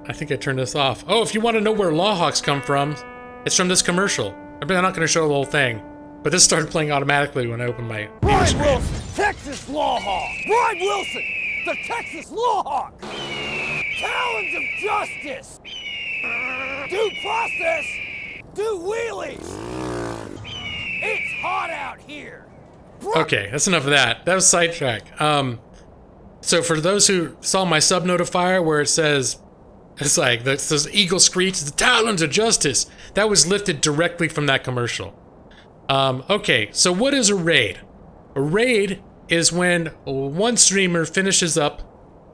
I think I turned this off. Oh, if you want to know where Lawhawks come from, it's from this commercial. I'm not going to show the whole thing, but this started playing automatically when I opened my theater screen. Brian Wilson, Texas Lawhawk! Brian Wilson, the Texas Lawhawk! Talons of justice! Due process! Do wheelies! It's hot out here! Okay, that's enough of that. That was sidetrack. So for those who saw my sub notifier where it says, it's like, this eagle screech, the talons of justice, that was lifted directly from that commercial. Okay, so what is a raid? A raid is when one streamer finishes up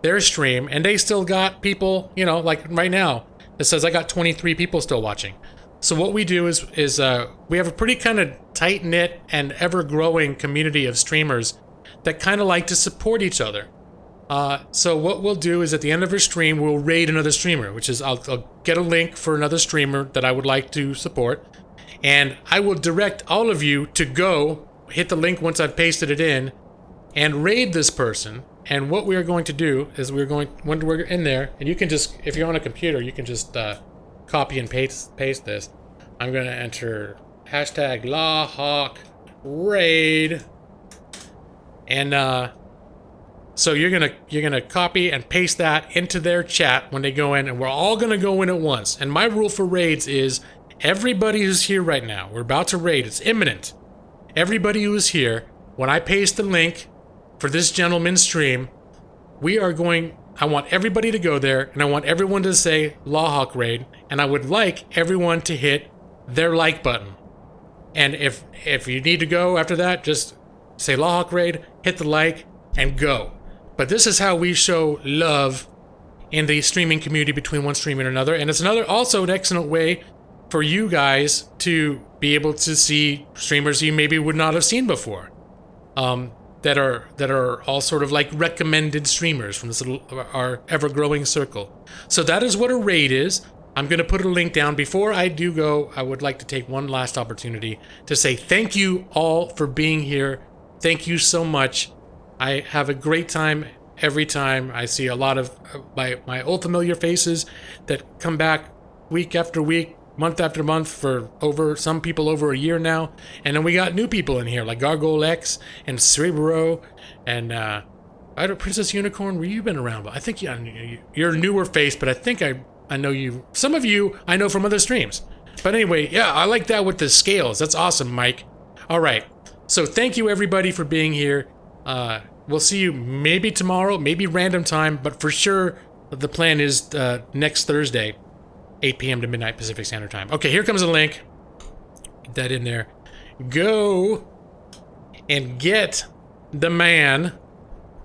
their stream and they still got people, you know, like right now, it says I got 23 people still watching. So what we do is we have a pretty kind of tight-knit and ever-growing community of streamers that kind of like to support each other. So what we'll do is at the end of our stream, we'll raid another streamer, which is I'll get a link for another streamer that I would like to support, and I will direct all of you to go hit the link once I've pasted it in and raid this person. And what we are going to do is when we're in there, and you can just, if you're on a computer, you can just copy and paste this. I'm gonna enter hashtag Lawhawk raid, and so you're gonna copy and paste that into their chat when they go in, and we're all gonna go in at once. And my rule for raids is everybody who's here right now, we're about to raid, it's imminent. Everybody who is here, when I paste the link for this gentleman's stream, I want everybody to go there, and I want everyone to say Lawhawk raid, and I would like everyone to hit their like button. And if you need to go after that, just say Lawhawk raid, hit the like, and go. But this is how we show love in the streaming community between one streamer and another, and it's also an excellent way for you guys to be able to see streamers you maybe would not have seen before. That are all sort of like recommended streamers from this our ever-growing circle. So that is what a raid is. I'm going to put a link down. Before I do go, I would like to take one last opportunity to say thank you all for being here. Thank you so much. I have a great time every time. I see a lot of my old familiar faces that come back week after week, month after month for some people over a year now. And then we got new people in here like Gargoyle X and Cerebro and I don't, Princess Unicorn, where you been around? But I think you're a newer face, but I think I know you. Some of you I know from other streams. But anyway, yeah, I like that with the scales. That's awesome, Mike. All right. So thank you everybody for being here. We'll see you maybe tomorrow, maybe random time, but for sure the plan is next Thursday, 8 p.m. to midnight Pacific Standard Time. Okay, here comes a link. Get that in there. Go and get the man.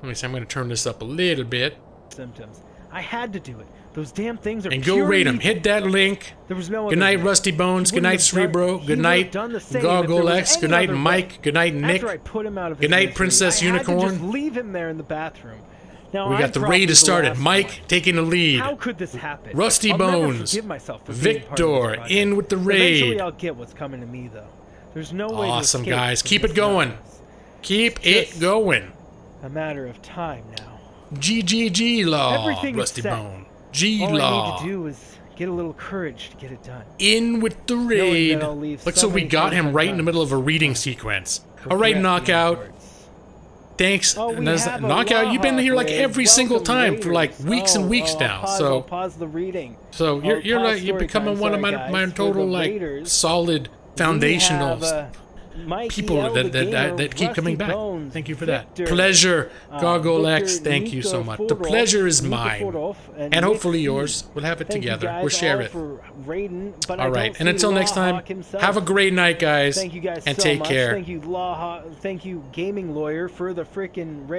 Let me see, I'm going to turn this up a little bit. Symptoms. I had to do it. Those damn things are. And go raid him. Hit that link. There was no. Good night, Rusty Bones. Good night, Cerebro. Good night, Gargoyle X. Good night, Mike. Good night, Nick. Good night, Princess Unicorn. Just leave him there in the bathroom. Now, we got the raid started. Mike taking the lead. How could this happen? Rusty Bones. Victor in with the raid. Eventually, I'll get what's coming to me, though. There's no way. Awesome, guys. Keep it going. Keep it going. A matter of time now. GGG Law. Rusty Bone. G Law. All I need to do is get a little courage to get it done. In with the raid. Looks like we got him right in the middle of a reading sequence. A raid knockout. thanks. Oh, we and have a Knockout, you've been here like Raid. every single Welcome, time Raiders. for like weeks and weeks now. I'll pause the reading. So you're pause like you're story becoming time. one of Sorry, my guys. total For the like Raiders, solid foundational we have, Mikey people L, that the gamer, keep Rusty coming back. Bones, Thank you for Victor, that. Pleasure, Goggle Victor, X. Thank you so Nika much. The Fordorf, pleasure is Nika mine, Fordorf, and Nick hopefully C. yours. We'll have it Thank you together. guys We'll share all it. for raiding, but All I right, don't and see until next time, Lawhawk himself. have a great night, guys. Thank you guys and so take much. care. Thank you, Lawhawk. Thank you, Gaming Lawyer, for the freaking raid.